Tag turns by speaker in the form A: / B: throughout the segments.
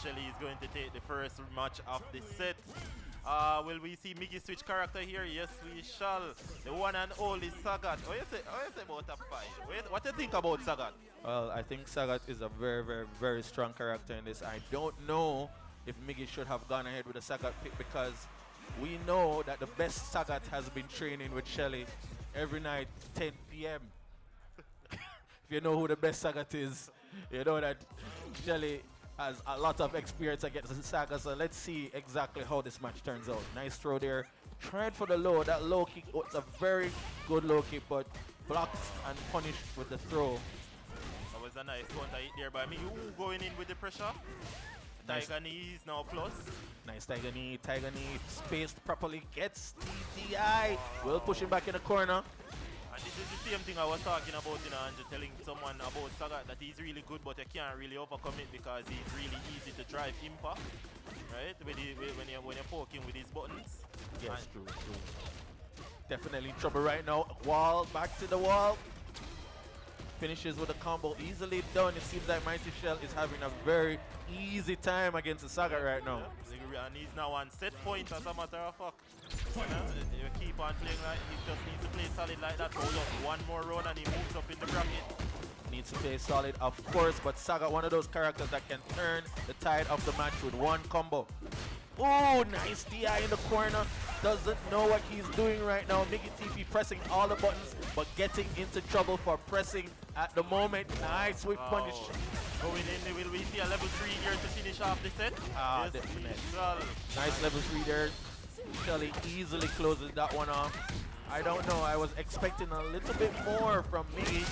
A: Shelly is going to take the first match of the set. Will we see Miggy switch character here? Yes, we shall. The one and only Sagat. What you say about a fight? What do you think about Sagat?
B: Well, I think Sagat is a very, very, very strong character in this. I don't know if Miggy should have gone ahead with the Sagat pick because we know that the best Sagat has been training with Shelly every night, 10 p.m. If you know who the best Sagat is, you know that Shelly has a lot of experience against the Saga. So let's see exactly how this match turns out. Nice throw there. Tried for the low. That low kick was a very good low kick, but blocked and punished with the throw.
A: That was a nice counter hit there by me. Ooh, going in with the pressure.
B: Nice.
A: Tiger knee is now plus.
B: Nice Tiger knee. Tiger knee spaced properly. Gets DDI. Will push him back in the corner.
A: And this is the same thing I was talking about, and telling someone about Sagat that he's really good, but you can't really overcome it because he's really easy to drive impact, right? When you're poking with these buttons.
B: Yes, true. Definitely in trouble right now. Wall, back to the wall. Finishes with a combo, easily done. It seems like Mighty Shell is having a very easy time against the Sagat right now.
A: And he's now on set point, as a matter of fact. You keep on playing like he just needs to play solid like that. Hold up one more round and he moves up in the bracket.
B: Needs to play solid, of course, but Sagat, one of those characters that can turn the tide of the match with one combo. Oh, nice DI in the corner. Doesn't know what he's doing right now. MigyTP pressing all the buttons, but getting into trouble for pressing at the moment. Nice swift punish.
A: Going in, will we see a level 3 here to finish off the set?
B: Yes, definitely. Nice level 3 there. Shelly easily closes that one off. I don't know, I was expecting a little bit more from Miggy.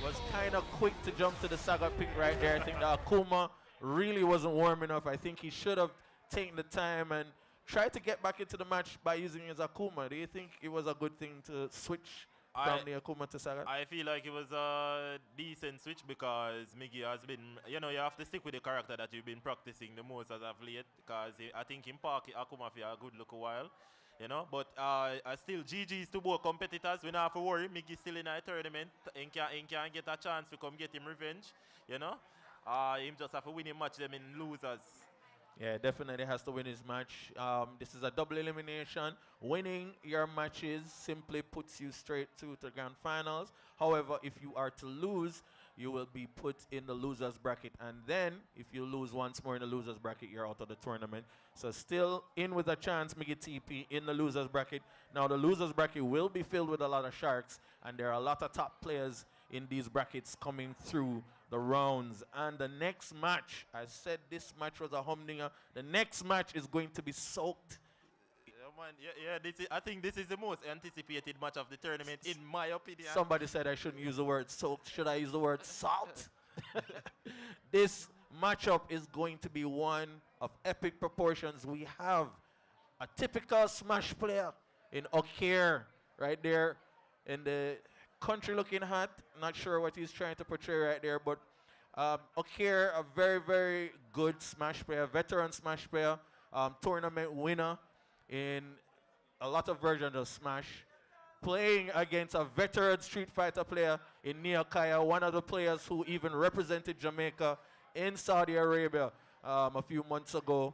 B: Was kind of quick to jump to the Sagat pick right there. I think the Akuma really wasn't warm enough. I think he should have taken the time and tried to get back into the match by using his Akuma. Do you think it was a good thing to switch from the Akuma to Sagat?
A: I feel like it was a decent switch because Miggy has been, you have to stick with the character that you've been practicing the most as of late because I think him park Akuma for a good look a while, but still GG's to both competitors. We don't have to worry. Miggy still in a tournament and can get a chance to come get him revenge, him just have to win him match them in losers.
B: Yeah, definitely has to win his match. This is a double elimination. Winning your matches simply puts you straight to the grand finals. However, if you are to lose, you will be put in the losers bracket. And then, if you lose once more in the losers bracket, you're out of the tournament. So still in with a chance, MigyTP in the losers bracket. Now, the losers bracket will be filled with a lot of sharks. And there are a lot of top players in these brackets coming through the rounds. And the next match, I said this match was a humdinger. The next match is going to be soaked.
A: Yeah, man. I think this is the most anticipated match of the tournament, in my opinion.
B: Somebody said I shouldn't use the word soaked. Should I use the word salt? This matchup is going to be one of epic proportions. We have a typical Smash player in Okir right there in the country looking hat. Not sure what he's trying to portray right there, but Okir, a very, very good Smash player, veteran Smash player, tournament winner in a lot of versions of Smash, playing against a veteran Street Fighter player in Neokaio, one of the players who even represented Jamaica in Saudi Arabia a few months ago.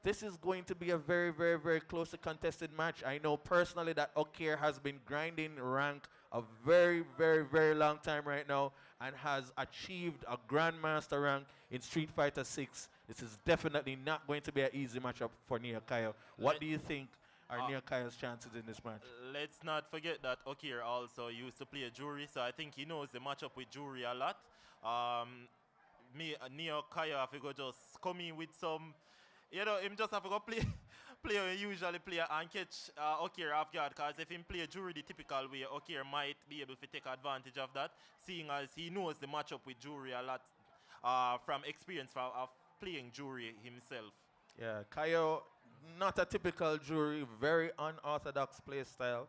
B: This is going to be a very, very, very closely contested match. I know personally that Okir has been grinding rank a very, very, very long time right now and has achieved a Grandmaster rank in Street Fighter 6. This is definitely not going to be an easy matchup for Neokaio. What do you think are Neokaio's chances in this match?
A: Let's not forget that Okir also used to play a Jury, so I think he knows the matchup with Jury a lot. Neokaio, if he go just come in with some... him just have to go play where he usually play and catch Okir off guard, because if him play Jury the typical way, Okir might be able to take advantage of that, seeing as he knows the matchup with Jury a lot from experience of playing Jury himself.
B: Yeah, Kaio, not a typical Jury, very unorthodox play style.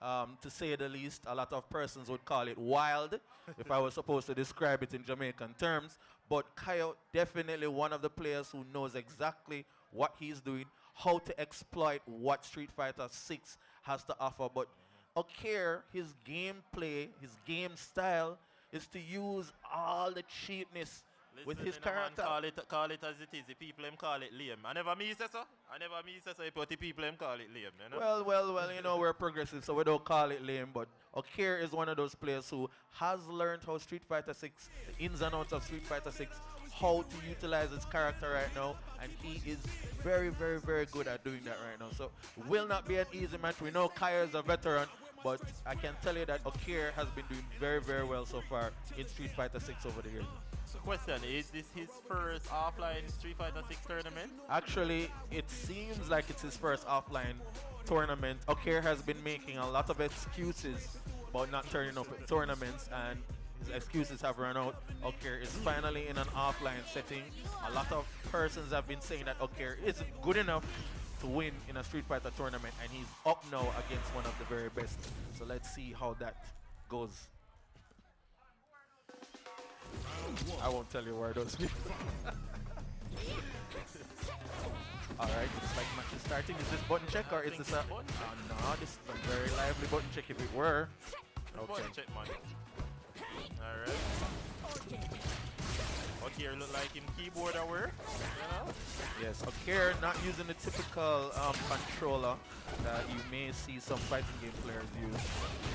B: To say the least, a lot of persons would call it wild if I was supposed to describe it in Jamaican terms. But Kaio, definitely one of the players who knows exactly what he's doing, how to exploit what Street Fighter 6 has to offer. But Okir, his gameplay, his game style is to use all the cheapness with
A: Listen,
B: his
A: you know, man,
B: character.
A: call it as it is. The people them call it lame. I never me say so. I never me say so. But the people them call it lame. You know.
B: Well, you know, we're progressive, so we don't call it lame, but Okir is one of those players who has learned how Street Fighter 6, the ins and outs of Street Fighter 6, how to utilize his character right now, and he is very, very, very good at doing that right now. So, will not be an easy match. We know Kaya is a veteran, but I can tell you that Okir has been doing very, very well so far in Street Fighter 6 over the years.
A: Question: is this his first offline Street Fighter 6 tournament?
B: Actually, it seems like it's his first offline tournament. Okir has been making a lot of excuses about not turning up at tournaments, and his excuses have run out. Okir is finally in an offline setting. A lot of persons have been saying that Okir isn't good enough to win in a Street Fighter tournament, and he's up now against one of the very best. So let's see how that goes. I won't tell you where those people. Alright, looks like match is starting. Is this button check or is this a... Oh no, this is a very lively button check if it were. Okay.
A: Button check, man. Alright. Okir look like him keyboard aware. You know?
B: Yes, Okir not using the typical controller that you may see some fighting game players use.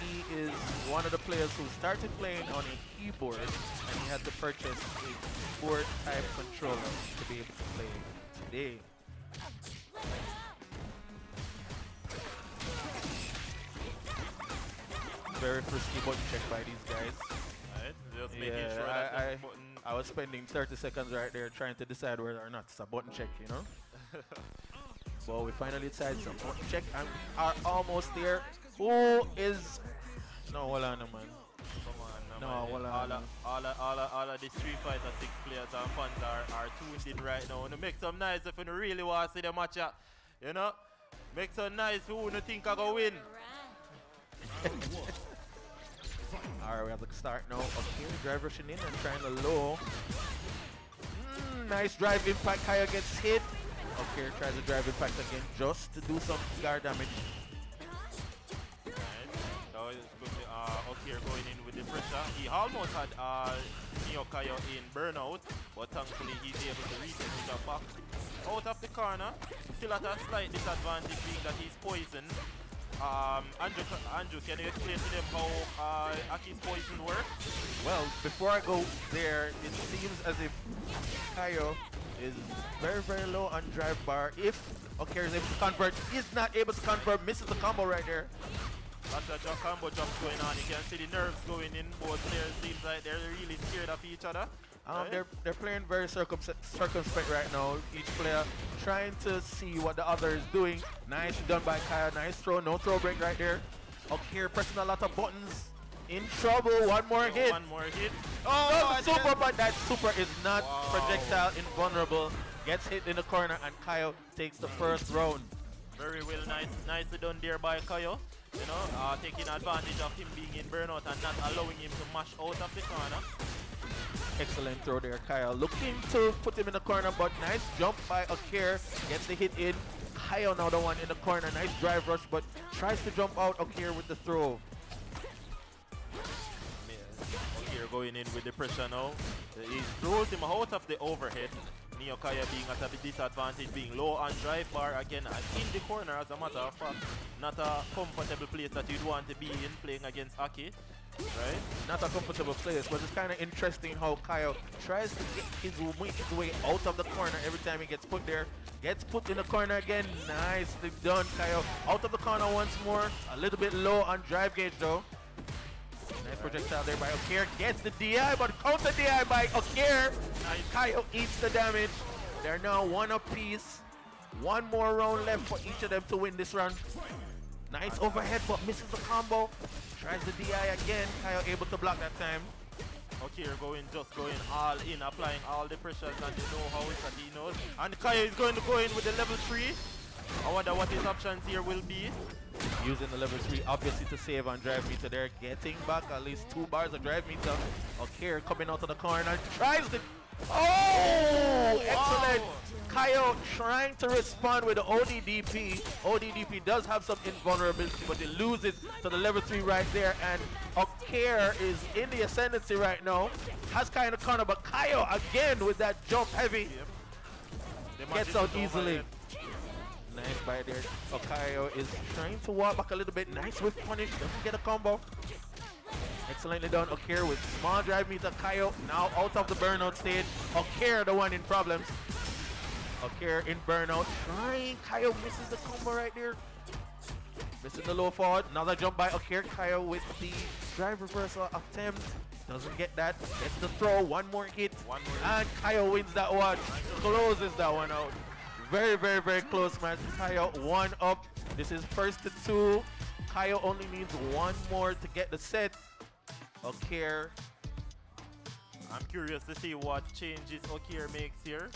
B: He is one of the players who started playing on a keyboard, and he had to purchase a keyboard type controller to be able to play today. Very frisky button check by these guys.
A: Right, just making sure that the button.
B: I was spending 30 seconds right there trying to decide whether or not it's a button check, you know? Well, we finally decided some button check and are almost there. Who is... No, hold on, man.
A: Come on,
B: No,
A: man.
B: hold on.
A: All of the Street Fighter 6 players and fans are tuned in right now. And make some nice if you really want to see the match up. You know? Make some nice who you think I go win.
B: Alright, we have to start now. Okay, drive rushing in and trying to low. Nice drive impact. Kaya gets hit. Okay, tries to drive impact again just to do some guard damage.
A: So it's good. Okir going in with the pressure. He almost had Neokaio in burnout, but thankfully he's able to reach it back out of the corner. Still at a slight disadvantage being that he's poisoned. Andrew, can you explain to them how Aki's poison works?
B: Well, before I go there, it seems as if Kaio is very, very low on drive bar. If Okir is able to convert, he's not able to convert, misses the combo right there.
A: Lots of combo jumps going on. You can see the nerves going in. Both players seems like they're really scared of each other. Right?
B: They're playing very circumspect right now. Each player trying to see what the other is doing. Nice done by Kaya. Nice throw. No throw break right there. Okir pressing a lot of buttons. In trouble. One more hit.
A: One more hit.
B: Oh, super, but that super is not projectile invulnerable. Gets hit in the corner and Kaya takes the first round.
A: Very well, nicely done there by Kaio. You know, taking advantage of him being in burnout and not allowing him to mash out of the corner.
B: Excellent throw there, Kyle. Looking to put him in the corner, but nice jump by Okir. Gets the hit in. Kyle now the one in the corner. Nice drive rush, but tries to jump out Okir with the throw.
A: Okir going in with the pressure now. He throws him out of the overhead. Neokaio being at a disadvantage, being low on drive bar again and in the corner as a matter of fact. Not a comfortable place that you'd want to be in playing against Aki. Right?
B: Not a comfortable place, but it's kind of interesting how Kyle tries to get his way out of the corner every time he gets put there. Gets put in the corner again. Nicely done, Kyle. Out of the corner once more. A little bit low on drive gauge though. Nice projectile there by Okir. Gets the DI, but counter DI by Okir. And Kyle eats the damage. They're now one apiece. One more round left for each of them to win this round. Nice overhead, but misses the combo. Tries the DI again. Kyle able to block that time.
A: Okir just going all in, applying all the pressures and the know-how that he knows. And Kaya is going to go in with the level 3. I wonder what his options here will be.
B: Using the level 3 obviously to save on drive meter there. Getting back at least 2 bars of drive meter. Okir coming out of the corner. Tries the... Oh! Excellent! Kyle Kaio trying to respond with the ODDP. ODDP does have some invulnerability, but it loses to the level 3 right there. And Okir is in the ascendancy right now. Has kind of corner, but Kaio again with that jump heavy. Gets out easily. Nice by there. Okayo is trying to walk back a little bit. Nice with punish. Doesn't get a combo. Excellently done. Okir with small drive meter. Kaio now out of the burnout stage. Okir the one in problems. Okir in burnout. Trying. Kaio misses the combo right there. Missing the low forward. Another jump by Okir. Kaio with the drive reversal attempt. Doesn't get that. Gets the throw. One more hit. And Kaio wins that one. Closes that one out. Very, very, very close match. Kaio 1 up. This is first to 2. Kaio only needs 1 more to get the set. Okir.
A: I'm curious to see what changes Okir makes here.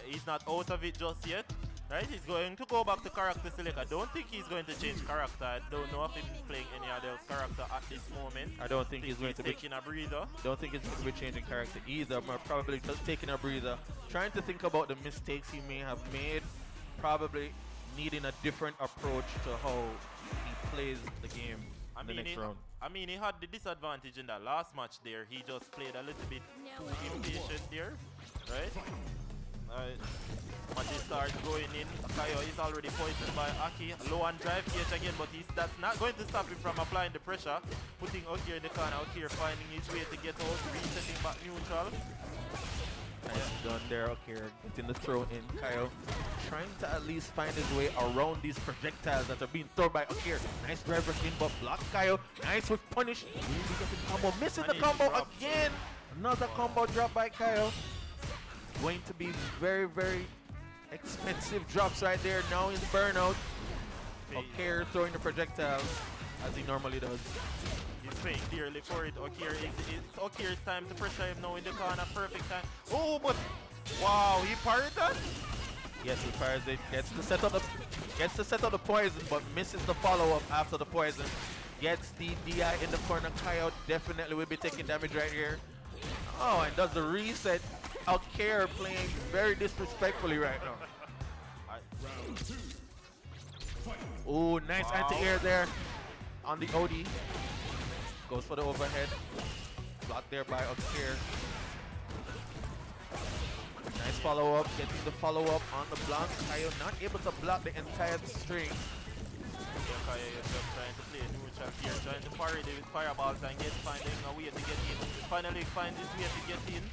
A: He's not out of it just yet. Right? He's going to go back to character select. I don't think he's going to change character. I don't know if he's playing any other character at this moment.
B: I don't think he's going to be
A: taking a breather.
B: Don't think he's going to be changing character either. But probably just taking a breather. Trying to think about the mistakes he may have made. Probably needing a different approach to how he plays the game in the next round.
A: I mean, he had the disadvantage in that last match there. He just played a little bit impatient there, right? When they start going in, Kaio is already poisoned by Aki. Low on drive gauge again, but that's not going to stop him from applying the pressure. Putting Okir in the corner. Okir finding his way to get out, resetting back neutral.
B: Nice done there, Okir. Getting the throw in. Kaio trying to at least find his way around these projectiles that are being thrown by Okir. Nice drive rush in, but block Kaio. Nice with punish. Really getting combo. Missing the combo again. Another combo drop by Kaio. Going to be very, very expensive drops right there. Now in burnout. Okir throwing the projectiles as he normally does.
A: He's paying dearly for it. It's Okir's time to pressure him now in the corner. Perfect time. Oh, but wow, he parried that?
B: Yes, he parries it. Gets to set up the poison, but misses the follow-up after the poison. Gets the DI in the corner. Kaio definitely will be taking damage right here. Oh, and does the reset. Okir playing very disrespectfully right now. Oh, nice anti-air there on the OD. Goes for the overhead. Blocked there by Okir. Nice follow-up. Getting the follow-up on the block. Kaio not able to block the entire string.
A: Neokaio is just trying to play neutral here, trying to parry with fireballs and finding a way to get in. Finally find his way to get in.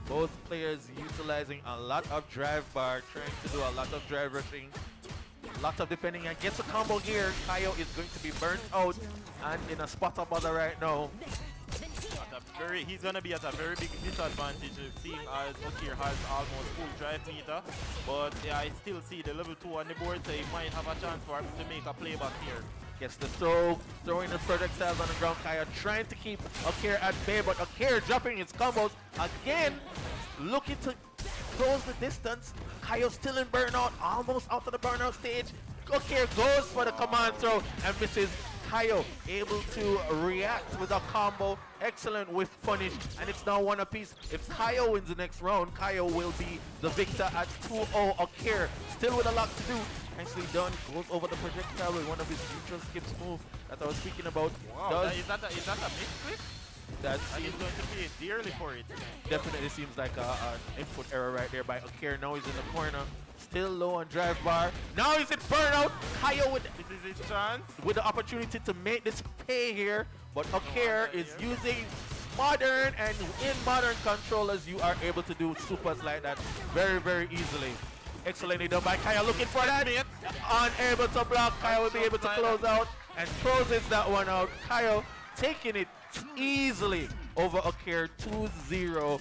B: Both players utilizing a lot of drive bar, trying to do a lot of drive rushing, a lot of defending, and gets a combo here. Kaio is going to be burnt out and in a spot up other right now.
A: He's going to be at a very big disadvantage seeing as Okir has almost full drive meter. But yeah, I still see the level 2 on the board, so he might have a chance for him to make a playback here.
B: Gets the throw, throwing the projectiles on the ground. Kaio trying to keep Okir at bay, but Okir dropping his combos again, looking to close the distance. Kaio still in burnout, almost out of the burnout stage. Okir goes for the command throw and misses. Kaio able to react with a combo. Excellent with punish, and it's now 1 apiece. If Kaio wins the next round, Kaio will be the victor at 2-0. Okir still with a lot to do. Nicely done. Goes over the projectile with one of his neutral skips move that I was speaking about.
A: Wow, is that a misclick? He's going to pay dearly for it.
B: Definitely seems like an input error right there by Okir. Now he's in the corner. Still low on drive bar. Now he's in burnout. Kaio with
A: this is his chance.
B: With the opportunity to make this pay here. But Okir is using modern, and in modern controllers you are able to do supers like that very, very easily. Excellently done by Kaio, looking for that. Unable to block. Kaio will be able to close out and closes that one out. Kaio taking it easily over Okir 2-0.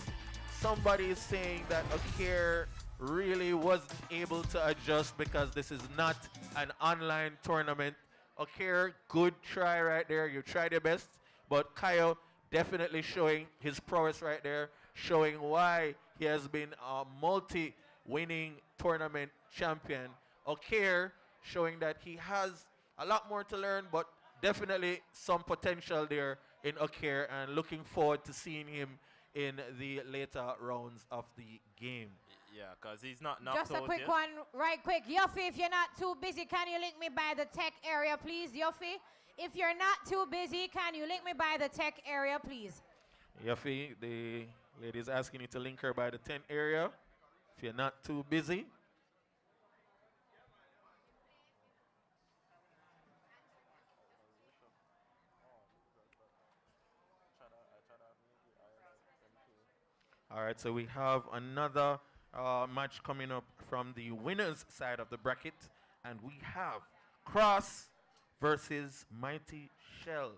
B: Somebody is saying that Okir really wasn't able to adjust because this is not an online tournament. Okir, good try right there. You tried your best, but Kaio definitely showing his prowess right there, showing why he has been a multi-winning tournament champion. Okir showing that he has a lot more to learn, but definitely some potential there in Okir, and looking forward to seeing him in the later rounds of the game.
A: Yeah, because he's not knocked
C: Just a
A: out
C: quick
A: yet.
C: one, right quick. Yuffie, if you're not too busy, can you link me by the tech area, please, Yuffie? If you're not too busy, can you link me by the tech area, please?
B: Yuffie, the lady is asking you to link her by the 10 area. If you're not too busy. All right, so we have another match coming up from the winners side of the bracket, and we have Cross versus Mighty Shell.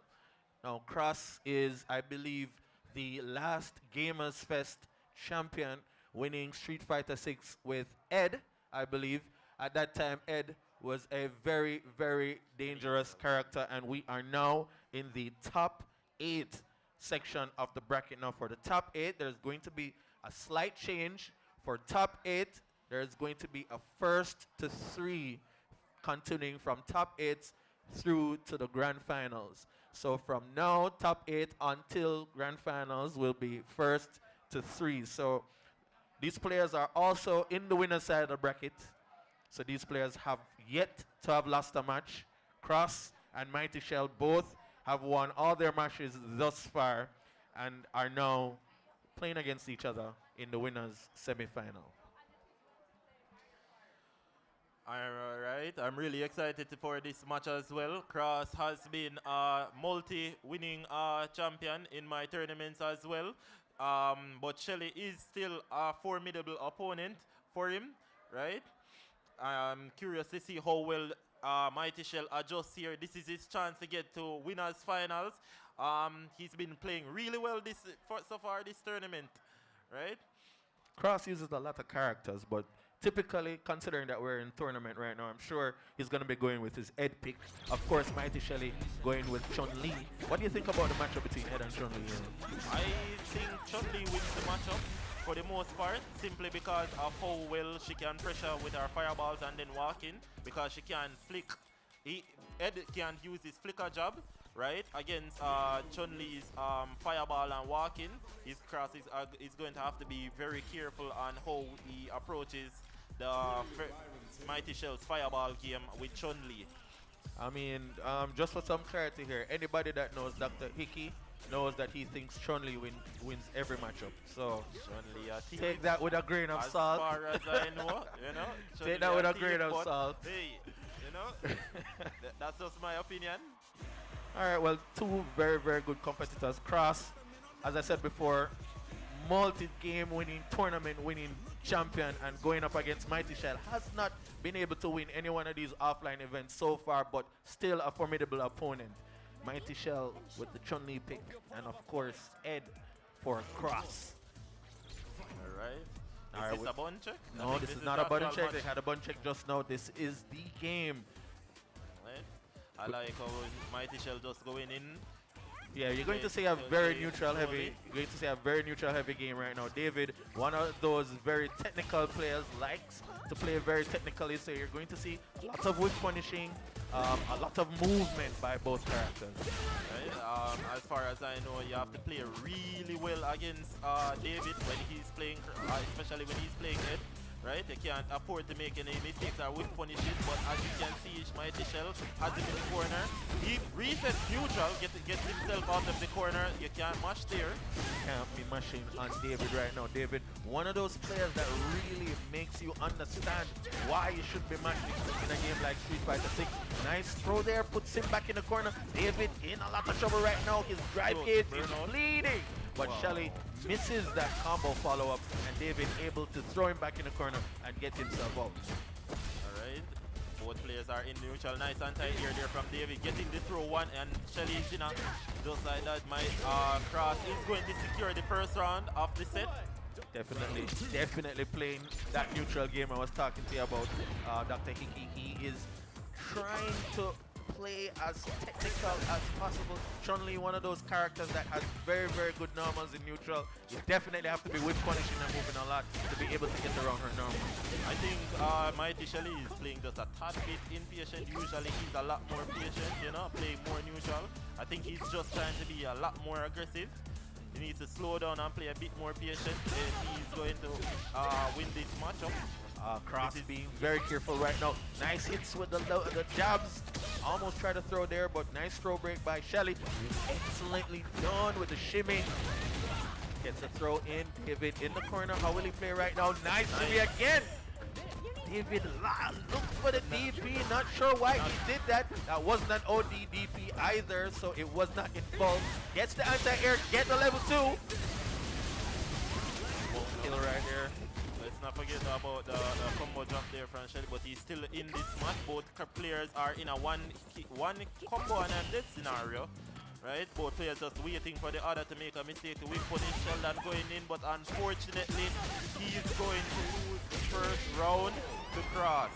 B: Now, Cross is, I believe, the last Gamers Fest champion, winning Street Fighter 6 with Ed, I believe. At that time, Ed was a very, very dangerous character, and we are now in the top 8 section of the bracket. Now, for the top 8, there's going to be a slight change. For top 8, there's going to be a first to 3, continuing from top 8 through to the grand finals. So from now, top 8 until grand finals will be first to 3. So these players are also in the winner's side of the bracket. So these players have yet to have lost a match. Cross and Mighty Shell both have won all their matches thus far and are now playing against each other in the winners semi-final.
A: All right, I'm really excited for this match as well. Cross has been a multi-winning champion in my tournaments as well. But Shelly is still a formidable opponent for him, right? I'm curious to see how well Mighty Shell adjusts here. This is his chance to get to winners finals. He's been playing really well so far this tournament, right?
B: Cross uses a lot of characters, but typically, considering that we're in tournament right now, I'm sure he's going to be going with his Ed pick. Of course, Mighty Shelly going with Chun-Li. What do you think about the matchup between Ed and Chun-Li here?
A: I think Chun-Li wins the matchup for the most part, simply because of how well she can pressure with her fireballs and then walk in, because she can flick. Ed can use his flicker jab, right, against Chun-Li's fireball and walking. His Cross is going to have to be very careful on how he approaches the Mighty Shell's fireball game with Chun-Li.
B: I mean, just for some clarity here, anybody that knows Dr. Hickey knows that he thinks Chun-Li wins every matchup. So
A: Chun-Li,
B: take that with a grain of salt.
A: As far as I know,
B: Take that with a grain of salt.
A: Hey, that's just my opinion.
B: All right, well, two very, very good competitors. Cross, as I said before, multi-game winning, tournament winning champion, and going up against Mighty Shell, has not been able to win any one of these offline events so far, but still a formidable opponent. Mighty Shell with the Chun-Li pick, and of course, Ed for Cross.
A: All right. Is this a bun check?
B: No, this is not a button check. They had a button check just now. This is the game.
A: Right. I like how Mighty Shell just going in.
B: Yeah, you're going to see a very neutral heavy. You're going to see a very neutral heavy game right now. David, one of those very technical players, likes to play very technically. So you're going to see lots of whip punishing, a lot of movement by both characters.
A: Right. As far as I know, you have to play really well against David when he's playing, especially when he's playing Ed. Right, you can't afford to make any mistakes or whip punishes, but as you can see, Mighty Shell has him in the corner. He resets neutral, gets himself out of the corner. You can't mash there.
B: Can't be mashing on David right now. David, one of those players that really makes you understand why you should be mashing in a game like Street Fighter 6. Nice throw there, puts him back in the corner. David in a lot of trouble right now. His drive gate is bleeding. But Shelly misses that combo follow-up, and David able to throw him back in the corner and get himself out.
A: Alright, both players are in neutral. Nice anti-air there from David, getting the throw one, and Shelly is in a, just like that. My Cross is going to secure the first round of the set.
B: Definitely playing that neutral game I was talking to you about, Dr. Hickey. He is trying to play as technical as possible. Chun-Li, one of those characters that has very, very good normals in neutral. You definitely have to be whip punishing and moving a lot to be able to get around her normals.
A: I think Mighty Shelly is playing just a tad bit impatient. Usually he's a lot more patient, playing more neutral. I think he's just trying to be a lot more aggressive. He needs to slow down and play a bit more patient. And he's going to win this matchup.
B: Cross being very careful right now. Nice hits with the jabs. Almost tried to throw there, but nice throw break by Shelly. Excellently done with the shimmy. Gets a throw in, pivot in the corner. How will he play right now? Nice shimmy again. David looks for the DP. Not sure why he did that. That wasn't an OD DP either, so it was not involved. Gets the anti-air, get the level 2. Kill right there.
A: Let's not forget about the combo drop there from Shelly, but he's still in this match. Both players are in a one combo and a dead scenario. Right? Both players just waiting for the other to make a mistake to win punish. Sheldon going in, but unfortunately, he's going to lose the first round to Cross.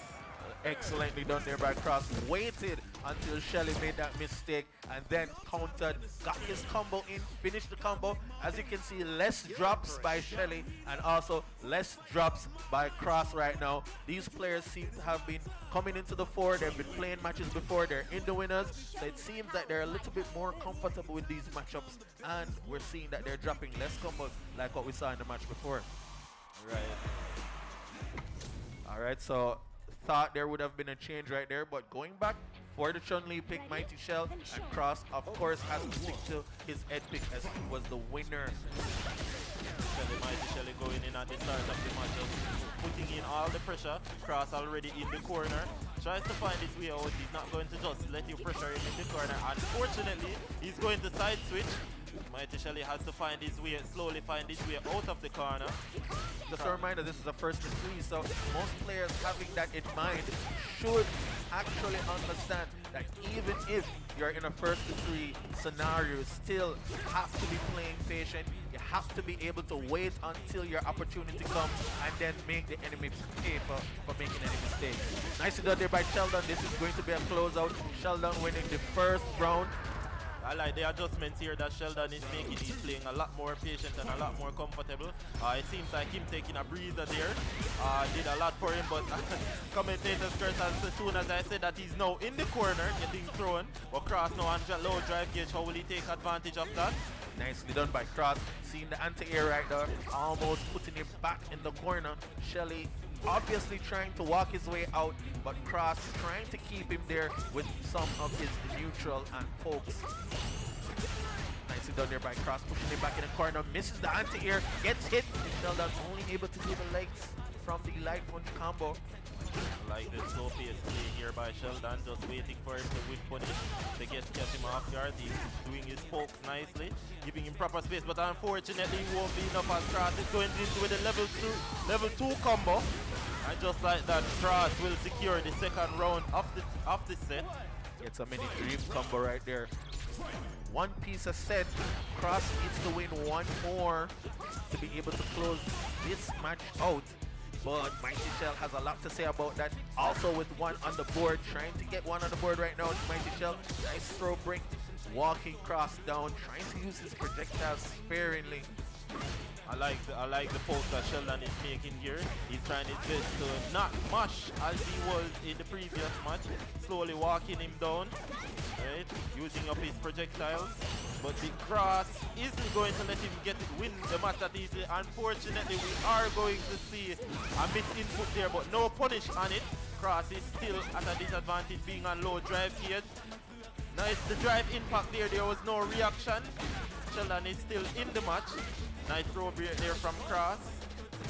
B: Excellently done there by Cross. Waited until Shelly made that mistake and then countered, got his combo in, finished the combo. As you can see, less drops by Shelly and also less drops by Cross right now. These players seem to have been coming into the fore. They've been playing matches before. They're in the winners. So it seems that they're a little bit more comfortable with these matchups. And we're seeing that they're dropping less combos like what we saw in the match before.
A: Right.
B: All right, so thought there would have been a change right there, but going back for the Chun-Li pick, Mighty Shell, and Cross, of course, has to stick to his Ed pick as he was the winner.
A: Mighty Shelly going in at the start of the match, putting in all the pressure. Cross already in the corner. Tries to find his way out. He's not going to just let you pressure him in the corner. Unfortunately, he's going to side switch. Mighty Shelly has to find his way, slowly find his way out of the corner.
B: Just a reminder, this is a first to three, so most players having that in mind should actually understand that even if you're in a first to three scenario, still have to be playing patient. You have to be able to wait until your opportunity comes and then make the enemy pay for making any mistakes. Nicely done there by Sheldon. This is going to be a closeout. Sheldon winning the first round.
A: I like the adjustments here that Sheldon is making. He's playing a lot more patient and a lot more comfortable. It seems like him taking a breather there. Did a lot for him, but commentators curse as soon as I said that he's now in the corner, getting thrown. But Cross now on low drive gauge. How will he take advantage of that?
B: Nicely done by Cross. Seeing the anti-air right there, almost putting him back in the corner. Shelly obviously trying to walk his way out, but Cross trying to keep him there with some of his neutral and pokes. Nicely done there by Cross, pushing him back in the corner, misses the anti-air, gets hit. Sheldon only able to do the legs from the light punch combo.
A: I like the slow pace play here by Sheldon, just waiting for him to win punish to catch him off guard. He's doing his pokes nicely, giving him proper space, but unfortunately he won't be enough as Cross is going into with a level 2 combo. And just like that, Cross will secure the second round of the set.
B: It's a mini dream combo right there. One piece of set. Cross needs to win one more to be able to close this match out. But Mighty Shell has a lot to say about that. Also with one on the board, trying to get one on the board right now. Mighty Shell, nice throw break, walking Cross down, trying to use his projectiles sparingly.
A: I like the poke that Sheldon is making here. He's trying his best to not mash as he was in the previous match. Slowly walking him down, right? Using up his projectiles. But the Cross isn't going to let him win the match that easily. Unfortunately, we are going to see a missed input there, but no punish on it. Cross is still at a disadvantage being on low drive gauge. Nice, the drive impact there was no reaction. Sheldon is still in the match. Nice throw there from Cross.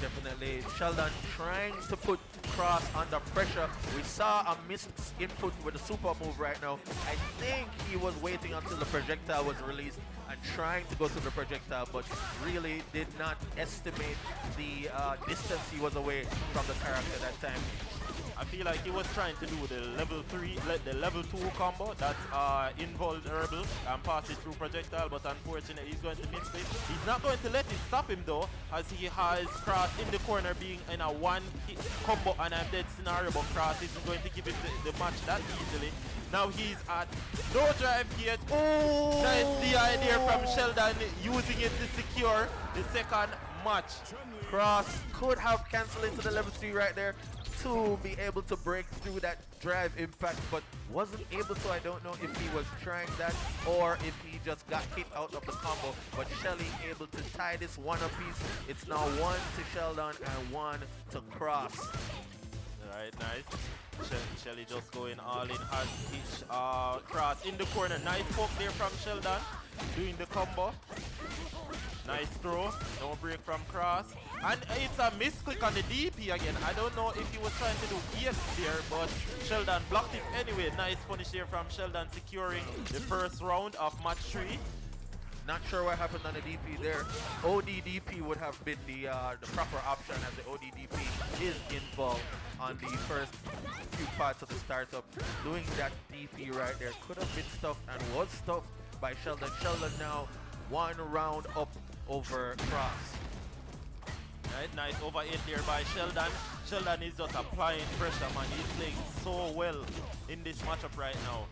B: Definitely Sheldon trying to put Cross under pressure. We saw a missed input with the super move right now. I think he was waiting until the projectile was released and trying to go to the projectile, but really did not estimate the distance he was away from the character that time.
A: I feel like he was trying to do the level 2 combo that's invulnerable and pass it through projectile, but unfortunately he's going to miss it. He's not going to let it stop him though, as he has Cross in the corner being in a one hit combo and I'm dead scenario, but Cross isn't going to give him the match that easily. Now he's at no drive yet. Oh! Nice DI there from Sheldon, using it to secure the second match.
B: Cross could have cancelled into the level 3 right there. to be able to break through that drive impact, but wasn't able to. I don't know if he was trying that or if he just got kicked out of the combo. But Shelly able to tie this one apiece. It's now 1 to Sheldon and 1 to Cross.
A: Alright, nice. Shelly just going all in as each Cross in the corner. Nice poke there from Sheldon. Doing the combo. Nice throw. No break from Cross. And it's a misclick on the DP again. I don't know if he was trying to do EX there, but Sheldon blocked it anyway. Nice punish there from Sheldon, securing the first round of match 3.
B: Not sure what happened on the DP there. ODDP would have been the proper option, as the ODDP is involved on the first few parts of the startup. Doing that DP right there could have been stuffed and was stuffed by Sheldon. Sheldon now 1 round up over Cross.
A: Right, nice over 8 there by Sheldon. Sheldon is just applying pressure, man. He's playing so well in this matchup right now.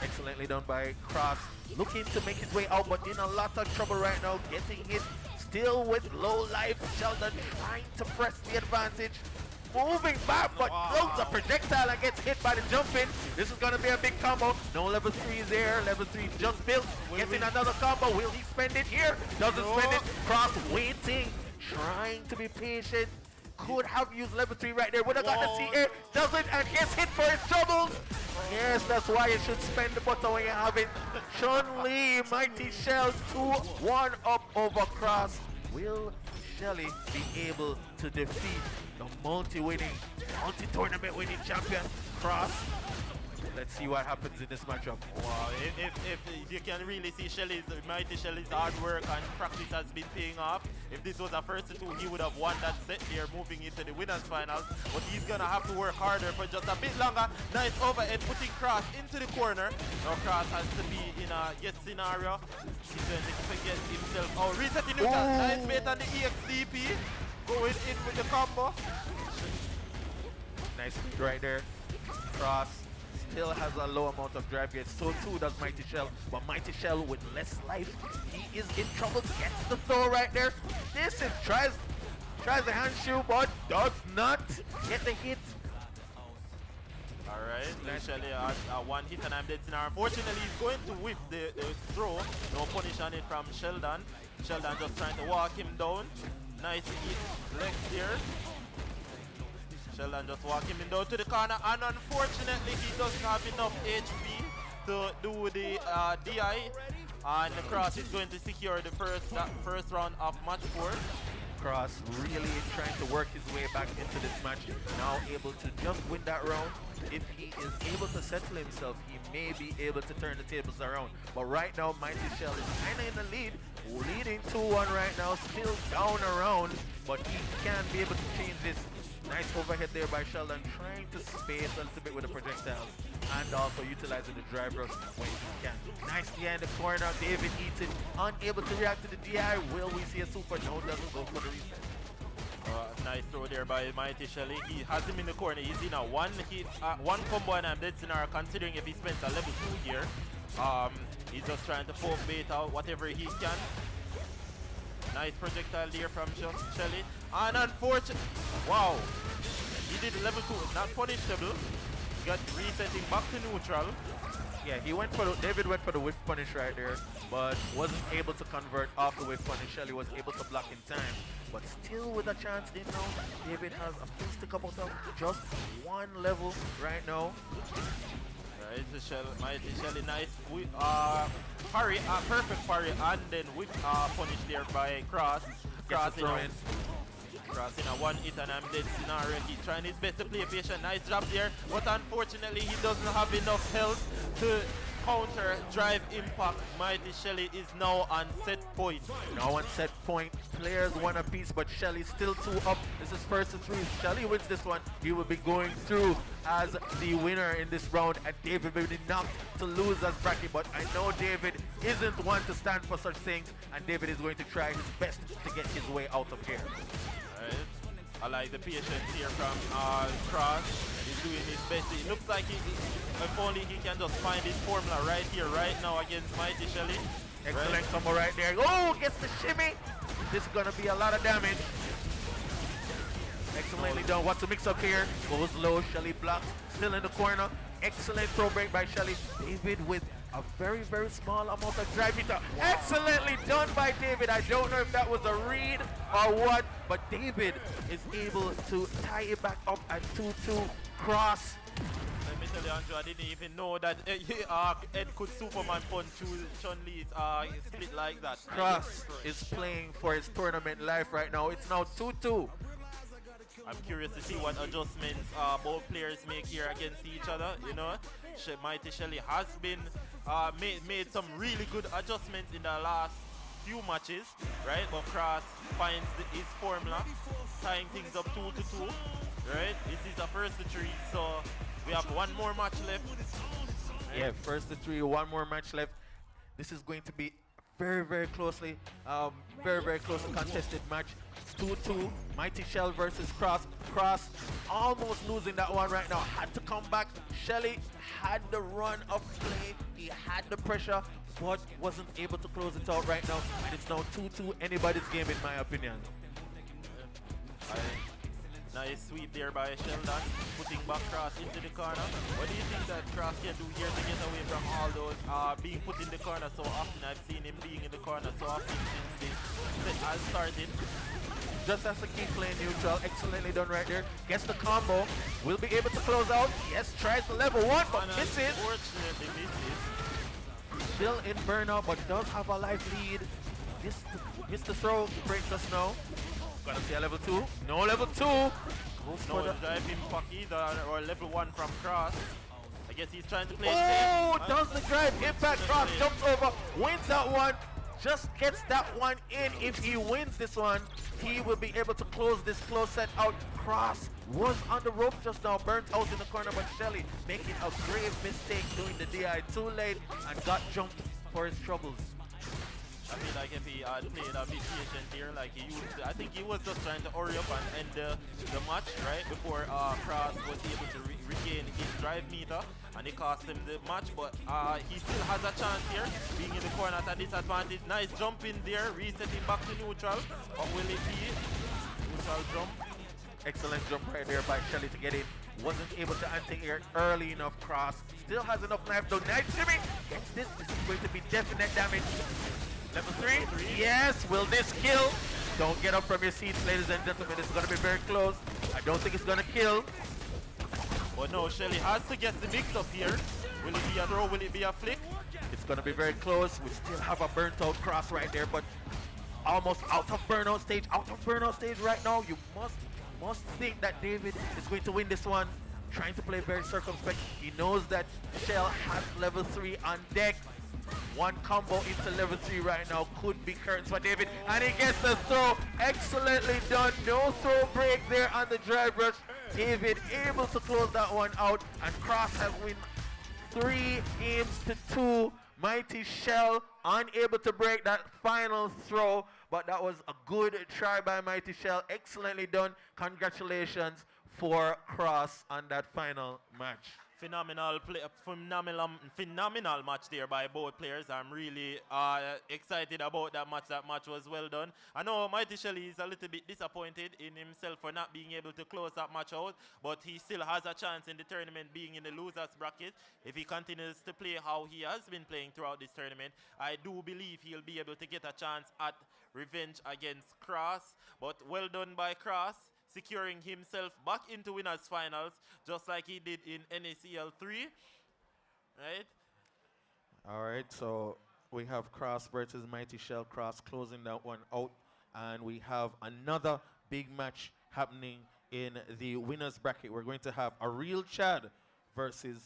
B: Excellently done by Cross. Looking to make his way out, but in a lot of trouble right now. Getting hit still with low life. Sheldon trying to press the advantage. Moving back, but throws a projectile and gets hit by the jump in. This is going to be a big combo. No level 3 is there. Level 3 just built. Getting another combo. Will he spend it here? Doesn't spend it. Cross waiting. Trying to be patient. Could have used level 3 right there. Would have got the CA. Doesn't, and gets hit for his troubles. Yes, that's why you should spend the button when you have it. Chun-Li, Mighty Shell, 2-1 up over Cross. Will Shelly be able to defeat the multi-tournament winning champion Cross? Let's see what happens in this matchup.
A: Wow, if you can really see Mighty Shelly's hard work and practice has been paying off. If this was a first to 2, he would have won that set there, moving into the winners finals. But he's gonna have to work harder for just a bit longer. Nice overhead, putting Cross into the corner. Now Cross has to be in a yes scenario. He's going to get himself out. Resetting neutral. Nice bait on the EXDP. Going in with the combo.
B: Nice speed right there. Cross still has a low amount of drive gauge. So too does Mighty Shell. But Mighty Shell with less life, he is in trouble. Gets the throw right there. This is tries the hand shoe, but does not get the hit.
A: Alright, Shelly has one hit and I'm dead scenario. Unfortunately, he's going to whip the throw. No punish on it from Sheldon. Sheldon just trying to walk him down. Nice hit, legs here. Sheldon just walking him down to the corner, and unfortunately he doesn't have enough HP to do the DI, and the Cross is going to secure the first round of match 4.
B: Cross really trying to work his way back into this match. Now able to just win that round. If he is able to settle himself, he may be able to turn the tables around. But right now, Mighty Shell is kind of in the lead, leading 2-1 right now, still down around, but he can be able to change this. Nice overhead there by Sheldon, trying to space a little bit with the projectiles and also utilizing the drive rush when he can. Nice DI in the corner, David eats it, unable to react to the DI. Will we see a super? No, doesn't go for the reset.
A: Nice throw there by Mighty Shelly. He has him in the corner. He's in a one combo and I'm dead scenario, considering if he spends a level 2 here. He's just trying to poke bait out whatever he can. Nice projectile there from Shelly. And unfortunately, wow, he did level 2, not punishable. Got resetting back to neutral.
B: Yeah, David went for the whiff punish right there, but wasn't able to convert off the whiff punish. Shelly was able to block in time, but still with a chance in now. David has a full stick up of just 1 level right now.
A: Right, so Mighty Shelly, nice parry, perfect parry, and then whip punish there by Cross. Cross in a one hit and I'm dead scenario. He's trying his best to play patient. Nice job there, but unfortunately he doesn't have enough health to counter drive impact. Mighty Shelly is now on set point.
B: Now on set point, players 1 apiece, but Shelly still 2 up. This is first to 3. If Shelly wins this one, he will be going through as the winner in this round, and David will be knocked to lose as bracket. But I know David isn't one to stand for such things, and David is going to try his best to get his way out of here.
A: I like the patience here from Cross. He's doing his best. It looks like if only he can just find his formula right here, right now against Mighty Shelly.
B: Excellent combo right there. Oh, gets the shimmy. This is going to be a lot of damage. Excellent Excellently done. What's the mix up here? Goes low. Shelly blocks. Still in the corner. Excellent throw break by Shelly. David with a very, very small amount of drive meter. Excellently done by David. I don't know if that was a read or what, but David is able to tie it back up at 2-2. Cross.
A: Let me tell you, Andrew, I didn't even know that Ed could Superman punch through Chun-Li's split like that.
B: Cross is playing for his tournament life right now. It's now 2-2.
A: I'm curious to see what adjustments both players make here against each other. You know, Mighty Shelly has been made some really good adjustments in the last few matches, right? But Cross finds his formula, tying things up 2-2, right? This is the first to 3, so we have one more match left. Right?
B: Yeah, first to 3, one more match left. This is going to be very, very closely, very closely contested match. 2-2, Mighty Shell versus Cross. Cross almost losing that one right now. Had to come back. Shelly had the run of play. He had the pressure, but wasn't able to close it out right now. And it's now 2-2, anybody's game in my opinion.
A: Nice sweep there by Sheldon, putting back Cross into the corner. What do you think that Cross can do here to get away from all those being put in the corner so often? I've seen him being in the corner so often since this has started.
B: Just has to keep playing neutral. Excellently done right there. Gets the combo. Will be able to close out. Yes, tries the level 1, but misses.
A: Unfortunately misses.
B: Still in burnout, but does have a life lead. Missed the throw. Breaks us now. Gonna see a level 2. No level 2.
A: No drive impact either, or level 1 from Cross. I guess he's trying to play
B: Oh,
A: safe.
B: does the drive impact. Cross jumps over, wins that one. Just gets that one in. If he wins this one, he will be able to close this close set out. Cross was on the ropes just now, burnt out in the corner, but Shelly making a grave mistake doing the DI too late and got jumped for his troubles.
A: I feel like if he had played a bit patient here, like he used to, I think he was just trying to hurry up and end the match, right? Before Cross was able to regain his drive meter, and it cost him the match, but he still has a chance here, being in the corner at a disadvantage. Nice jump in there, resetting back to neutral, but will it be neutral jump?
B: Excellent jump right there by Shelly to get in. Wasn't able to anti-air early enough. Cross still has enough knife though. Nice shimmy. Gets this. This is going to be definite damage. Level 3. Yes, will this kill? Don't get up from your seats, ladies and gentlemen. It's going to be very close. I don't think it's going to kill.
A: But no, Shelly has to get the mix up here. Will it be a throw? Will it be a flick?
B: It's going to be very close. We still have a burnt out Cross right there, but almost out of burnout stage. Out of burnout stage right now. You must think that David is going to win this one. Trying to play very circumspect. He knows that Shell has level 3 on deck. One combo into level 3 right now could be curtains for David, and he gets the throw. Excellently done. No throw break there on the drive rush. David able to close that one out, and Cross has win 3 games to 2. Mighty Shell unable to break that final throw, but that was a good try by Mighty Shell. Excellently done. Congratulations for Cross on that final match.
A: Phenomenal play, phenomenal match there by both players. I'm really excited about that match. That match was well done. I know Mighty Shelly is a little bit disappointed in himself for not being able to close that match out, but he still has a chance in the tournament, being in the losers bracket. If he continues to play how he has been playing throughout this tournament, I do believe he'll be able to get a chance at revenge against Cross. But well done by Cross, securing himself back into winners finals, just like he did in NACL 3, right?
B: All right, so we have Cross versus Mighty Shell. Cross closing that one out, and we have another big match happening in the winners bracket. We're going to have a real Chad versus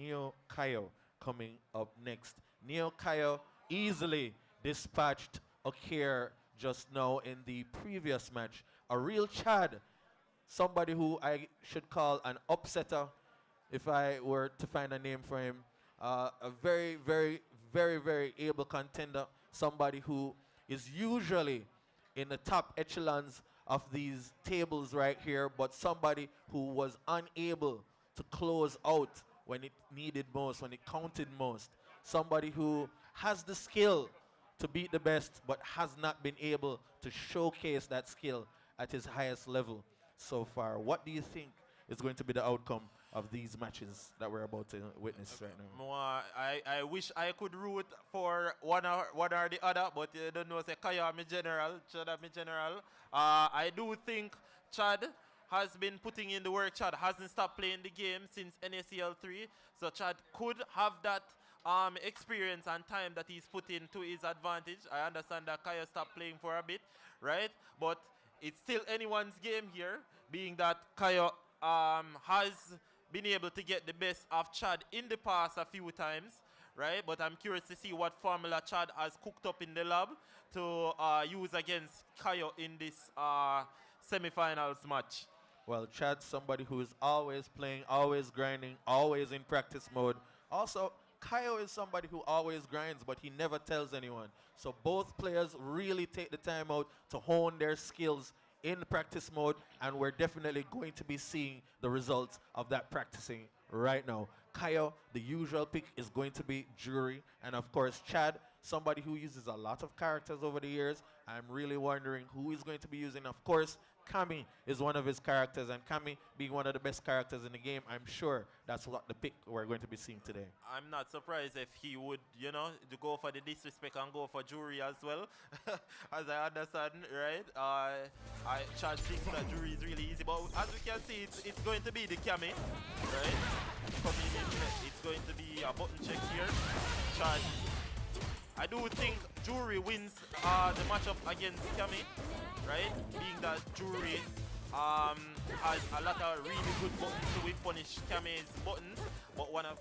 B: Neokaio coming up next. Neokaio easily dispatched Okir just now in the previous match. A real Chad, somebody who I should call an upsetter if I were to find a name for him. A very, very, very, very able contender, somebody who is usually in the top echelons of these tables right here, but somebody who was unable to close out when it needed most, when it counted most. Somebody who has the skill to beat the best, but has not been able to showcase that skill at his highest level. so far. What do you think is going to be the outcome of these matches that we're about to witness right now?
A: I wish I could root for one or the other, but you don't know, say Kaya me general, Chad me general. I do think Chad has been putting in the work. Chad hasn't stopped playing the game since NACL 3, so Chad could have that experience and time that he's put in to his advantage. I understand that Kaya stopped playing for a bit, right? But it's still anyone's game here, being that Kaya has been able to get the best of Chad in the past a few times, right? But I'm curious to see what formula Chad has cooked up in the lab to use against Kayo in this semi-finals match.
B: Well, Chad's somebody who is always playing, always grinding, always in practice mode. Also, Kaio is somebody who always grinds, but he never tells anyone. So both players really take the time out to hone their skills in practice mode, and we're definitely going to be seeing the results of that practicing right now. Kaio, the usual pick is going to be Jury, and of course Chad, somebody who uses a lot of characters over the years. I'm really wondering who he's going to be using. Of course, Kami is one of his characters, and Kami being one of the best characters in the game, I'm sure that's what the pick we're going to be seeing today.
A: I'm not surprised if he would, you know, to go for the disrespect and go for Jury as well, as I understand, right? Chad thinks that Jury is really easy, but as we can see, it's going to be the Kami, right? Coming in, it's going to be a button check here. Chad, I do think Jury wins the matchup against Kami, right? Being that Jury has a lot of really good buttons to whip punish Kami's buttons, but one of...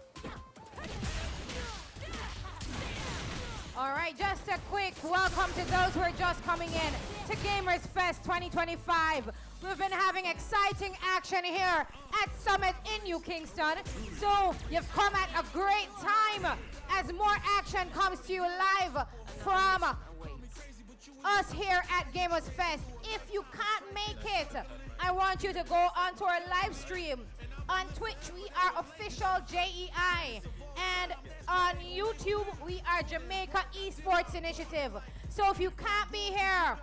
C: All right, just a quick welcome to those who are just coming in to Gamers Fest 2025. We've been having exciting action here at Summit in New Kingston. So you've come at a great time as more action comes to you live from us here at Gamers Fest. If you can't make it, I want you to go onto our live stream. On Twitch, we are official JEI. And on YouTube, we are Jamaica Esports Initiative. So if you can't be here,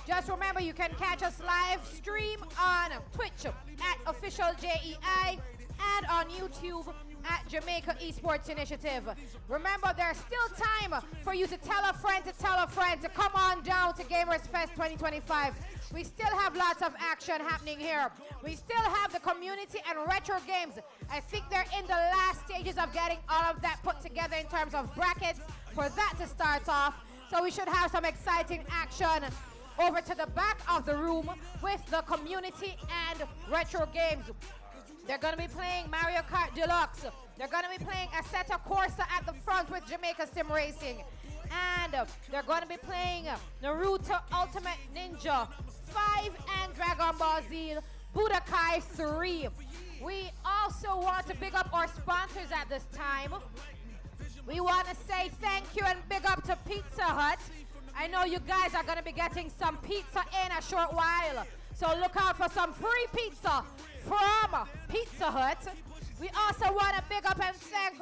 C: just remember you can catch us live stream on Twitch at official JEI and on YouTube at Jamaica Esports Initiative. Remember, there's still time for you to tell a friend to come on down to Gamers Fest 2025. We still have lots of action happening here. We still have the community and retro games. I think they're in the last stages of getting all of that put together in terms of brackets for that to start off. So we should have some exciting action over to the back of the room with the community and retro games. They're going to be playing Mario Kart Deluxe. They're going to be playing Assetto Corsa at the front with Jamaica Sim Racing. And they're going to be playing Naruto Ultimate Ninja 5 and Dragon Ball Z Budokai 3. We also want to big up our sponsors at this time. We want to say thank you and big up to Pizza Hut. I know you guys are going to be getting some pizza in a short while. So look out for some free pizza from Pizza Hut. We also want to big up and thank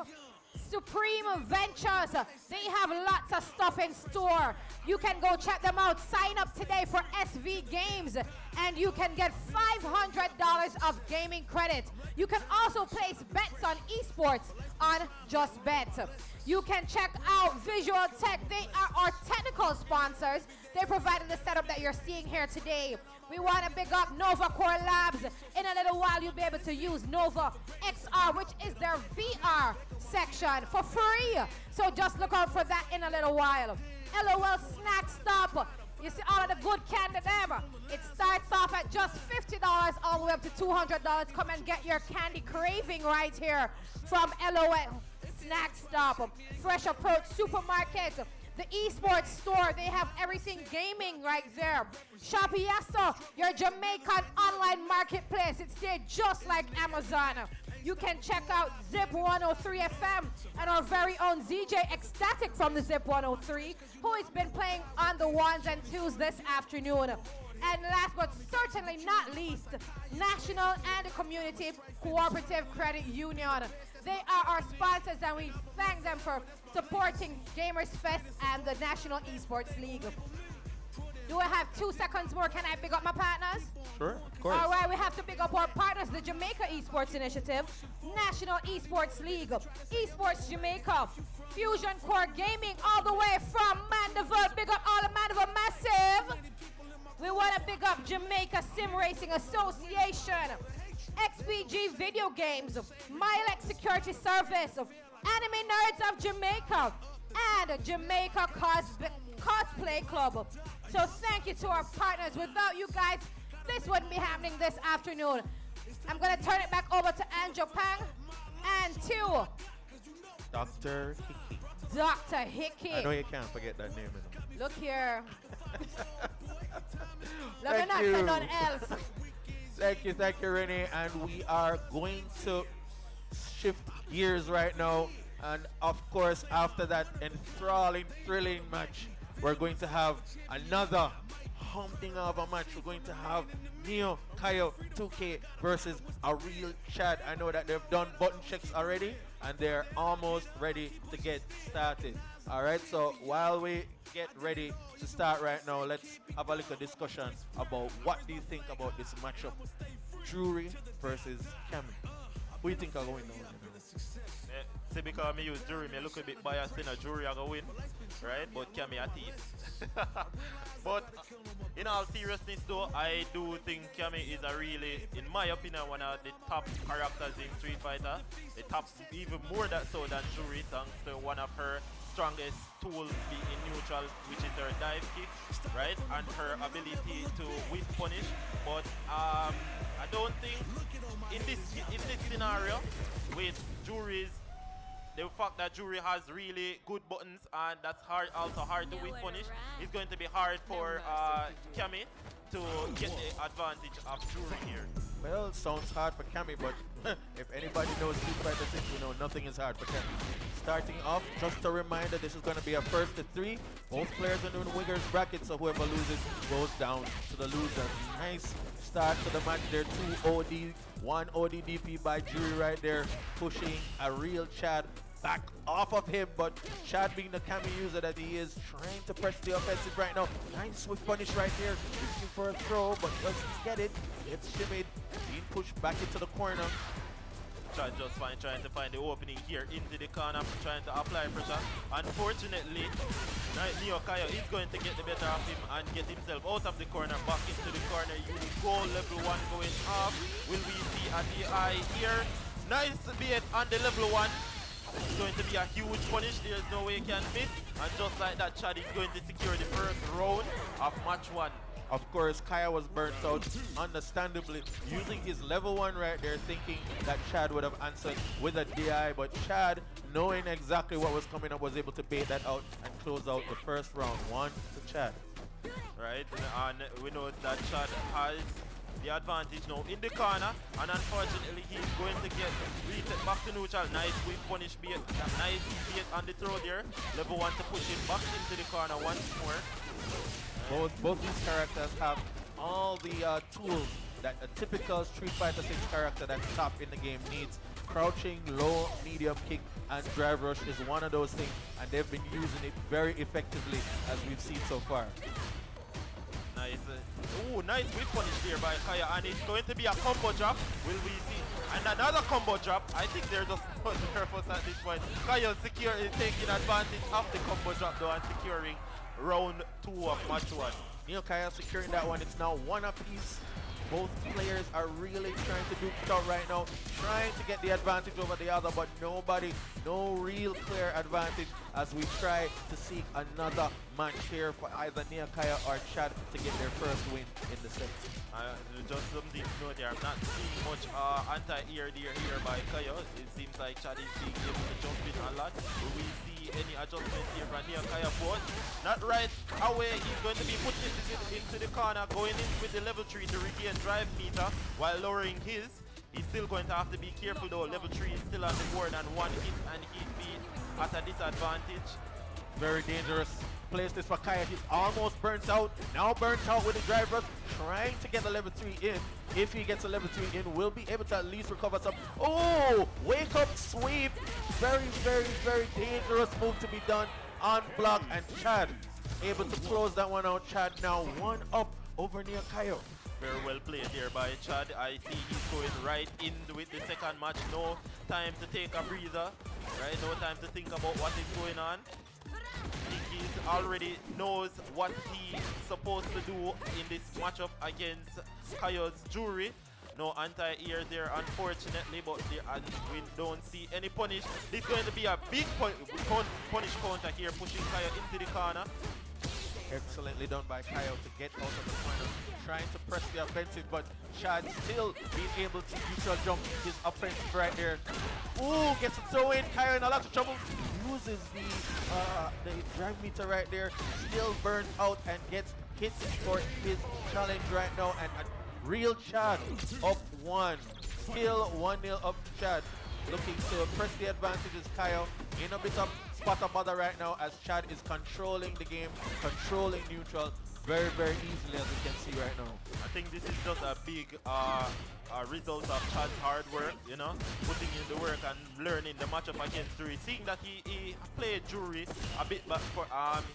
C: Supreme Ventures. They have lots of stuff in store. You can go check them out. Sign up today for SV Games and you can get $500 of gaming credit. You can also place bets on esports on Just Bet. You can check out Visual Tech. They are our technical sponsors. They provided the setup that you're seeing here today. We want to big up Nova Core Labs. In a little while, you'll be able to use Nova XR, which is their VR section for free. So just look out for that in a little while. LOL Snack Stop. You see all of the good candy there. It starts off at just $50 all the way up to $200. Come and get your candy craving right here from LOL Snack Stop. Fresh Approach Supermarket. The esports store, they have everything gaming right there. Shopiesta, your Jamaican online marketplace. It's there just like Amazon. You can check out Zip 103 FM and our very own ZJ Ecstatic from the Zip 103, who has been playing on the ones and twos this afternoon. And last but certainly not least, National and Community Cooperative Credit Union. They are our sponsors and we thank them for supporting Gamers Fest and the National Esports League. Do I have 2 seconds more? Can I pick up my partners?
B: Sure, of course.
C: All right, we have to pick up our partners, the Jamaica Esports Initiative, National Esports League, Esports Jamaica, Fusion Core Gaming, all the way from Mandeville. Big up all of Mandeville Massive. We want to pick up Jamaica Sim Racing Association, XPG Video Games, Milex Security Service, Anime Nerds of Jamaica, and Jamaica Cosplay Club. So thank you to our partners. Without you guys, this wouldn't be happening this afternoon. I'm going to turn it back over to Angel Pang and to
B: Dr. Hickey.
C: Dr. Hickey.
B: I know you can't forget that name.
C: Look here. Let me
B: Thank
C: not
B: you.
C: say nothing else.
B: Thank you, Renee. And we are going to shift gears right now. And of course, after that enthralling, thrilling match, we're going to have another humping of a match. We're going to have Neokaio 2K versus a real Chad. I know that they've done button checks already, and they're almost ready to get started. All right, so while we get ready to start right now, let's have a little discussion about what do you think about this matchup, Jury versus Cammy. Who do you think are going to win?
A: See, because me use jury, me look a bit biased in a jury I go win, right? But can me a thief. But in all seriousness though, I do think Cammy is a really, in my opinion, one of the top characters in Street Fighter. The top, even more that so than Jury, thanks to one of her strongest tools being neutral, which is her dive kick, right? And her ability to whip punish. But I don't think in this scenario with Jury's, the fact that Jury has really good buttons and that's also hard to whip punish, it's going to be hard for Cammy to get the advantage of Jury here.
B: Well, it sounds hard for Cammy, but if anybody knows Street Fighter 6, you know nothing is hard for Cammy. Starting off, just a reminder, this is going to be a first to 3. Both players are doing winners bracket, so whoever loses goes down to the loser. Nice start to the match there. 2 OD, 1 ODDP by Jury right there, pushing a real Chad back off of him, but Chad, being the Cammy user that he is, trying to press the offensive right now. Nice swift punish right there, looking for a throw, but doesn't get it. Gets shimmied, being pushed back into the corner.
A: Chad just fine trying to find the opening here into the corner, trying to apply pressure. Unfortunately, Neokaio is going to get the better of him and get himself out of the corner, back into the corner. You go level 1 going off. Will we see a DI here? Nice bait on the level 1. It's going to be a huge punish. There's no way he can miss. And just like that, Chad is going to secure the first round of match 1.
B: Of course, Kaya was burnt out, understandably, using his level 1 right there, thinking that Chad would have answered with a DI, but Chad, knowing exactly what was coming up, was able to bait that out and close out the first round. 1 to Chad.
A: Right, and we know that Chad has the advantage now in the corner, and unfortunately he's going to get reset back to neutral. Nice whip punish bait, nice bait on the throw there. Level 1 to push him back into the corner once more.
B: Both these characters have all the tools that a typical Street Fighter 6 character that's top in the game needs. Crouching, low, medium kick, and drive rush is one of those things, and they've been using it very effectively as we've seen so far.
A: Nice. Nice whip punish there by Kaya, and it's going to be a combo drop. Will we see? And another combo drop. I think they're just nervous at this point. Kaya taking advantage of the combo drop though and securing round 2 of match 1.
B: Neokaio securing that one. It's now 1 apiece. Both players are really trying to do it out right now, trying to get the advantage over the other, but no real clear advantage as we try to seek another match here for either Neokaio or Chad to get their first win in the set.
A: Just something to note there, I'm not seeing much anti-air here by Kaio. It seems like Chad is being able to jump in a lot. Will we see any adjustments here from Neokaio? But not right away. He's going to be putting it into the corner, going in with the level 3 to regain drive meter while lowering his. He's still going to have to be careful though. Level 3 is still on the board, and 1 hit and he'd be at a disadvantage.
B: Very dangerous place this for Kaya. He's almost burnt out. Now burnt out with the drive rush, trying to get the level 3 in. If he gets a level 3 in, we'll be able to at least recover some. Oh, wake up sweep. Very, very, very dangerous move to be done on block. And Chad able to close that one out. Chad now 1 up over Neokaio.
A: Very well played there by Chad. I see he's going right in with the second match. No time to take a breather, right? No time to think about what is going on. Hickey already knows what he's supposed to do in this matchup against Kaio's jury. No anti-air there, unfortunately, but and we don't see any punish. This is going to be a big punish counter here, pushing Kaio into the corner.
B: Excellently done by Kaio to get out of the corner, trying to press the offensive, but Chad still being able to neutral jump his offensive right there. Ooh, gets a throw in. Kaio in a lot of trouble. Uses the drive meter right there, still burns out and gets hit for his challenge right now. And a real Chad up 1. Still 1-0 up to Chad. Looking to press the advantage is Kaio in a bit of spot of bother right now as Chad is controlling the game, controlling neutral very, very easily as we can see right now.
A: I think this is just a big result of Chad's hard work, you know, putting in the work and learning the matchup against Jury. Seeing that he played Jury a bit back for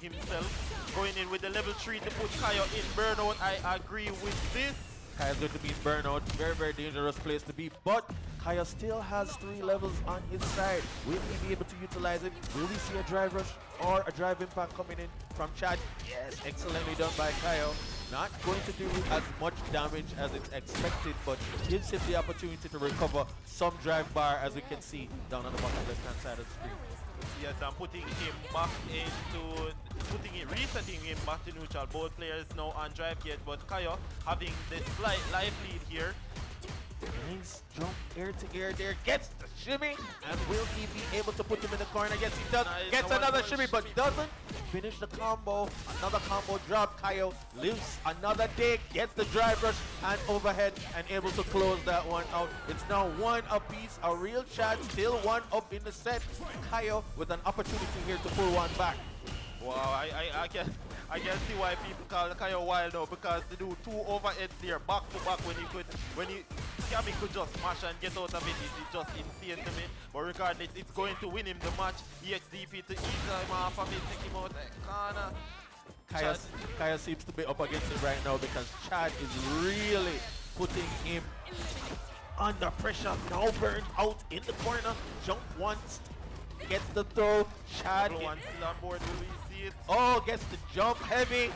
A: himself, going in with the level 3 to put Kaio in burnout. I agree with this.
B: Kaio's going to be in burnout, very, very dangerous place to be, but Kaio still has 3 levels on his side. Will he be able to utilize it? Will we see a drive rush or a drive impact coming in from Chad? Yes, excellently done by Kaio. Not going to do as much damage as it's expected, but gives him the opportunity to recover some drive bar, as we can see down on the bottom left-hand side of the screen.
A: Yes, I'm putting him back into, resetting him back to neutral. Both players now on drive yet, but Kaio having the slight life lead here.
B: Nice jump air to air there, gets the shimmy, and will he be able to put him in the corner? Yes, he does.
A: Nice.
B: Gets another shimmy, but doesn't finish the combo. Another combo drop. Kaio lives another day, gets the drive rush and overhead, and able to close that one out. It's now 1 apiece. A real Chad still 1 up in the set. Kaio with an opportunity here to pull one back.
A: Wow, I can see why people call Kaio wild now, because they do 2 overheads there back to back when Kami could just smash and get out of it. It's just insane to me. But regardless, it's going to win him the match. EXDP to ease him off of it, take him out the corner.
B: Kaio seems to be up against it right now because Chad is really putting him under pressure. Now burned out in the corner. Jump once, gets the throw. Chad
A: One still on board, will we see it?
B: Oh, gets the jump heavy.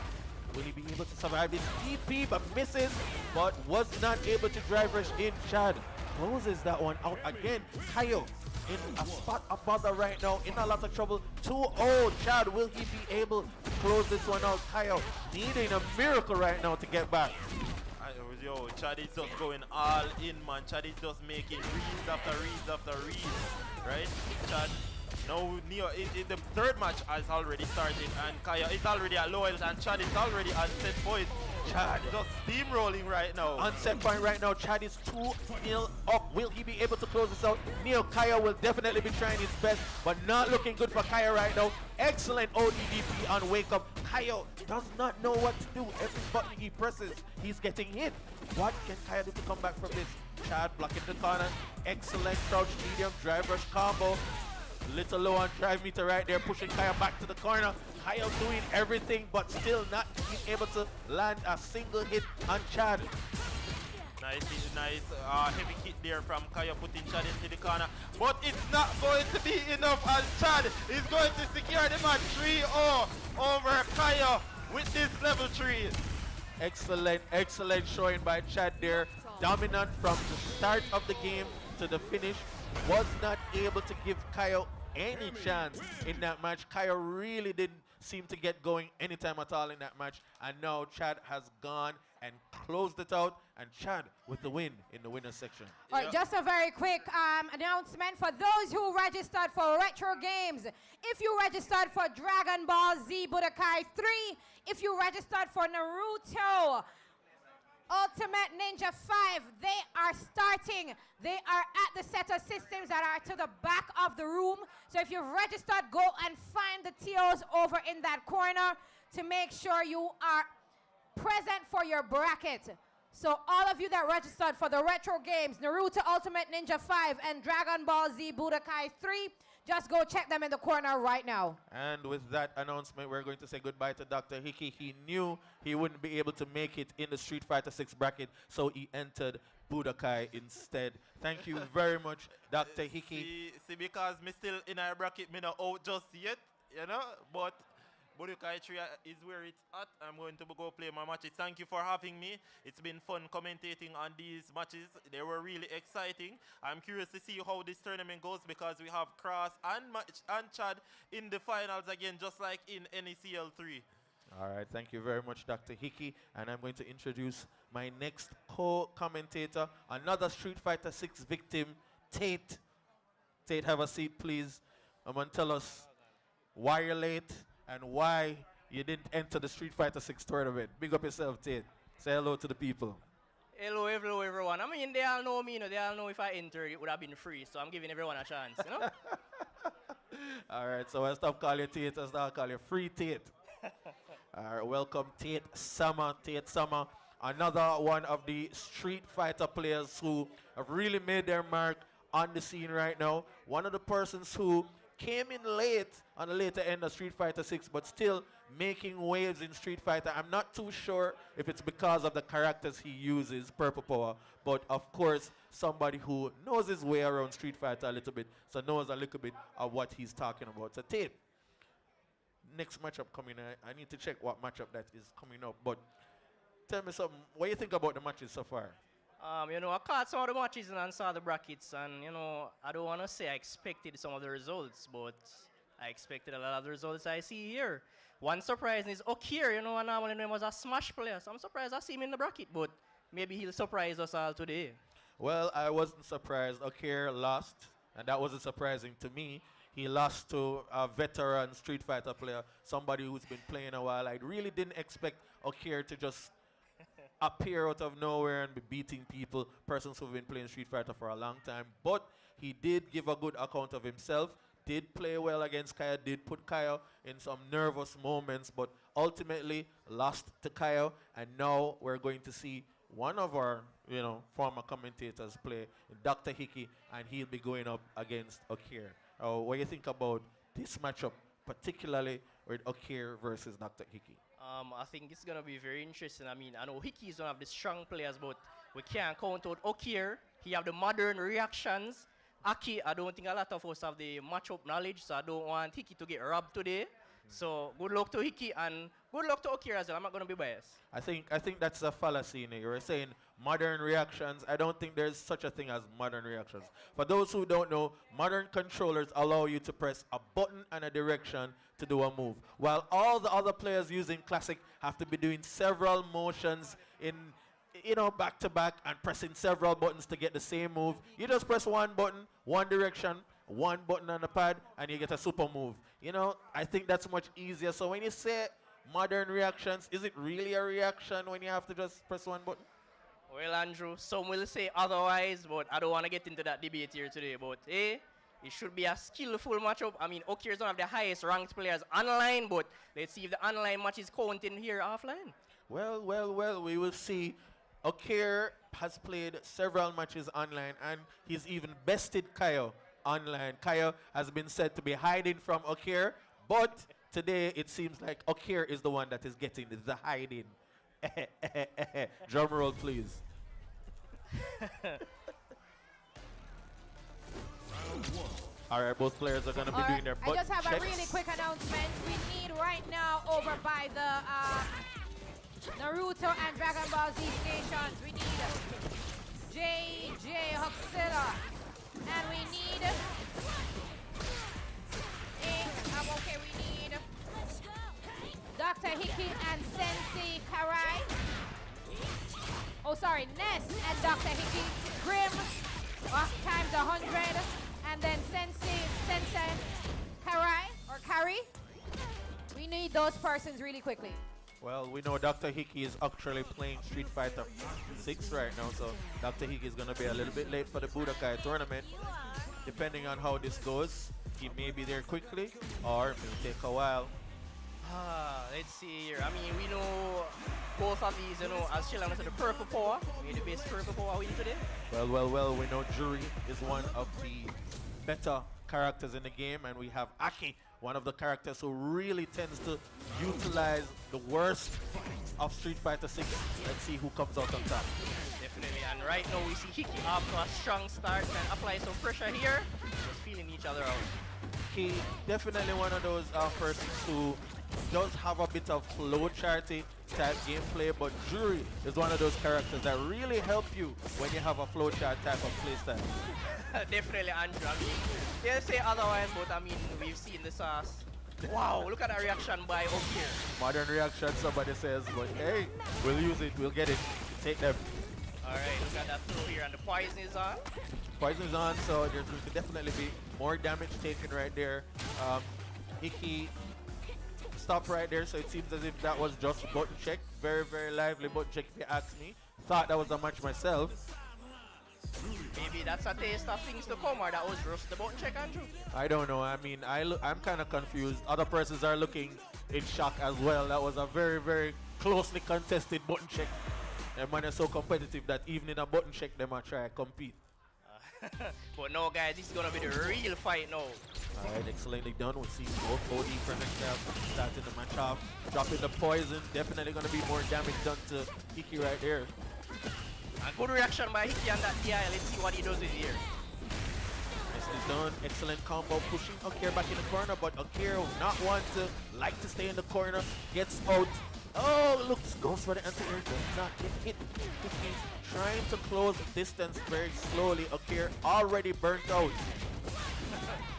B: Will he be able to survive his TP, but misses, but was not able to drive rush in. Chad closes that one out again. Kaio in a spot of bother right now, in a lot of trouble. 2-0. Chad, will he be able to close this one out? Kaio needing a miracle right now to get back.
A: Yo, Chad is just going all in, man. Chad is just making reads after reads after reads, right? Chad. Now, the third match has already started, and Kaio is already at lowest, and Chad is already on set point. Chad just steamrolling right now.
B: On set point right now, Chad is 2-0 up. Will he be able to close this out? Neokaio will definitely be trying his best, but not looking good for Kaio right now. Excellent ODDP on Wake Up. Kaio does not know what to do. Every button he presses, he's getting hit. What can Kaio do to come back from this? Chad blocking the corner. Excellent crouch medium drive rush combo. Little low on drive meter right there, pushing Kaio back to the corner. Kaio doing everything, but still not being able to land a single hit on Chad.
A: Nice heavy hit there from Kaio, putting Chad into the corner. But it's not going to be enough, as Chad is going to secure the match 3-0 over Kaio with this level 3. Excellent
B: showing by Chad there. Dominant from the start of the game to the finish. Was not able to give Kaio any chance in that match. Kaio really didn't seem to get going anytime at all in that match. And now Chad has gone and closed it out. And Chad with the win in the winner's section.
C: All right, just a very quick announcement for those who registered for Retro Games. If you registered for Dragon Ball Z Budokai 3, if you registered for Naruto Ultimate Ninja 5, they are starting. They are at the set of systems that are to the back of the room. So if you've registered, go and find the TOs over in that corner to make sure you are present for your bracket. So all of you that registered for the retro games, Naruto Ultimate Ninja 5 and Dragon Ball Z Budokai 3, just go check them in the corner right now.
B: And with that announcement, we're going to say goodbye to Dr. Hickey. He knew he wouldn't be able to make it in the Street Fighter 6 bracket, so he entered Budokai instead. Thank you very much, Dr. Hickey.
A: See, because me still in our bracket, me not out just yet, you know, but Budokai 3 is where it's at. I'm going to go play my matches. Thank you for having me. It's been fun commentating on these matches. They were really exciting. I'm curious to see how this tournament goes because we have Cross and Chad in the finals again, just like in NECL 3.
B: All right, thank you very much, Dr. Hickey. And I'm going to introduce my next co-commentator, another Street Fighter 6 victim, Tate. Tate, have a seat, please. And tell us why you're late and why you didn't enter the Street Fighter 6 tournament. Big up yourself, Tate. Say hello to the people.
D: Hello, everyone. I mean, they all know me, you know. They all know if I entered, it would have been free. So I'm giving everyone a chance, you know?
B: All right, so I'll stop calling you Tate. I'll start calling you Free Tate. All right, welcome, Tate Summer. Tate Summer, another one of the Street Fighter players who have really made their mark on the scene right now. One of the persons who came in late on the later end of Street Fighter 6, but still making waves in Street Fighter. I'm not too sure if it's because of the characters he uses, Purple Power, but of course, somebody who knows his way around Street Fighter a little bit, so knows a little bit of what he's talking about. So Tate, next matchup coming, I need to check what matchup that is coming up, but tell me something, what do you think about the matches so far?
D: You know, I caught some of the matches and saw the brackets, and, you know, I don't want to say I expected some of the results, but I expected a lot of the results I see here. One surprise is Okir, you know, and normally name was a Smash player, so I'm surprised I see him in the bracket, but maybe he'll surprise us all today.
B: Well, I wasn't surprised. Okir lost, and that wasn't surprising to me. He lost to a veteran Street Fighter player, somebody who's been playing a while. I really didn't expect Okir to just appear out of nowhere and be beating people, persons who've been playing Street Fighter for a long time. But he did give a good account of himself, did play well against Kaio, did put Kaio in some nervous moments, but ultimately lost to Kaio. And now we're going to see one of our, you know, former commentators play, Dr. Hickey, and he'll be going up against Okir. What do you think about this matchup, particularly with Okir versus Dr. Hickey?
D: I think it's going to be very interesting. I mean, I know Hickey is one of the strong players, but we can't count out Okir. He have the modern reactions. Aki, I don't think a lot of us have the matchup knowledge, so I don't want Hickey to get robbed today. So good luck to Hickey and good luck to Okir as well. I'm not going to be biased.
B: I think that's a fallacy in it. You're saying modern reactions. I don't think there's such a thing as modern reactions. For those who don't know, modern controllers allow you to press a button and a direction to do a move, while all the other players using classic have to be doing several motions in, you know, back to back and pressing several buttons to get the same move. You just press one button, one direction, one button on the pad, and you get a super move. You know, I think that's much easier. So when you say modern reactions, is it really a reaction when you have to just press one button?
D: Well, Andrew, some will say otherwise, but I don't want to get into that debate here today. But, hey, it should be a skillful matchup. I mean, Okir is one of the highest ranked players online, but let's see if the online match is counting here offline.
B: Well, we will see. Okir has played several matches online, and he's even bested Kaio online. Kaio has been said to be hiding from Okir, but today it seems like Okir is the one that is getting the hiding. Drum roll, please. All right, both players are going to be doing their butt
C: I just have
B: checks.
C: a really quick announcement. We need right now over by the Naruto and Dragon Ball Z stations. We need JJ Huxilla. And we need we need Dr. Hickey and Sensei Karai. Oh, sorry, Ness and Dr. Hickey. Grim times 100. And then Sensei Karai or Kari. We need those persons really quickly.
B: Well, we know Dr. Hickey is actually playing Street Fighter 6 right now, so Dr. Hickey is going to be a little bit late for the Budokai tournament. Depending on how this goes, he may be there quickly, or it may take a while.
D: Let's see here. I mean, we know both of these, as Sheila said, the purple power. May the best purple power win today.
B: Well, we know Jury is one of the better characters in the game, and we have Aki, one of the characters who really tends to utilize the worst of Street Fighter 6. Let's see who comes out on top.
D: Definitely. And right now we see Hickey off to a strong start and apply some pressure here. Just feeling each other out.
B: He definitely one of those persons who does have a bit of flowcharty type gameplay, but Jury is one of those characters that really help you when you have a flowchart type of playstyle.
D: Definitely, Andrew. I mean, they'll say otherwise, but I mean, we've seen the sauce. Wow, look at that reaction by Okir.
B: Modern reaction, somebody says, but hey, we'll use it, we'll get it, take them.
D: Alright, look at that throw here, and the poison is on.
B: Poison is on, so there's going to definitely be more damage taken right there. Hickey stopped right there, so it seems as if that was just button check. Very, very lively button check if you ask me. Thought that was a match myself.
D: Maybe that's a taste of things to come, or that was just the button check, Andrew.
B: I don't know. I mean, I'm kind of confused. Other persons are looking in shock as well. That was a very, very closely contested button check. And man is so competitive that even in a button check, they might try to compete.
D: But no, guys, this is going to be the real fight now.
B: Alright, excellently done. We see both OD projectiles starting the match off. Dropping the poison. Definitely going to be more damage done to Hickey right there.
D: A good reaction by Hickey on that DI. Let's see what he does with here.
B: Nicely done. Excellent combo. Pushing Okir back in the corner, but Okir not want to like to stay in the corner. Gets out. Oh, looks goes for the anti-air. Does not get hit. Hickey's trying to close the distance very slowly. Okir already burnt out.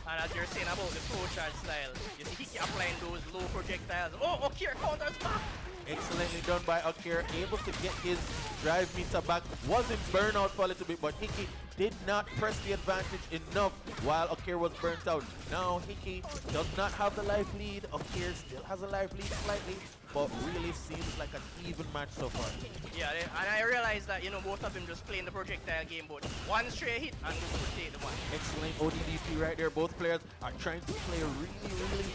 D: And as you're saying about the pro charge style, you see Hickey applying those low projectiles. Oh, Okir counters back.
B: Excellently done by Okir, able to get his drive meter back. Wasn't burned out for a little bit, but Hickey did not press the advantage enough while Okir was burnt out. Now Hickey does not have the life lead. Okir still has a life lead slightly, but really seems like an even match so far.
D: Yeah, and I realized that, both of them just playing the projectile game, but one straight hit and go to take the one.
B: Excellent ODDP right there. Both players are trying to play really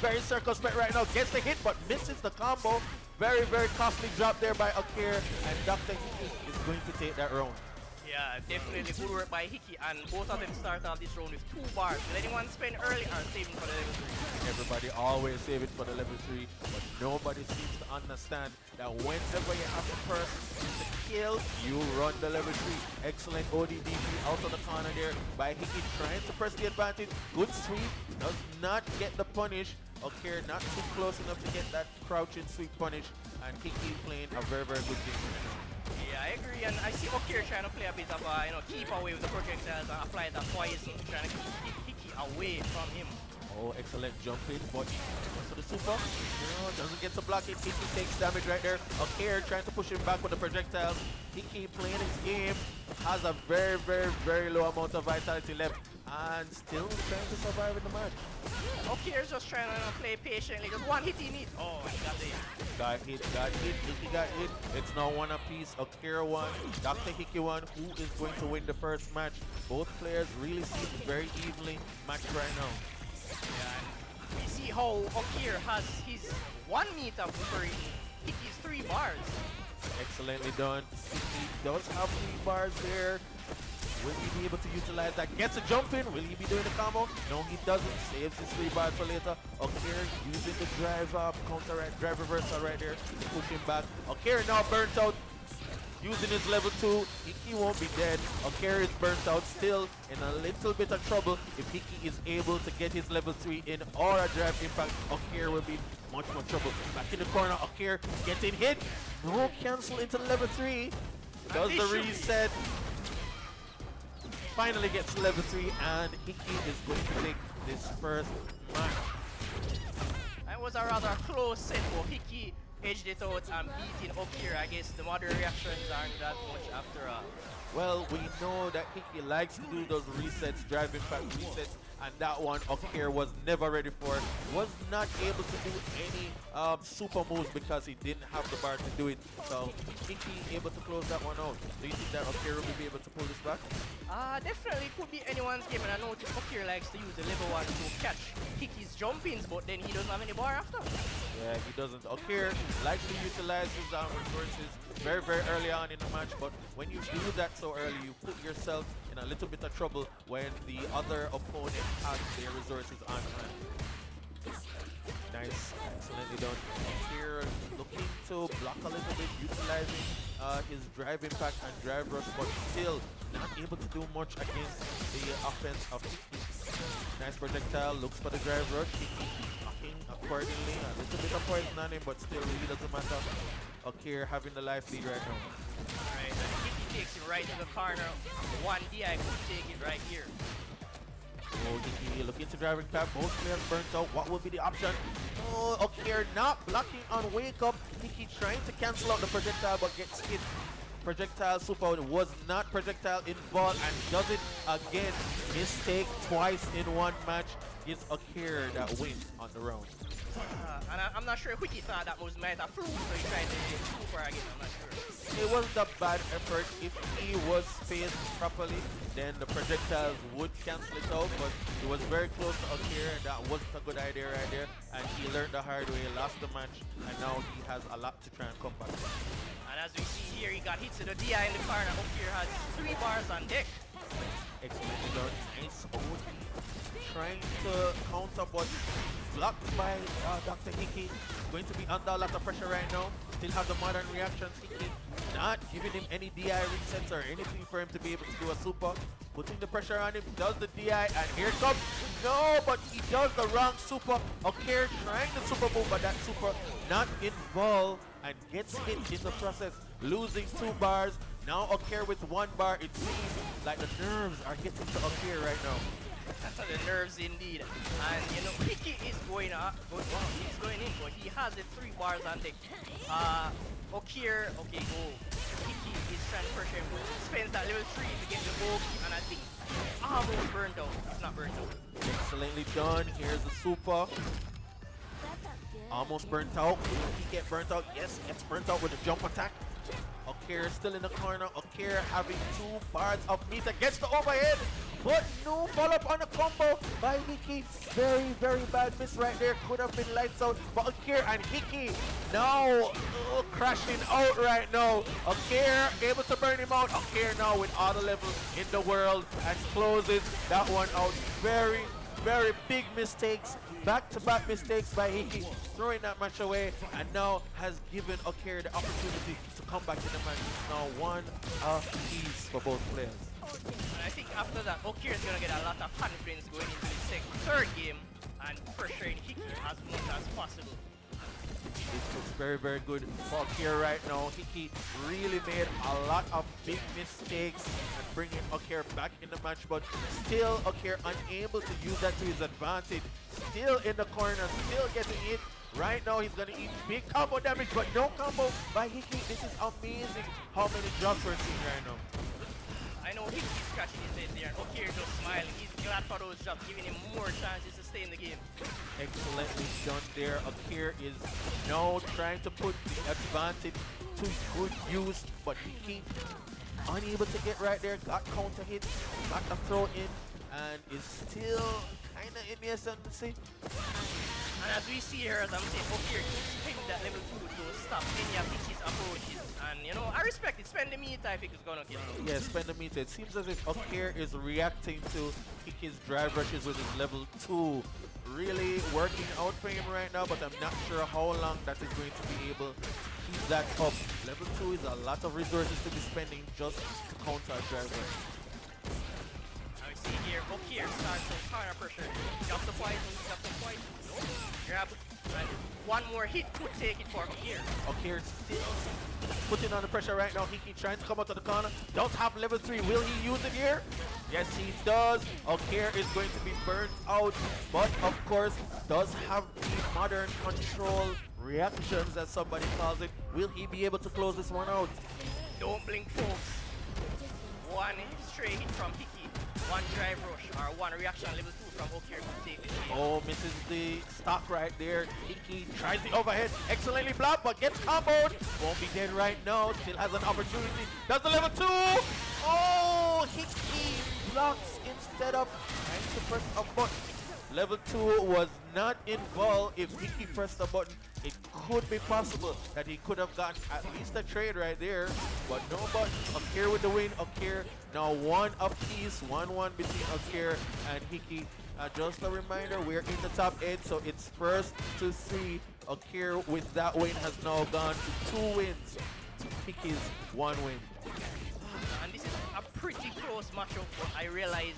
B: very circumspect right now. Gets the hit, but misses the combo. Very, very costly drop there by Okir, and Dr. Hickey is going to take that round.
D: Yeah, definitely good work by Hickey, and both of them start off this round with 2 bars. Will anyone spend early or saving for the level 3?
B: Everybody always save it for the level 3, but nobody seems to understand that whenever you have a person to kill, you run the level 3. Excellent ODDP out of the corner there by Hickey, trying to press the advantage. Good sweep, does not get the punish. Okir not too close enough to get that crouching sweep punish, and Hickey playing a very, very good game.
D: Yeah, I agree, and I see Okir trying to play a bit of a, keep away with the projectiles and apply that poison, trying to keep Hickey away from him.
B: Oh, excellent jump in, but so the super, doesn't get to block it. Hickey takes damage right there. Okir trying to push him back with the projectiles. Hickey playing his game, has a very, very, very low amount of vitality left, and still trying to survive in the match.
D: Okir's just trying to play patiently. Just one hit he needs. Oh, he got the hit.
B: Got hit, Hickey got hit. It's now one apiece. Okir won, Dr. Hickey won. Who is going to win the first match? Both players really seem very evenly matched right now.
D: Yeah, we see how Okir has his 1 meter before Hickey's 3 bars.
B: Excellently done. Hickey does have 3 bars there. Will he be able to utilize that? Gets a jump in. Will he be doing the combo? No, he doesn't. Saves his 3 bars for later. Okir using the drive up, counter right, drive reversal right there to push him back. Okir now burnt out. Using his level 2, Hickey won't be dead. Okir is burnt out, still in a little bit of trouble. If Hickey is able to get his level 3 in or a drive impact, Okir will be much more trouble. Back in the corner, Okir getting hit. No cancel into level 3. Does the reset. Finally gets level 3, and Hickey is going to take this first match.
D: It was a rather close set for Hickey. Edged it out and beating Okir. I guess the modern reactions aren't that much after all.
B: Well, we know that Hickey likes to do those resets, drive impact resets, and that one Okir was never ready for. Was not able to do any super moves because he didn't have the bar to do it. So Hickey able to close that one out. Do you think that Okir will be able to pull this back?
D: Definitely could be anyone's game, and I know Okir likes to use the level 1 to catch Hickey's jump-ins, but then he doesn't have any bar after.
B: Yeah, he doesn't. Okir likes to utilize his resources very, very early on in the match, but when you do that so early, you put yourself in a little bit of trouble when the other opponent has their resources on hand. Nice, excellently done. Here, looking to block a little bit, utilizing his drive impact and drive rush, but still not able to do much against the offense of Hickey. Nice projectile, looks for the drive rush. Hickey blocking accordingly, a little bit of poison on him, but still really doesn't matter. Okir having the life lead right now.
D: Alright, and Hickey takes it right to the corner. One DI could take it right here.
B: Oh, Hickey looking to driving tap. Both players burnt out. What will be the option? Oh, Okir not blocking on wake up. Hickey trying to cancel out the projectile but gets hit. Projectile super was not projectile involved and does it again. Mistake twice in one match. Gives Okir that win on the round.
D: And I'm not sure if Hickey thought that was might have flew, so he tried to super again. I'm not sure.
B: It wasn't a bad effort. If he was spaced properly, then the projectiles would cancel it out, but it was very close to Okir. That wasn't a good idea right there, and he learned the hard way, lost the match, and now he has a lot to try and come back.
D: And as we see here, he got hit to the DI in the corner. Okir has 3 bars on deck.
B: Excellently done. Nice OD. Trying to counter, but blocked by Dr. Hickey. Going to be under a lot of pressure right now. Still have the modern reactions. Hickey not giving him any DI resets or anything for him to be able to do a super. Putting the pressure on him, does the DI, and here it comes. No, but he does the wrong super. Okir trying the super move, but that super not involved and gets hit in the process, losing 2 bars. Now Okir with 1 bar. It seems like the nerves are getting to Okir right now.
D: The nerves indeed. And you know, Hickey is going up. Well, he's going in, but he has the 3 bars on deck. Okir, okay, go. Hickey is trying to pressure him. Spends that level 3 to get the goal, and I think almost burnt out. It's not burnt out.
B: Excellently done. Here's the super. Almost burnt out. Will he get burnt out? Yes, gets burnt out with a jump attack. Okir still in the corner. Okir having 2 bars of meter. Gets the overhead, but no follow-up on the combo by Hickey. Very, very bad miss right there. Could have been lights out. But Okir and Hickey now crashing out right now. Okir able to burn him out. Okir now with all the levels in the world and closes that one out. Very, very big mistakes. Back-to-back mistakes by Hickey, throwing that match away, and now has given Okir the opportunity to come back in the match. Now 1 apiece for both players.
D: And I think after that, Okir is going to get a lot of confidence going into the 3rd game and pressuring Hickey as much as possible.
B: This looks very, very good for Okir right now. Hickey really made a lot of big mistakes and bringing Okir back in the match, but still Okir unable to use that to his advantage. Still in the corner, still getting hit. Right now he's going to eat big combo damage, but no combo by Hickey. This is amazing how many drops we're seeing right now.
D: I know Hickey's scratching his head there, and Okir just smiling. He's glad for those drops, giving him more chances to stay in the game.
B: Excellently done there. Okir is now trying to put the advantage to good use, but Hickey unable to get right there. Got counter hit, got a throw in, and is still kind of in the ascendancy.
D: And as we see here, as I'm saying, Okir keeps spending that level 2 to stop any of Hickey's approaches. And you know, I respect it. Spend the meter if it's gonna kill him.
B: Yeah, spend the meter. It seems as if Okir is reacting to Hickey's drive rushes with his level 2. Really working out for him right now, but I'm not sure how long that is going to be able to keep that up. Level 2 is a lot of resources to be spending just to counter a drive rush.
D: See here, Okir starts to corner pressure. Drop the poison, drop the poison. Grab, and 1 more hit could take it for Okir.
B: Okir still putting on the pressure right now. Hickey trying to come out to the corner. Don't have level 3. Will he use it here? Yes, he does. Okir is going to be burnt out, but of course does have the modern control reactions, as somebody calls it. Will he be able to close this one out?
D: Don't blink, folks. one stray hit from Hickey, one drive rush, or one reaction level 2 from Okir to take this game.
B: Oh, misses the stock right there. Hickey tries the overhead. Excellently blocked, but gets comboed. Won't be dead right now. Still has an opportunity. Does the level 2. Oh, Hickey blocks instead of trying to press a button. Level 2 was not involved. If Hickey pressed the button, it could be possible that he could have gotten at least a trade right there. But no button. Okir with the win. Okir now one apiece. 1-1 between Okir and Hickey. Just a reminder, we're in the top 8, so it's first to 3. Okir with that win has now gone to 2 wins to Hickey's 1 win.
D: And this is a pretty close matchup, but I realize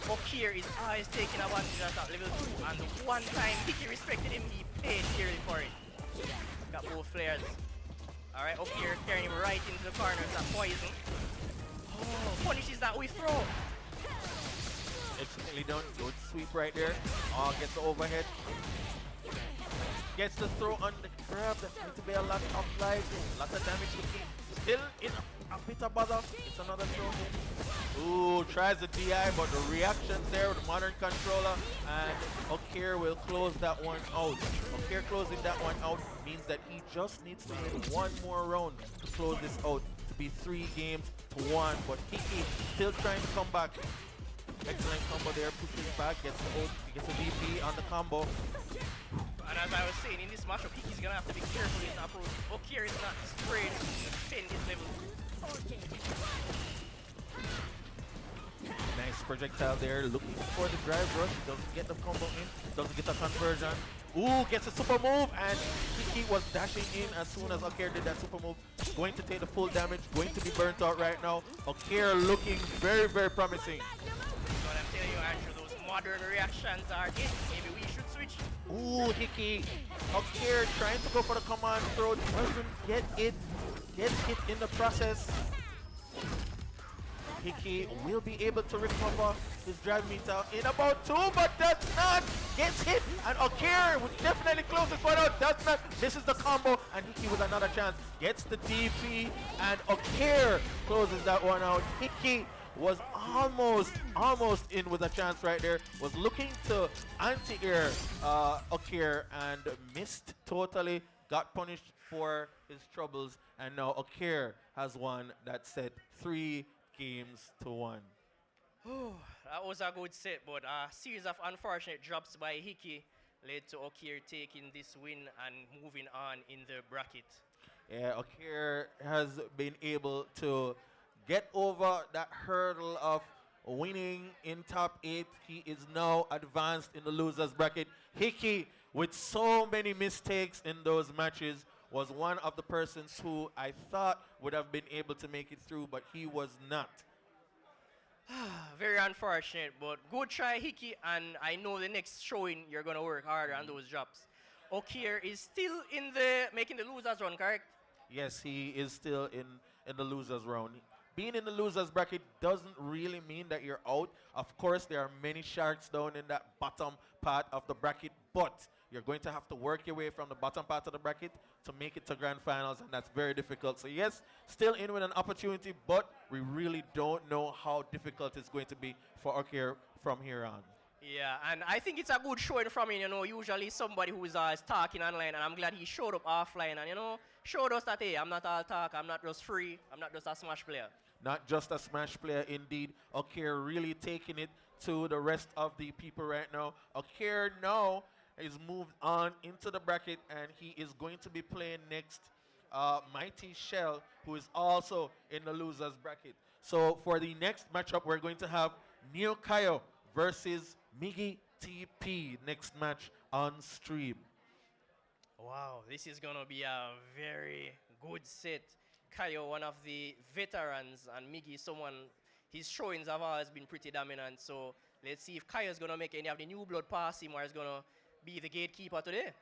D: Okir is always taking advantage at level 2, and the one time Hickey respected him, he paid dearly for it. Got both flares. Alright, Okir carrying him right into the corner with that poison. Oh, punishes that with throw.
B: Excellently done. Good sweep right there. Oh, gets the overhead. Gets the throw on the grab. That's going to be a lot of life. Lots of damage to King. Still in a bit of bother. It's another throw hit. Ooh, tries the DI, but the reactions there with the modern controller. And Okir will close that one out. Okir closing that one out means that he just needs to win one more round to close this out. To be 3 games to 1. But Hickey still trying to come back. Excellent combo there, pushes back, gets the ult, gets a DP on the combo.
D: And as I was saying, in this matchup, Hickey's gonna have to be careful in his approach. Okir is not sprayed to defend his level.
B: Nice projectile there, looking for the drive rush, doesn't get the combo in, doesn't get the conversion. Ooh, gets a super move, and Hickey was dashing in as soon as Okir did that super move. Going to take the full damage, going to be burnt out right now. Okir looking very, very promising.
D: But I'm telling you, Andrew, those modern reactions are it. Maybe we should switch.
B: Ooh, Hickey. Okir trying to go for the command throw, doesn't get it. Gets hit in the process. Hickey will be able to recover his drive meter in about 2, but does not. Gets hit, and Okir would definitely close this one out. Does not. Misses the combo, and Hickey with another chance. Gets the DP, and Okir closes that one out. Hickey was almost in with a chance right there. Was looking to anti-air Okir and missed totally. Got punished for his troubles, and now Okir has won that set 3 games to 1.
D: That was a good set, but a series of unfortunate drops by Hickey led to Okir taking this win and moving on in the bracket.
B: Yeah, Okir has been able to get over that hurdle of winning in top 8. He is now advanced in the losers bracket. Hickey, with so many mistakes in those matches, was one of the persons who I thought would have been able to make it through, but he was not.
D: Very unfortunate, but good try, Hickey, and I know the next showing you're going to work harder on those drops. Okir is still in the making the losers run, correct?
B: Yes, he is still in the losers round. Being in the losers bracket doesn't really mean that you're out. Of course, there are many sharks down in that bottom part of the bracket, but you're going to have to work your way from the bottom part of the bracket to make it to grand finals, and that's very difficult. So yes, still in with an opportunity, but we really don't know how difficult it's going to be for Okir from here on.
D: Yeah, and I think it's a good showing from him, usually somebody who is talking online, and I'm glad he showed up offline and, showed us that, hey, I'm not all talk, I'm not just free, I'm not just a Smash player.
B: Not just a Smash player, indeed. Okir really taking it to the rest of the people right now. Okir now is moved on into the bracket, and he is going to be playing next Mighty Shell, who is also in the losers bracket. So for the next matchup, we're going to have Neokaio versus MigyTP next match on stream.
D: Wow, this is going to be a very good set. Kaio, one of the veterans, and Miggy, someone, his showings have always been pretty dominant. So let's see if Kaio is going to make any of the new blood pass him, or is going to be the gatekeeper today.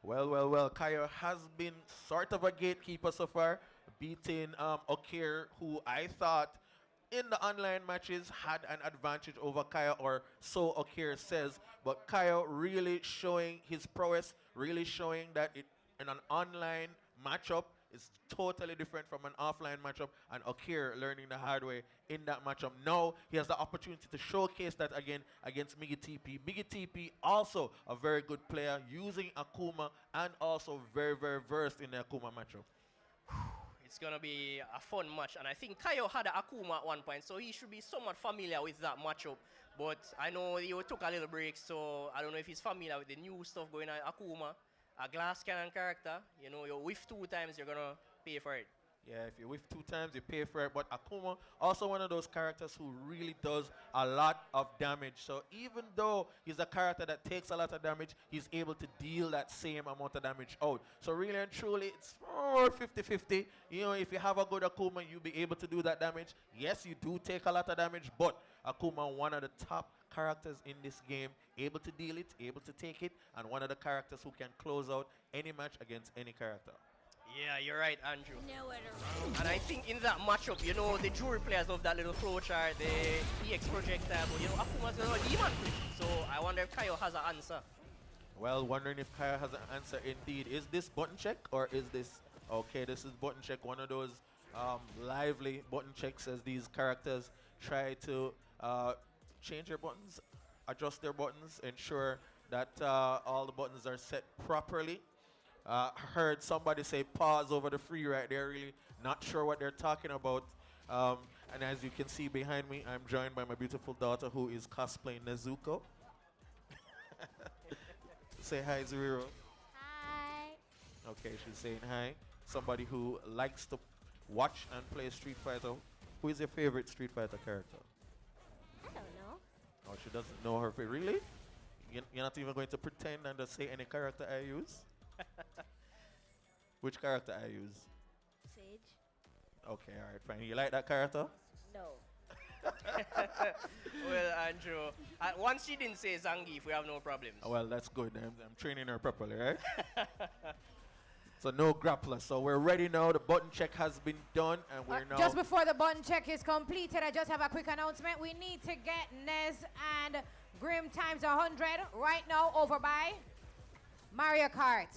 B: Well. Kaio has been sort of a gatekeeper so far, beating Okir, who I thought in the online matches had an advantage over Kaio, or so Okir says. But Kaio really showing his prowess, really showing that in an online matchup, is totally different from an offline matchup, and Okir learning the hard way in that matchup. Now he has the opportunity to showcase that again against MigyTP. MigyTP also a very good player using Akuma and also very, very versed in the Akuma matchup.
D: It's going to be a fun match. And I think Kaio had a Akuma at one point, so he should be somewhat familiar with that matchup. But I know you took a little break, so I don't know if he's familiar with the new stuff going on at Akuma. A glass cannon character, you know, you whiff 2 times, you're going to pay for it.
B: Yeah, if you whiff 2 times, you pay for it. But Akuma, also one of those characters who really does a lot of damage. So even though he's a character that takes a lot of damage, he's able to deal that same amount of damage out. So really and truly, it's 50-50. You know, if you have a good Akuma, you'll be able to do that damage. Yes, you do take a lot of damage, but Akuma, one of the top characters in this game, able to deal it, able to take it, and one of the characters who can close out any match against any character.
D: Yeah, you're right, Andrew. And I think in that matchup, you know, the jury players love that little flow chart, the EX projectile, but you know, Akuma's going to demon flip. So I wonder if Kaio has an answer.
B: Well, wondering if Kaio has an answer indeed. Is this button check or is this... Okay, this is button check, one of those lively button checks as these characters try to change their buttons, adjust their buttons, ensure that all the buttons are set properly. Heard somebody say pause over the free right there, really not sure what they're talking about. And as you can see behind me, I'm joined by my beautiful daughter who is cosplaying Nezuko. Say hi, Zuriro.
C: Hi.
B: Okay, she's saying hi. Somebody who likes to watch and play Street Fighter. Who is your favorite Street Fighter character?
C: I don't know.
B: Oh, she doesn't know her favorite. Really? You're not even going to pretend and just say any character I use? Which character I use?
C: Sage?
B: Okay, all right, fine. You like that character?
C: No.
D: Well, Andrew, once she didn't say Zangief, we have no problems.
B: Oh, well, that's good. I'm training her properly, right? So no grappler. So we're ready now. The button check has been done, and we're now...
C: Just before the button check is completed, I just have a quick announcement. We need to get Nez and Grim times 100 right now over by Mario Kart.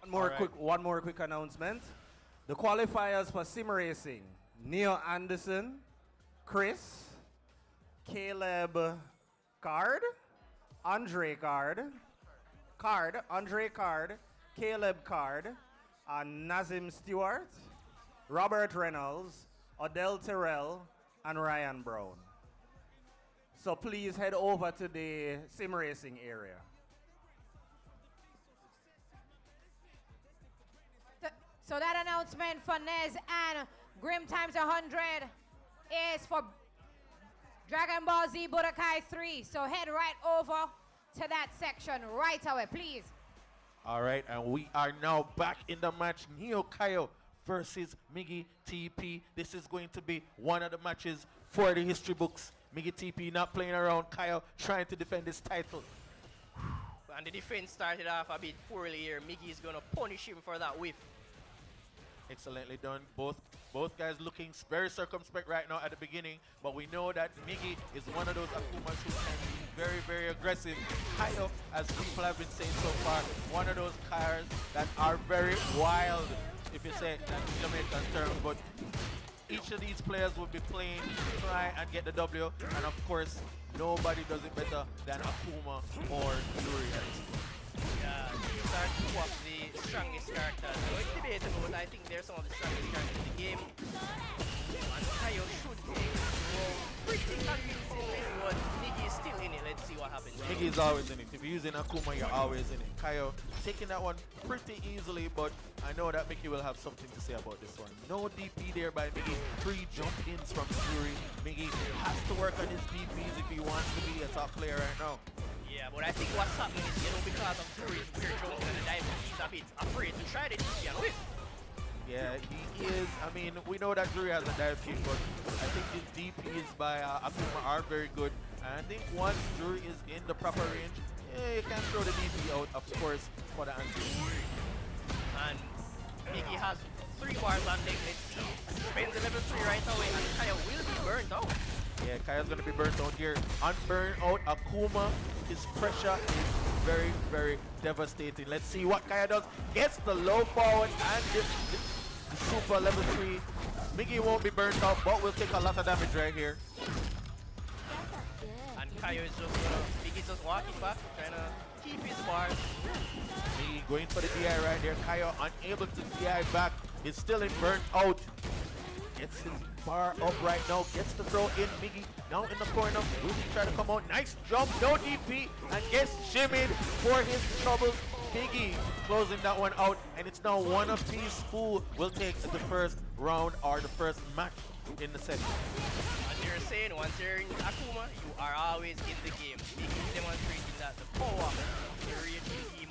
E: One more quick announcement. The qualifiers for sim racing: Neo Anderson, Chris, Caleb Card, Andre Card, Andre Card, Caleb Card, Nazim Stewart, Robert Reynolds, Odell Terrell, and Ryan Brown. So please head over to the sim racing area.
C: So that announcement for Nez and Grim times 100 is for Dragon Ball Z Budokai 3. So head right over to that section right away, please.
B: All right, and we are now back in the match. Neokaio versus MigyTP. This is going to be one of the matches for the history books. MigyTP not playing around. Kaio trying to defend his title.
D: And the defense started off a bit poorly here. Miggy is going to punish him for that whiff.
B: Excellently done. Both guys looking very circumspect right now at the beginning, but we know that Miggy is one of those Akumas who can be very, very aggressive. Kaio, as people have been saying so far, one of those cars that are very wild, if you say that in Jamaican terms, but each of these players will be playing to try and get the W, and of course, nobody does it better than Akuma or Yuri.
D: Yeah, these are two of the strongest characters. So it's debatable, but I think they're some of the strongest characters in the game. And Kaio should take pretty convincingly, but Miggy is still in it. Let's see what happens.
B: Miggy is always in it. If you're using Akuma, you're always in it. Kaio taking that one pretty easily, but I know that Mickey will have something to say about this one. No DP there by Miggy. 3 jump-ins from Yuri. Miggy has to work on his DPs if he wants to be a top player right now.
D: Yeah, but I think what's happening is, you know, because of Fury's weird jumping and the diving, he's a bit afraid to try the DP and whip.
B: Yeah, he is. I mean, we know that Yuri has a dive kick, but I think his DPs by Akuma are very good. And I think once Yuri is in the proper range, you can throw the DP out, of course, for the anti.
D: And Miggy has 3 bars on deck. Let's see. Spends the level 3 right away, and Kaio will be burnt out.
B: Yeah, Kaio's going to be burnt out here. On burn out, Akuma, his pressure is very, very devastating. Let's see what Kaya does. Gets the low forward and the super level 3. Miggy won't be burnt out, but will take a lot of damage right here.
D: And Kaio is just Miggy's just walking back, trying to keep his bars.
B: Miggy going for the DI right there. Kaio unable to DI back. He's still in burnt out. Gets his bar up right now. Gets the throw in. Miggy now in the corner. Will he try to come out? Nice jump. No DP. And gets shimmied for his troubles. Miggy closing that one out. And it's now one apiece who will take the first round or the first match in the set.
D: As you're saying, once you're in Akuma, you are always in the game. Miggy demonstrating that the power of the Rage team.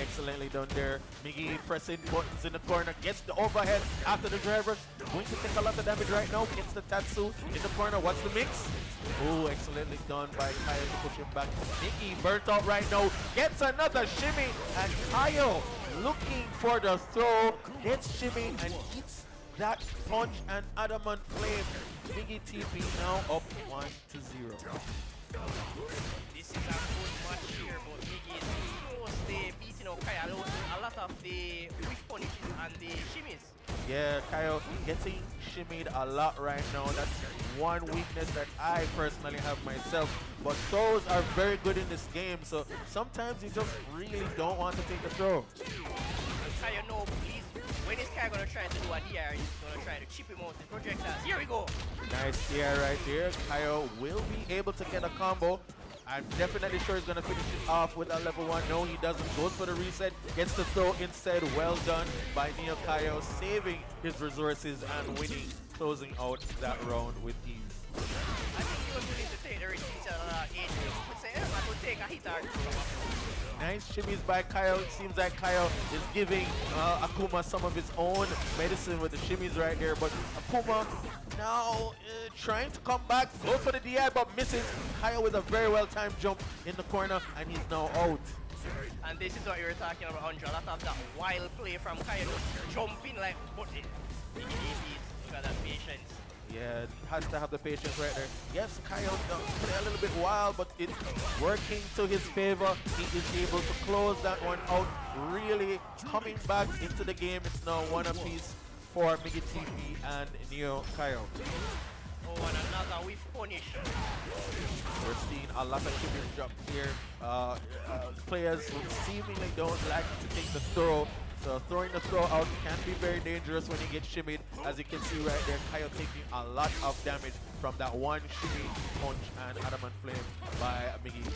B: Excellently done there. Miggy pressing buttons in the corner. Gets the overhead after the driver. Going to take a lot of damage right now. Gets the Tatsu in the corner. What's the mix? Oh, excellently done by Kaio to push him back. Miggy burnt out right now. Gets another shimmy. And Kaio looking for the throw. Gets shimmy and hits that punch and adamant flame. MigyTP now up 1-0.
D: This is a good match here, but Miggy is close to beating Okir. A lot of the whiff punishes and the shimmies.
B: Yeah, Kaio getting shimmied a lot right now. That's one weakness that I personally have myself. But throws are very good in this game, so sometimes you just really don't want to take the throw.
D: Kaio, no, please. When is Kaio gonna try to do a DR, he's gonna try to chip him out with projectiles. Here we go.
B: Nice DR right there. Kaio will be able to get a combo. I'm definitely sure he's going to finish it off with a level 1. No, he doesn't. Goes for the reset. Gets the throw instead. Well done by Neokaio, saving his resources and winning, closing out that round with ease.
D: I think he was willing to take the risk instead of age. He would say, I could take a hit or two.
B: Nice shimmies by Kaio. It seems like Kaio is giving Akuma some of his own medicine with the shimmies right there. But Akuma now trying to come back. Goes for the DI but misses. Kaio with a very well-timed jump in the corner and he's now out.
D: And this is what you were talking about, Andre. A lot of that wild play from Kaio. Jumping like, but he's got that patience.
B: Yeah, has to have the patience right there. Yes, Kaio does play a little bit wild, but it's working to his favor. He is able to close that one out. Really coming back into the game. It's now one apiece for MigyTP and Neokaio.
D: Oh, and another whiff punish.
B: We're seeing a lot of shimmies drop here. Players who seemingly don't like to take the throw. So throwing the throw out can be very dangerous when you get shimmied. As you can see right there, Kaio taking a lot of damage from that one shimmy, punch, and adamant flame by MigyTP.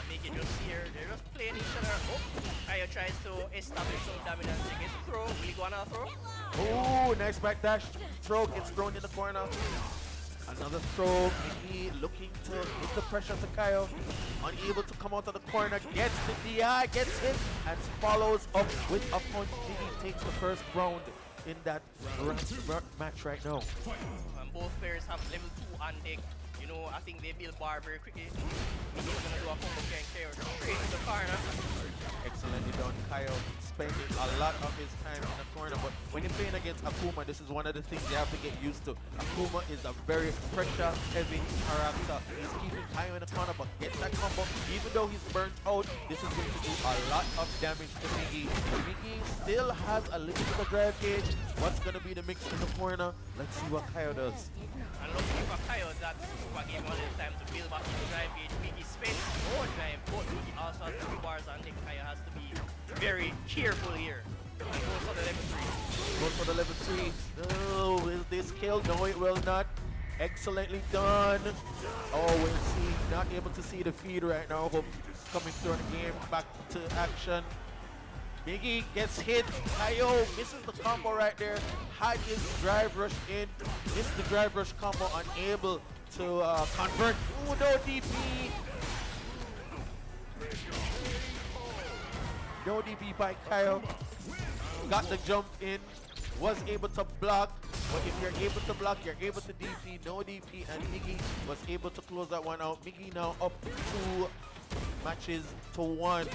D: Miggy just here, they're just playing each other. Oh, Kaio tries to establish some dominance against throw. Will he go another throw?
B: Oh, nice backdash. Throw gets thrown in the corner. Another throw. Miggy looking to hit the pressure to Kaio. Unable to come out of the corner. Gets the DI, gets hit, and follows up with a punch. Miggy takes the first round in that match right now.
D: And both players have level 2 on deck. You know, I think they build bar very quickly. Miggy's gonna do a combo carry straight to the corner.
B: Excellently done. Kaio spending a lot of his time in the corner, but when you're playing against Akuma, this is one of the things you have to get used to. Akuma is a very pressure-heavy character. He's keeping Kaio in the corner, but gets that combo. Even though he's burnt out, this is going to do a lot of damage to Miggy. Miggy still has a little bit of drive gauge. What's going to be the mix in the corner? Let's see what Kaio does.
D: And luckily for Kaio, that super gave him a little time to build back his drive gauge. Miggy spends more drive, but Miggy also has 3 bars on deck. Kaio has to be very careful here. And goes for the level 3.
B: Goes for the level 3. Oh, will this kill? No, it will not. Excellently done. Oh, we'll see. Not able to see the feed right now. Hope coming through the game. Back to action. Miggy gets hit. Kaio misses the combo right there. Had his drive rush in. Missed the drive rush combo. Unable to convert. Ooh, no DP. No DP by Kaio. Got the jump in. Was able to block. But if you're able to block, you're able to DP. No DP. And Miggy was able to close that one out. Miggy now up 2 matches to 1.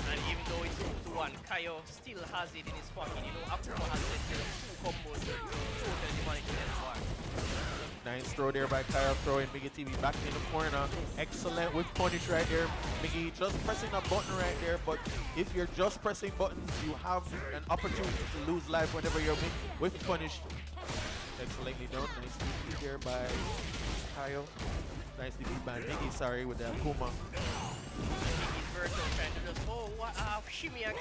D: And even though it's 2-1, Kaio still has it in his pocket. You know, Akuma has less than 2 combos to totally demolish that bar.
B: Nice throw there by Kyle, throwing MigyTP back in the corner. Excellent with punish right there. Miggy just pressing a button right there, but if you're just pressing buttons, you have an opportunity to lose life whenever you're with punish. Excellently done. Nice DP there by Kyle. Nicely beat by Miggy, sorry, with the Akuma.
D: Trying to just, oh, what shimmy again.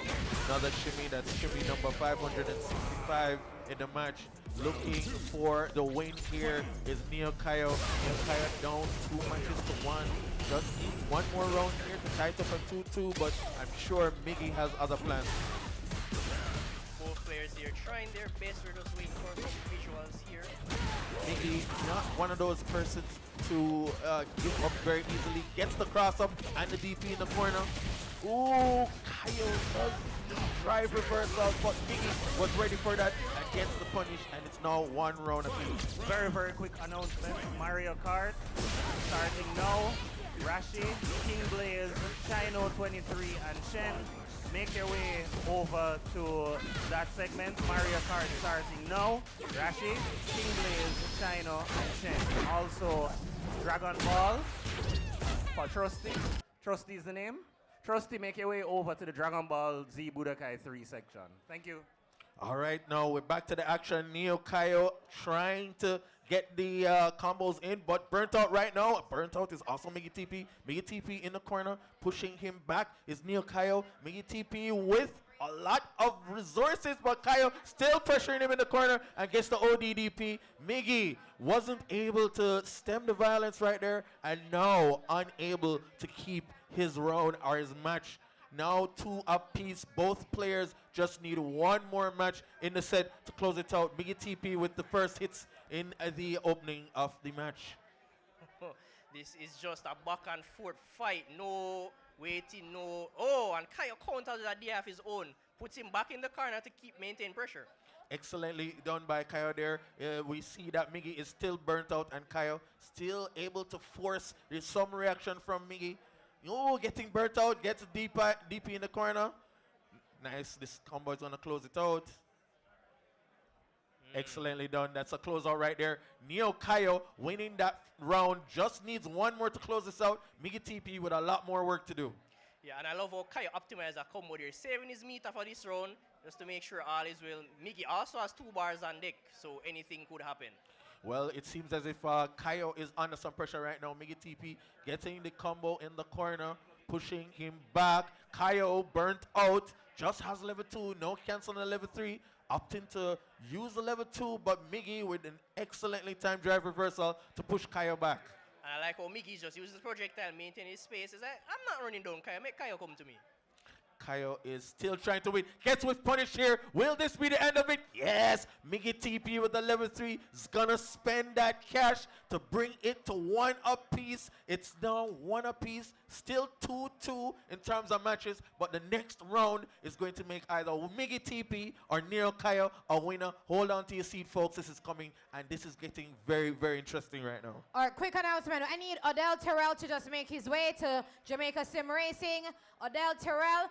B: Another shimmy, that's shimmy number 565 in the match. Looking for the win here is Neokaio. Neokaio down 2 matches to 1. Just needs one more round here to tie it up at 2-2, but I'm sure Miggy has other plans.
D: Both players here trying their best. We're just waiting for some visuals here.
B: Miggy, not one of those persons to give up very easily. Gets the cross up and the DP in the corner. Ooh, Kaio does the drive reversal, but Miggy was ready for that and gets the punish, and it's now 1 round apiece.
E: Very, very quick announcement. Mario Kart starting now. Rashi, King Blaze, Chino 23, and Shen make their way over to that segment. Mario Kart starting now. Rashi, King Blaze, Chino, and Shen. Also, Dragon Ball for Trusty. Trusty is the name. Trusty, make your way over to the Dragon Ball Z Budokai 3 section. Thank you.
B: All right, now we're back to the action. Neokaio trying to get the combos in, but burnt out right now. Burnt out is also MigyTP. MigyTP in the corner, pushing him back is Neokaio. MigyTP with a lot of resources, but Kaio still pressuring him in the corner and gets the ODDP. Miggy wasn't able to stem the violence right there, and now unable to keep his round or his match. Now 2 apiece. Both players just need 1 more match in the set to close it out. MigyTP with the first hits in the opening of the match.
D: This is just a back and forth fight. No waiting, no. Oh, and Kaio counters the idea of his own. Puts him back in the corner to maintain pressure.
B: Excellently done by Kaio there. We see that Miggy is still burnt out, and Kaio still able to force some reaction from Miggy. Oh, getting burnt out, gets DP in the corner. Nice, this combo is gonna close it out. Excellently done, that's a closeout right there. Neokaio winning that round, just needs 1 more to close this out. MigyTP with a lot more work to do.
D: Yeah, and I love how Kaio optimized a combo there, saving his meter for this round, just to make sure all is well. Miggy also has 2 bars on deck, so anything could happen.
B: Well, it seems as if Kaio is under some pressure right now. MigyTP getting the combo in the corner, pushing him back. Kaio burnt out, just has level 2, no cancel on level 3. Opting to use the level 2, but Miggy with an excellently timed drive reversal to push Kaio back.
D: And I like how Miggy just uses the projectile, maintain his space. He's like, I'm not running down Kaio, make Kaio come to me.
B: Kaio is still trying to win. Gets with punish here. Will this be the end of it? Yes. MigyTP with the level 3 is gonna spend that cash to bring it to 1 apiece. It's now 1 apiece. Still 2-2 in terms of matches, but the next round is going to make either MigyTP or Neokaio a winner. Hold on to your seat, folks. This is coming, and this is getting very, very interesting right now.
C: All right, quick announcement. I need Odell Terrell to just make his way to Jamaica Sim Racing. Odell Terrell.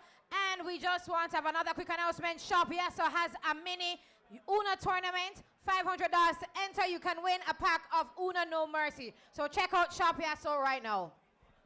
C: And we just want to have another quick announcement. Shop Yasso has a mini Uno tournament. $500 to enter. You can win a pack of Uno No Mercy. So check out Shop Yasso right now.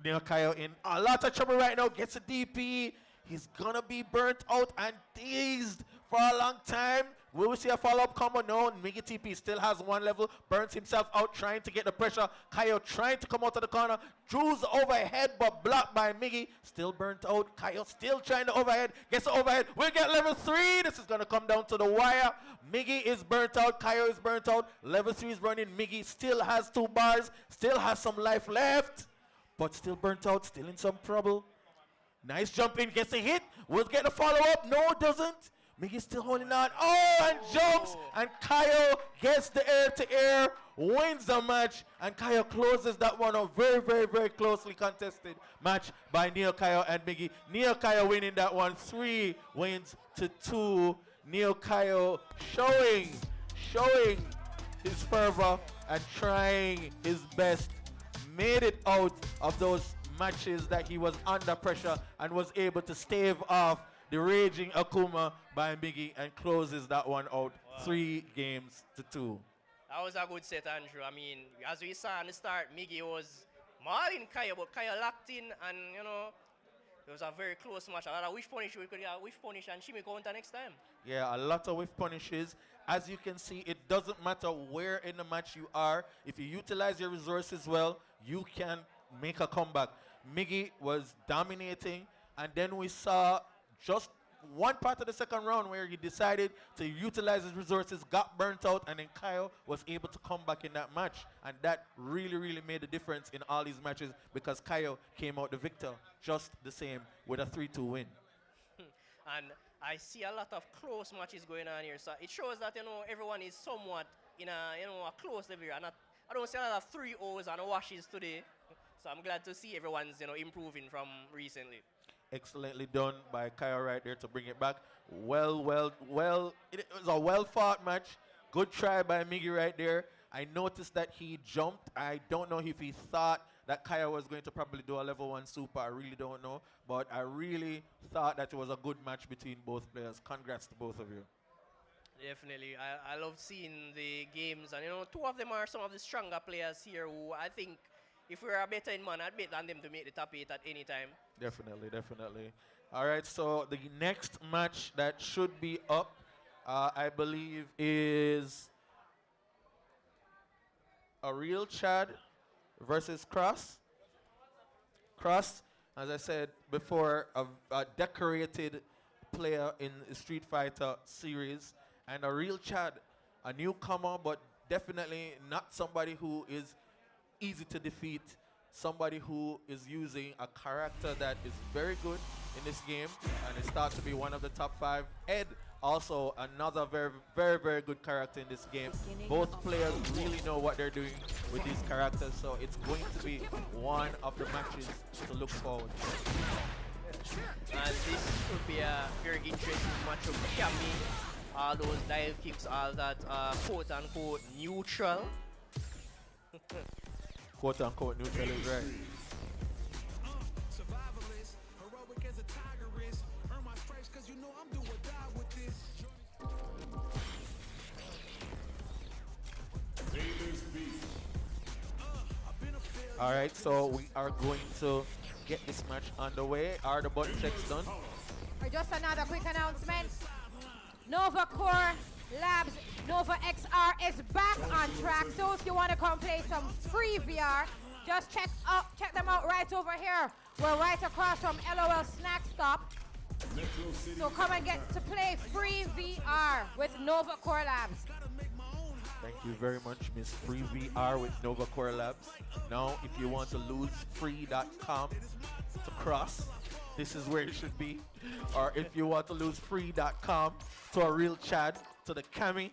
B: Neokaio in a lot of trouble right now. Gets a DP. He's gonna be burnt out and dazed for a long time. Will we see a follow-up combo? No. MigyTP still has 1 level. Burns himself out trying to get the pressure. Kaio trying to come out of the corner. Drew's overhead but blocked by Miggy. Still burnt out. Kaio still trying to overhead. Gets the overhead. We'll get level 3. This is going to come down to the wire. Miggy is burnt out. Kaio is burnt out. Level 3 is running. Miggy still has 2 bars. Still has some life left. But still burnt out. Still in some trouble. Nice jump in. Gets a hit. Will get a follow-up. No, doesn't. Miggy's still holding on. Oh, and jumps. And Kaio gets the air-to-air, wins the match, and Kaio closes that one out. Very, very, very closely contested match by Neokaio and Miggy. Neokaio winning that one, 3 wins to 2. Neokaio showing his fervor and trying his best. Made it out of those matches that he was under pressure and was able to stave off the raging Akuma by Miggy and closes that one out. 3 games to 2.
D: That was a good set, Andrew. I mean, as we saw in the start, Miggy was mauling Kaya, but Kaya locked in, and you know, it was a very close match. A lot of wish punish, we could get a wish punish, and Shimi counter next time.
B: Yeah, a lot of whiff punishes. As you can see, it doesn't matter where in the match you are. If you utilize your resources well, you can make a comeback. Miggy was dominating, and then we saw just one part of the second round where he decided to utilize his resources, got burnt out, and then Kyle was able to come back in that match. And that really, really made a difference in all these matches because Kyle came out the victor just the same with a 3-2 win.
D: And I see a lot of close matches going on here, so it shows that everyone is somewhat in a close level here. And I don't see a lot of 3-0s and washes today, so I'm glad to see everyone's improving from recently.
B: Excellently done by Kyle right there to bring it back. Well. It was a well-fought match. Good try by Miggy right there. I noticed that he jumped. I don't know if he thought that Kyle was going to probably do a level 1 super. I really don't know. But I really thought that it was a good match between both players. Congrats to both of you.
D: Definitely. I love seeing the games. And, two of them are some of the stronger players here who I think if we were better in man, I'd bet on them to make the top 8 at any time.
B: Definitely. All right, so the next match that should be up, I believe, is a real Chad versus Cross. Cross, as I said before, a decorated player in the Street Fighter series, and a real Chad, a newcomer, but definitely not somebody who is easy to defeat, somebody who is using a character that is very good in this game and it starts to be one of the top 5. Ed, also another very good character in this game. Both players really know what they're doing with these characters, so it's going to be one of the matches to look forward to.
D: And this could be a very interesting matchup. Kami, all those dive kicks, all that quote-unquote neutral.
B: Quote-unquote neutral is right. All right, so we are going to get this match underway. Are the button checks done?
C: Or just another quick announcement. Nova Core Labs Nova XR is back on track. So if you want to come play some free VR, just check them out right over here. We're right across from LOL Snack Stop. So come and get to play free VR with Nova Core Labs.
B: Thank you very much, Miss Free VR with Nova Core Labs. Now, if you want to lose free.com to Cross, this is where it should be. Or if you want to lose free.com to a real Chad, to the Kami,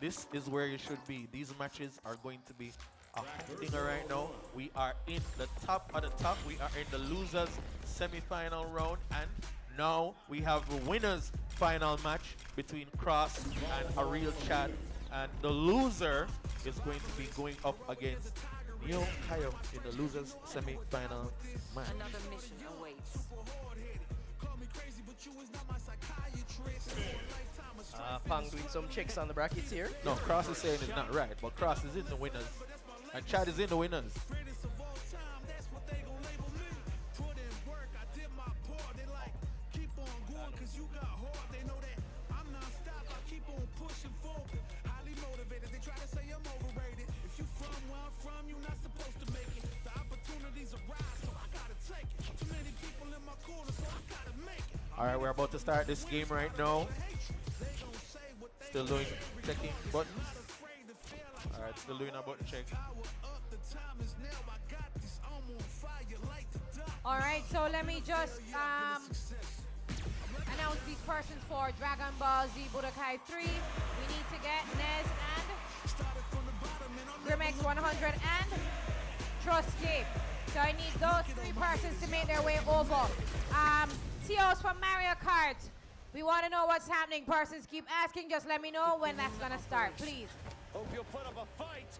B: this is where you should be. These matches are going to be a thing right now. We are in the top of the top. We are in the losers semi-final round, and now we have the winners final match between Cross and a real Chad. And the loser is going to be going up against Neokaio in the losers semi-final match.
F: Another mission awaits.
D: Pang doing some checks on the brackets here.
B: No, Cross is saying it's not right, but Cross is in the winners. And Chad is in the winners. All right, we're about to start this game right now. Still doing checking buttons. All right, still doing a button check.
C: All right, so let me just announce these persons for Dragon Ball Z Budokai 3. We need to get Nez and Grimex 100 and Truscape. So I need those 3 persons to make their way over. TOs from Mario Kart. We want to know what's happening. Persons keep asking. Just let me know when that's going to start, please.
G: Hope you'll put up a fight.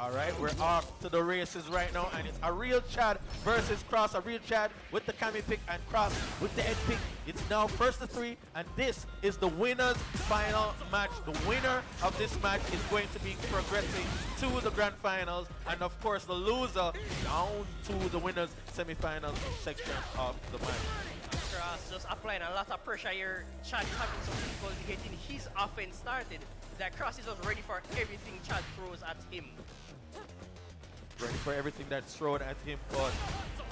B: All right, we're off to the races right now, and it's a real Chad versus Cross. A real Chad with the Kami pick and Cross with the Ed pick. It's now first to 3, and this is the winner's final match. The winner of this match is going to be progressing to the grand finals, and of course the loser down to the winners semi-finals section of the match.
D: Cross just applying a lot of pressure here. Chad is having some difficulty getting his offense started. That Cross is just ready for everything Chad throws at him.
B: Ready for everything that's thrown at him, but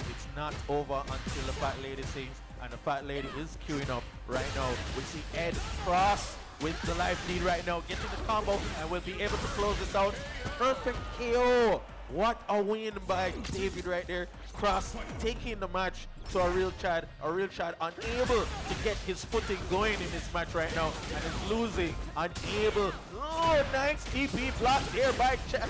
B: it's not over until the Fat Lady sings, and the Fat Lady is queuing up right now. We see Ed Cross with the life lead right now, getting the combo, and will be able to close this out. Perfect KO. What a win by David right there. Cross taking the match to a real Chad unable to get his footing going in this match right now, and is losing, unable. Oh, nice DP block there by Chad,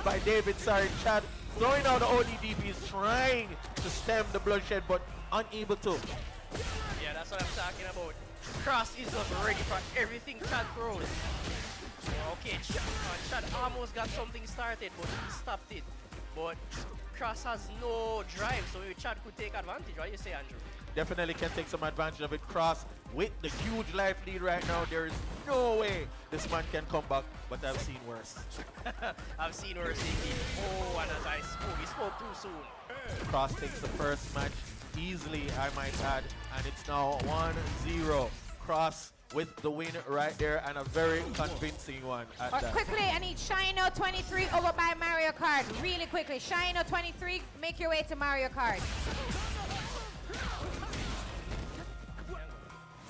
B: by David, sorry. Chad throwing out the ODDPs, trying to stem the bloodshed, but unable to.
D: Yeah, that's what I'm talking about. Cross is just ready for everything Chad throws. Okay, Chad almost got something started, but he stopped it. But Cross has no drive, so maybe Chad could take advantage. What do you say, Andrew?
B: Definitely can take some advantage of it. Cross with the huge life lead right now. There is no way this man can come back, but I've seen worse.
D: I've seen worse, Hickey. Oh, and as I spoke, he spoke too soon.
B: Cross takes the first match easily, I might add, and it's now 1-0. Cross with the win right there, and a very convincing one at that.
C: Quickly, I need Shino 23 over by Mario Kart. Really quickly. Shino 23, make your way to Mario Kart.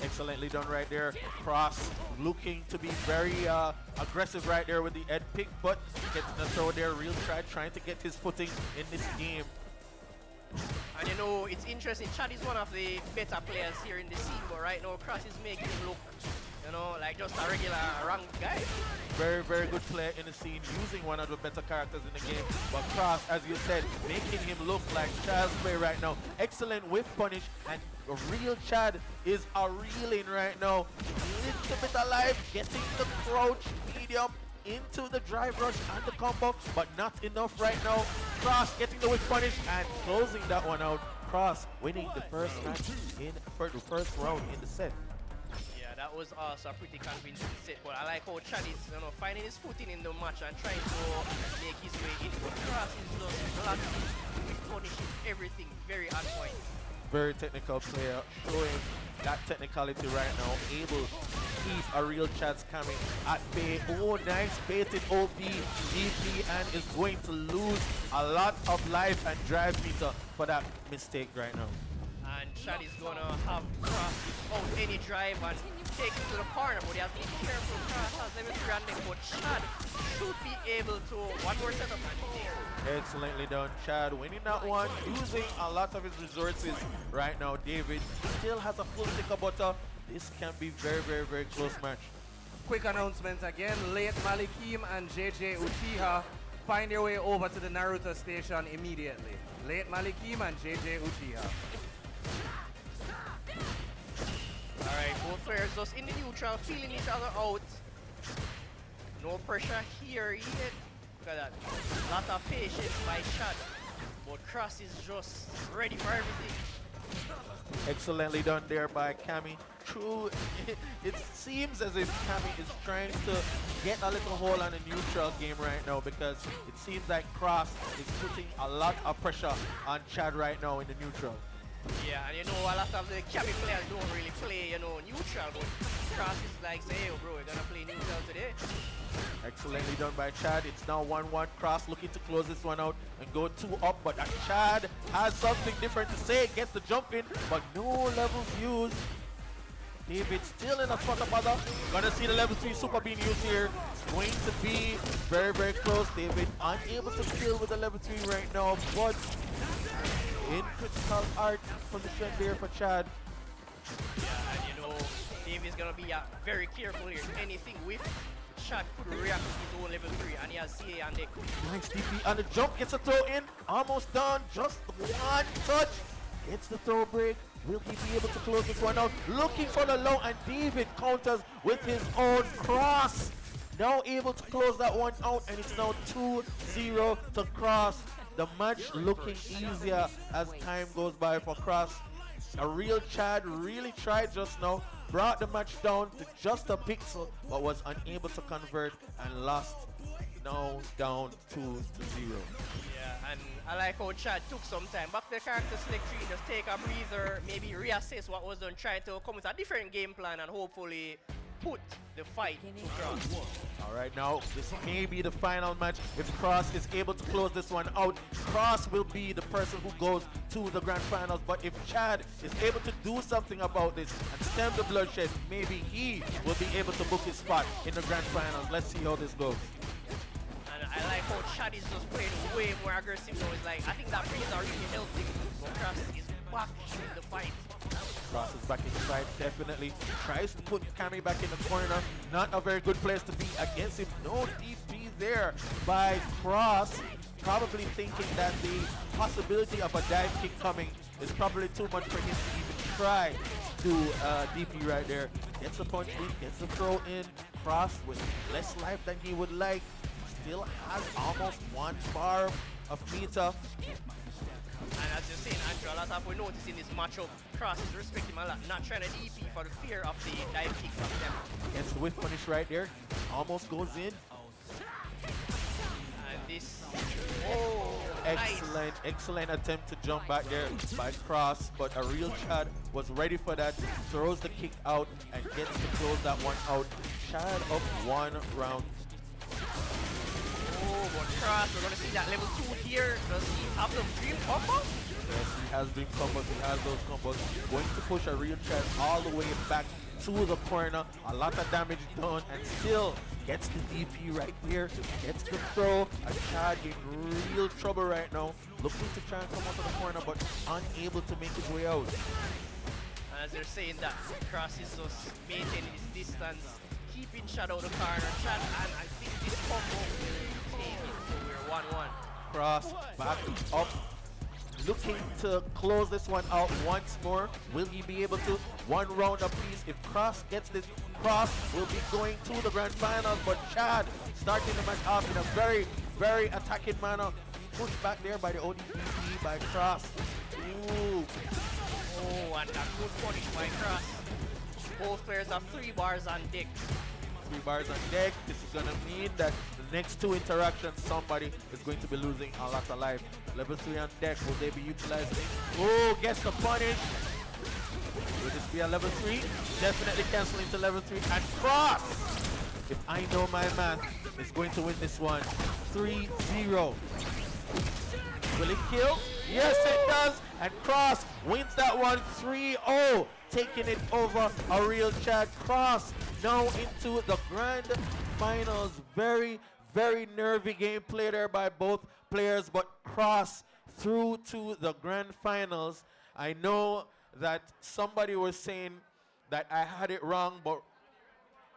B: Excellently done right there. Cross looking to be very aggressive right there with the Ed pick, but getting the throw there. Real trying to get his footing in this game.
D: And you know, it's interesting. Chad is one of the better players here in the scene, but right now, Cross is making him look, you know, like just a regular ranked guy.
B: Very, very good player in the scene, using one of the better characters in the game. But Cross, as you said, making him look like child's play right now. Excellent with punish, and a real Chad is a reeling right now. Little bit alive, getting the crouch medium into the drive rush and the combo, but not enough right now. Cross getting the whip punish and closing that one out. Cross winning the first match for the first round in the set.
D: Yeah, that was also a pretty convincing set, but I like how Chad is, you know, finding his footing in the match and trying to make his way in. But Cross is just blocking, punishing everything very on point.
B: Very technical player, showing that technicality right now, able to keep a real Chad's coming at bay. Oh, nice baited OB DP, and is going to lose a lot of life and drive meter for that mistake right now.
D: And Chad is going to have Cross without any drive and take him to the corner, but he has to be careful. Cross has level 3 on him, but Chad should be able to one more setup and take.
B: Excellently done, Chad, winning that one, using a lot of his resources right now. David still has a full stick of butter. This can be very, very, very close match.
E: Quick announcement again. Late Malikim and JJ Uchiha find your way over to the Naruto station immediately. Late Malikim and JJ Uchiha.
D: Alright, both players just in the neutral, feeling each other out. No pressure here yet. Look at that. Lot of patience by Chad. But Cross is just ready for everything.
B: Excellently done there by Kami. True, it seems as if Kami is trying to get a little hold on the neutral game right now, because it seems like Cross is putting a lot of pressure on Chad right now in the neutral.
D: Yeah, and you know, a lot of the Kami players don't really play, you know, neutral, but Cross is like, say, hey, bro, we're gonna play neutral today.
B: Excellently done by Chad. It's now 1-1. Cross looking to close this one out and go 2 up, but Chad has something different to say. Gets the jump in, but no levels used. David still in a spot of other. Gonna see the level 3 super being used here. It's going to be very, very close. David unable to kill with the level 3 right now, but in critical art position there for Chad.
D: Yeah, and you know, David's gonna be very careful here. Anything with Chad could react to his own level 3, and he has CA on deck.
B: Nice DP on the jump, gets a throw in, almost done, just one touch, gets the throw break. Will he be able to close this one out? Looking for the low, and David counters with his own Cross. now able to close that one out, and it's now 2-0 to Cross. The match looking easier as time goes by for Cross. A real Chad really tried just now, brought the match down to just a pixel, but was unable to convert and lost. Now down 2-0.
D: Yeah, and I like how Chad took some time. Back to the character select tree, just take a breather, maybe reassess what was done, try to come with a different game plan and hopefully put the fight to Cross.
B: All right, now this may be the final match. If Cross is able to close this one out, Cross will be the person who goes to the grand finals. But if Chad is able to do something about this and stem the bloodshed, maybe he will be able to book his spot in the grand finals. Let's see how this goes.
D: And I like how Chad is just playing way more aggressive now. It's like, I think that breeze are really helping. But Cross is back in the fight.
B: Cross is back inside, definitely. Tries to put Kami back in the corner. Not a very good place to be against him. No DP there by Cross. Probably thinking that the possibility of a dive kick coming is probably too much for him to even try to do DP right there. Gets the punch in, gets the throw in. Cross with less life than he would like. Still has almost 1 bar of meter.
D: And as you're saying, Andrew, a lot of we notice in this matchup, Cross is respecting him a lot, not trying to DP for the fear of the dive kick from them.
B: Gets the whiff punish right there. Almost goes in.
D: And this, oh,
B: Excellent, excellent attempt to jump back there by Cross, but a real Chad was ready for that. Throws the kick out and gets to close that one out. Chad up 1 round.
D: Oh, but Cross, we're going to see that level 2 here. Does he have the dream combo?
B: Yes, he has dream combos, he has those combos. Going to push a real Chad all the way back to the corner. A lot of damage done and still gets the DP right there. Gets the throw. A Chad in real trouble right now. Looking to try and come out of the corner but unable to make his way out.
D: And as they're saying that, Cross is just maintaining his distance, keeping Chad out of the corner. Chad, and I think this combo will take it. So we're 1-1.
B: Cross back up. Looking to close this one out once more. Will he be able to? 1 round apiece. If Cross gets this, Cross will be going to the grand finals. But Chad starting the match off in a very, very attacking manner. Pushed back there by the ODPP by Cross. Ooh.
D: Oh, and a good punish by Cross. Both players have 3 bars on deck.
B: 3 bars on deck. This is going to mean that the next 2 interactions, somebody is going to be losing a lot of life. Level 3 on deck. Will they be utilizing it? Oh, gets the punish. Will this be a level 3? Definitely canceling to level 3. And Cross, if I know my math, is going to win this one. 3-0. Will it kill? Yes, it does. And Cross wins that one 3-0. Taking it over a real Chad. Cross now into the grand finals. Very, very nervy gameplay there by both players, but Cross through to the grand finals. I know that somebody was saying that I had it wrong, but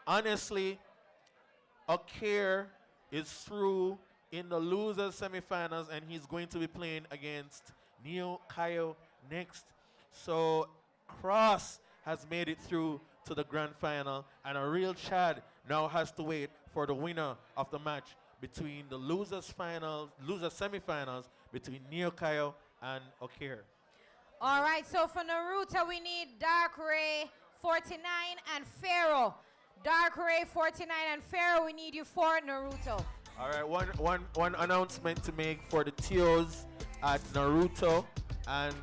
B: honestly, Okir is through in the losers semifinals, and he's going to be playing against Neokaio next. So Cross has made it through to the grand final, and a real Chad now has to wait for the winner of the match between the losers semifinals between Neokaio and Okir.
C: All right, so for Naruto, we need Dark Ray 49 and Pharaoh. Dark Ray 49 and Pharaoh, we need you for Naruto.
B: All right, one announcement to make for the TOs at Naruto and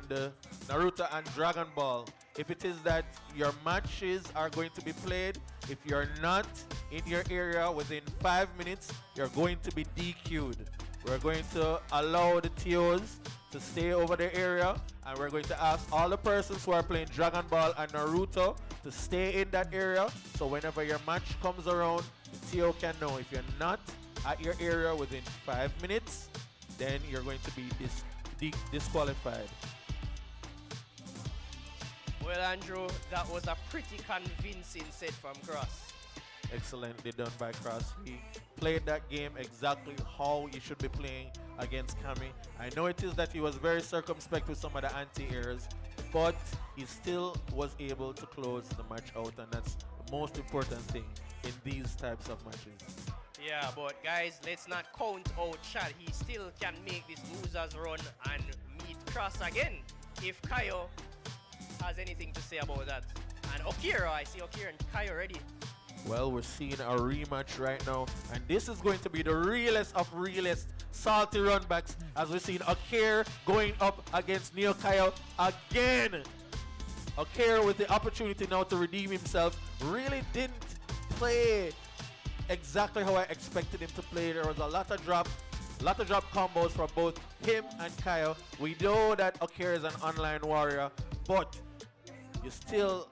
B: Dragon Ball. If it is that your matches are going to be played, if you're not in your area within 5 minutes, you're going to be DQ'd. We're going to allow the TOs to stay over the area, and we're going to ask all the persons who are playing Dragon Ball and Naruto to stay in that area, so whenever your match comes around, the TO can know. If you're not at your area within 5 minutes, then you're going to be disqualified.
D: Well, Andrew, that was a pretty convincing set from Cross.
B: Excellently done by Cross. He played that game exactly how you should be playing against Kami. I know it is that he was very circumspect with some of the anti-airs, but he still was able to close the match out, and that's the most important thing in these types of matches.
D: Yeah, but guys, let's not count out Chad. He still can make this losers run and meet Cross again if Kaio has anything to say about that. And Okir, I see Okir and Kaio ready.
B: Well, we're seeing a rematch right now, and this is going to be the realest of realest salty runbacks as we're seeing Okir going up against Neokaio again. Okir with the opportunity now to redeem himself. Really didn't play exactly how I expected him to play. There was a lot of drop combos from both him and Kaio. We know that Okir is an online warrior, but you still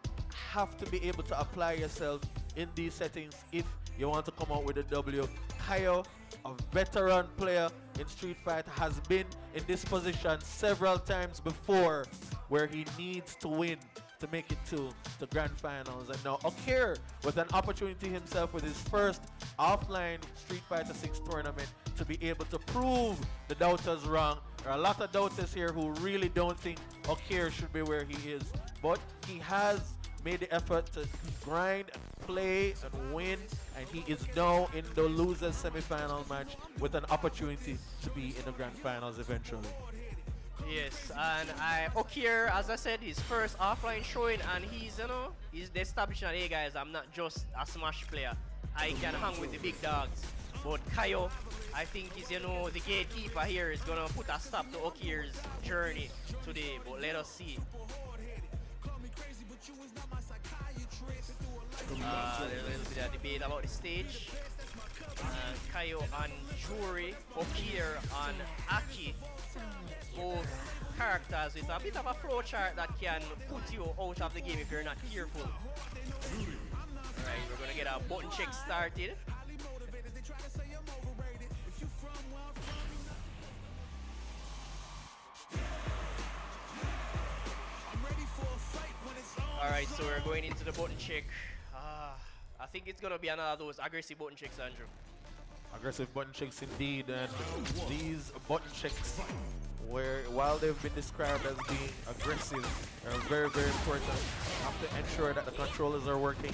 B: have to be able to apply yourself in these settings if you want to come out with a W. Kaio, a veteran player in Street Fighter, has been in this position several times before where he needs to win to make it to the grand finals. And now Okir with an opportunity himself with his first offline Street Fighter 6 tournament to be able to prove the doubters wrong. There are a lot of doubters here who really don't think Okir should be where he is, but he has made the effort to grind, play, and win, and he is now in the losers semi-final match with an opportunity to be in the grand finals eventually.
D: Yes, and Okir, as I said, his first offline showing, and he's establishing that, hey guys, I'm not just a Smash player. I can hang with the big dogs. But Kaio, I think is, the gatekeeper here is gonna put a stop to Okir's journey today. But let us see. There's a little bit of debate about the stage. Kaio and Jury, Okir and Aki, both characters with a bit of a flow chart that can put you out of the game if you're not careful. Alright, we're gonna get a button check started. Alright, so we're going into the button check. I think it's gonna be another of those aggressive button checks, Andrew.
B: Aggressive button checks indeed, and these button checks, while they've been described as being aggressive, are very, very important. You have to ensure that the controllers are working,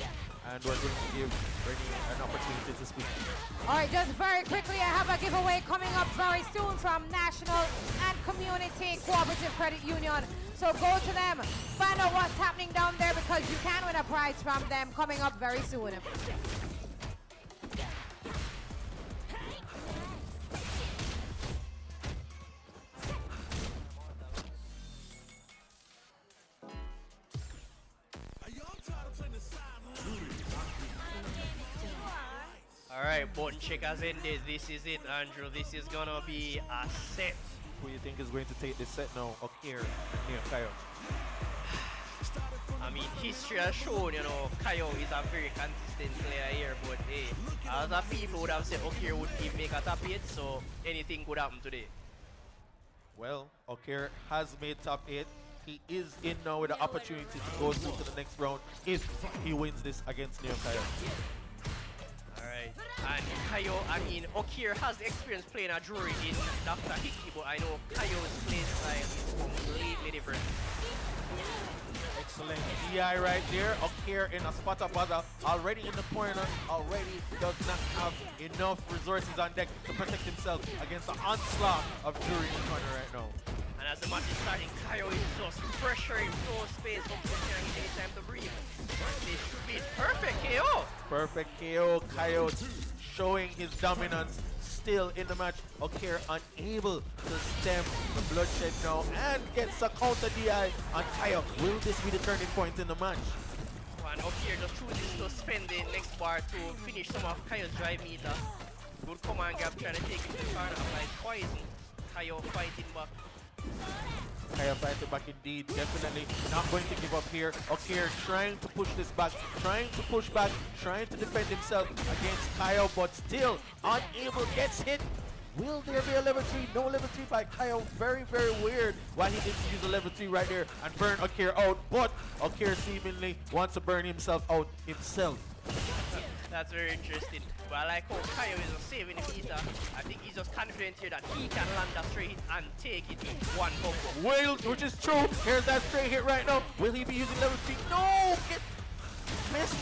B: and we're going to give Rennie an opportunity to speak.
C: All right, just very quickly, I have a giveaway coming up very soon from National and Community Cooperative Credit Union. So go to them, find out what's happening down there because you can win a prize from them coming up very soon.
D: All right, button check has ended. This is it, Andrew. This is gonna be a set.
B: Who do you think is going to take this set now? Okir and Neokaio.
D: I mean, history has shown, Kaio is a very consistent player here, but hey, other people would have said Okir would even make a top 8, so anything could happen today.
B: Well, Okir has made top 8. He is in now with the opportunity to go through to the next round if he wins this against Neokaio.
D: Alright, and Kaio, Okir has experience playing a jury in Dr. Hickey, but I know Kaio's play style is completely different.
B: Excellent DI right there. Okir in a spot up buzzer, already in the corner, already does not have enough resources on deck to protect himself against the onslaught of Jury in the corner right now.
D: And as the match is starting, Kaio is just pressuring floor space. Okir can't get any time to breathe. This should be perfect KO.
B: Perfect KO. Kaio showing his dominance still in the match. Okir unable to stem the bloodshed now and gets a counter DI on Kaio. Will this be the turning point in the match?
D: And Okir just chooses to spend the next bar to finish some of Kaio's drive meter. Good command grab trying to take him to the corner, applies poison. Kaio fighting back.
B: Kaio fighting back indeed, definitely not going to give up here. Okir trying to push this back, trying to push back, trying to defend himself against Kaio, but still unable, gets hit. Will there be a level 3? No level 3 by Kaio. Very, very weird why he didn't use a level 3 right there and burn Okir out, but Okir seemingly wants to burn himself out himself.
D: That's very interesting. But I like how Kaio is just saving the meter. I think he's just confident here that he can land a straight hit and take it in one combo.
B: Will, which is true. Here's that straight hit right now. Will he be using level 3? No! Missed.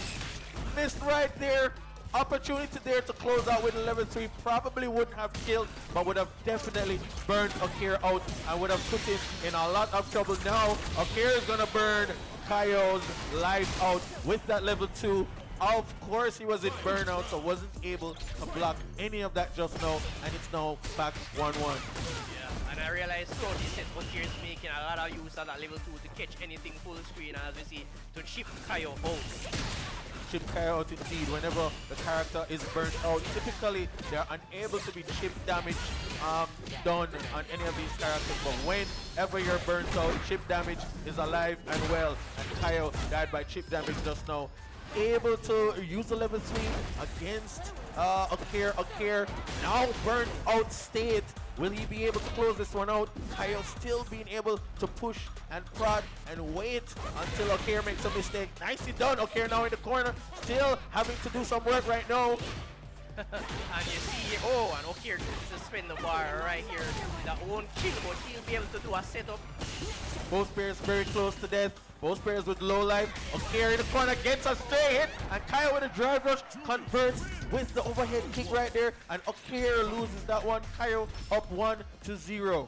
B: missed right there. Opportunity there to close out with a level 3. Probably wouldn't have killed, but would have definitely burned Okir out and would have put him in a lot of trouble. Now, Okir is going to burn Kaio's life out with that level 2. Of course, he was in burnout, so wasn't able to block any of that just now, and it's now back 1-1.
D: Yeah, and I realized throughout this set, Okir is making a lot of use of that level 2 to catch anything full screen, and as we see, to chip Kaio out.
B: Chip Kaio out indeed. Whenever the character is burnt out, typically they're unable to be chip damage done on any of these characters, but whenever you're burnt out, chip damage is alive and well, and Kaio died by chip damage just now. Able to use the level 3 against Okir. Okir now burnt out state. Will he be able to close this one out? Kaio still being able to push and prod and wait until Okir makes a mistake. Nicely done. Okir now in the corner, still having to do some work right now.
D: And you see, oh, and Okir to spin the bar right here. That won't kill, but he'll be able to do a setup.
B: Both players very close to death. Both players with low life. Okir in the corner gets a stray hit, and Kaio with a drive rush converts with the overhead kick right there, and Okir loses that one. Kaio up 1-0.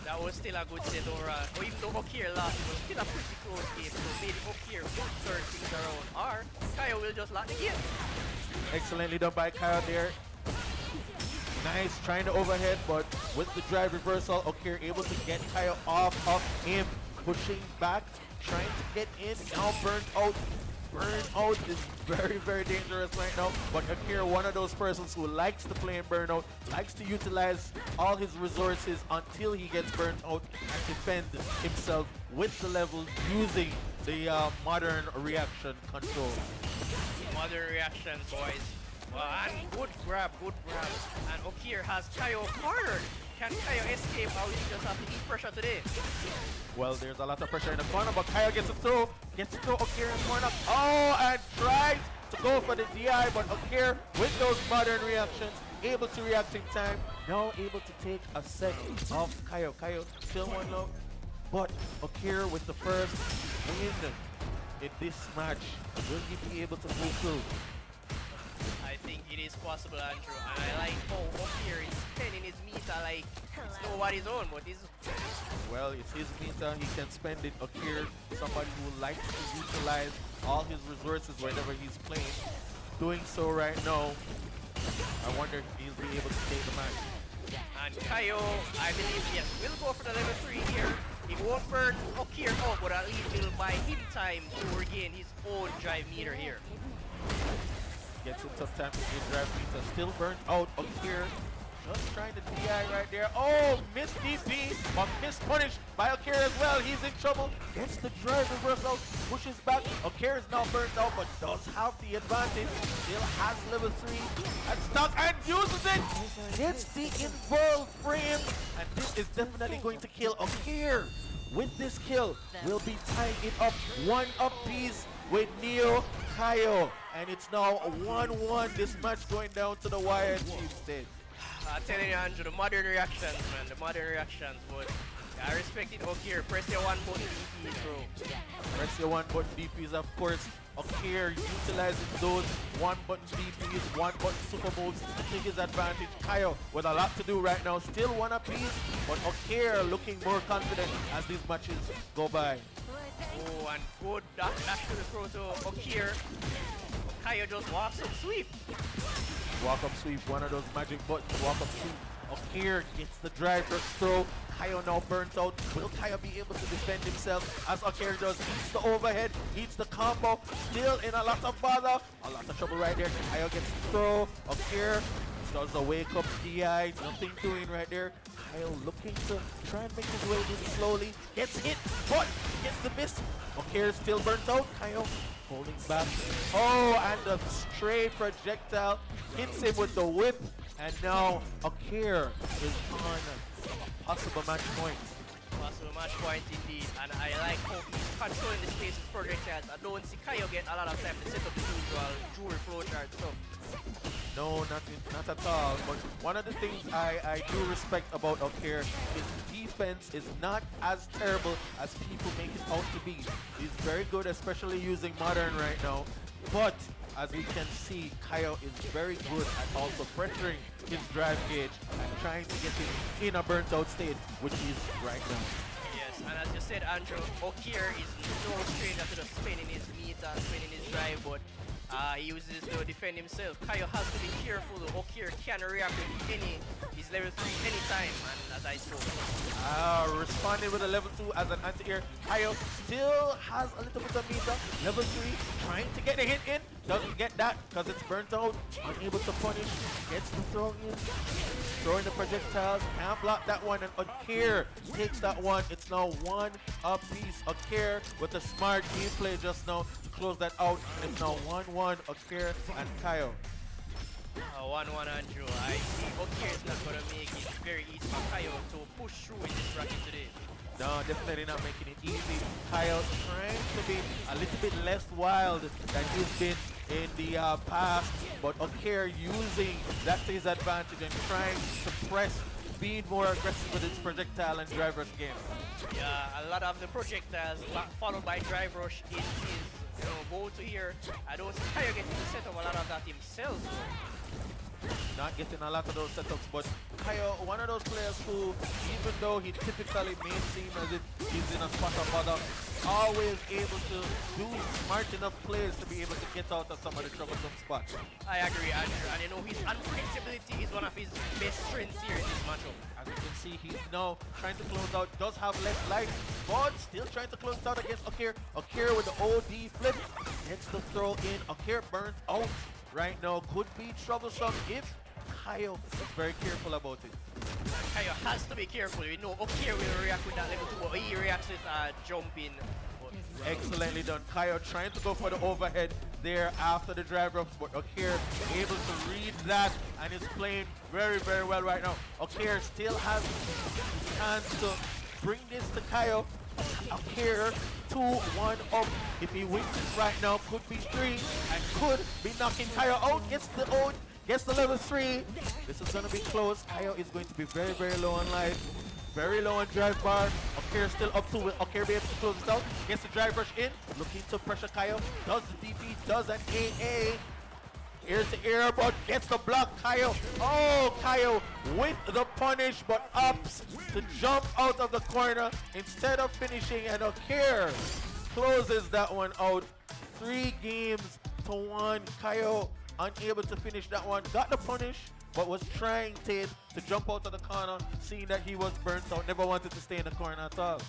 D: That was still a good set overall. Or even though Okir lost, it was still a pretty close game. So maybe Okir will turn things around, or Kaio will just lock the game.
B: Excellently done by Kaio there. Nice, trying to overhead, but with the drive reversal, Okir able to get Kaio off of him. Pushing back, trying to get in, now burnt out. Burnt out is very, very dangerous right now, but Okir, one of those persons who likes to play in burnout, likes to utilize all his resources until he gets burnt out and defend himself with the level using the modern reaction control.
D: Modern reactions, boys. And good grab, good grab. And Okir has Kaio cornered. Can Kaio escape, or will he just have to eat pressure today?
B: Well, there's a lot of pressure in the corner, but Kaio gets it through. Gets it through Okir in the corner. Oh, and tries to go for the DI, but Okir, with those modern reactions, able to react in time. Now able to take a set off Kaio. Kaio still 1-0, but Okir with the first win in this match. Will he be able to move through?
D: I think it is possible, Andrew. And I like how Okir is spending his meter like it's nobody's own, but it's...
B: Well, it's his meter. He can spend it. Okir, somebody who likes to utilize all his resources whenever he's playing. Doing so right now. I wonder if he'll be able to take the match.
D: And Kaio, I believe, yes, will go for the level 3 here. He won't burn Okir out, but at least will buy him time to regain his own drive meter here.
B: Gets in tough time to get drive meter. Still burnt out. Okir just trying to DI right there. Oh, missed DP, but missed punish by Okir as well. He's in trouble. Gets the drive reversal, pushes back. Okir is now burnt out, but does have the advantage. Still has level 3 and stuck and uses it. Gets the involved frame, and this is definitely going to kill Okir. With this kill, we'll be tying it up 1 apiece with Neokaio. And it's now 1-1. This match going down to the wire, Chief State.
D: I'm telling you, Andrew, the modern reactions, man, the modern reactions. But I respect it, Okir. Press your 1 button DP, bro.
B: Press your 1 button DPs, of course. Okir utilizing those 1 button DPs, 1 button super moves to his advantage. Kaio with a lot to do right now. Still 1 apiece, but Okir looking more confident as these matches go by.
D: Oh, and good dash to the throw to Okir. Kaio just walks up sweep.
B: Walk up sweep, one of those magic buttons. Walk up sweep. Okir gets the drive first throw. Kaio now burnt out. Will Kaio be able to defend himself as Okir does? Eats the overhead, eats the combo. Still in a lot of bother. A lot of trouble right there. Kaio gets the throw. Okir does the wake up DI. Nothing doing right there. Kaio looking to try and make his way in slowly. Gets hit, but gets the miss. Okir still burnt out. Kaio holding back. Oh, and the stray projectile hits him with the whip. And now Okir is on a possible match point.
D: Possible match point indeed. And I like how he's controlling the space with projectiles. I don't see Kaio get a lot of time to set up the usual jewelry flowchart stuff.
B: No, not at all. But one of the things I do respect about Okir is defense is not as terrible as people make it out to be. He's very good, especially using modern right now. But as we can see, Kaio is very good at also pressuring his drive gauge and trying to get him in a burnt out state, which he is right now.
D: Yes, and as you said, Andrew, Okir is no stranger to just spinning his meter, spinning his drive, but he uses this to defend himself. Kaio has to be careful. Okir can react with his level 3 anytime, and as I spoke.
B: Responding with a level 2 as an anti-air. Kaio still has a little bit of meter. Level 3, trying to get a hit in. Doesn't get that because it's burnt out. Unable to punish. Gets the throw in. Throwing the projectiles. Can't block that one. And Okir takes that one. It's now 1 apiece. Okir with the smart gameplay just now to close that out. And it's now 1-1 Okir and Kaio.
D: 1-1 Andrew. I see Okir is not going to make it very easy for Kaio to push through in this bracket today.
B: No, definitely not making it easy. Kaio trying to be a little bit less wild than he's been in the past, but Okir using that to his advantage and trying to press, being more aggressive with his projectile and drive rush game.
D: Yeah, a lot of the projectiles followed by drive rush is go to here. I don't see Kaio getting the set of a lot of that himself.
B: Not getting a lot of those setups, but Kaio, one of those players who, even though he typically may seem as if he's in a spot of bother, always able to do smart enough plays to be able to get out of some of the troublesome spots.
D: I agree, Andrew, and his unpredictability is one of his best strengths here in this matchup.
B: As you can see, he's now trying to close out, does have less life, but still trying to close it out against Okir. Okir with the OD flip, gets the throw in. Okir burns out right now. Could be troublesome if Kaio is very careful about it.
D: Kaio has to be careful. We know Okir will react with that level 2, but he reacts with jumping.
B: Excellently done. Kaio trying to go for the overhead there after the drive rush, but Okir able to read that and is playing very, very well right now. Okir still has his chance to bring this to Kaio. Okir 2-1 up. If he wins this right now, could be 3 and could be knocking Kaio out. Gets the level 3. This is going to be close. Kaio is going to be very, very low on life. Very low on drive bar. Okir still up to it. Okir be able to close this out. Gets the drive rush in. Looking to pressure Kaio. Does the DP. Does an AA. Ear to ear, but gets the block. Kaio. Oh, Kaio with the punish, but opts to jump out of the corner instead of finishing. And Okir closes that one out. 3-1. Kaio unable to finish that one. Got the punish, but was trying to jump out of the corner, seeing that he was burnt out. Never wanted to stay in the corner at all.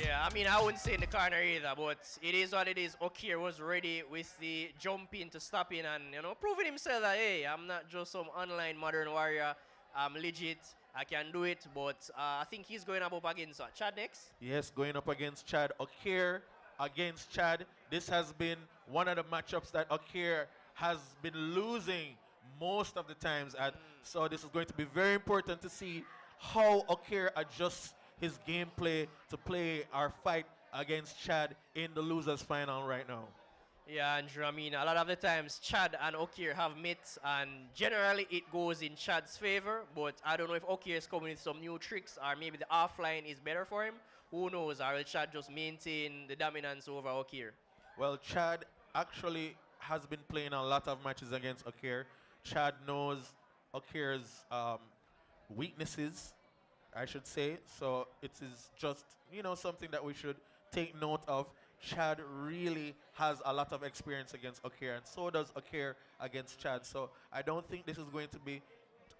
D: Yeah, I mean, I wouldn't say in the corner either, but it is what it is. Okir was ready with the jumping to stop in and, proving himself that, hey, I'm not just some online modern warrior. I'm legit. I can do it, but I think he's going up against Chad next.
B: Yes, going up against Chad. Okir against Chad. This has been one of the matchups that Okir has been losing most of the times at. So this is going to be very important to see how Okir adjusts his gameplay to play our fight against Chad in the losers final right now.
D: Yeah, Andrew, I mean, a lot of the times Chad and Okir have met, and generally it goes in Chad's favor, but I don't know if Okir is coming with some new tricks, or maybe the offline is better for him. Who knows, or will Chad just maintain the dominance over Okir?
B: Well, Chad actually has been playing a lot of matches against Okir. Chad knows Okir's weaknesses, I should say. So it is just, something that we should take note of. Chad really has a lot of experience against Okir, and so does Okir against Chad. So I don't think this is going to be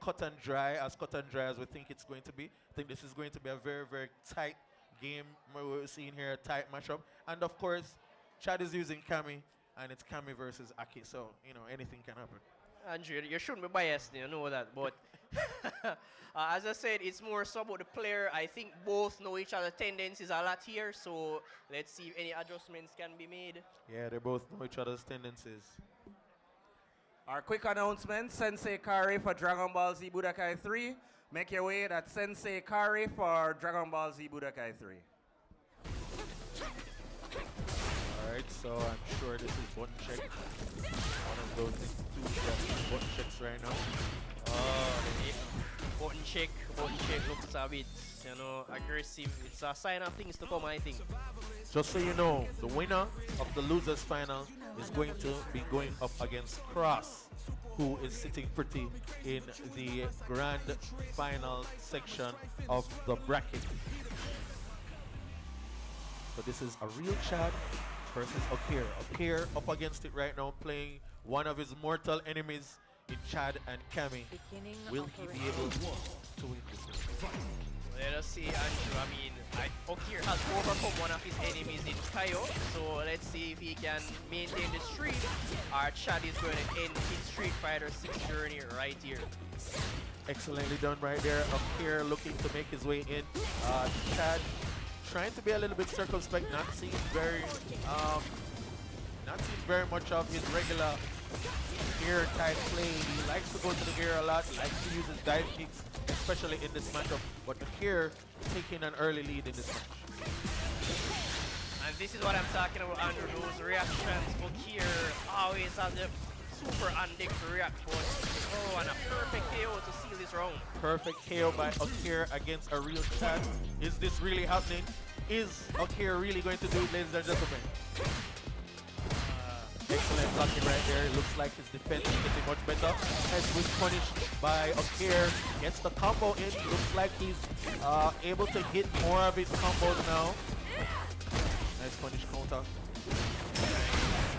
B: cut and dry as we think it's going to be. I think this is going to be a very, very tight game. We're seeing here a tight matchup. And of course, Chad is using Kami, and it's Kami versus Aki, so, anything can happen.
D: Andrew, you shouldn't be biased, you know that, but as I said, it's more so about the player. I think both know each other's tendencies a lot here, so let's see if any adjustments can be made.
B: Yeah, they both know each other's tendencies.
E: Our quick announcement, Sensei Kari for Dragon Ball Z Budokai 3. Make your way at Sensei Kari for Dragon Ball Z Budokai 3.
B: Alright, so I'm sure this is button check. One of those institutions button checks right now.
D: Oh, the button check, but the check looks a bit, aggressive. It's a sign of things to come, I think.
B: Just so you know, the winner of the losers final is going to be going up against Cross, who is sitting pretty in the grand final section of the bracket. So this is a real Chad versus Okir. Okir up against it right now, playing one of his mortal enemies in Chad and Cammy. Will he be able to win this one?
D: Let us see, Andrew. I mean, Okir has overcome one of his enemies in Kaio, so let's see if he can maintain the streak. Our Chad is going to end his Street Fighter 6 journey right here.
B: Excellently done right there. Okir looking to make his way in. Chad trying to be a little bit circumspect, not seeing very much of his regular air type play. He likes to go to the air a lot, likes to use his dive kicks, especially in this matchup. But Okir taking an early lead in this match.
D: And this is what I'm talking about, Andrew. Those reactions, Okir always has a super on deck to react, but and a perfect KO to seal this round.
B: Perfect KO by Okir against a real Chad. Is this really happening? Is Okir really going to do it, ladies and gentlemen? Excellent blocking right there. It looks like his defense is getting much better. Has been punished by Okir. Gets the combo in. Looks like he's able to hit more of his combos now. Nice punish counter.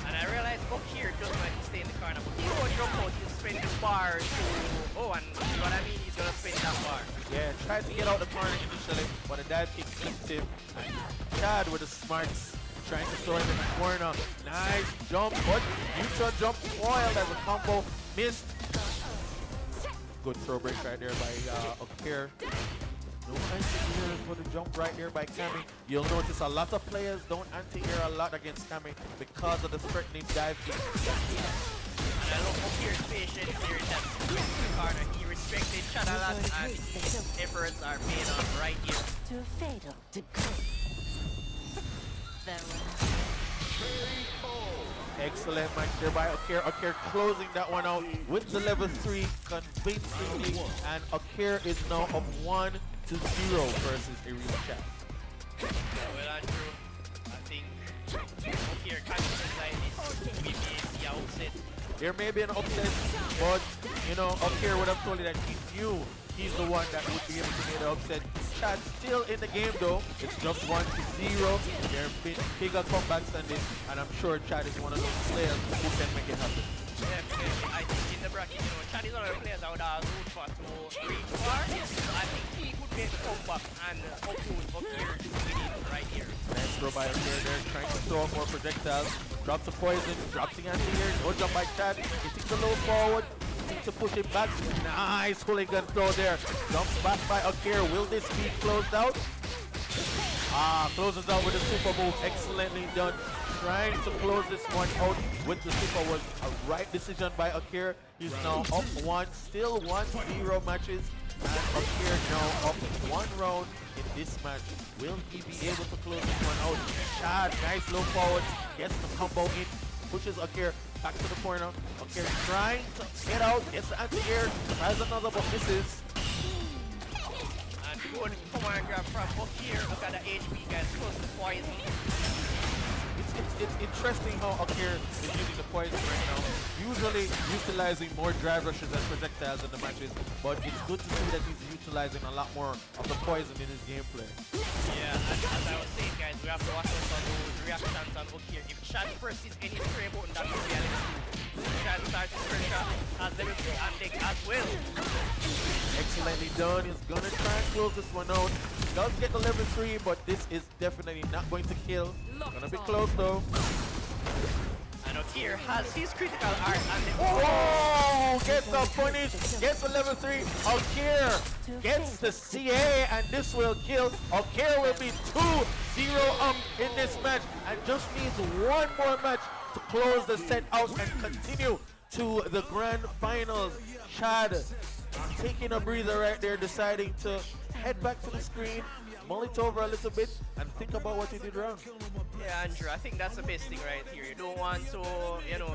D: And I realized Okir doesn't like to stay in the corner, but he won't jump out. He'll spin the bar to... Oh, and you know what I mean? He's going to spin that bar.
B: Yeah, tried to get out the corner initially, but a dive kick flipped him. And Chad with the smarts, trying to throw him in the corner. Nice jump, but neutral jump foiled as a combo missed. Good throw break right there by Okir. No anti-air for the jump right here by Cammy. You'll notice a lot of players don't anti-air a lot against Cammy because of the threatening dive kick.
D: And I love Okir's patience here in that corner. He respected Chad a lot, and his efforts are paid off right here.
F: To a fatal degree.
B: Excellent match there by Okir. Okir closing that one out with the level 3 convincingly, and Okir is now up 1-0 versus a real Chad.
D: Well, Andrew, I think Okir can decide this. We may see an upset.
B: There may be an upset, but you know, Okir would have told you that he knew he's the one that would be able to make the upset. Chad still in the game though. It's just 1-0. There have been bigger comebacks than this, and I'm sure Chad is one of those players who can make it happen.
D: Definitely. I think in the bracket, Chad is one of the players I would have root for to reach far. I think he could make the comeback and oppose Okir to win it right here.
B: Nice throw by Okir there, trying to throw out more projectiles. Drops the poison, drops the anti-air, no jump by Chad. Hitting the low forward, to push it back. Nice hooligan throw there. Jumps back by Okir. Will this be closed out? Closes out with a super move. Excellently done. Trying to close this one out with the super was a right decision by Okir. He's now up 1, still 1-0 matches. And Okir now up 1 round in this match. Will he be able to close this one out? Chad, nice low forward. Gets the combo in. Pushes Okir back to the corner. Okir trying to get out. Gets the anti-air. Tries another but misses.
D: And good command grab from Okir. Look at the HP guys. Close to poison.
B: It's interesting how Okir is using the poison right now. Usually utilizing more drive rushes and projectiles in the matches, but it's good to see that he's utilizing a lot more of the poison in his gameplay.
D: Yeah, and as I was saying, guys, we have to watch out for those reactions on Okir. If Chad presses any spray button, that will be a little. Chad starts to pressure as level 3 and deck as well.
B: Excellently done. He's gonna try and close this one out. Does get the level 3, but this is definitely not going to kill. Gonna be close though.
D: And Okir has his critical art and the
B: Gets the punish, gets the level 3. Okir gets the CA, and this will kill. Okir will be 2-0 up in this match and just needs one more match to close the set out and continue to the grand finals. Chad taking a breather right there, deciding to head back to the screen, mull it over a little bit, and think about what he did wrong.
D: Yeah, Andrew, I think that's the best thing right here. You don't want to,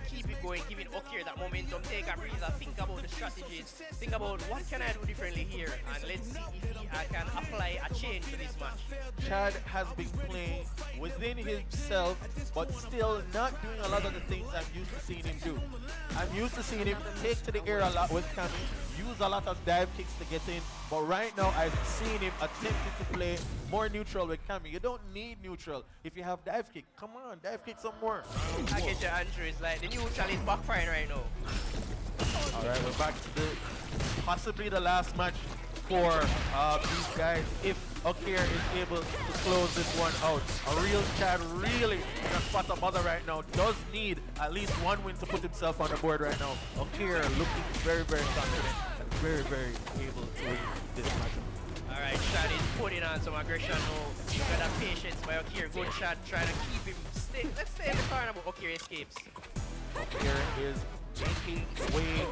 D: keep it going, giving Okir that momentum, take a breather, think about the strategies, think about what can I do differently here, and let's see if I can apply a change to this match.
B: Chad has been playing within himself, but still not doing a lot of the things I'm used to seeing him do. I'm used to seeing him take to the air a lot with Cammy, use a lot of dive kicks to get in, but right now I've seen him attempting to play more neutral with Cammy. You don't need neutral if you have dive kick. Come on, dive kick some more.
D: I get you, Andrew. It's like the neutral is backfiring right now.
B: Alright, we're back to possibly the last match for these guys if Okir is able to close this one out. A real Chad really in a spot of mother right now does need at least one win to put himself on the board right now. Okir looking very, very confident and very, very able to win this match.
D: Alright, Chad is putting on some aggression now. Look at that patience by Okir. Good shot, trying to keep him stay. Let's stay in the corner, but Okir escapes.
B: Okir is making way,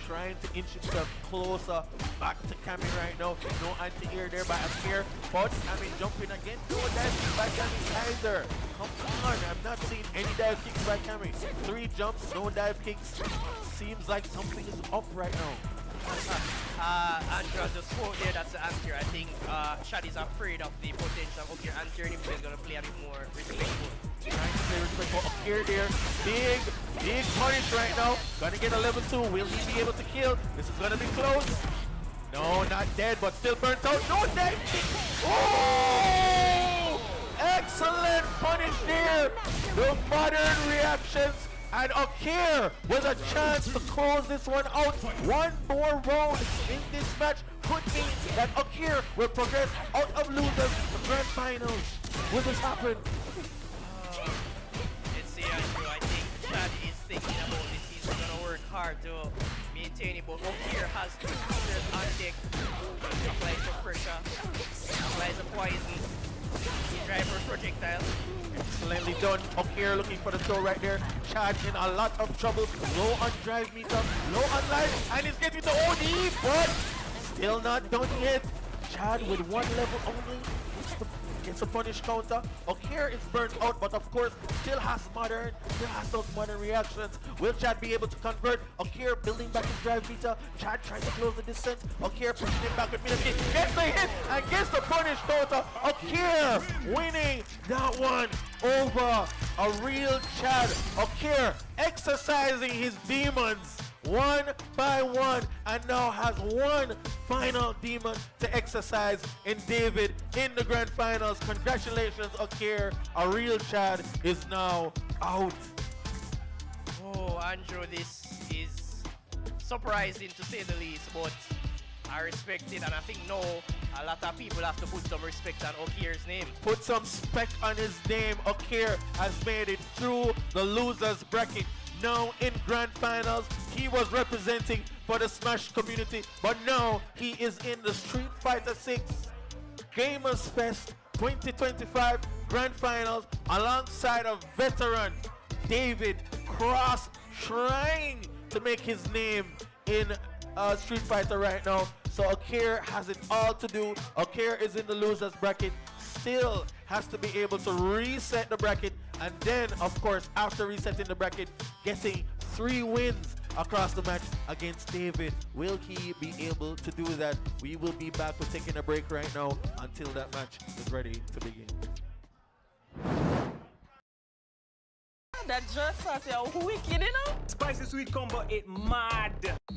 B: trying to inch himself closer back to Cammy right now. No anti-air there by Okir, but Cammy jumping again. No dive kicks by Cammy either. Come on, I'm not seeing any dive kicks by Cammy. 3 jumps, no dive kicks. Seems like something is up right now.
D: Andrew just spoke there, that's the answer. I think Chad is afraid of the potential of Okir. Andrew is going to play a bit more respectful.
B: Trying to play respectful. Okir there. Big punish right now. Gonna get a level 2. Will he be able to kill? This is gonna be close. No, not dead, but still burnt out. No dead. Oh! Excellent punish there. The modern reactions. And Okir with a chance to close this one out. One more round in this match could mean that Okir will progress out of losers to grand finals. Will this happen?
D: Let's see, Andrew. I think Chad is thinking about this. He's going to work hard to maintain it, but Okir has 2 counters on deck. Applies some pressure, applies a poison. He drives for projectile.
B: Excellently done. Okir looking for the throw right there. Chad in a lot of trouble. Low on drive meter, low on life, and he's getting the OD, but still not done yet. Chad with 1 level only gets a punish counter. Okir is burnt out, but of course still has those modern reactions. Will Chad be able to convert? Okir building back his drive meter. Chad trying to close the distance. Okir pushing him back with Middle kick. Gets the hit and gets the punish counter. Okir winning that one over a real Chad. Okir exercising his demons 1 by 1 and now has 1 final demon to exercise in David in the grand finals. Congratulations, Okir. A real Chad is now out.
D: Oh, Andrew, this is surprising to say the least, but I respect it, and I think now a lot of people have to put some respect on Okir's name.
B: Put some spec on his name. Okir has made it through the losers bracket. Now in grand finals, he was representing for the Smash community, but now he is in the Street Fighter 6 Gamers Fest 2025 grand finals alongside a veteran David Cross, trying to make his name in Street Fighter right now. So Okir has it all to do. Okir is in the losers bracket, still has to be able to reset the bracket, and then of course after resetting the bracket, getting 3 wins across the match against David. Will he be able to do that? We will be back. We're taking a break right now until that match is ready to begin.
G: That jerk sauce, you're wicked, you know?
H: Spicy sweet combo, it mad.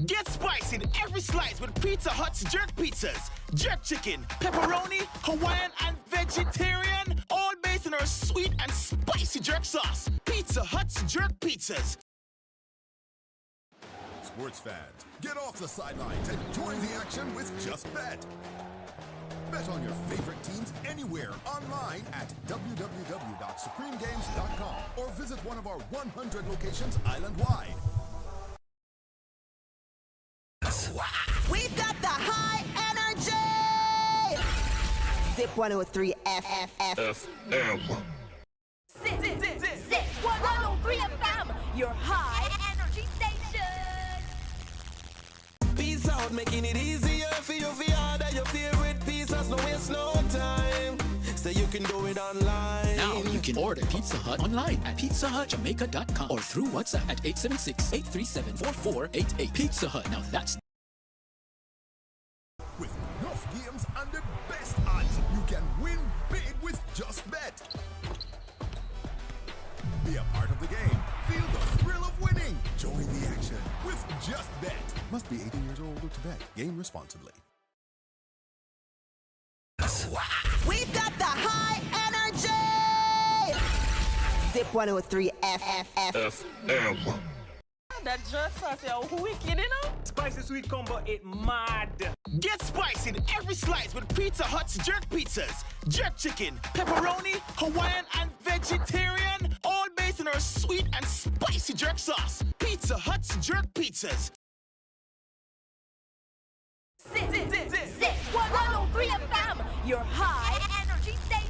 I: Get spicy in every slice with Pizza Hut's jerk pizzas. Jerk chicken, pepperoni, Hawaiian, and vegetarian. All based on our sweet and spicy jerk sauce. Pizza Hut's jerk pizzas.
J: Sports fans, get off the sidelines and join the action with Just Bet. Bet on your favorite teams anywhere online at www.supremegames.com or visit one of our 100 locations island-wide.
K: We've got the high energy! Zip 103 FFF.
F: Zip 103 FM, your high energy station.
L: Peace out, making it easier for you to order your favorite pizzas, no waste no time. say you can do it online.
M: Now you can order Pizza Hut online at pizzahutjamaica.com or through WhatsApp at 876-837-4488. Pizza Hut, now that's...
J: With enough games and the best odds, you can win big with Just Bet. Be a part of the game. Feel the thrill of winning. Join the action with Just Bet. Must be 18 years old or to bet. Game responsibly.
K: We've got the high energy. Zip 103 FM.
G: That jerk sauce, yo, wicked, you know?
H: Spicy sweet combo, it mad.
I: Get spicy in every slice with Pizza Hut's jerk pizzas. Jerk chicken, pepperoni, Hawaiian, and vegetarian. All based on our sweet and spicy jerk sauce. Pizza Hut's jerk pizzas.
F: Zip 103 FM, your high energy station.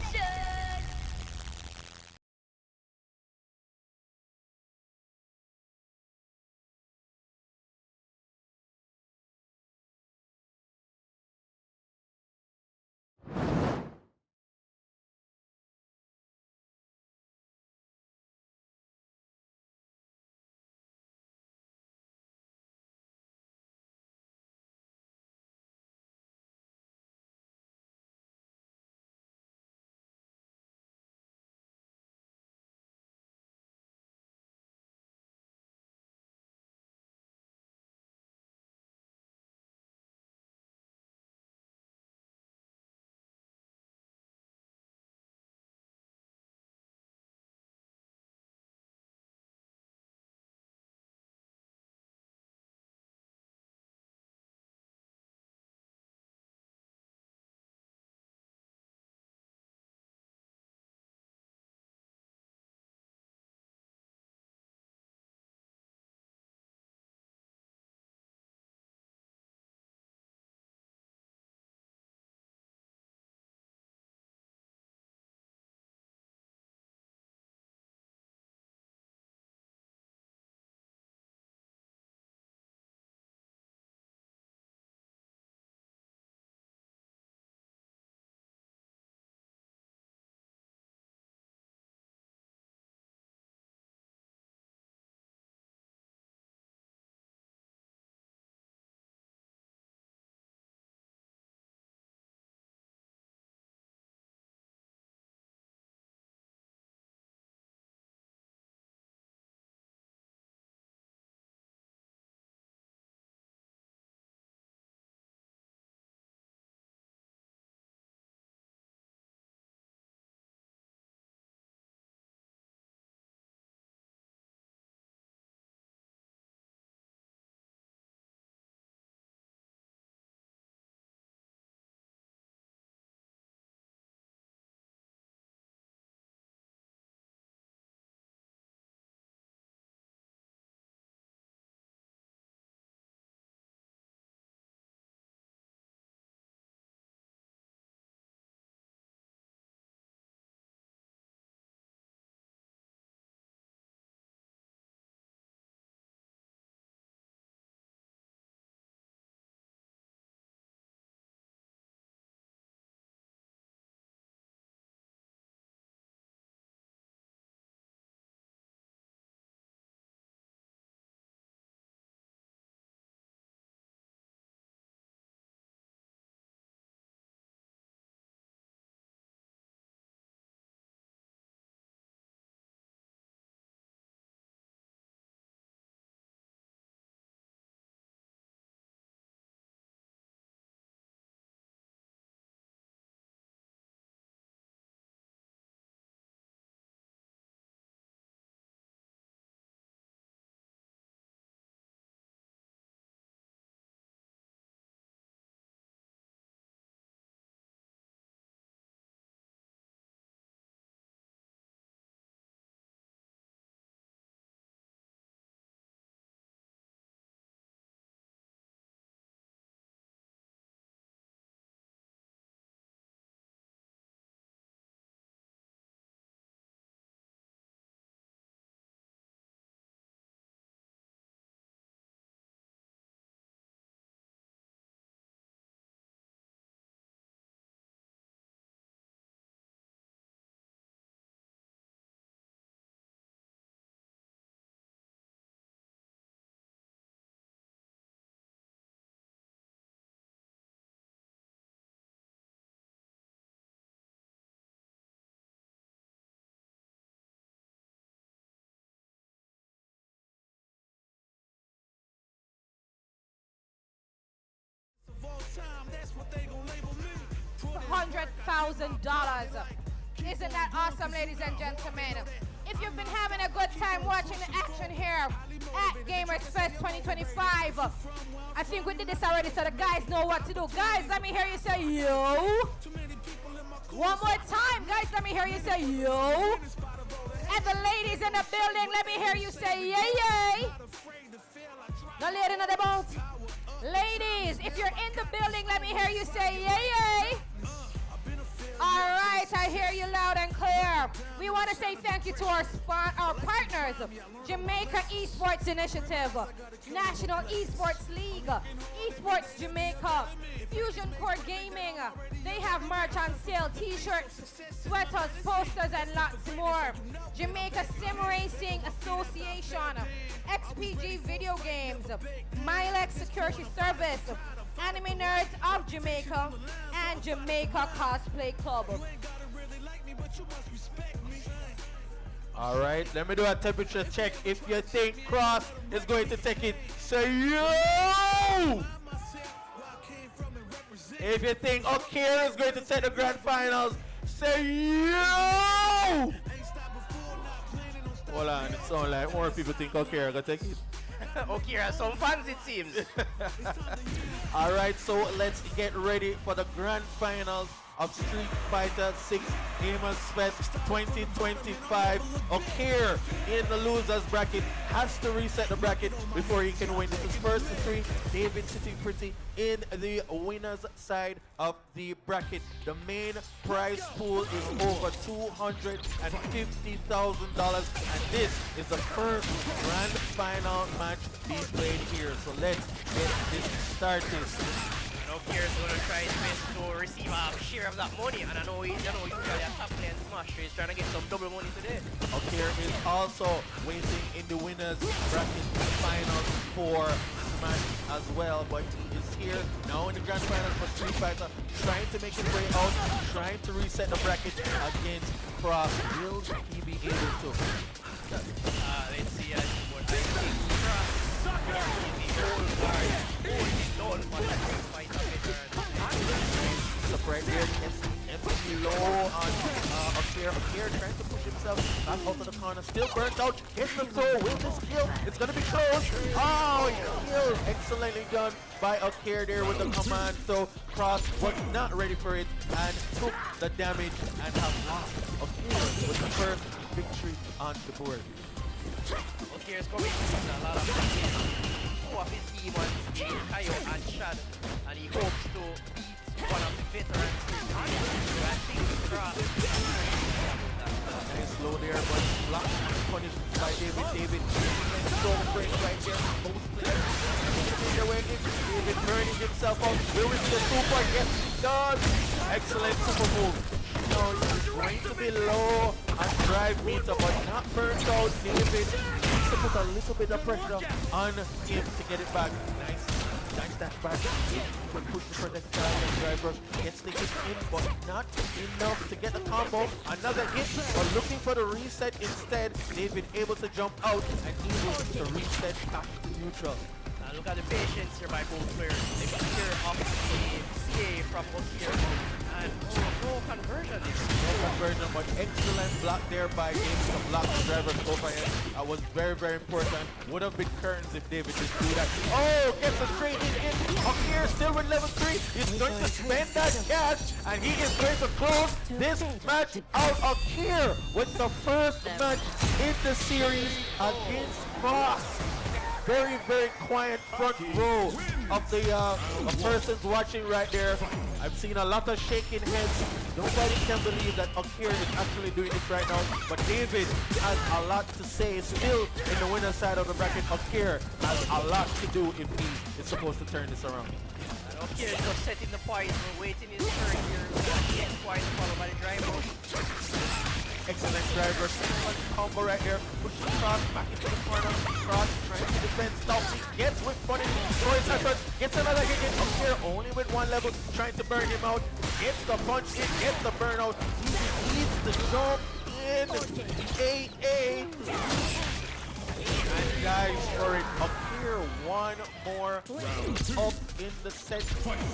C: $100,000. Isn't that awesome, ladies and gentlemen? If you've been having a good time watching the action here at Gamers Fest 2025, I think we did this already, so the guys know what to do. Guys, let me hear you say yo. One more time, guys, let me hear you say yo. And the ladies in the building, let me hear you say yay, yay. The lady in the boat. Ladies, if you're in the building, let me hear you say yay, yay. All right, I hear you loud and clear. We want to say thank you to our partners, Jamaica Esports Initiative, National Esports League, Esports Jamaica, Fusion Core Gaming. They have merch on sale, t-shirts, sweaters, posters, and lots more. Jamaica Sim Racing Association, XPG Video Games, Milex Security Service, Anime Nerds of Jamaica, and Jamaica Cosplay Club.
B: All right, let me do a temperature check. If you think Cross is going to take it, say yo! If you think Okir is going to take the grand finals, say yo! Hold on, it sounds like more people think Okir going to take it.
D: Okir has some fans, it seems.
B: All right, so let's get ready for the grand finals of Street Fighter 6 Gamers Fest 2025. Okir in the losers bracket has to reset the bracket before he can win. This is first to three. David sitting pretty in the winners side of the bracket. The main prize pool is over $250,000, and this is the first grand final match being played here. So let's get this started.
D: Okir is going to try his best to receive a share of that money, and I know he's usually a top player in Smash, so he's trying to get some double money today.
B: Okir is also waiting in the winners bracket finals for Smash as well, but he is here now in the grand finals for Street Fighter, trying to make his way out, trying to reset the bracket against Cross. Will he be able to?
D: Let's see what I think. Cross
B: up right there, empty low on Okir. Okir trying to push himself back out of the corner, still burnt out, hits the throw, will this kill? It's gonna be close. Oh, kill! Excellently done by Okir there with the command. So Cross was not ready for it and took the damage and have lost. Okir with the first victory on the board.
D: Okir is coming with a lot of two of his team on Neokaio and Shad, and he hopes to beat one of the veterans. I think Cross.
B: Nice slow there, but blocked and punished by David. David so great right there. Both players making their way in. David burning himself out. Will we see the super? Yes, he does. Excellent super move. Now he's going to be low on drive meter, but not burnt out. David needs to put a little bit of pressure on him to get it back. Nice that back. He can push the projectile and driver gets the hit in, but not enough to get the combo. Another hit, but looking for the reset instead. David able to jump out and able to reset back to neutral.
D: Now look at the patience here by both players. They got here off the CA from Okir. And no conversion.
B: No conversion, but excellent block there by David to block the driver's overhead. That was very, very important. Would have been curtains if David didn't do that. Oh, gets a straight in. Okir still with level 3. He's going to spend that cash, and he is going to close this match out. Okir with the first match in the series against Cross. Very, very quiet front row of the persons watching right there. I've seen a lot of shaking heads. Nobody can believe that Okir is actually doing this right now. But David has a lot to say still in the winner's side of the bracket. Okir has a lot to do if he is supposed to turn this around.
D: And Okir is just setting the points. We're waiting his turn here. He gets points followed by the driver.
B: Excellent driver. Excellent combo right there. Pushing Cross back into the corner. Cross trying to defend. Stops. Gets with punish. Throws effort. Gets another hit in. Okir only with one level. Trying to burn him out. Gets the punch in. Gets the burnout. He needs to jump in. AA. And guys for it. Okir Okir one more up in the set.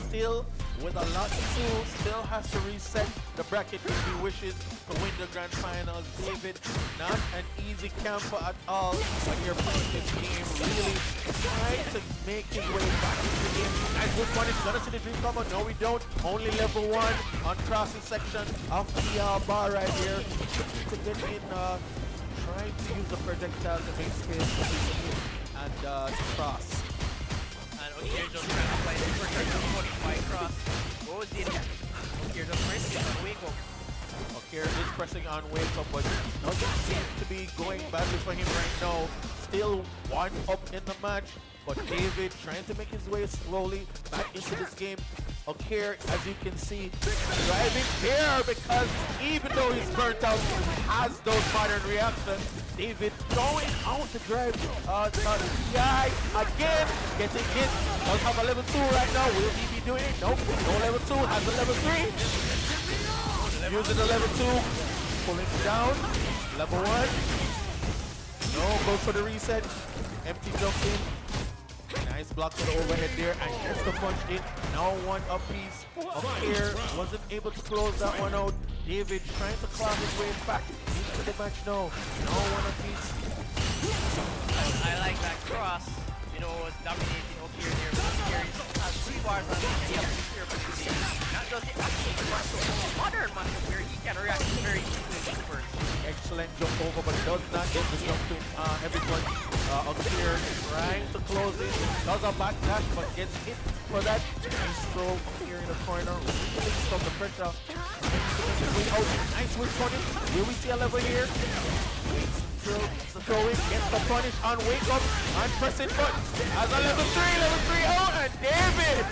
B: Still with a lot to do. Still has to reset the bracket if he wishes to win the grand finals. David, not an easy camper at all when you're playing this game. Really trying to make his way back into the game. And this one is gonna see the dream come out. No, we don't. Only level 1 on crossing section of the bar right here. To get in, trying to use the projectile to make space for the and cross.
D: And Okir just trying to apply the pressure to modify cross. Goes in. Okir just pressing on wake up.
B: Okir is pressing on wake up, but doesn't seem to be going badly for him right now. Still 1 up in the match, but David trying to make his way slowly back into this game. Okir, as you can see, driving here because even though he's burnt out, he has those modern reactions. David going out to drive PI again, getting hit. Does have a level 2 right now. Will he be doing it? Nope. No level 2, has a level 3. Using the level 2, pulling it down. Level 1. No, goes for the reset. Empty jump in. Nice block for the overhead there and gets the punch in. Now 1 apiece. Okir wasn't able to close that one out. David trying to claw his way back into the match now. Now 1 apiece.
D: I like that cross. You know, was dominating Okir there. But Okir has 3 bars on him. He has to be careful to see. Not just the actual matchup, but the modern matchup where he can react very easily to the first.
B: Excellent jump over, but does not get the jump to everyone. Okir trying to close it. Does a backdash, but gets hit for that. Nice throw here in the corner. Really from the pressure. Nice whip punish. Will we see a level here? Still throwing, gets the punish on wake up and pressing button. As a level 3 out, and David!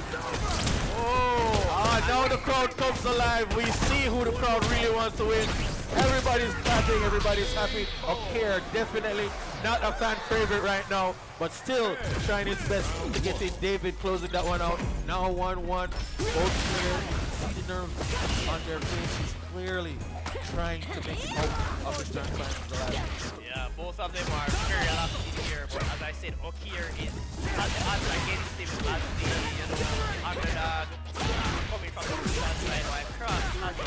B: Now the crowd comes alive. We see who the crowd really wants to win. Everybody's clapping, everybody's happy. Okir definitely not a fan favorite right now, but still trying his best to get in. David closing that one out. Now 1-1. Both players see the nerves on their faces, clearly trying to make it out of the grand finals alive.
D: Yeah, both of them are very elastic here, but as I said, Okir is as the odds against him as the underdog coming from the left side by Cross as the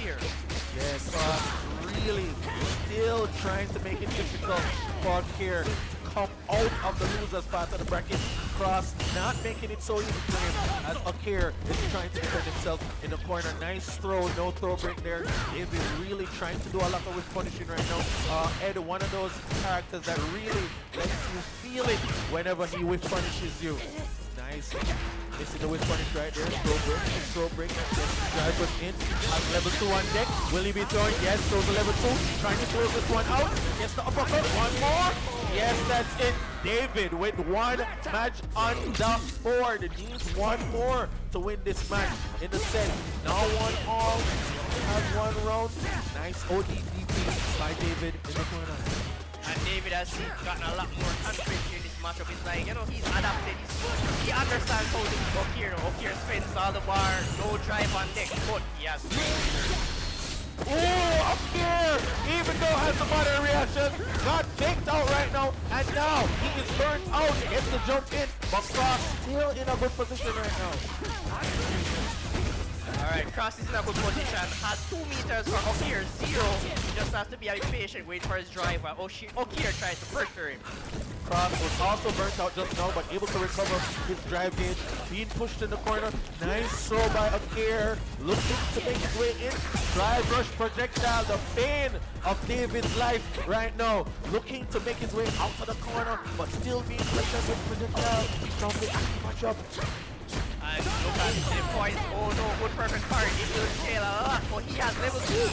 D: here.
B: Yes, really still trying to make it difficult for Okir to come out of the losers part of the bracket. Cross not making it so easy for him as Okir is trying to defend himself in the corner. Nice throw, no throw break there. David really trying to do a lot of whip punishing right now. Ed, one of those characters that really lets you feel it whenever he whip punishes you. Nice. This is the whip punish right there. Throw break. Drive was in. Has level 2 on deck. Will he be throwing? Yes, throws the level 2. Trying to close this one out. Gets the uppercut. One more. Yes, that's it. David with 1 match on the board. Needs 1 more to win this match in the set. Now 1 all. Has 1 round. Nice ODDP by David in the corner.
D: And David has gotten a lot more confidence in this matchup. It's like, you know, he's adapted. He understands how to do Okir. Okir spends all the bar, no drive on deck, but he has
B: Okir, even though has the modern reaction, got kicked out right now, and now he is burnt out. Gets the jump in, but Cross still in a good position right now.
D: Alright, Cross is in a good position, has 2 meters for Okir, 0. He just has to be a bit patient, wait for his drive while Okir tries to pressure him.
B: Cross was also burnt out just now, but able to recover his drive gauge. Being pushed in the corner. Nice throw by Okir. Looking to make his way in. Drive rush projectile. The pain of David's life right now. Looking to make his way out of the corner, but still being pressured with projectile from the active matchup.
D: And look at the points. Oh no, good perfect parry. He will scale a lot, but he has level 2.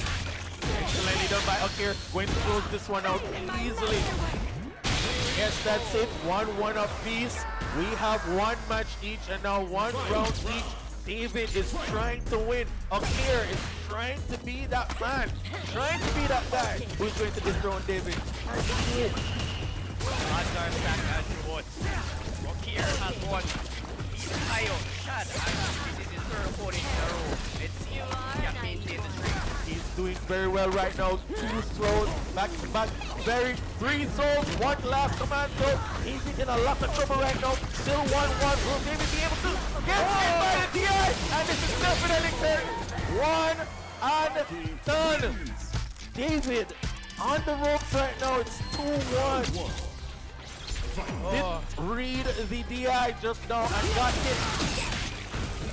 B: Excellently done by Okir. Going to close this one out easily. Yes, that's it. 1-1 apiece. We have 1 match each and now 1 round each. David is trying to win. Okir is trying to be that man. Trying to be that guy who's going to dethrone David.
D: Odds are stacked as you would. Okir has won. Neokaio, Shad, and this is his 3rd opponent in a row. Let's see if he can maintain the streak.
B: He's doing very well right now. 2 throws, back to back, 3 throws, 1 last command throw. He's in a lot of trouble right now. Still 1-1. Will David be able to get hit by the DI? And this is definitely 1 and done. David on the ropes right now. It's 2-1. Didn't read the DI just now and got hit.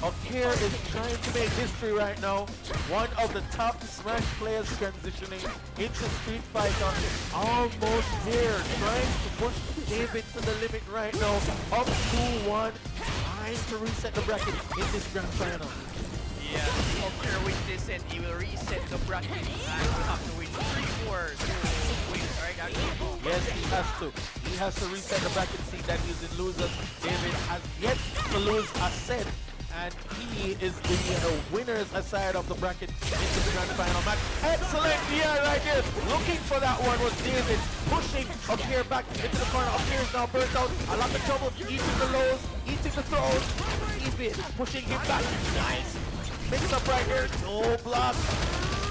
B: Okir is trying to make history right now. One of the top Smash players transitioning into Street Fighter. Almost there. Trying to push David to the limit right now. Up 2-1. Trying to reset the bracket in this grand final.
D: Yeah, Okir with this set, he will reset the bracket and will have to win 3 more to win, right?
B: Yes, he has to. He has to reset the bracket, see that he's in losers. David has yet to lose a set. And he is the winners aside of the bracket into the grand final match. Excellent DI right here. Looking for that one was David. Pushing Okir back into the corner. Okir is now burnt out. A lot of trouble. Eating the lows. Eating the throws. David pushing him back. Nice. Mix up right here. No block.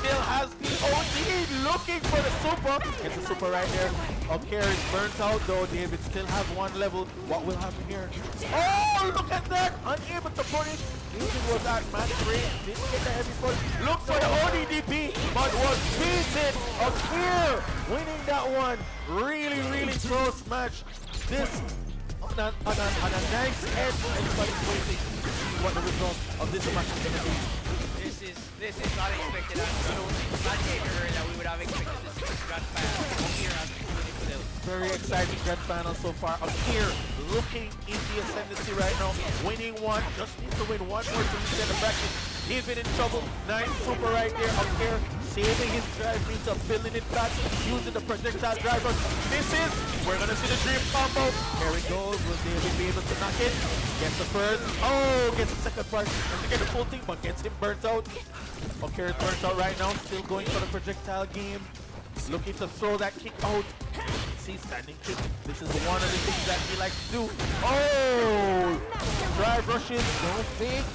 B: Still has the OD. Looking for the super. Gets the super right there. Okir is burnt out though. David still has 1 level. What will happen here? Oh, look at that. Unable to punish. David was at match range. Didn't get the heavy foot. Look for the ODDP, but was beaten. Okir winning that one. Really, really close match. This on a nice edge. Everybody's waiting to see what the result of this match is going to be.
D: This is not expected. I don't think that we would have expected this grand final. Okir has been
B: very exciting grand final so far. Okir looking in the ascendancy right now. Winning 1. Just needs to win 1 more to reset the bracket. David in trouble. 9 super right there. Okir saving his drive meter, filling it back, using the projectile driver. We're gonna see the dream combo. Here it goes. Will David be able to knock it? Gets the first. Oh, gets the second part. Doesn't get the full thing, but gets him burnt out. Okir is burnt out right now. Still going for the projectile game. Looking to throw that kick out. See, standing kick. This is one of the things that he likes to do. Oh! Drive rushes. Don't fake.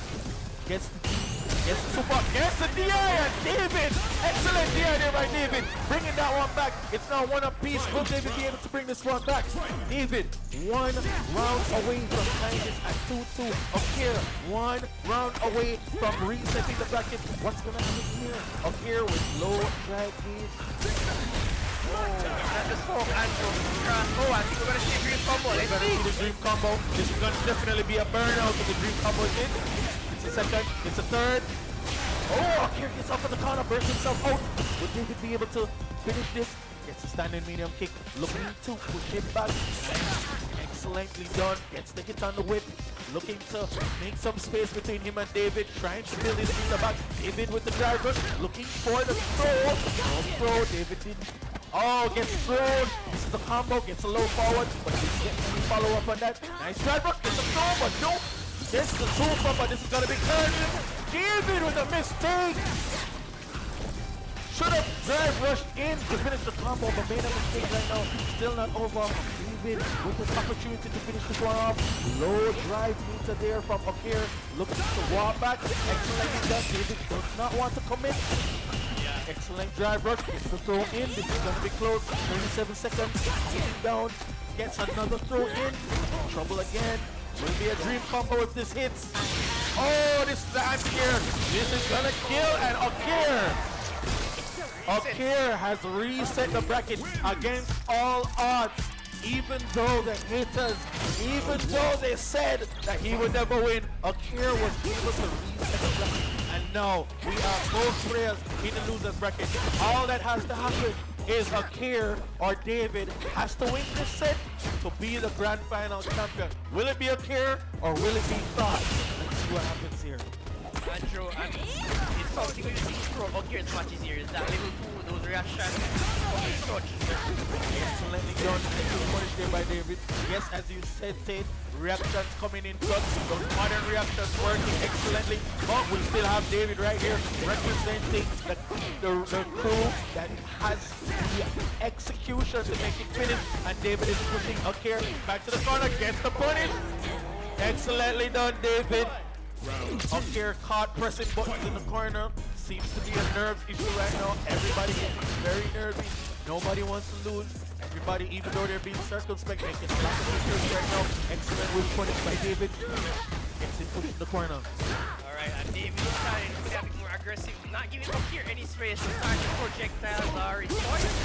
B: Gets the super. Gets the DI and David. Excellent DI there by David. Bringing that one back. It's now 1 apiece. Will David be able to bring this one back? David, 1 round away from tying this at 2-2. Okir, 1 round away from resetting the bracket. What's going to happen here? Okir with low drive gauge.
D: That's the smoke, Andrew. Oh, I think we're going to see a dream combo.
B: We're going to see the dream combo. This is going to definitely be a burnout if the dream combo is in. It's a second. It's a third. Oh, Okir gets off of the corner, bursts himself out. Will David be able to finish this? Gets a standing medium kick. Looking to push him back. Excellently done. Gets the hit on the whip. Looking to make some space between him and David. Trying to build his feet back. David with the drive rush. Looking for the throw. No throw. David didn't. Oh, gets thrown. This is the combo. Gets a low forward. But he didn't get any follow up on that. Nice drive rush. Gets a throw, but no. Gets the super, but this is going to be curving. David with a mistake. Should have drive rushed in to finish the combo, but made a mistake right now. Still not over. David with this opportunity to finish this one off. Low drive meter there from Okir. Looking to walk back. Excellently done. David does not want to commit. Excellent drive rush. Gets the throw in. This is going to be close. 37 seconds. Sitting down. Gets another throw in. Trouble again. Will be a dream combo if this hits. Oh, this is the anti-air. This is gonna kill, and Okir has reset the bracket against all odds. Even though the haters, even though they said that he would never win, Okir was able to reset the bracket. And now we are both players in the losers bracket. All that has to happen is Okir or David has to win this set to be the grand final champion. Will it be Okir or will it be Thought? Let's see what happens here.
D: Andrew, it's something we see throughout Okir's matches here. Is that level 2, those reactions of his touch.
B: Excellently done. Excellent punish there by David. Yes, as you said, Tate, reactions coming in front. Those modern reactions working excellently. But we still have David right here representing the crew that has the execution to make it finish. And David is pushing Okir back to the corner. Gets the punish. Excellently done, David. Okir caught pressing buttons in the corner. seems to be a nerves issue right now. Everybody is very nervy. Nobody wants to lose. Everybody, even though they're being circumspect, making a lot of mistakes right now. Excellent with punished by David. Gets him put in the corner.
D: Alright, and David is starting to get a bit more aggressive, not giving Okir any space to start the projectiles are responding.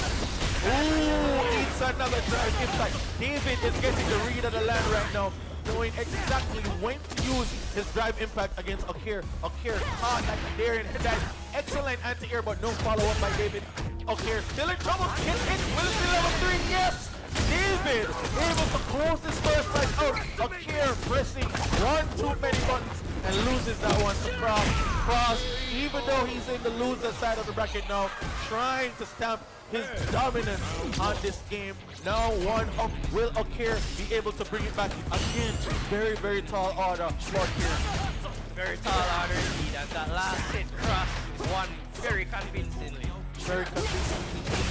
B: Ooh, it's another drive impact. David is getting the read of the land right now, knowing exactly when to use his drive impact against Okir. Okir caught like a daring head. Excellent anti-air, but no follow-up by David. Okir still in trouble. Hit. Will it be level 3? Yes! David able to close this first fight out. Okir pressing one too many buttons and loses that one to Cross. Cross, even though he's in the loser side of the bracket now, trying to stamp his dominance on this game. Now one up. Will Okir be able to bring it back again? Very, very tall order for Okir.
D: Very tall order indeed, and that last hit Cross won very convincingly.
B: Very convincingly.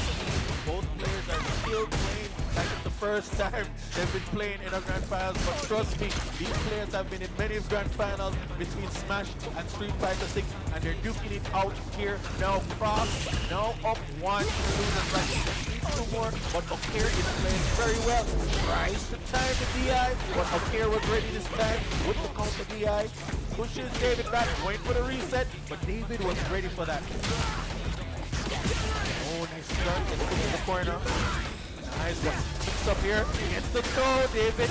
B: Both players are still playing like it's the first time they've been playing in a grand finals, but trust me, these players have been in many grand finals between Smash and Street Fighter 6, and they're duking it out here. Now Cross, now up one, losers like needs two more, but Okir is playing very well. Tries to time the DI, but Okir was ready this time with the counter DI. Pushes David back, going for the reset, but David was ready for that. Oh, nice start, gets put in the corner. Nice one. Picks up here, gets the throw. David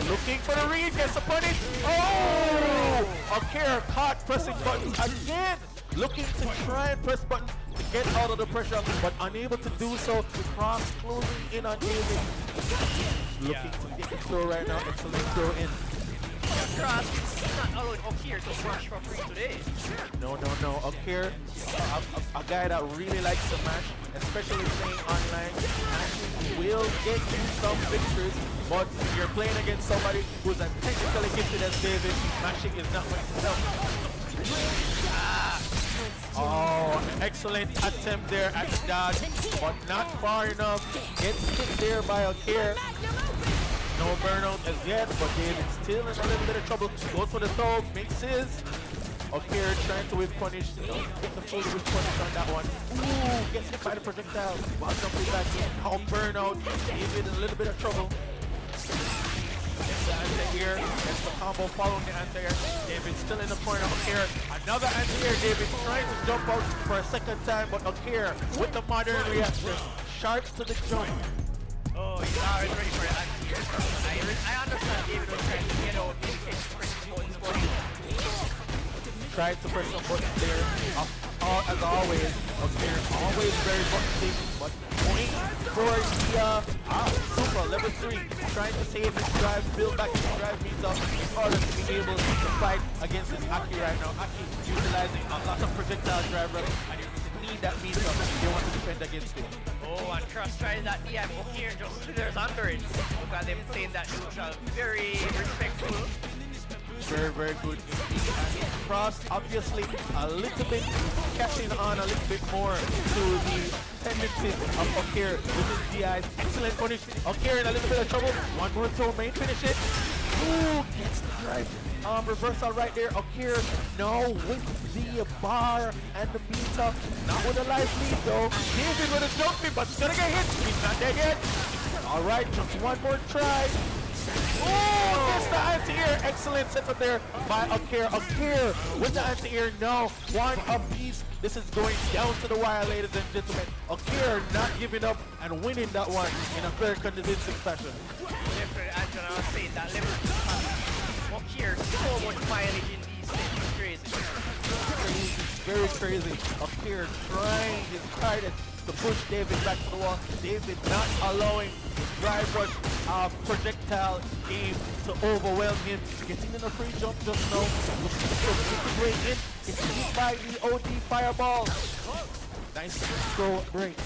B: looking for the read, gets the punish. Oh! Okir caught pressing buttons again. Looking to try and press buttons to get out of the pressure, but unable to do so. Cross closing in on David. Looking to get the throw right now. Excellent throw in.
D: Cross not allowing Okir to smash for free today.
B: No. Okir, a guy that really likes to mash, especially playing online. Mashing will get you some victories, but you're playing against somebody who's as technically gifted as David. Mashing is not going to help. Oh, excellent attempt there at the dodge, but not far enough. Gets hit there by Okir. No burnout as yet, but David's still in a little bit of trouble. Goes for the throw, makes his. Okir trying to whip punish. Don't get the full whip punish on that one. Ooh, gets hit by the projectile. While jumping back in. Now burnout. David in a little bit of trouble. Gets the anti-air. Gets the combo following the anti-air. David still in the corner. Okir, another anti-air. David trying to jump out for a second time, but Okir with the modern reaction. Sharp to the jump.
D: Oh, he's already ready for it. I understand David was trying to get out in case he pressed buttons for him.
B: Tried to press some buttons there. As always, Okir always very button safe, but going for the super level 3. Trying to save his drive, build back his drive beats up in order to be able to fight against this Aki right now. Aki utilizing a lot of projectile drive runs, and need that beat up if they want to defend against it.
D: Oh, and Cross tries that DI, Okir just slithers under it. Look at them playing that neutral. Very respectful.
B: Very, very good indeed. And Cross obviously a little bit catching on a little bit more to the tendencies of Okir with his DIs. Excellent punish. Okir in a little bit of trouble. One more throw, may finish it. Ooh, gets the drive. Reversal right there. Okir now with the bar and the meter. Not with a life lead though. David with a jumping, but he's gonna get hit. He's not there yet. Alright, just one more try. Oh, gets the anti-air. Excellent setup there by Okir. Okir with the anti-air. No, one apiece. This is going down to the wire, ladies and gentlemen. Okir not giving up and winning that one in a very convincing fashion.
D: Definitely, Angela was saying that level 2 Okir, so much mileage in these sets. It's crazy.
B: Crazy, very crazy. Okir trying his hardest to push David back to the wall. David not allowing the drive rush projectile game to overwhelm him. Getting in a free jump just now. Looking to make his way in. It's hit by the OD fireball. Nice throw break.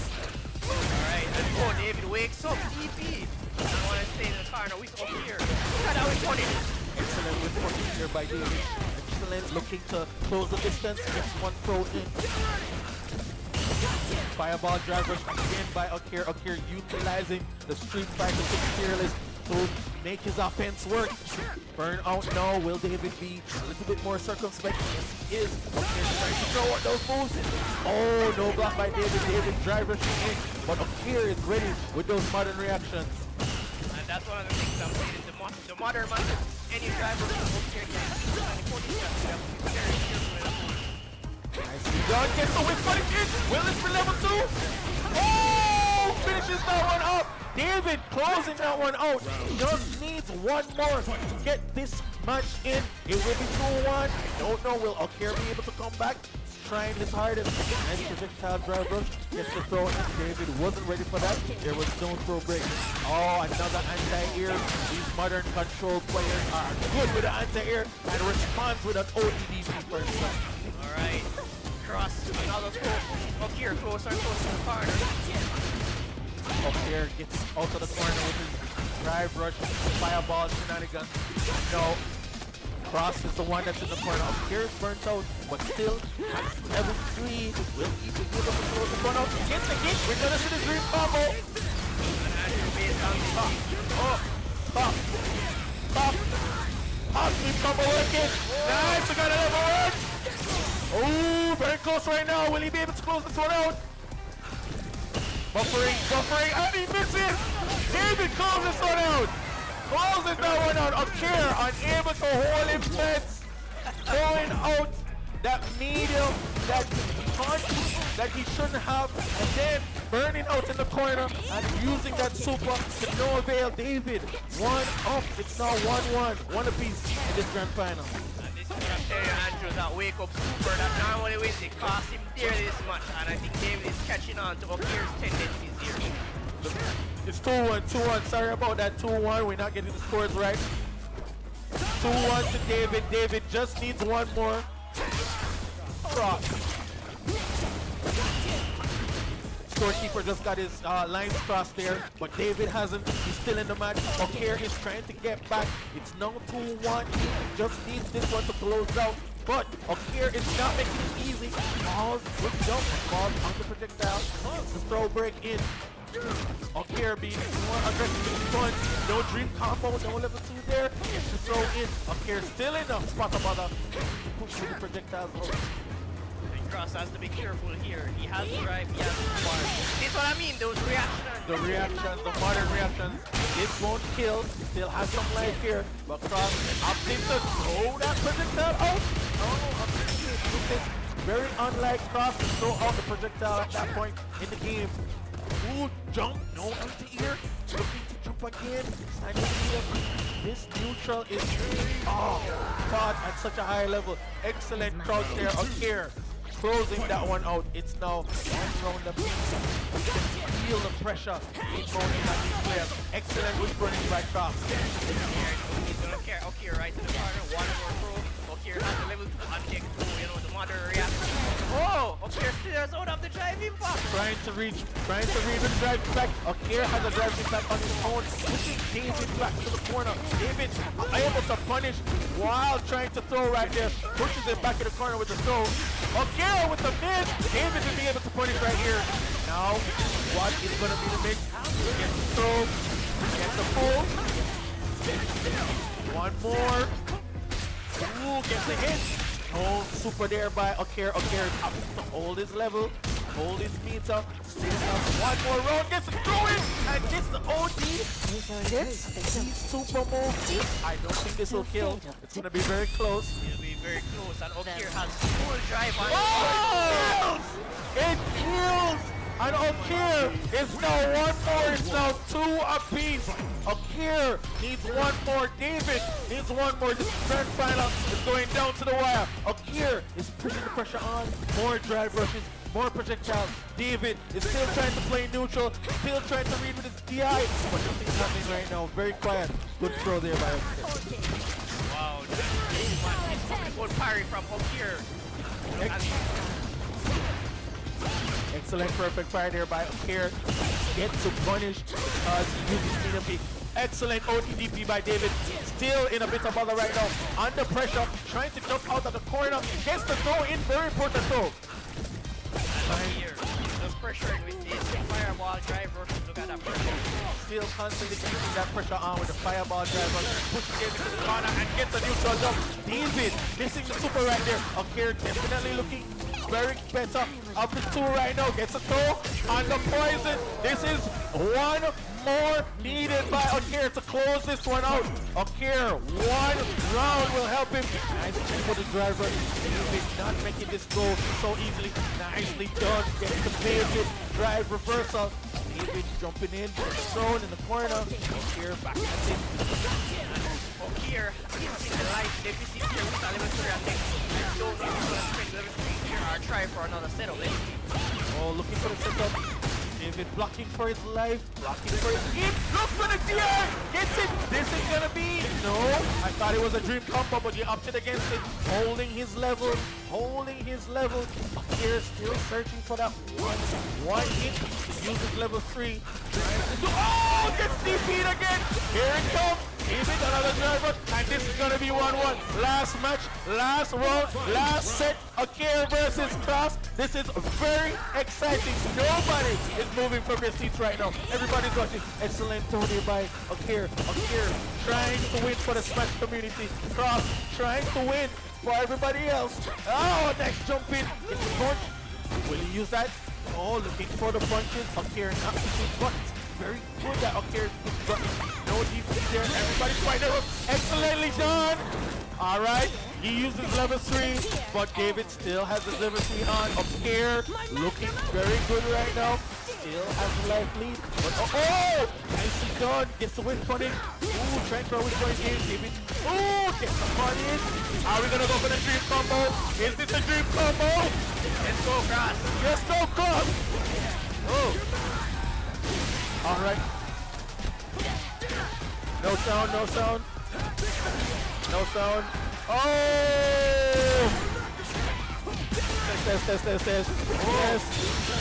D: Alright, and before David wakes up, DP. I want to stay in the corner with Okir. Look at how he's running.
B: Excellent with working here by David. Excellent looking to close the distance. Gets one throw in. Fireball drive rush again by Okir. Okir utilizing the Street Fighter 6 fearless to make his offense work. Burn out now. Will David be a little bit more circumspect? Yes, he is. Okir trying to throw out those moves. Oh, no block by David. David drive rushing in. But Okir is ready with those modern reactions.
D: And that's one of the things I'm saying is the modern man, any driver Okir can do. And the coaching staff, we have to be very careful.
B: Nicely done. Gets the whip punish. Will it for level 2? Oh! Finishes that one up. David closing that one out. Just needs one more to get this match in. It will be 2-1. I don't know. Will Okir be able to come back? He's trying his hardest. Nice projectile drive rush. Gets the throw. David wasn't ready for that. There was no throw break. Oh, another anti-air. These modern control players are good with the anti-air and responds with an ODD for himself.
D: Alright. Cross. Another throw. Okir closer and closer to the corner.
B: Okir gets out of the corner with his drive rush, fireball shenanigans. No. Cross is the one that's in the corner. Okir is burnt out, but still has 7-3. Will he be able to close the corner? Gets the hit. We're gonna see the dream combo. Oh, pop. Dream combo working. Nice, we got a level 1. Oh, very close right now. Will he be able to close this one out? Buffering, and he misses! David closes this one out! Closes that one out. Okir unable to hold him fence. Throwing out that medium, that punch that he shouldn't have, and then burning out in the corner and using that super to no avail. David, one up. It's now 1-1. One apiece in this grand final.
D: I'm telling you, Andrew, that wake up super that normally wins, it cost him dearly this much, and I think David is catching on to Okir's tendencies here.
B: It's 2-1. Sorry about that 2-1. We're not getting the scores right. 2-1 to David. David just needs one more. Cross. Scorekeeper just got his lines crossed there, but David hasn't. He's still in the match. Okir is trying to get back. It's now 2-1. He just needs this one to close out. But Okir is not making it easy. Balls with jump. Balls on the projectile. It's the throw break in. Okir being more aggressive with the punch. No dream combo. No level 2 there. Gets the throw in. Okir still in the spot of other. Push with the projectiles out.
D: Cross has to be careful here. He has the drive, he has the spark. This is what I mean, those reactions.
B: The reactions, the modern reactions. This won't kill. Still has some life here. But Cross opting to throw that projectile out. Oh, this is very unlike Cross to throw out the projectile at that point in the game. Ooh, jump. No anti-air. Looking to jump again. And this neutral is caught at such a high level. Excellent crouch there. Okir closing that one out. It's now one round of beat. You can feel the pressure being going in on these players. Excellent with running by Cross.
D: He's gonna carry Okir right to the corner. One more throw. Okir has the level 2 object through, you know, the modern reaction. Oh, Okir still has out of the drive impact.
B: Trying to read the drive back. Okir has a drive impact on his own. Pushing David back to the corner. David able to punish while trying to throw right there. Pushes it back in the corner with the throw. Okir with the miss. David will be able to punish right here. Now, what is going to be the mix? Gets the throw. Gets the pull. One more. Ooh, gets the hit. Oh, super there by Okir. Okir up to hold his level, hold his meter. Still has one more round. Gets the throw in and gets the OD. These super moves. I don't think this will kill. It's going to be very close.
D: It'll be very close, and Okir has full drive on
B: it kills! And Okir is now one more. It's now 2 apiece. Okir needs one more. David needs one more. This grand final is going down to the wire. Okir is pushing the pressure on. More drive rushes, more projectiles. David is still trying to play neutral, still trying to read with his DI, but nothing's happening right now. Very quiet. Good throw there by Okir.
D: Wow, that's good parry from Okir.
B: Excellent, perfect fire there by Okir. Gets to punish because he uses medium peak. Excellent OTDP by David. Still in a bit of bother right now. Under pressure, trying to jump out of the corner. Gets the throw in, very important throw.
D: Okir just pressuring with this fireball drive rush. Look at that pressure.
B: Still constantly keeping that pressure on with the fireball driver. Pushes David to the corner and gets a neutral jump. David missing the super right there. Okir definitely looking very better. Up to 2 right now. Gets a toe on the poison. This is one more needed by Okir to close this one out. Okir, 1 round will help him. Nice check for the driver. David not making this go so easily. Nicely done. Getting the David drive reversal. David jumping in, thrown in the corner. Okir back at it.
D: Okir is in the life deficit here with a level 3 attack. Don't know if he's going to spend level 3 here or try for another setup. Let's see.
B: Oh, looking for the setup. David blocking for his life, blocking for his hit. Look for the DR! Gets it! This is gonna be... No, I thought it was a dream combo, but he opted against it. Holding his level, holding his level. Here still searching for that one hit to use his level 3. Oh, gets DP'd again! Here it comes! David, another driver, and this is gonna be 1-1. Last match, last round, last set. Okir versus Cross. This is very exciting. Nobody is moving from their seats right now. Everybody's watching. Excellent Tony by Okir. Okir trying to win for the Smash community. Cross trying to win for everybody else. Oh, next jump in. It's a punch. Will he use that? Oh, looking for the punches. Okir not using buttons. Very good that Okir got no defense there. Everybody's fighting up. Excellently done. All right, he uses level 3, but David still has his level 3 on. Okir looking very good right now. Still has the life lead. But oh, nicely done. Gets the win on it. Ooh, trying to throw his point in. David. Ooh, gets the party in. Are we gonna go for the dream combo? Is this a dream combo?
D: Let's go, Cross.
B: Let's go, Cross. Oh. All right. No sound, no sound. No sound. Oh! Test. Yes.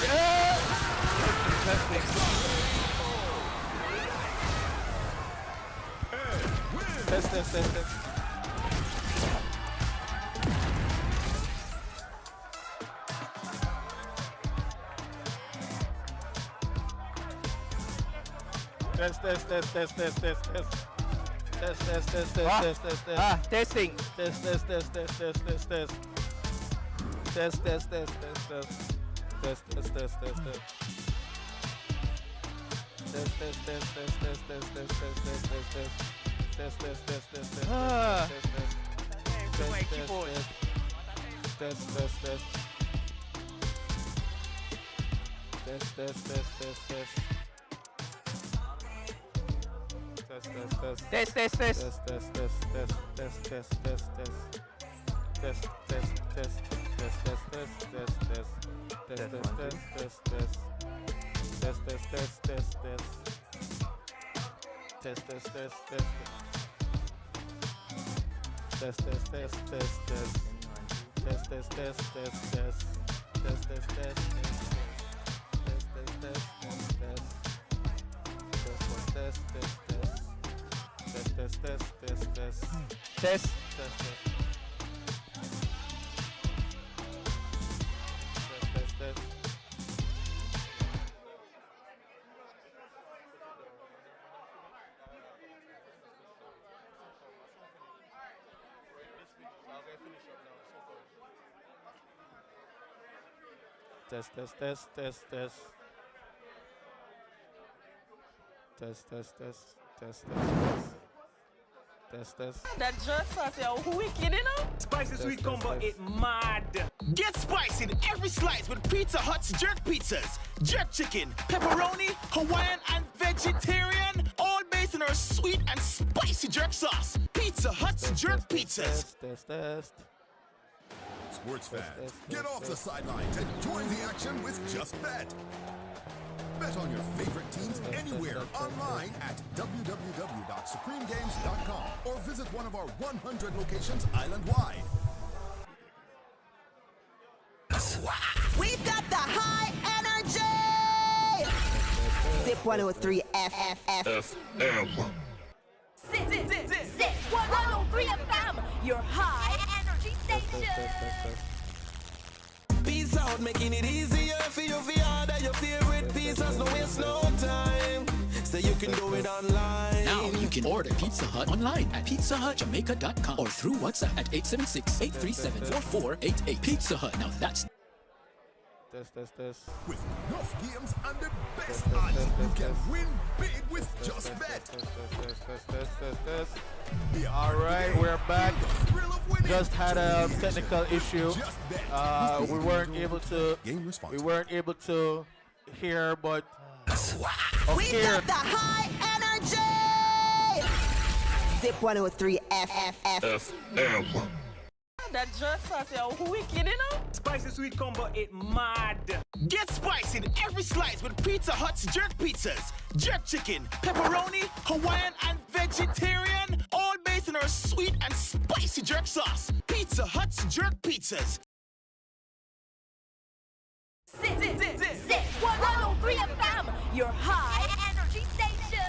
B: Yeah! Test.
D: Testing.
G: That jerk sauce, you're wicked, you know?
H: Spicy sweet combo, it mad.
I: Get spicy in every slice with Pizza Hut's jerk pizzas. Jerk chicken, pepperoni, Hawaiian, and vegetarian. All based on our sweet and spicy jerk sauce. Pizza Hut's jerk pizzas.
J: Sports fans, get off the sidelines and join the action with Just Bet. Bet on your favorite teams anywhere online at www.supremegames.com or visit one of our 100 locations island-wide.
K: We've got the high energy! Zip 103 FM.
F: Zip 103 FM, your high energy station.
L: Pizza Hut making it easier for you to order your favorite pizzas. No waste no time. So you can do it online.
M: Now you can order Pizza Hut online at pizzahutjamaica.com or through WhatsApp at 876-837-4488. Pizza Hut. Now that's
B: Test.
J: With enough games and the best odds, you can win big with Just Bet.
B: All right, we're back. Just had a technical issue. We weren't able to hear, but
K: We got the high energy. Zip 103 FFF.
G: That jerk sauce, yo, wicked, you know?
H: Spicy sweet combo, it mad.
I: Get spicy in every slice with Pizza Hut's jerk pizzas. Jerk chicken, pepperoni, Hawaiian, and vegetarian. All based on our sweet and spicy jerk sauce. Pizza Hut's jerk pizzas.
F: Zip 103 FM, your high energy station.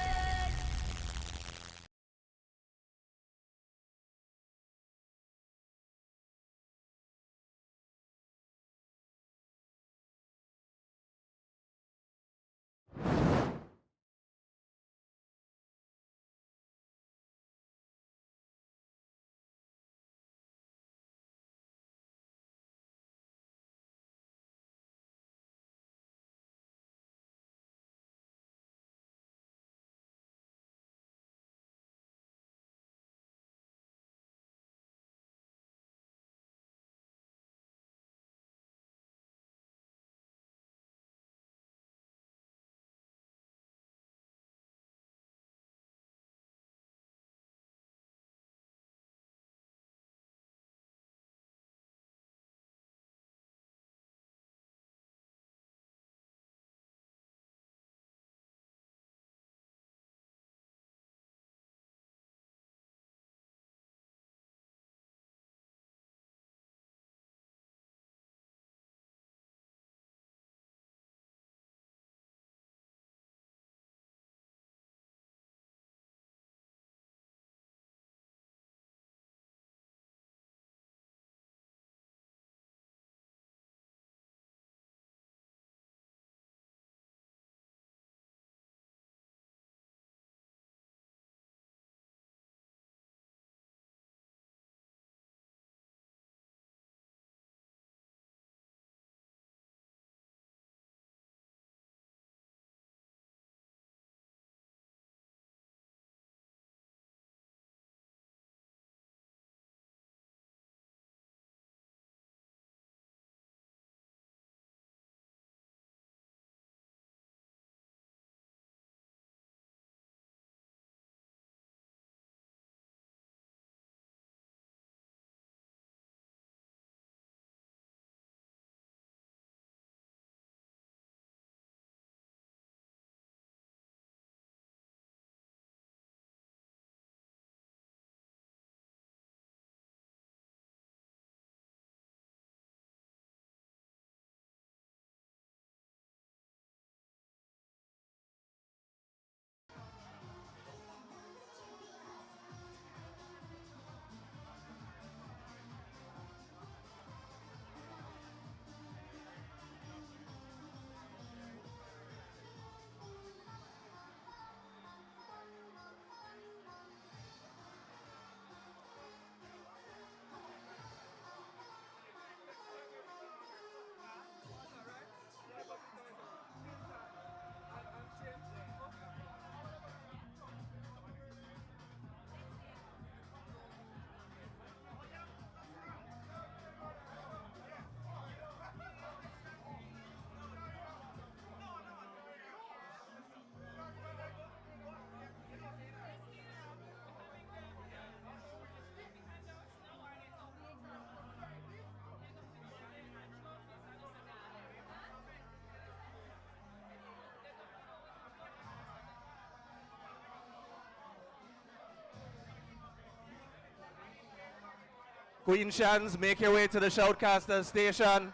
E: Queen Shans, make your way to the Shoutcaster station.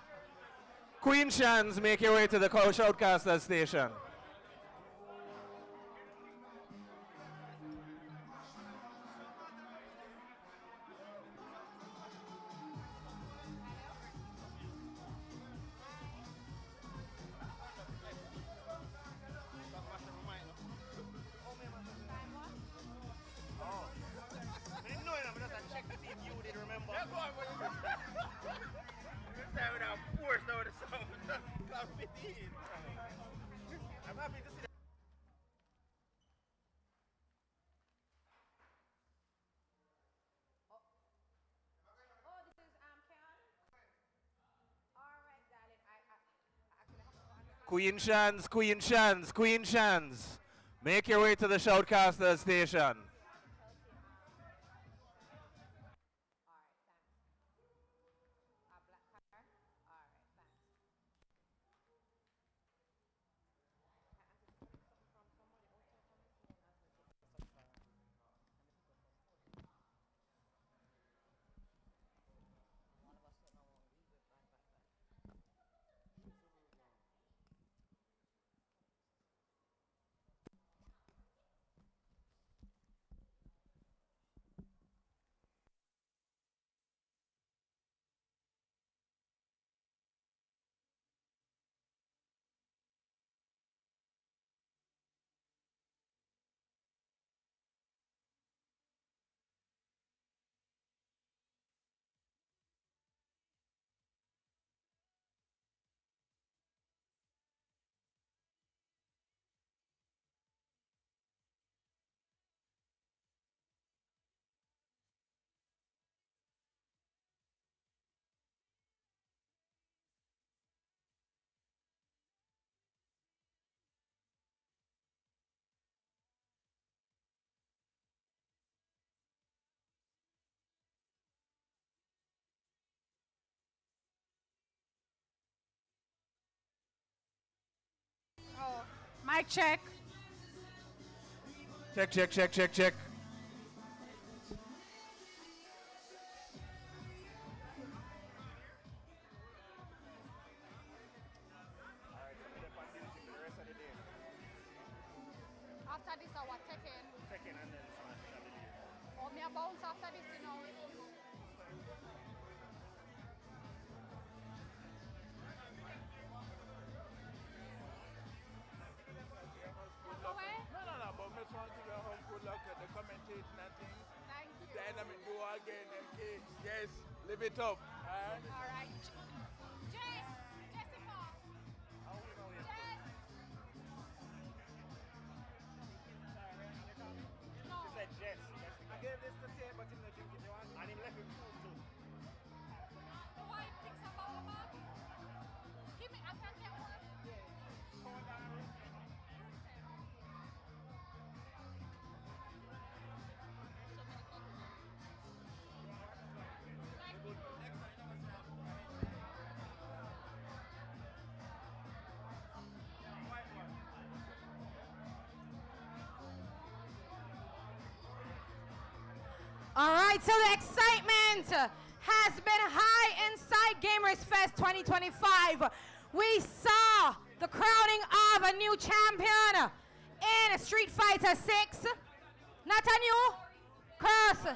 E: Queen Shans, make your way to the Shoutcaster station. Queen Shans, Queen Shans, Queen Shans. Make your way to the Shoutcaster station.
C: Oh, mic check.
E: Check, check, check, check, check.
C: After this, our Tekken.
E: Tekken and then Smash.
C: Or me a bounce after this, you know.
N: No, but me just want to go home, good luck at the commentating and things.
C: Thank you.
N: The dynamic duo again, MK. Yes, live it up.
C: All right. Jess, Jessica. Jess. No.
E: She said Jess.
N: I gave this to Tay, but him not drink it. You want?
E: And him left him food too.
C: The white picks up all about. Give me, I can get one. All right, so the excitement has been high inside Gamers Fest 2025. We saw the crowning of a new champion in Street Fighter 6. Not a new cross.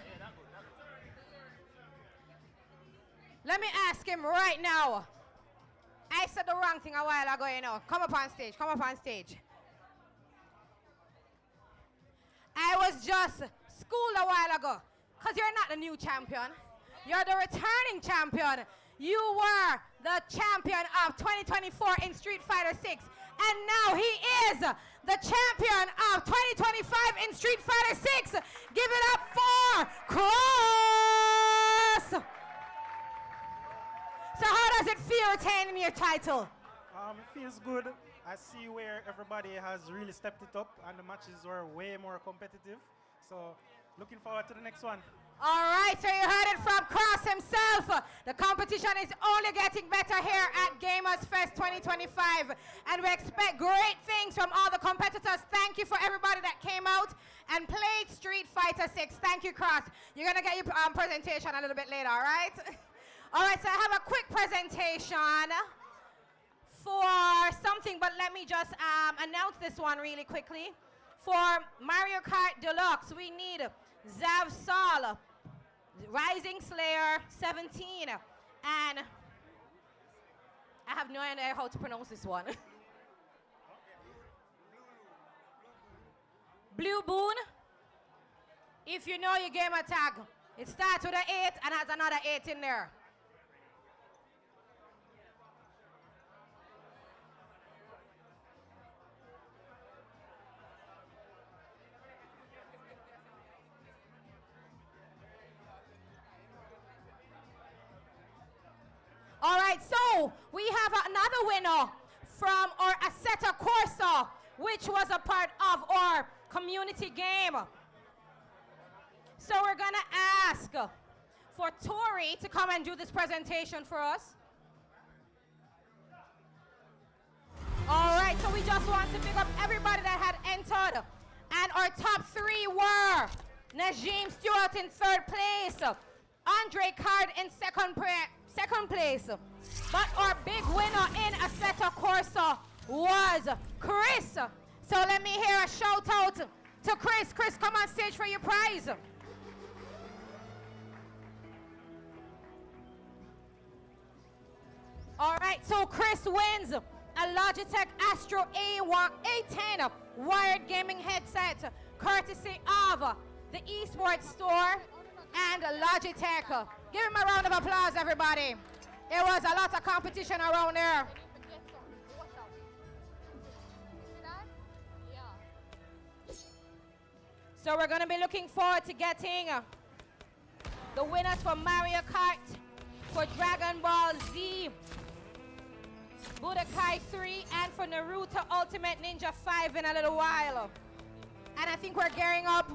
C: Let me ask him right now. I said the wrong thing a while ago, you know. Come up on stage, come up on stage. I was just schooled a while ago. Because you're not the new champion. You're the returning champion. You were the champion of 2024 in Street Fighter 6. And now he is the champion of 2025 in Street Fighter 6. Give it up for Cross! So how does it feel retaining your title?
O: It feels good. I see where everybody has really stepped it up and the matches were way more competitive. So looking forward to the next one.
C: All right, so you heard it from Cross himself. The competition is only getting better here at Gamers Fest 2025. And we expect great things from all the competitors. Thank you for everybody that came out and played Street Fighter 6. Thank you, Cross. You're going to get your presentation a little bit later, all right? All right, so I have a quick presentation for something, but let me just announce this one really quickly. For Mario Kart Deluxe, we need Zav Sol, Rising Slayer 17, and I have no idea how to pronounce this one. Blue Boon. If you know your gamer tag, it starts with an 8 and has another 8 in there. All right, so we have another winner from our Assetto Corsa, which was a part of our community game. So we're gonna ask for Tori to come and do this presentation for us. All right, so we just want to pick up everybody that had entered. And our top three were Najim Stewart in third place, Andre Card in second place. But our big winner in Assetto Corsa was Chris. So let me hear a shout out to Chris. Chris, come on stage for your prize. All right, so Chris wins a Logitech Astro A10 wired gaming headset, courtesy of the Esports Store and Logitech. Give him a round of applause, everybody. There was a lot of competition around there. So we're going to be looking forward to getting the winners for Mario Kart, for Dragon Ball Z, Budokai 3, and for Naruto Ultimate Ninja 5 in a little while. And I think we're gearing up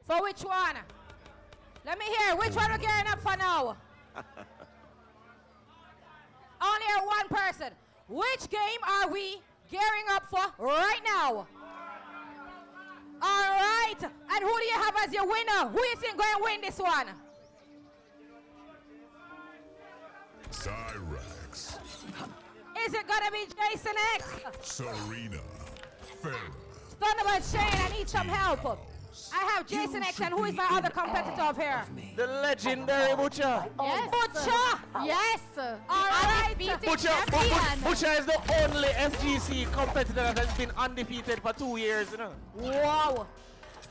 C: for which one? Let me hear, which one we're gearing up for now? Only hear one person. Which game are we gearing up for right now? All right, and who do you have as your winner? Who you think going to win this one?
J: Cyrax,
C: Is it going to be Jason X?
J: Serena, Farrah,
C: Thunderbird Shane, I need some help. I have Jason X, and who is my other competitor up here?
B: The legendary Butcher.
C: Yes. Butcher!
G: Yes.
C: All right.
B: Butcher is the only FGC competitor that has been undefeated for 2 years, you know.
C: Wow.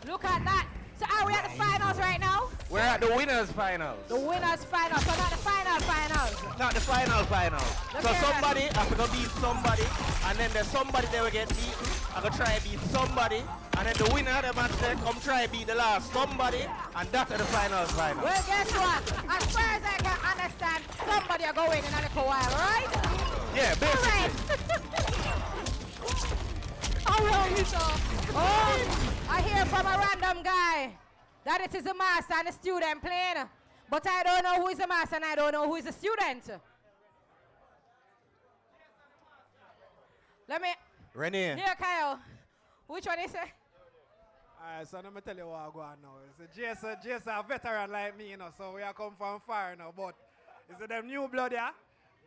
C: Look at that. So are we at the finals right now?
B: We're at the winners finals.
C: The winners finals, so not the finals.
B: Not the finals. So somebody has to go beat somebody, and then there's somebody that will get beaten. I go try beat somebody, and then the winner of the match there come try beat the last somebody, and that's at the finals.
C: Well, guess what? As far as I can understand, somebody are going in a little while, right?
B: Yeah, basically.
C: All right. Oh, I hear from a random guy that it is the master and the student playing, but I don't know who is the master and I don't know who is the student. Let me...
B: Renee.
C: Neokaio, which one is it?
N: Alright, so let me tell you what I go on now. It's Jason, a veteran like me, you know, so we are come from far now, but it's them new blood, yeah?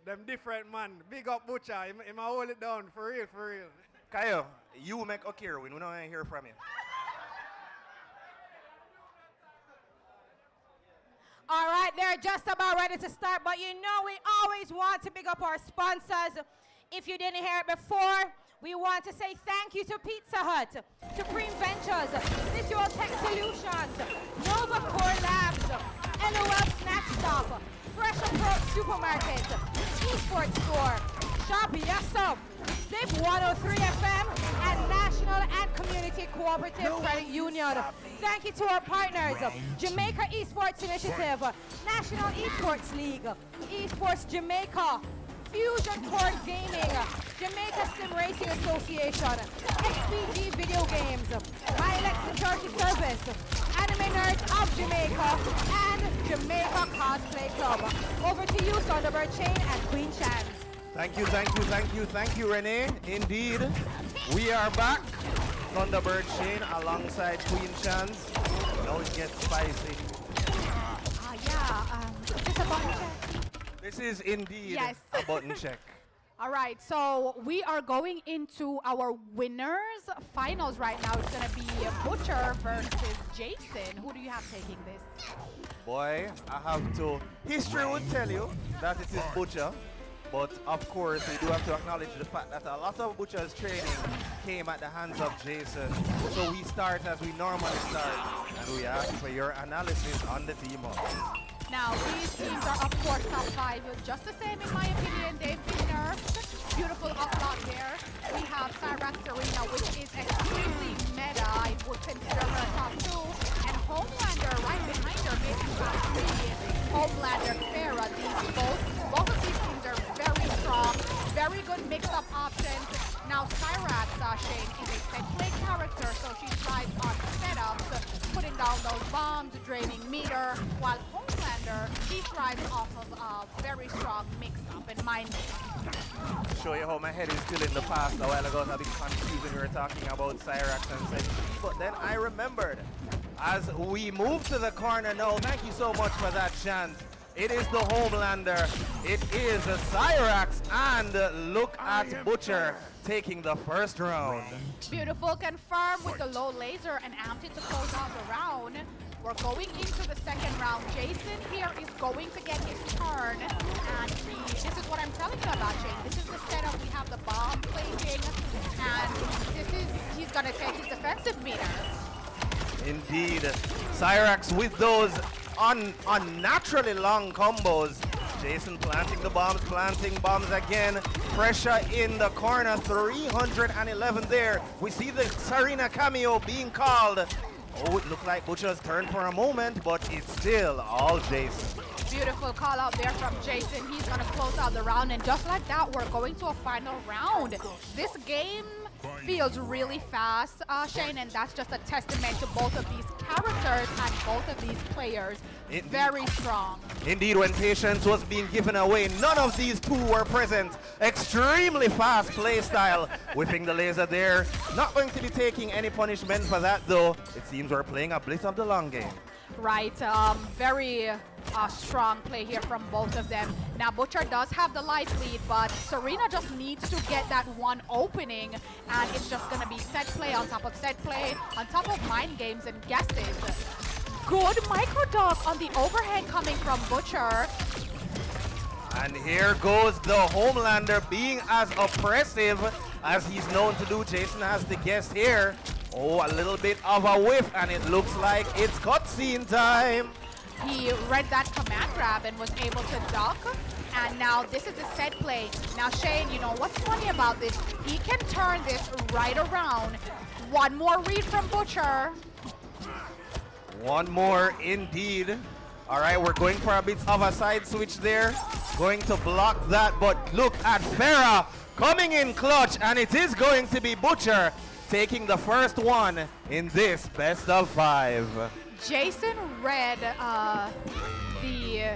N: Them different man. Big up Butcher, he might hold it down, for real.
B: Kaio, you make Okir win. We don't want to hear from you.
C: All right, they're just about ready to start, but you know we always want to pick up our sponsors. If you didn't hear it before, we want to say thank you to Pizza Hut, Supreme Ventures, Visual Tech Solutions, Nova Core Labs, LOL Snack Stop, Fresh Approach Supermarket, Esports Store, Shop Yasso, Zip 103 FM, and National and Community Cooperative Credit Union. Thank you to our partners, Jamaica Esports Initiative, National Esports League, Esports Jamaica, Fusion Core Gaming, Jamaica Sim Racing Association, XPG Video Games, Milex Security Service, Anime Nerds of Jamaica, and Jamaica Cosplay Club. Over to you, Thunderbird Chain and Queen Chance.
B: Thank you, Renee. Indeed, we are back. Thunderbird Shane alongside Queen Chance. Now it gets spicy.
G: Just a button check.
B: This is indeed
G: Yes.
B: a button check.
G: All right, so we are going into our winners finals right now. It's going to be Butcher versus Jason. Who do you have taking this?
B: Boy, I have to. History would tell you that it is Butcher. But of course, we do have to acknowledge the fact that a lot of Butcher's training came at the hands of Jason. So we start as we normally start, and we ask for your analysis on the team up.
G: Now, these teams are, of course, top 5. Just the same, in my opinion. They've been nerfed. Beautiful upload there. We have Cyrax Arena, which is extremely meta. I would consider her top 2. And Homelander right behind her, maybe top 3. Homelander, Farrah, both of these teams are very strong, Shane is a set play character, so she thrives on setups, putting down those bombs, draining meter, while Homelander, he thrives off of a very strong mix-up and mind game.
E: Show you how my head is still in the past. A while ago, I was a bit confused when we were talking about Cyrax and Senshi, but then I remembered. As we move to the corner now, thank you so much for that chance. It is the Homelander. It is Cyrax, and look at Butcher taking the first round.
G: Beautiful, confirmed with the low laser and amped to close out the round. We're going into the second round. Jason here is going to get his turn, and this is what I'm telling you about Shane. This is the setup. We have the bomb placing, and he's gonna take his defensive meter.
E: Indeed, Cyrax with those unnaturally long combos. Jason planting bombs again. Pressure in the corner, 311 there. We see the Serena cameo being called. Oh, it looked like Butcher's turn for a moment, but it's still all Jason.
G: Beautiful call out there from Jason. He's going to close out the round, and just like that, we're going to a final round. This game feels really fast, Shane, and that's just a testament to both of these characters and both of these players. Very strong.
E: Indeed, when patience was being given away, none of these two were present. Extremely fast play style. Whipping the laser there. Not going to be taking any punishment for that, though. It seems we're playing a blitz of the long game.
G: Right, very strong play here from both of them. Now Butcher does have the life lead, but Serena just needs to get that one opening, and it's just going to be set play on top of set play, on top of mind games and guesses. Good micro dog on the overhead coming from Butcher.
E: And here goes the Homelander being as oppressive as he's known to do. Jason has the guess here. Oh, a little bit of a whiff, and it looks like it's cutscene time.
G: He read that command grab and was able to duck. And now this is a set play. Now Shane, you know what's funny about this? He can turn this right around. One more read from Butcher.
E: One more indeed. All right, we're going for a bit of a side switch there. Going to block that, but look at Farah coming in clutch, and it is going to be Butcher taking the first one in this best of 5.
G: Jason read the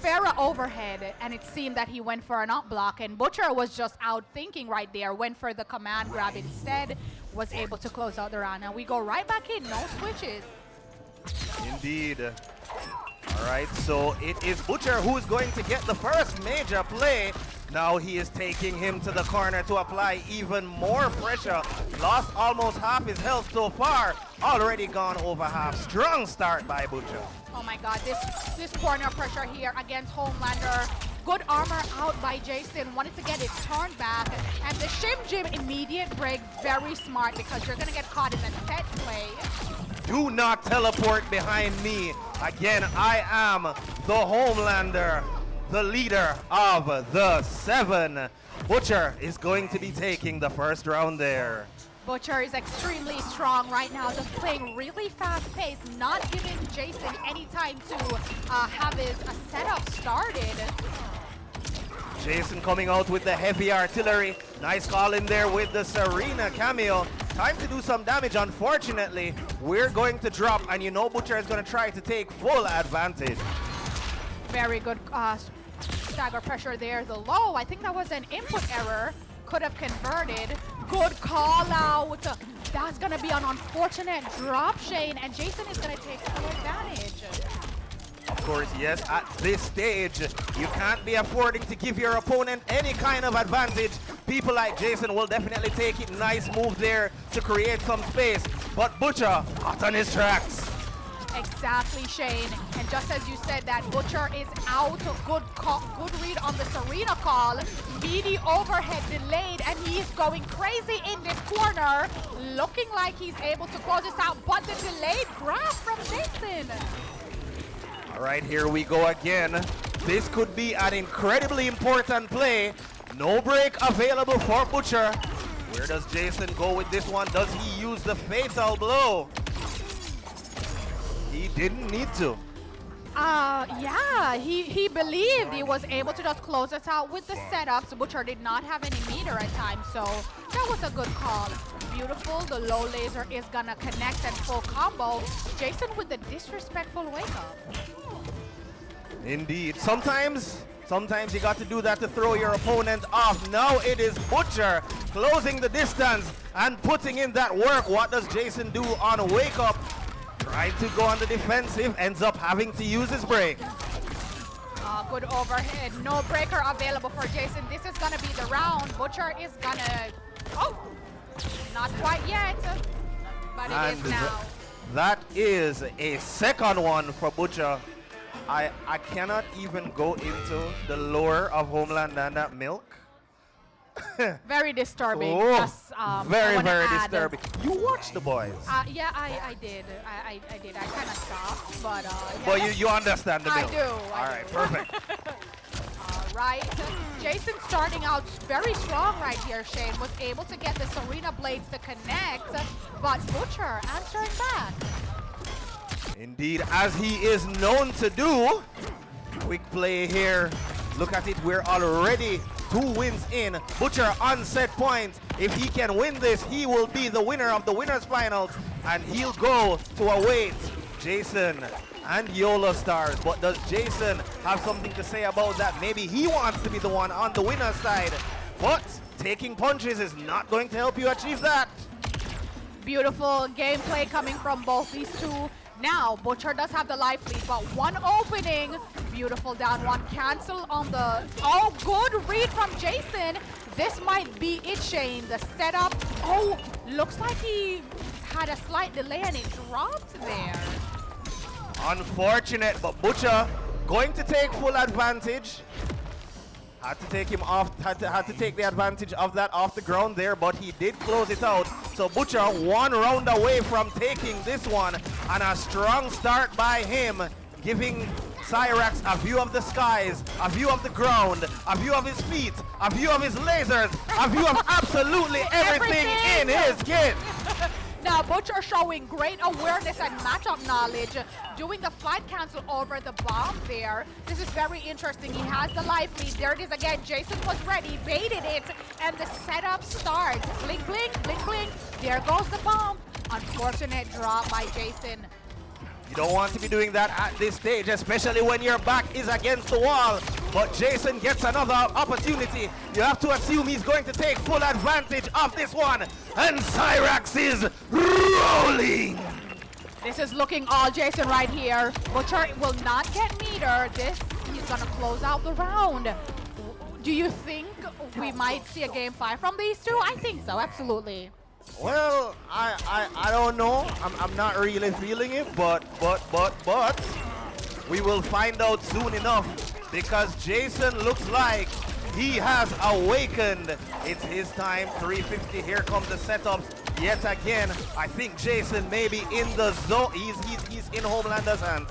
G: Farah overhead, and it seemed that he went for an up block, and Butcher was just out thinking right there, went for the command grab instead, was able to close out the round. Now we go right back in, no switches.
E: Indeed. All right, so it is Butcher who's going to get the first major play. Now he is taking him to the corner to apply even more pressure. Lost almost half his health so far. Already gone over half. Strong start by Butcher.
G: Oh my god, this corner pressure here against Homelander. Good armor out by Jason. Wanted to get his turn back. And the Shim Jim immediate break, very smart, because you're going to get caught in a set play.
E: Do not teleport behind me. Again, I am the Homelander, the leader of the 7. Butcher is going to be taking the first round there.
G: Butcher is extremely strong right now, just playing really fast pace, not giving Jason any time to have his setup started.
E: Jason coming out with the heavy artillery. Nice call in there with the Serena cameo. Time to do some damage. Unfortunately, we're going to drop, and you know Butcher is going to try to take full advantage.
G: Very good stagger pressure there. The low, I think that was an input error. Could have converted. Good call out. That's going to be an unfortunate drop, Shane, and Jason is going to take full advantage.
E: Of course, yes, at this stage, you can't be affording to give your opponent any kind of advantage. People like Jason will definitely take it. Nice move there to create some space. But Butcher, hot on his tracks.
G: Exactly, Shane. And just as you said that, Butcher is out. Good read on the Serena call. Meaty overhead delayed, and he's going crazy in this corner. Looking like he's able to close this out, but the delayed grab from Jason.
E: All right, here we go again. This could be an incredibly important play. No break available for Butcher. Where does Jason go with this one? Does he use the fatal blow? He didn't need to.
G: Yeah, he believed he was able to just close us out with the setups. Butcher did not have any meter at times, so that was a good call. beautiful. The low laser is gonna connect and full combo. Jason with the disrespectful wake up.
P: Indeed. Sometimes you got to do that to throw your opponent off. Now it is Butcher closing the distance and putting in that work. What does Jason do on wake up? Trying to go on the defensive, ends up having to use his break.
G: Good overhead. No breaker available for Jason. This is gonna be the round. Butcher is gonna, oh, not quite yet, but it is now.
P: That is a second one for Butcher. I cannot even go into the lore of Homeland and that milk.
G: Very disturbing.
P: Oh,
G: Just,
P: very
G: add.
P: disturbing. You watch the boys.
G: Yeah, I did. I did. I kind of stopped, but yeah.
P: But you understand the
G: I
P: milk.
G: do.
P: All right, perfect.
G: Right. Jason starting out very strong right here, Shane. Was able to get the Serena Blades to connect, but Butcher answering back.
P: Indeed, as he is known to do. Quick play here. Look at it. We're already 2 wins in. Butcher on set point. If he can win this, he will be the winner of the winners finals, and he'll go to await Jason and YOLO Stars. But does Jason have something to say about that? Maybe he wants to be the one on the winner's side, but taking punches is not going to help you achieve that.
G: Beautiful gameplay coming from both these two. Now, Butcher does have the life lead, but one opening. Beautiful down one. Cancel on the... Oh, good read from Jason. This might be it, Shane. The setup. Oh, looks like he had a slight delay and it dropped there.
P: Unfortunate, but Butcher going to take full advantage. Had to take him off, had to take the advantage of that off the ground there, but he did close it out. So Butcher 1 round away from taking this one, and a strong start by him, giving Cyrax a view of the skies, a view of the ground, a view of his feet, a view of his lasers, a view of absolutely everything in his kit.
G: Now, Butcher showing great awareness and matchup knowledge, doing the flight cancel over the bomb there. This is very interesting. He has the life lead. There it is again. Jason was ready, baited it, and the setup starts. Blink, blink, blink, blink. There goes the bomb. Unfortunate drop by Jason.
P: You don't want to be doing that at this stage, especially when your back is against the wall. But Jason gets another opportunity. You have to assume he's going to take full advantage of this one. And Cyrax is rolling.
G: This is looking all Jason right here. Butcher will not get meter. This, he's gonna close out the round. Do you think we might see a game 5 from these two? I think so, absolutely.
P: Well, I don't know. I'm not really feeling it, but we will find out soon enough, because Jason looks like he has awakened. It's his time. 350. Here comes the setups yet again. I think Jason may be in the zone. He's in Homelander's hands.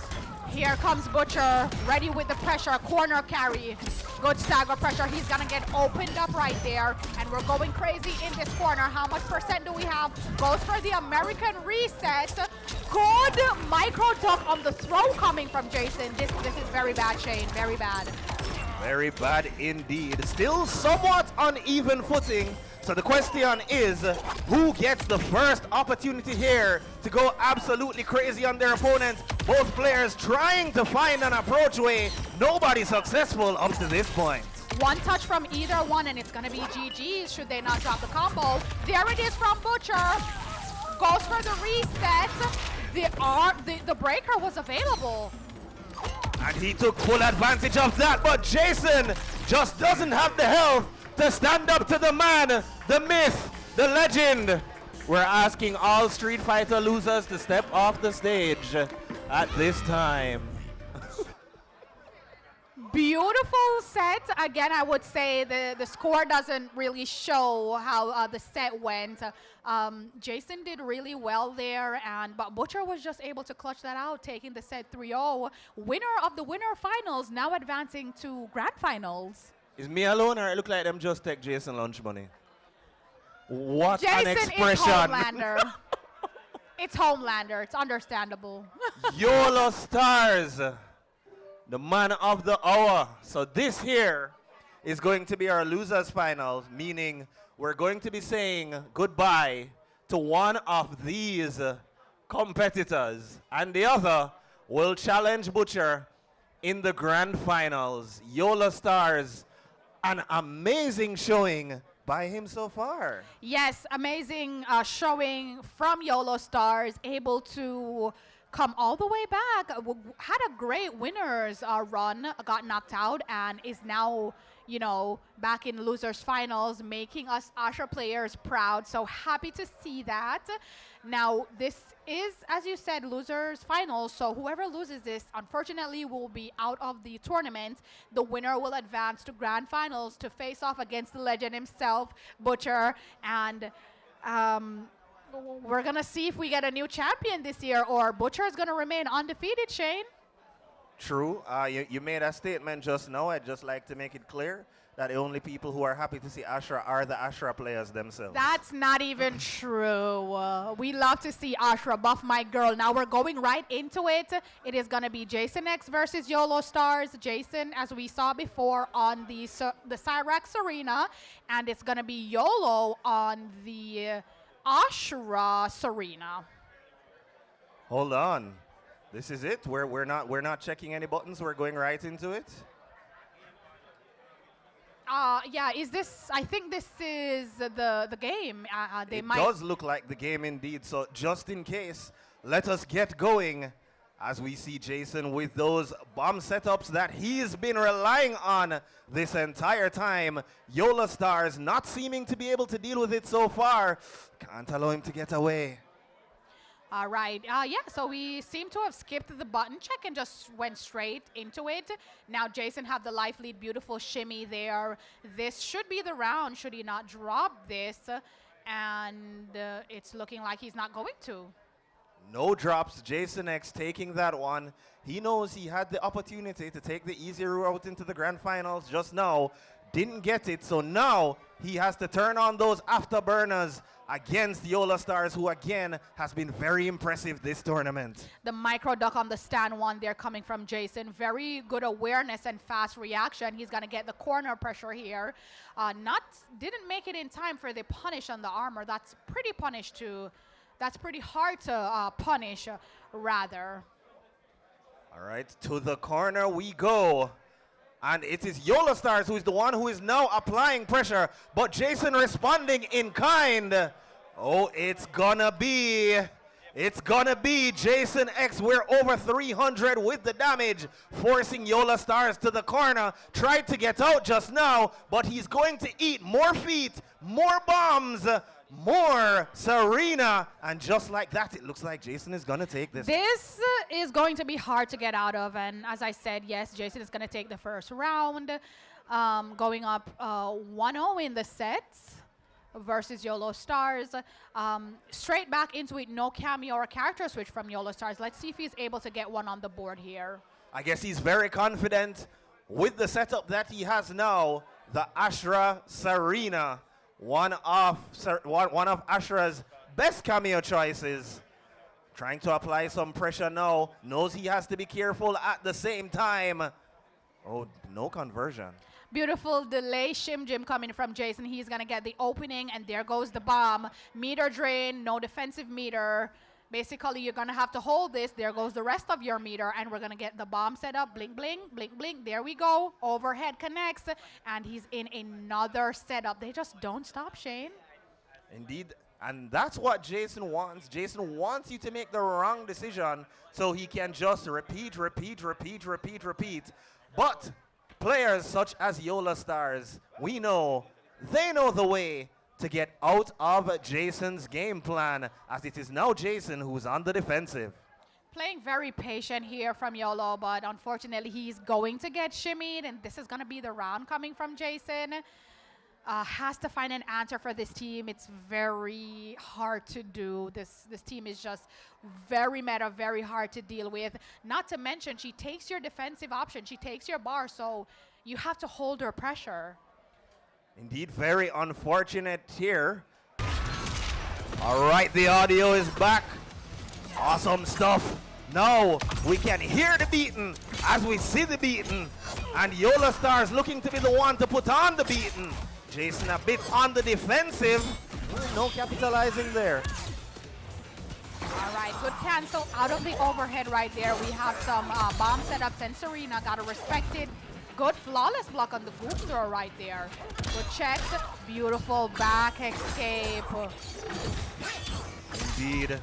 G: Here comes Butcher, ready with the pressure, corner carry. Good stagger pressure, he's gonna get opened up right there. And we're going crazy in this corner. How much percent do we have? Goes for the American reset. Good micro duck on the throw coming from Jason. This is very bad, Shane, very bad.
P: Very bad indeed. Still somewhat uneven footing. So the question is, who gets the first opportunity here to go absolutely crazy on their opponent? Both players trying to find an approach way. Nobody successful up to this point.
G: One touch from either one and it's gonna be GG's should they not drop the combo. There it is from Butcher. Goes for the reset. The breaker was available.
P: And he took full advantage of that, but Jason just doesn't have the health to stand up to the man, the myth, the legend. We're asking all Street Fighter losers to step off the stage at this time.
G: Beautiful set. Again, I would say the score doesn't really show how the set went. Jason did really well there, but Butcher was just able to clutch that out, taking the set 3-0. Winner of the winner finals, now advancing to grand finals.
P: Is me alone, or it look like them just take Jason lunch money? What
G: Jason
P: an expression.
G: is Homelander. It's Homelander. It's understandable.
P: YOLO Stars, the man of the hour. So this here is going to be our losers finals, meaning we're going to be saying goodbye to one of these competitors, and the other will challenge Butcher in the grand finals. Yola Stars, an amazing showing by him so far.
G: Yes, amazing showing from YOLO Stars, able to come all the way back. Had a great winners run, got knocked out, and is now, you know, back in losers finals, making us Astra players proud. So happy to see that. Now, this is, as you said, losers finals. So whoever loses this, unfortunately, will be out of the tournament. The winner will advance to grand finals to face off against the legend himself, Butcher. And we're going to see if we get a new champion this year, or Butcher is going to remain undefeated, Shane.
P: True. You made a statement just now. I'd just like to make it clear that the only people who are happy to see Astra are the Astra players themselves.
G: That's not even true. We love to see Astra buff my girl. Now we're going right into it. It is going to be Jason X versus YOLO Stars. Jason, as we saw before, on the Cyrax Arena, and it's going to be YOLO on the Astra Serena.
P: Hold on. This is it. We're not checking any buttons. We're going right into it.
G: Yeah, is this, I think this is the game.
P: It does look like the game indeed. So just in case, let us get going as we see Jason with those bomb setups that he's been relying on this entire time. Yola Stars not seeming to be able to deal with it so far. Can't allow him to get away.
G: All right. Yeah, so we seem to have skipped the button check and just went straight into it. Now Jason have the life lead, beautiful shimmy there. This should be the round, should he not drop this. And it's looking like he's not going to.
P: No drops. Jason X taking that one. He knows he had the opportunity to take the easier route into the grand finals just now. Didn't get it, so now he has to turn on those afterburners against Yola Stars, who again has been very impressive this tournament.
G: The micro duck on the stand one there coming from Jason. Very good awareness and fast reaction. He's going to get the corner pressure here. Didn't make it in time for the punish on the armor. That's pretty that's pretty hard to punish, rather.
P: All right, to the corner we go. And it is Yola Stars who is the one who is now applying pressure, but Jason responding in kind. Oh, it's gonna be Jason X. We're over 300 with the damage, forcing Yola Stars to the corner. Tried to get out just now, but he's going to eat more feet, more bombs, more Serena, and just like that, it looks like Jason is gonna take this.
G: This is going to be hard to get out of, and as I said, yes, Jason is gonna take the first round, going up 1-0 in the sets versus YOLO Stars. Straight back into it, no cameo or character switch from YOLO Stars. Let's see if he's able to get one on the board here.
P: I guess he's very confident with the setup that he has now. The Astra Serena. One of Ashra's best cameo choices. Trying to apply some pressure now. Knows he has to be careful at the same time. Oh, no conversion.
G: Beautiful delay shim jim coming from Jason. He's going to get the opening, and there goes the bomb. Meter drain, no defensive meter. Basically, you're going to have to hold this. There goes the rest of your meter, and we're going to get the bomb set up. Blink, blink, blink, blink. There we go. Overhead connects, and he's in another setup. They just don't stop, Shane.
P: Indeed, and that's what Jason wants. Jason wants you to make the wrong decision so he can just repeat. But players such as Yola Stars, we know, they know the way to get out of Jason's game plan, as it is now Jason who's on the defensive.
G: Playing very patient here from YOLO, but unfortunately he's going to get shimmied, and this is going to be the round coming from Jason. Has to find an answer for this team. It's very hard to do. This team is just very meta, very hard to deal with. Not to mention, she takes your defensive option. She takes your bar, so you have to hold her pressure.
P: Indeed, very unfortunate here. All right, the audio is back. Awesome stuff. Now we can hear the beating as we see the beating. And Yola Stars looking to be the one to put on the beating. Jason a bit on the defensive. No capitalizing there.
G: All right, good cancel out of the overhead right there. We have some bomb setups, and Serena got to respect it. Good flawless block on the goop throw right there. Good checks, beautiful back escape.
P: Indeed.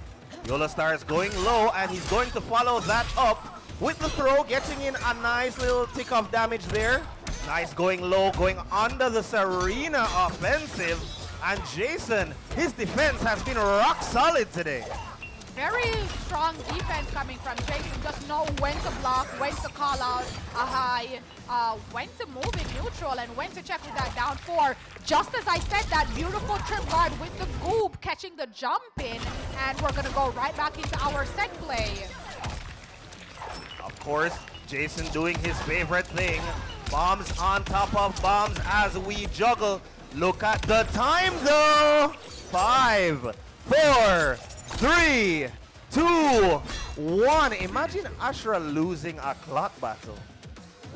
P: Yola Star is going low, and he's going to follow that up with the throw, getting in a nice little tick of damage there. Nice going low, going under the Serena offensive. And Jason, his defense has been rock solid today.
G: Very strong defense coming from Jason. Just know when to block, when to call out a high, when to move in neutral, and when to check with that down four. Just as I said, that beautiful trip guard with the goop catching the jump in, and we're gonna go right back into our set play.
P: Of course, Jason doing his favorite thing. Bombs on top of bombs as we juggle. Look at the time though. 5, 4, 3, 2, 1. Imagine Ashra losing a clock battle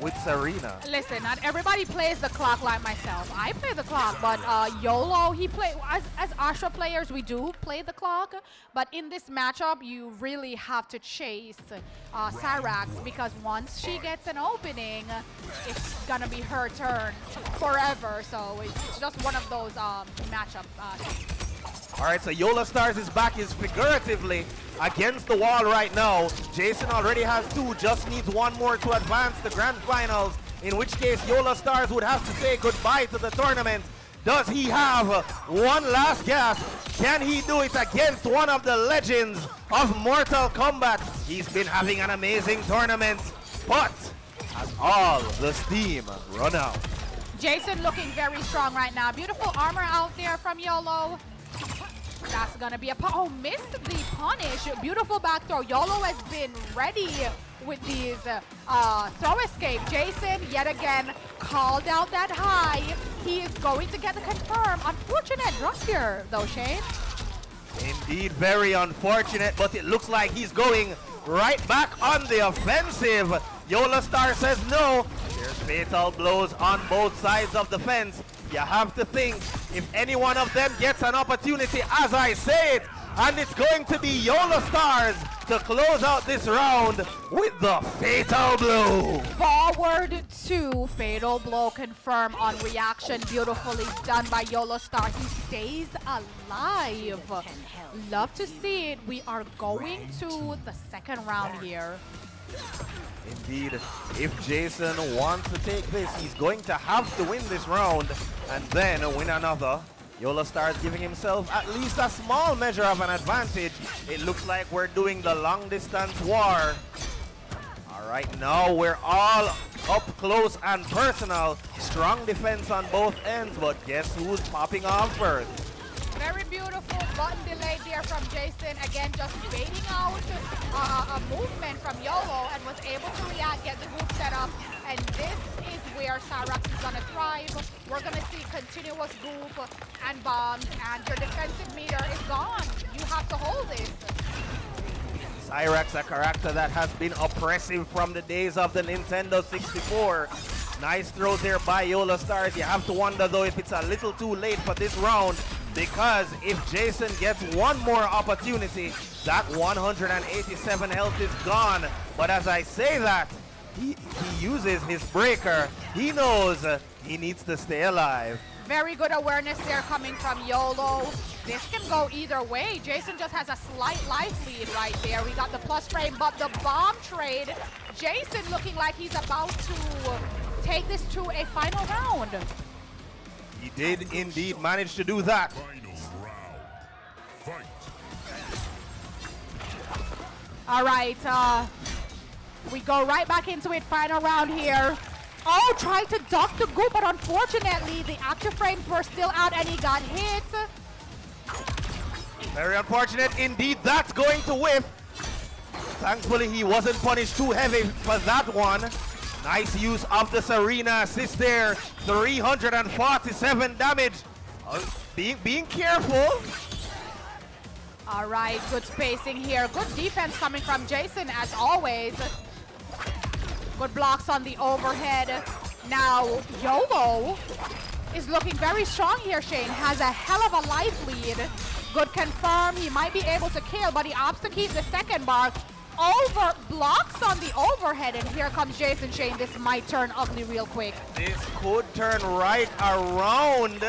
P: with Serena.
G: Listen, not everybody plays the clock like myself. I play the clock, but YOLO, he play as Astra players, we do play the clock. But in this matchup, you really have to chase Cyrax, because once she gets an opening, it's gonna be her turn forever. So it's just one of those matchup things.
P: All right, so Yola Stars is back, is figuratively against the wall right now. Jason already has 2, just needs 1 more to advance the grand finals, in which case Yola Stars would have to say goodbye to the tournament. Does he have one last gasp? Can he do it against one of the legends of Mortal Kombat? He's been having an amazing tournament, but has all the steam run out?
G: Jason looking very strong right now. Beautiful armor out there from YOLO. That's gonna be a oh, missed the punish. Beautiful back throw. YOLO has been ready with these throw escape. Jason yet again called out that high. He is going to get the confirm. Unfortunate drop here though, Shane.
P: Indeed, very unfortunate, but it looks like he's going right back on the offensive. Yola Star says no. There's fatal blows on both sides of the fence. You have to think, if any one of them gets an opportunity, as I say it, and it's going to be Yola Stars to close out this round with the fatal blow.
G: Forward 2, fatal blow confirm on reaction. Beautifully done by Yola Star. He stays alive. Love to see it. We are going to the second round here.
P: Indeed, if Jason wants to take this, he's going to have to win this round and then win another. Yola Stars giving himself at least a small measure of an advantage. It looks like we're doing the long distance war. All right, now we're all up close and personal. Strong defense on both ends, but guess who's popping off first?
G: Very beautiful button delay there from Jason. Again, just baiting out a movement from YOLO and was able to react, get the group set up. And this is where Cyrax is going to thrive. We're going to see continuous group and bombs, and your defensive meter is gone. You have to hold this.
P: Cyrax, a character that has been oppressive from the days of the Nintendo 64. Nice throw there by Yola Stars. You have to wonder, though, if it's a little too late for this round, because if Jason gets one more opportunity, that 187 health is gone. But as I say that, he uses his breaker. He knows he needs to stay alive.
G: Very good awareness there coming from YOLO. This can go either way. Jason just has a slight life lead right there. We got the plus frame, but the bomb trade. Jason looking like he's about to take this to a final round.
P: He did indeed manage to do that.
G: All right, we go right back into it. Final round here. Oh, tried to duck the goop, but unfortunately, the active frames were still out and he got hit.
P: Very unfortunate indeed. That's going to whiff. Thankfully, he wasn't punished too heavy for that one. Nice use of the Serena assist there. 347 damage. Being careful.
G: All right, good spacing here. Good defense coming from Jason as always. Good blocks on the overhead. Now, YOLO is looking very strong here, Shane. Has a hell of a life lead. Good confirm. He might be able to kill, but he opts to keep the second bar. Over blocks on the overhead, and here comes Jason Shane. This might turn ugly real quick.
P: This could turn right around.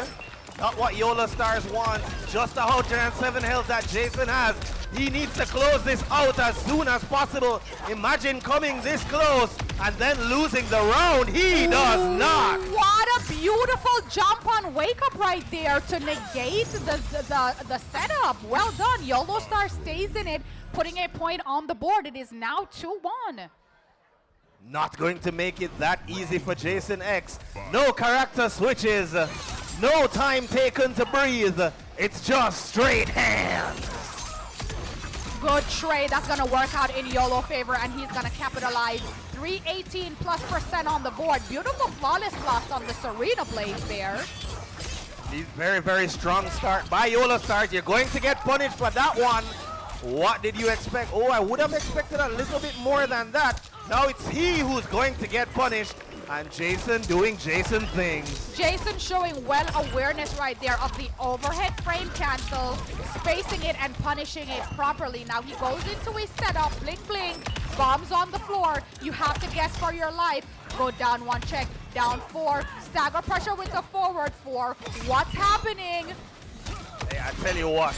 P: Not what Yola Stars want. Just the 107 health that Jason has. He needs to close this out as soon as possible. Imagine coming this close and then losing the round. He does not.
G: What a beautiful jump on wake up right there to negate the setup. Well done. YOLO Star stays in it, putting a point on the board. It is now 2-1.
P: Not going to make it that easy for Jason X. No character switches. No time taken to breathe. It's just straight hands.
G: Good trade. That's going to work out in YOLO favor, and he's going to capitalize. 318+% on the board. Beautiful flawless blocks on the Serena Blaze there.
P: These very, very strong start by YOLO Stars. You're going to get punished for that one. What did you expect? Oh, I would have expected a little bit more than that. Now it's he who's going to get punished, and Jason doing Jason things.
G: Jason showing well awareness right there of the overhead frame cancel, spacing it and punishing it properly. Now he goes into his setup, blink blink, bombs on the floor. You have to guess for your life. Go down one check, down four, stagger pressure with the forward four. What's happening?
P: Hey, I tell you what,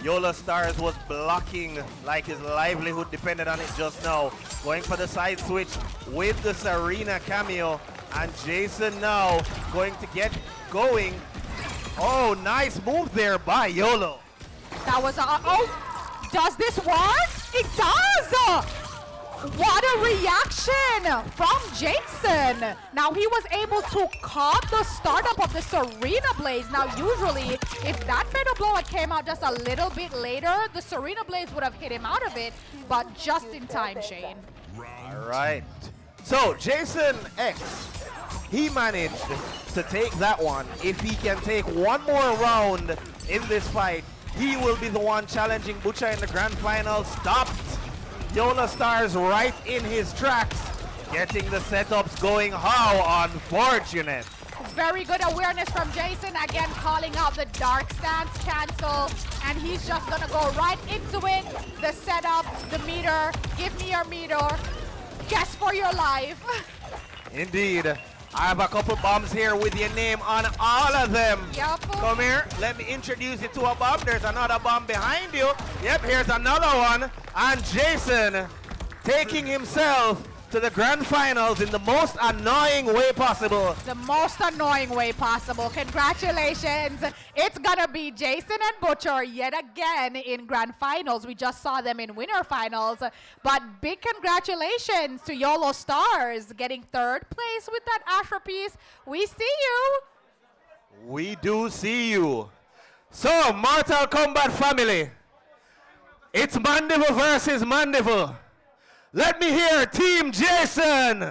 P: YOLO Stars was blocking like his livelihood depended on it just now. Going for the side switch with the Serena cameo. And Jason now going to get going. Oh, nice move there by YOLO.
G: That was oh, does this work? It does! What a reaction from Jason. Now he was able to caught the startup of the Serena Blaze. Now usually if that fatal blow had came out just a little bit later, the Serena Blaze would have hit him out of it, but just in time, Shane.
P: All right. So Jason X, he managed to take that one. If he can take one more round in this fight, he will be the one challenging Butcher in the grand final. Stopped YOLO Stars right in his tracks, getting the setups going. How unfortunate.
G: Very good awareness from Jason, again calling out the dark stance cancel, and he's just gonna go right into it. The setup, the meter, give me your meter, guess for your life.
P: Indeed. I have a couple bombs here with your name on all of them.
G: Yep.
P: Come here, let me introduce you to a bomb. There's another bomb behind you. Yep, here's another one. And Jason taking himself to the grand finals in the most annoying way possible.
G: The most annoying way possible. Congratulations. It's gonna be Jason and Butcher yet again in grand finals. We just saw them in winter finals, but big congratulations to YOLO Stars getting third place with that Asher piece. We see you.
P: We do see you. So, Mortal Kombat family, it's Mandeville versus Mandeville. Let me hear Team Jason.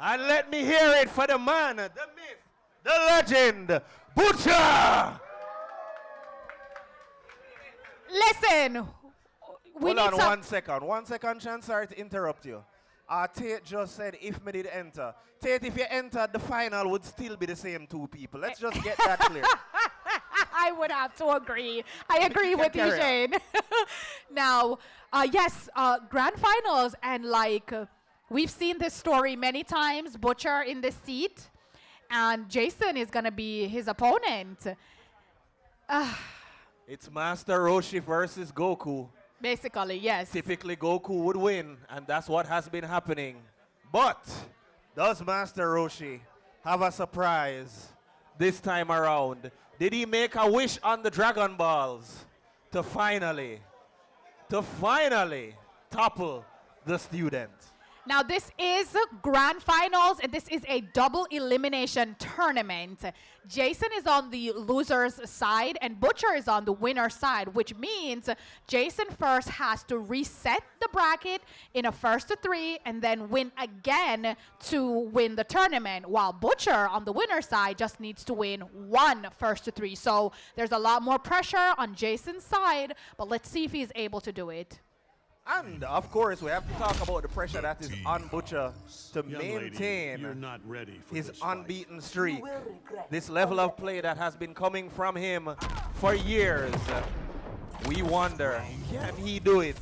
P: And let me hear it for the man, the myth, the legend, Butcher.
G: Listen, we
P: Hold
G: need
P: on 1 second. 1 second, Chan. Sorry to interrupt you. Tate just said if me did enter. Tate, if you entered, the final would still be the same two people. Let's just get that clear.
G: I would have to agree. I agree with you, Shane. Now, yes, grand finals, and like we've seen this story many times. Butcher in the seat, and Jason is gonna be his opponent.
P: It's Master Roshi versus Goku.
G: Basically, yes.
P: Typically, Goku would win, and that's what has been happening. But does Master Roshi have a surprise this time around? Did he make a wish on the Dragon Balls to finally topple the student?
G: Now, this is grand finals, and this is a double elimination tournament. Jason is on the loser's side, and Butcher is on the winner's side, which means Jason first has to reset the bracket in a first to three, and then win again to win the tournament, while Butcher on the winner's side just needs to win one first to three. So there's a lot more pressure on Jason's side, but let's see if he's able to do it.
P: And of course, we have to talk about the pressure that is on Butcher to
Q: Young lady,
P: maintain
Q: you're not ready for
P: his
Q: this fight.
P: unbeaten streak. This level of play that has been coming from him for years. We wonder, can he do it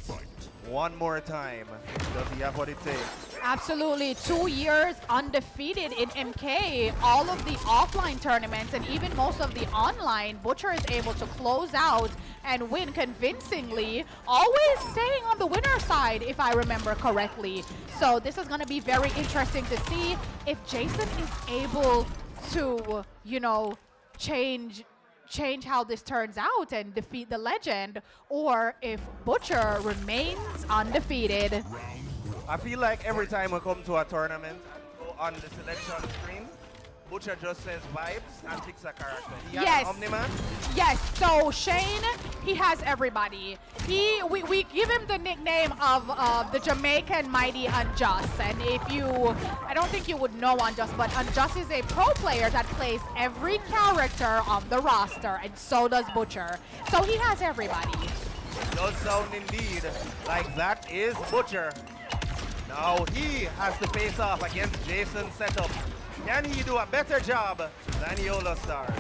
P: one more time? Does he have what it takes?
G: Absolutely. 2 years undefeated in MK. All of the offline tournaments and even most of the online, Butcher is able to close out and win convincingly, always staying on the winner side, if I remember correctly. So this is going to be very interesting to see if Jason is able to, you know, change how this turns out and defeat the legend, or if Butcher remains undefeated.
P: I feel like every time we come to a tournament, go on the selection screen, Butcher just says vibes and picks a character. He has an Omni-Man?
G: Yes, so Shane, he has everybody. We give him the nickname of the Jamaican Mighty Unjust. And I don't think you would know Unjust, but Unjust is a pro player that plays every character on the roster, and so does Butcher. So he has everybody.
P: Does sound indeed like that is Butcher. Now he has to face off against Jason's setup. Can he do a better job than Yola Star?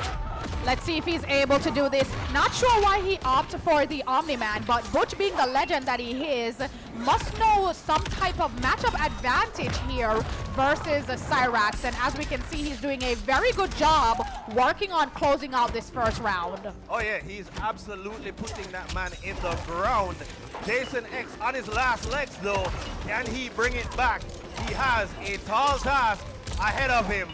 G: Let's see if he's able to do this. Not sure why he opted for the Omni-Man, but Butch, being the legend that he is, must know some type of matchup advantage here versus Cyrax. And as we can see, he's doing a very good job working on closing out this first round.
P: Oh yeah, he's absolutely putting that man in the ground. Jason X on his last legs though. Can he bring it back? He has a tall task ahead of him.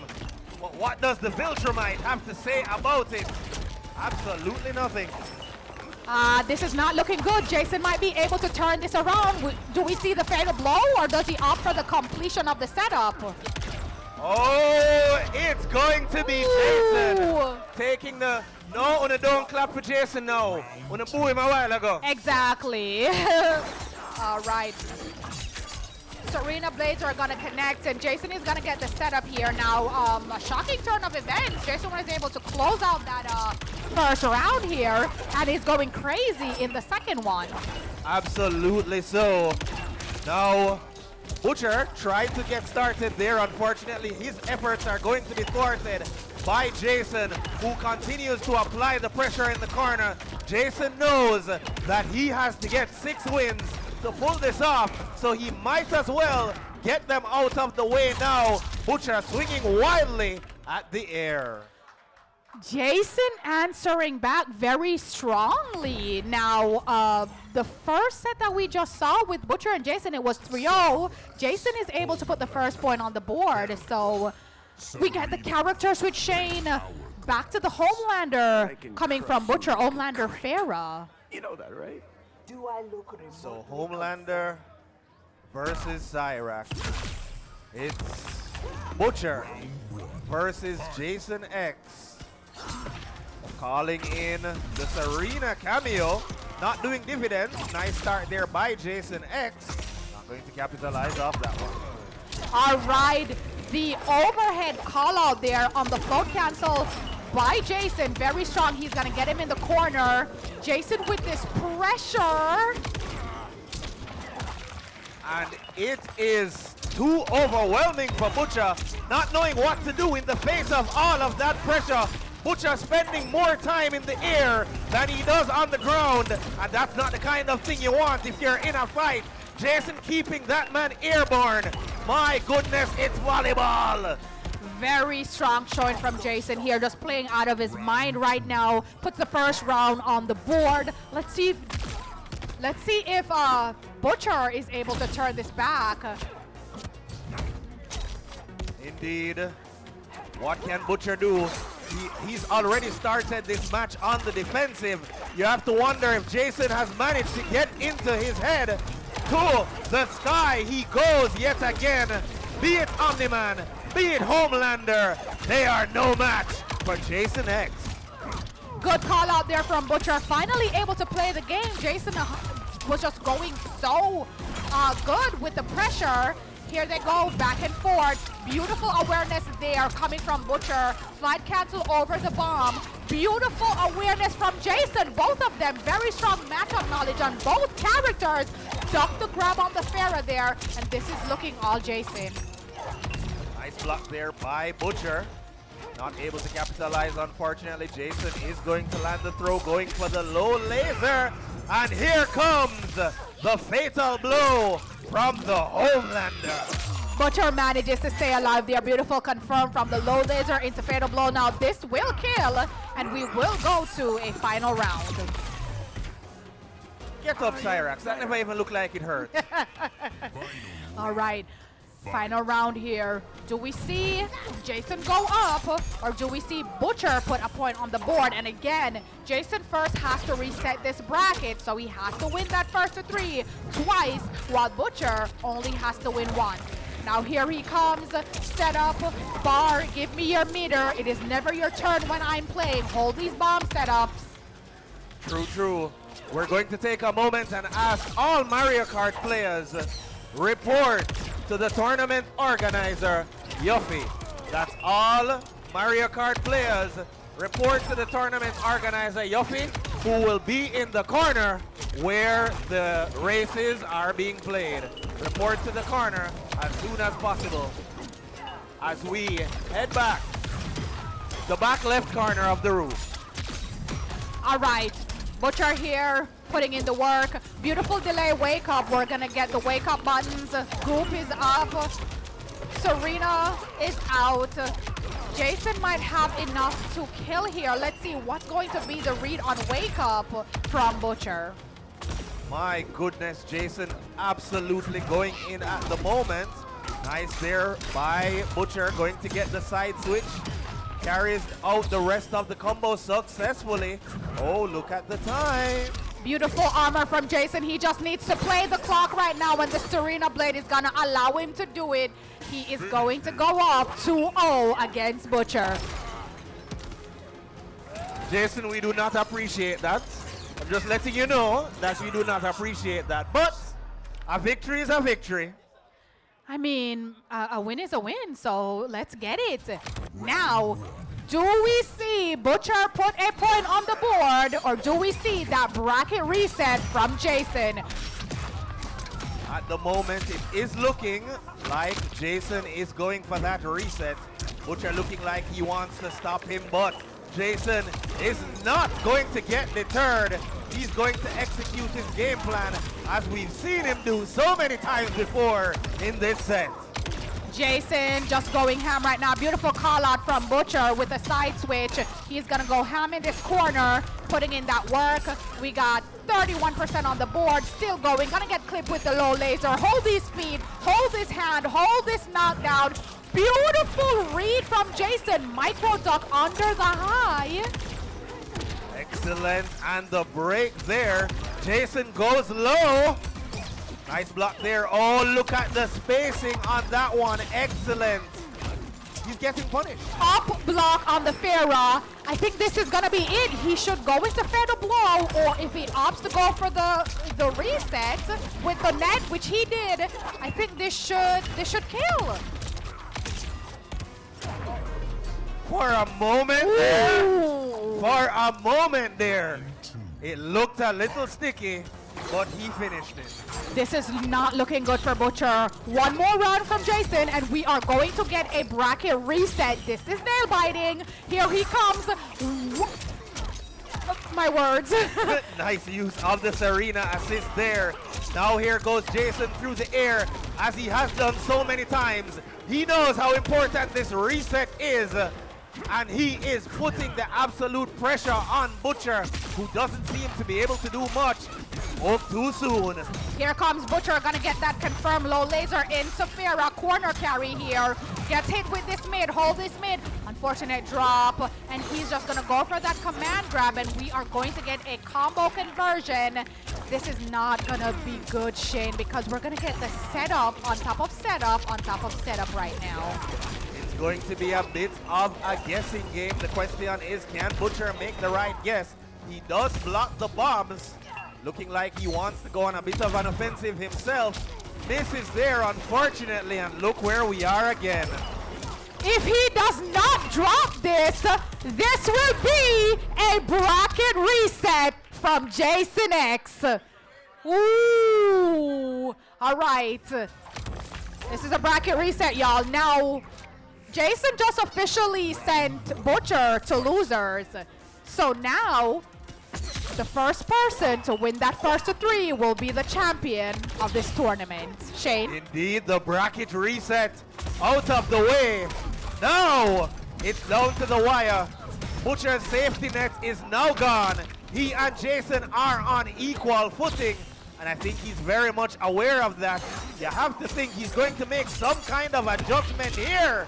P: But what does the Viltrumite have to say about it? Absolutely nothing.
G: This is not looking good. Jason might be able to turn this around. Do we see the fatal blow, or does he opt for the completion of the setup?
P: Oh, it's going to be Jason taking the... No, don't clap for Jason now. Wanna boo him a while ago.
G: Exactly. All right. Serena Blades are gonna connect, and Jason is gonna get the setup here now. A shocking turn of events. Jason was able to close out that first round here, and he's going crazy in the second one.
P: Absolutely so. Now, Butcher tried to get started there. Unfortunately, his efforts are going to be thwarted by Jason, who continues to apply the pressure in the corner. Jason knows that he has to get 6 wins to pull this off, so he might as well get them out of the way now. Butcher swinging wildly at the air.
G: Jason answering back very strongly. Now, the first set that we just saw with Butcher and Jason, it was 3-0. Jason is able to put the first point on the board, so we get the character switch. Shane back to the Homelander coming from Butcher, Homelander Farah.
Q: You know that, right?
K: Do I look
P: So Homelander versus Cyrax. It's Butcher versus Jason X. Calling in the Serena cameo. Not doing dividends. Nice start there by Jason X. Not going to capitalize off that one.
G: All right, the overhead call out there on the float cancel by Jason, very strong. He's gonna get him in the corner. Jason with this pressure.
P: And it is too overwhelming for Butcher, not knowing what to do in the face of all of that pressure. Butcher spending more time in the air than he does on the ground, and that's not the kind of thing you want if you're in a fight. Jason keeping that man airborne. My goodness, it's volleyball.
G: Very strong showing from Jason here, just playing out of his mind right now. Puts the first round on the board. Let's see if Butcher is able to turn this back.
P: Indeed. What can Butcher do? He's already started this match on the defensive. You have to wonder if Jason has managed to get into his head. To the sky he goes yet again. Be it Omni-Man, be it Homelander, they are no match for Jason X.
G: Good call out there from Butcher. Finally able to play the game. Jason was just going so good with the pressure. Here they go, back and forth. Beautiful awareness there coming from Butcher. Slide cancel over the bomb. Beautiful awareness from Jason. Both of them, very strong matchup knowledge on both characters. Duck the grab on the Pharah there, and this is looking all Jason.
P: Nice block there by Butcher. Not able to capitalize, unfortunately. Jason is going to land the throw, going for the low laser. And here comes the fatal blow from the Homelander.
G: Butcher manages to stay alive there. Beautiful confirm from the low laser into fatal blow. Now this will kill, and we will go to a final round.
P: Get up, Cyrax. That never even looked like it hurt.
G: All right. Final round here. Do we see Jason go up, or do we see Butcher put a point on the board? And again, Jason first has to reset this bracket, so he has to win that first to three twice, while Butcher only has to win once. Now here he comes, set up, bar, give me your meter. It is never your turn when I'm playing. Hold these bomb setups.
P: True, true. We're going to take a moment and ask all Mario Kart players, report to the tournament organizer, Yuffie. That's all Mario Kart players. Report to the tournament organizer, Yuffie, who will be in the corner where the races are being played. Report to the corner as soon as possible as we head back, the back left corner of the room.
G: All right, Butcher here, putting in the work. Beautiful delay wake up. We're gonna get the wake up buttons. Goop is up. Serena is out. Jason might have enough to kill here. Let's see what's going to be the read on wake up from Butcher.
P: My goodness, Jason absolutely going in at the moment. Nice there by Butcher, going to get the side switch. Carries out the rest of the combo successfully. Oh, look at the time.
G: Beautiful armor from Jason. He just needs to play the clock right now, and the Serena Blade is gonna allow him to do it. He is going to go up 2-0 against Butcher.
P: Jason, we do not appreciate that. I'm just letting you know that we do not appreciate that. But a victory is a victory.
G: I mean, a win is a win, so let's get it. Now, do we see Butcher put a point on the board, or do we see that bracket reset from Jason?
P: At the moment, it is looking like Jason is going for that reset. Butcher looking like he wants to stop him, but Jason is not going to get deterred. He's going to execute his game plan as we've seen him do so many times before in this set.
G: Jason just going ham right now. Beautiful call out from Butcher with a side switch. He's gonna go ham in this corner, putting in that work. We got 31% on the board, still going. Gonna get clipped with the low laser. Hold his feet, hold his hand, hold this knockdown. Beautiful read from Jason. Micro duck under the high.
P: Excellent, and the break there. Jason goes low. Nice block there. Oh, look at the spacing on that one. Excellent. He's getting punished.
G: Up block on the Pharah. I think this is gonna be it. He should go into fatal blow, or if he opts to go for the reset with the net, which he did, I think this should kill.
P: For a moment there, it looked a little sticky, but he finished it.
G: This is not looking good for Butcher. One more round from Jason, and we are going to get a bracket reset. This is nail biting. Here he comes. My words.
P: Nice use of the Serena assist there. Now here goes Jason through the air, as he has done so many times. He knows how important this reset is, and he is putting the absolute pressure on Butcher, who doesn't seem to be able to do much. Oh, too soon.
G: Here comes Butcher, gonna get that confirmed low laser into Pharah. Corner carry here. Gets hit with this mid, hold this mid. Unfortunate drop, and he's just gonna go for that command grab, and we are going to get a combo conversion. This is not gonna be good, Shane, because we're gonna get the setup on top of setup on top of setup right now.
P: It's going to be a bit of a guessing game. The question is, can Butcher make the right guess? He does block the bombs, looking like he wants to go on a bit of an offensive himself. misses there, unfortunately, and look where we are again.
G: If he does not drop this, this will be a bracket reset from Jason X. Ooh, all right. This is a bracket reset, y'all. Now, Jason just officially sent Butcher to losers. So now, the first person to win that first to 3 will be the champion of this tournament. Shane?
P: Indeed, the bracket reset out of the way. Now, it's down to the wire. Butcher's safety net is now gone. He and Jason are on equal footing, and I think he's very much aware of that. You have to think he's going to make some kind of adjustment here.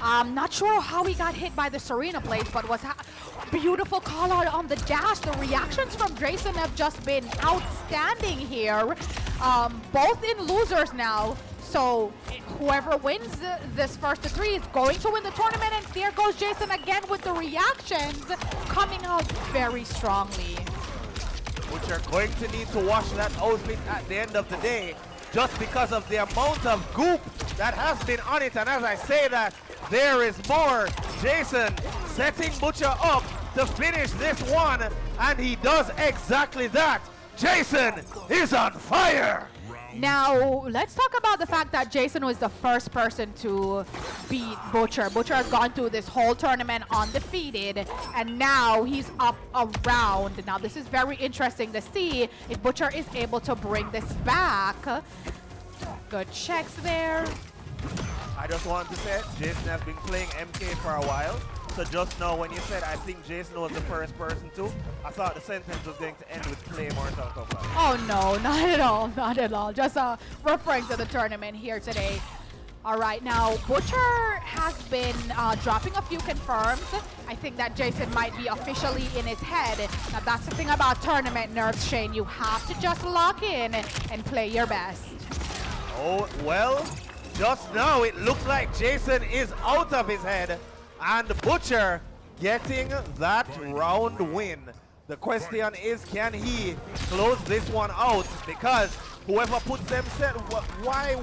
G: I'm not sure how he got hit by the Serena blades, but was beautiful call out on the dash. The reactions from Jason have just been outstanding here. Both in losers now. So whoever wins this first to 3 is going to win the tournament, and there goes Jason again with the reactions coming out very strongly.
P: Which are going to need to wash that outfit at the end of the day, just because of the amount of goop that has been on it. And as I say that, there is more. Jason setting Butcher up to finish this one, and he does exactly that. Jason is on fire.
G: Now, let's talk about the fact that Jason was the first person to beat Butcher. Butcher has gone through this whole tournament undefeated, and now he's up around. Now, this is very interesting to see if Butcher is able to bring this back. Good checks there.
P: I just want to say, Jason has been playing MK for a while. So just now when you said, I think Jason was the first person to, I thought the sentence was going to end with play Mortal Kombat.
G: Oh no, not at all, not at all. Just referring to the tournament here today. All right, now Butcher has been dropping a few confirms. I think that Jason might be officially in his head. Now that's the thing about tournament nerves, Shane. You have to just lock in and play your best.
P: Oh, well, just now it looks like Jason is out of his head. And Butcher getting that round win. The question is, can he close this one out? Because whoever puts themselves, why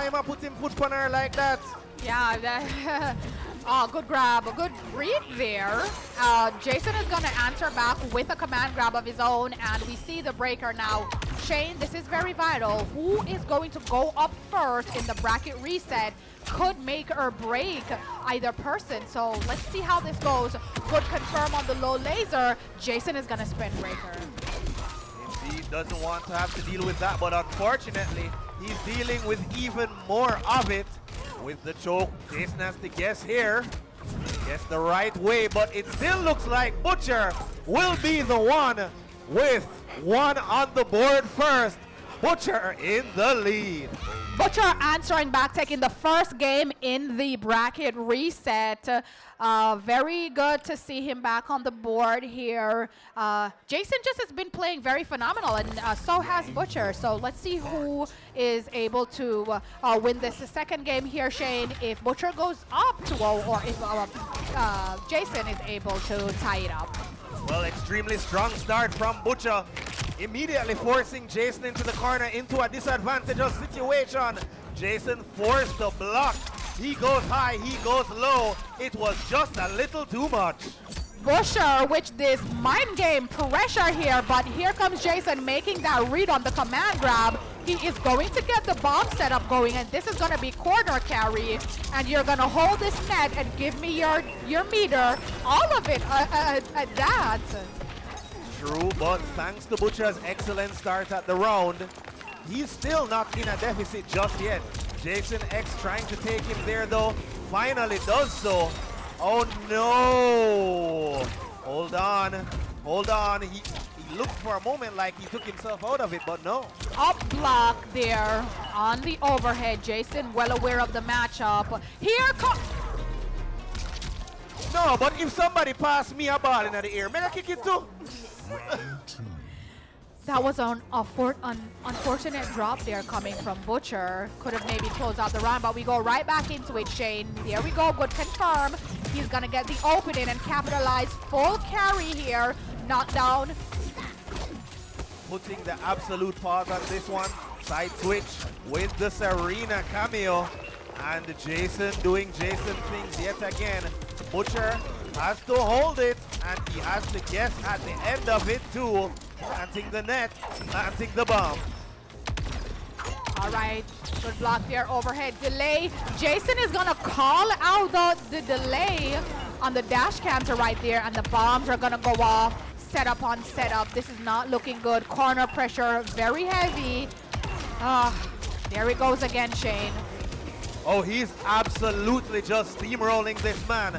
P: am I putting foot on her like that?
G: Yeah, that, good grab, a good read there. Jason is going to answer back with a command grab of his own, and we see the breaker now. Shane, this is very vital. Who is going to go up first in the bracket reset could make or break either person. So let's see how this goes. Good confirm on the low laser. Jason is going to spin breaker.
P: Indeed, doesn't want to have to deal with that, but unfortunately, he's dealing with even more of it. With the choke, Jason has to guess here. Guess the right way, but it still looks like Butcher will be the one with one on the board first. Butcher in the lead.
G: Butcher answering back, taking the first game in the bracket reset. Very good to see him back on the board here. Jason just has been playing very phenomenal, and so has Butcher. So let's see who is able to win this second game here, Shane. If Butcher goes up 2-0, or if Jason is able to tie it up.
P: Well, extremely strong start from Butcher. Immediately forcing Jason into the corner, into a disadvantageous situation. Jason forced the block. He goes high, he goes low. It was just a little too much.
G: Butcher, which this mind game pressure here, but here comes Jason making that read on the command grab. He is going to get the bomb setup going, and this is going to be corner carry, and you're going to hold this net and give me your meter, all of it at that.
P: True, but thanks to Butcher's excellent start at the round, he's still not in a deficit just yet. Jason X trying to take him there though, finally does so. Oh no! Hold on. He looked for a moment like he took himself out of it, but no.
G: Up block there on the overhead. Jason well aware of the matchup. Here comes...
P: No, but if somebody passed me a ball in the air, may I kick it too?
G: That was an unfortunate drop there coming from Butcher. Could have maybe closed out the round, but we go right back into it, Shane. There we go, good confirm. He's gonna get the opening and capitalize. Full carry here, knockdown.
P: Putting the absolute pause on this one. Side switch with the Serena cameo. And Jason doing Jason things yet again. Butcher has to hold it, and he has to guess at the end of it too. Planting the net, planting the bomb.
G: All right, good block there, overhead delay. Jason is gonna call out the delay on the dash counter right there, and the bombs are gonna go off. Setup on setup. This is not looking good. Corner pressure, very heavy. There he goes again, Shane.
P: Oh, he's absolutely just steamrolling this man.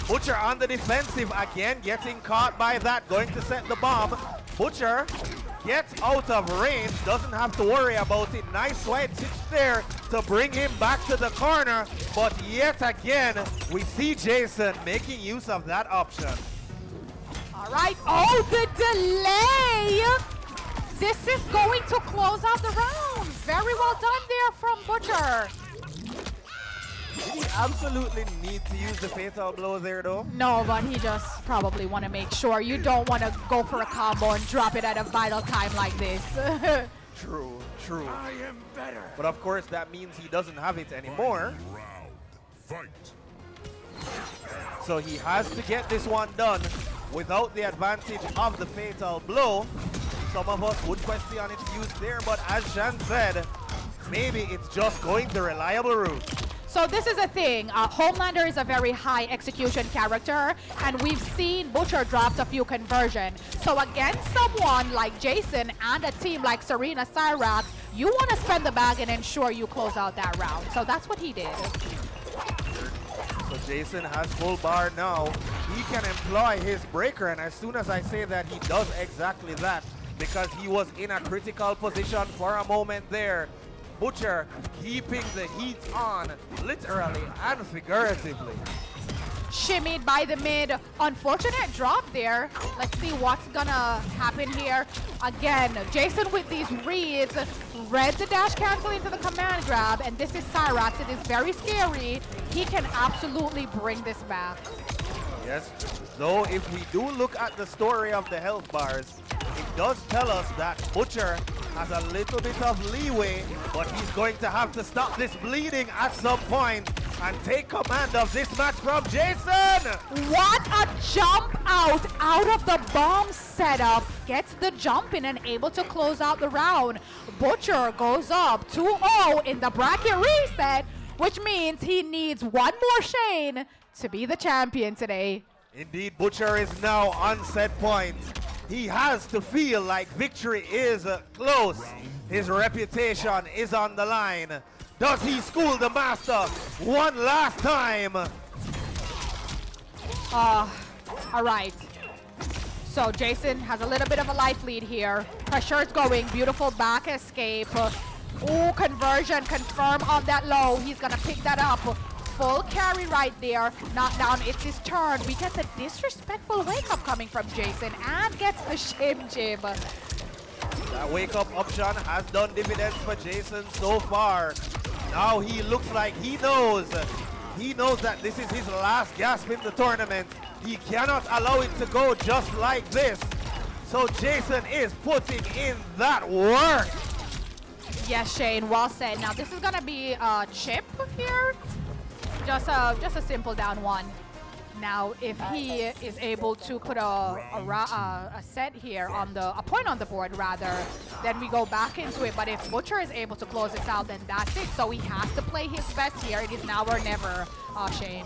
P: Butcher on the defensive again, getting caught by that, going to set the bomb. Butcher gets out of range, doesn't have to worry about it. Nice side switch there to bring him back to the corner. But yet again, we see Jason making use of that option.
G: All right, oh, the delay. This is going to close out the round. Very well done there from Butcher.
P: He absolutely need to use the fatal blow there though.
G: No, but he just probably want to make sure. You don't want to go for a combo and drop it at a vital time like this.
P: True, true. I am better. But of course that means he doesn't have it anymore. So he has to get this one done without the advantage of the fatal blow. Some of us would question its use there, but as Shan said, maybe it's just going the reliable route.
G: So this is a thing. Homelander is a very high execution character, and we've seen Butcher dropped a few conversions. So against someone like Jason and a team like Serena Cyrax, you want to spend the bag and ensure you close out that round. So that's what he did.
P: So Jason has full bar now. He can employ his breaker, and as soon as I say that, he does exactly that, because he was in a critical position for a moment there. Butcher keeping the heat on, literally and figuratively.
G: Shimmied by the mid. Unfortunate drop there. Let's see what's gonna happen here. Again, Jason with these reads, read the dash cancel into the command grab, and this is Cyrax. It is very scary. He can absolutely bring this back.
P: Yes, though if we do look at the story of the health bars, it does tell us that Butcher has a little bit of leeway, but he's going to have to stop this bleeding at some point and take command of this match from Jason!
G: What a jump out of the bomb setup. Gets the jump in and able to close out the round. Butcher goes up 2-0 in the bracket reset, which means he needs one more Shane to be the champion today.
P: Indeed, Butcher is now on set point. He has to feel like victory is close. His reputation is on the line. Does he school the master one last time?
G: All right. So Jason has a little bit of a life lead here. Pressure is going. Beautiful back escape. Ooh, conversion confirm on that low. He's going to pick that up. Full carry right there. Knockdown, it's his turn. We get the disrespectful wake up coming from Jason and gets the shim jib.
P: That wake up option has done dividends for Jason so far. Now he looks like he knows. He knows that this is his last gasp in the tournament. He cannot allow it to go just like this. So Jason is putting in that work.
G: Yes, Shane, well said. Now this is gonna be a chip here. Just a simple down one. Now, if he is able to put a set here on a point on the board rather, then we go back into it. But if Butcher is able to close this out, then that's it. So he has to play his best here. It is now or never, Shane.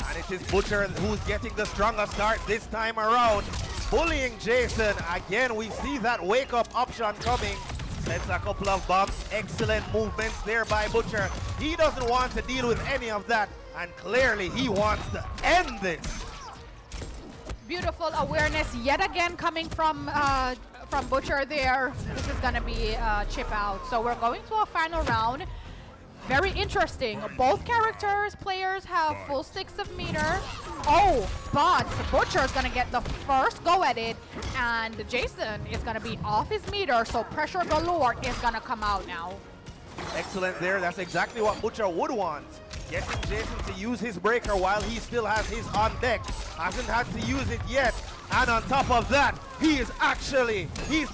P: And it is Butcher who's getting the stronger start this time around. Bullying Jason. Again, we see that wake up option coming. Sets a couple of bombs. Excellent movements there by Butcher. He doesn't want to deal with any of that, and clearly he wants to end this.
G: Beautiful awareness yet again coming from Butcher there. This is gonna be chip out. So we're going to a final round. Very interesting. Both players have full sticks of meter. Oh, but Butcher is going to get the first go at it, and Jason is going to be off his meter, so pressure galore is going to come out now.
P: Excellent there. That's exactly what Butcher would want. Getting Jason to use his breaker while he still has his on deck. Hasn't had to use it yet. And on top of that, he's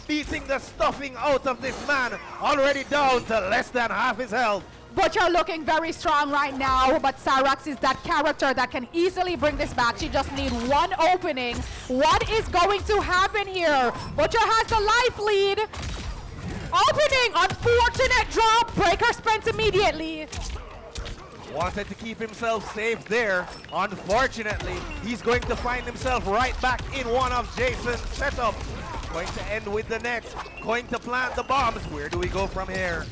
P: beating the stuffing out of this man. Already down to less than half his health.
G: Butcher looking very strong right now, but Cyrax is that character that can easily bring this back. She just needs one opening. What is going to happen here? Butcher has the life lead. Opening, unfortunate drop. Breaker spent immediately.
P: Wanted to keep himself safe there. Unfortunately, he's going to find himself right back in one of Jason's setups. Going to end with the net. Going to plant the bombs. Where do we go from here?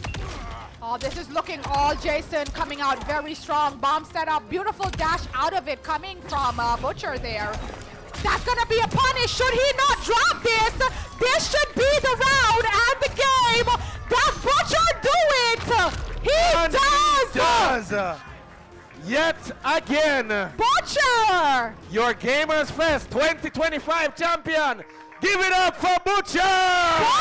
G: Oh, this is looking all Jason coming out very strong. Bomb setup, beautiful dash out of it coming from Butcher there. That's gonna be a punish. Should he not drop this? This should be the round and the game. Does Butcher do it? He does.
P: Yet again.
G: Butcher!
P: Your Gamers Fest 2025 champion. Give it up for Butcher!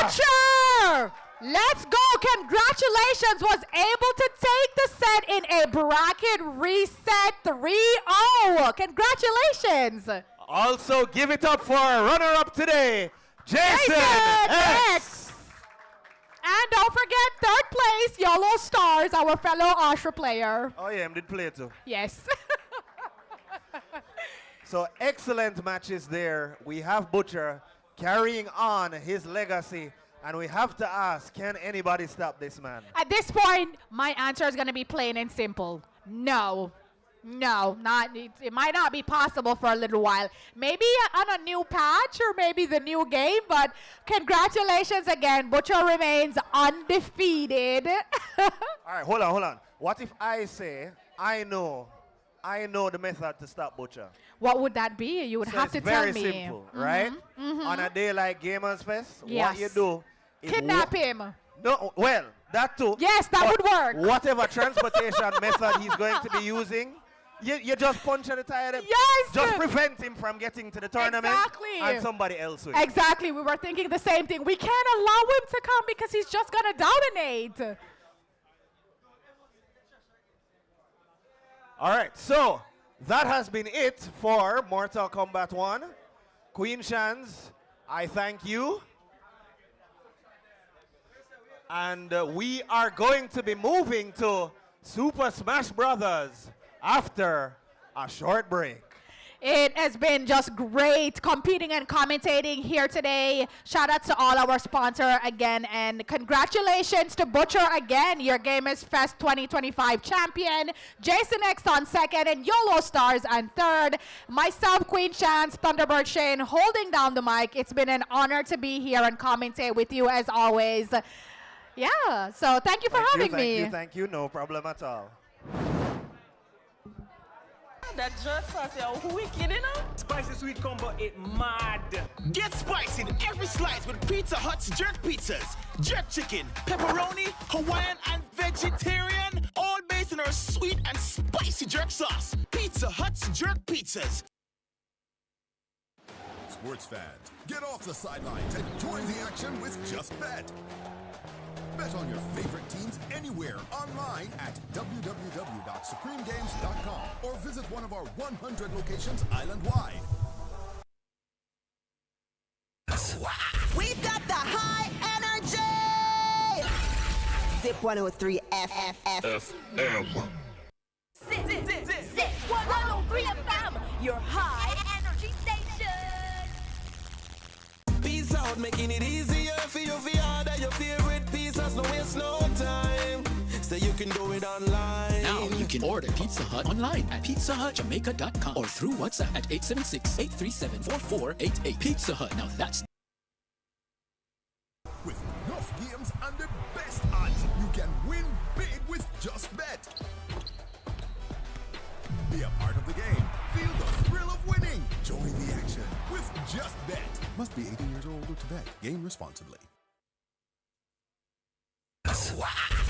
G: Butcher! Let's go! Congratulations! Was able to take the set in a bracket reset 3-0. Congratulations!
P: Also, give it up for runner-up today, Jason X.
G: And don't forget, third place, Yellow Stars, our fellow Ashra player.
P: Oh yeah, I did play too.
G: Yes.
P: So excellent matches there. We have Butcher carrying on his legacy. And we have to ask, can anybody stop this man?
G: At this point, my answer is going to be plain and simple. No. No, it might not be possible for a little while. Maybe on a new patch or maybe the new game, but congratulations again. Butcher remains undefeated.
P: All right, hold on. What if I say, I know the method to stop Butcher?
G: What would that be? You would have to tell me.
P: It's very simple, right? On a day like Gamers Fest,
G: yes.
P: What you do is
G: kidnap him.
P: No, well, that too.
G: Yes, that would work.
P: Whatever transportation method he's going to be using, you just punch at the tire.
G: Yes.
P: Just prevent him from getting to the tournament.
G: Exactly.
P: And somebody else will.
G: Exactly. We were thinking the same thing. We can't allow him to come because he's just going to dominate.
P: All right, so that has been it for Mortal Kombat 1. Queen Shans, I thank you. And we are going to be moving to Super Smash Brothers after a short break.
G: It has been just great competing and commentating here today. Shout out to all our sponsors again, and congratulations to Butcher again, your Gamers Fest 2025 champion. Jason X on second, and YOLO Stars on third. Myself, Queen Chance, Thunderbird Shane, holding down the mic. It's been an honor to be here and commentate with you as always. Yeah, so thank you for having me.
P: Thank you, no problem at all.
F: That jerk sauce, who wicked, you know?
H: Spicy sweet combo, it mad.
I: Get spicy in every slice with Pizza Hut's jerk pizzas. Jerk chicken, pepperoni, Hawaiian, and vegetarian. All based on our sweet and spicy jerk sauce. Pizza Hut's jerk pizzas.
J: Sports fans, get off the sidelines and join the action with Just Bet. Bet on your favorite teams anywhere online at www.supremegames.com or visit one of our 100 locations island-wide.
K: We've got the high energy! Zip 103 FM.
F: Zip 103 FM, your high energy station.
L: Peace out, making it easier for you to order your favorite pizzas. No waste no time. So you can do it online.
M: Now you can order Pizza Hut online at pizzahutjamaica.com or through WhatsApp at 876-837-4488. Pizza Hut, now that's...
J: With enough games and the best odds, you can win big with Just Bet. Be a part of the game. Feel the thrill of winning. Join the action with Just Bet. Must be 18 years old or to bet. Game responsibly.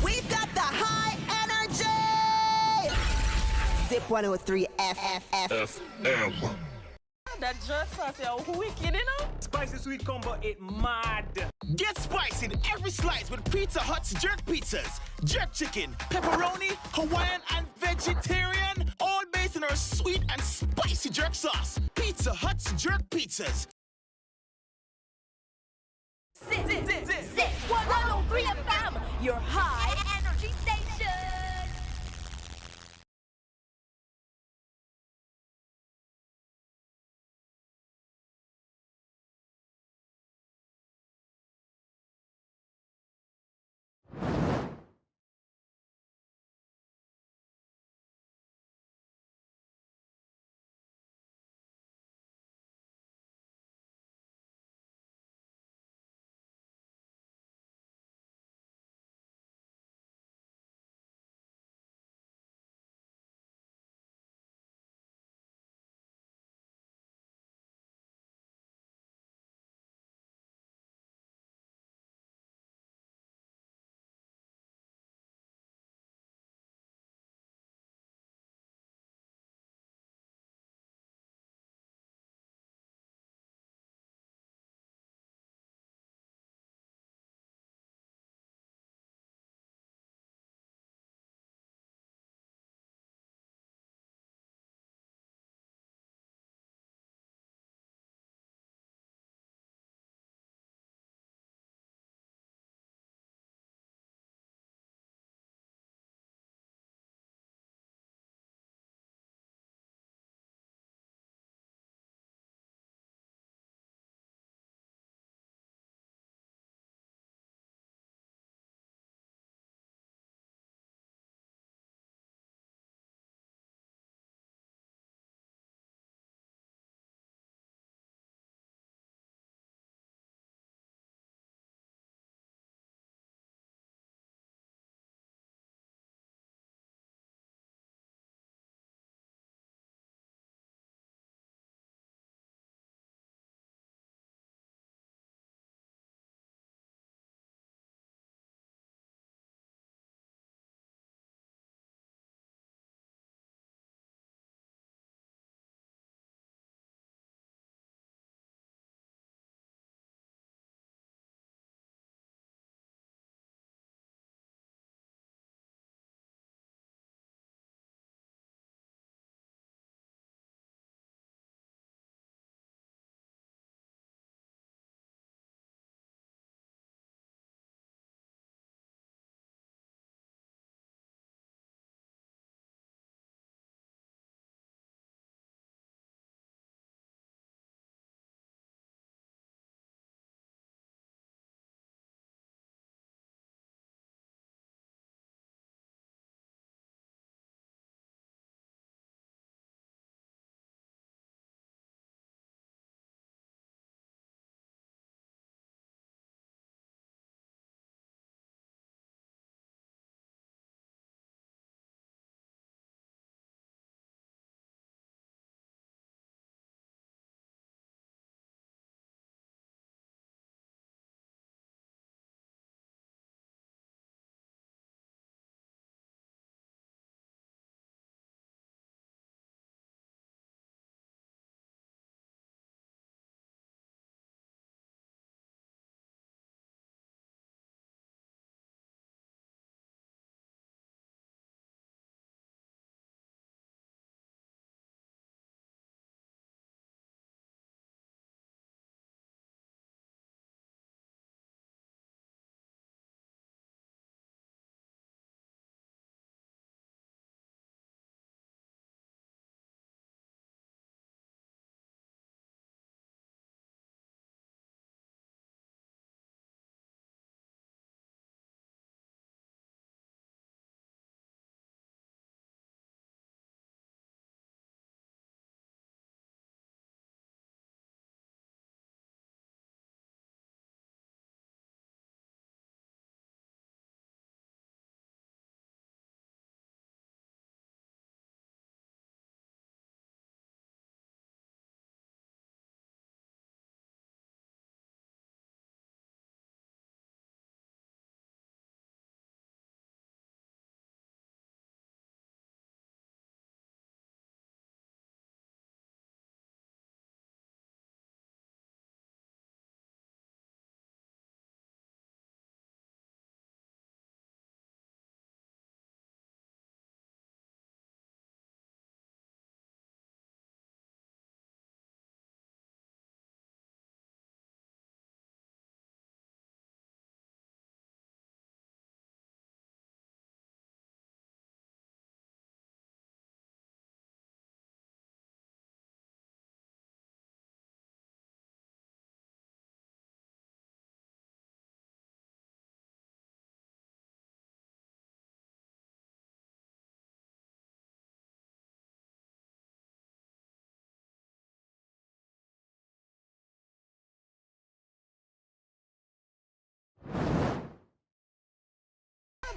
K: We've got the high energy! Zip 103 FM.
F: That jerk sauce, who wicked, you know?
H: spicy sweet combo, it mad.
I: Get spicy in every slice with Pizza Hut's jerk pizzas. Jerk chicken, pepperoni, Hawaiian, and vegetarian. All based on our sweet and spicy jerk sauce. Pizza Hut's jerk pizzas.
F: Zip 103 FM, your high energy station.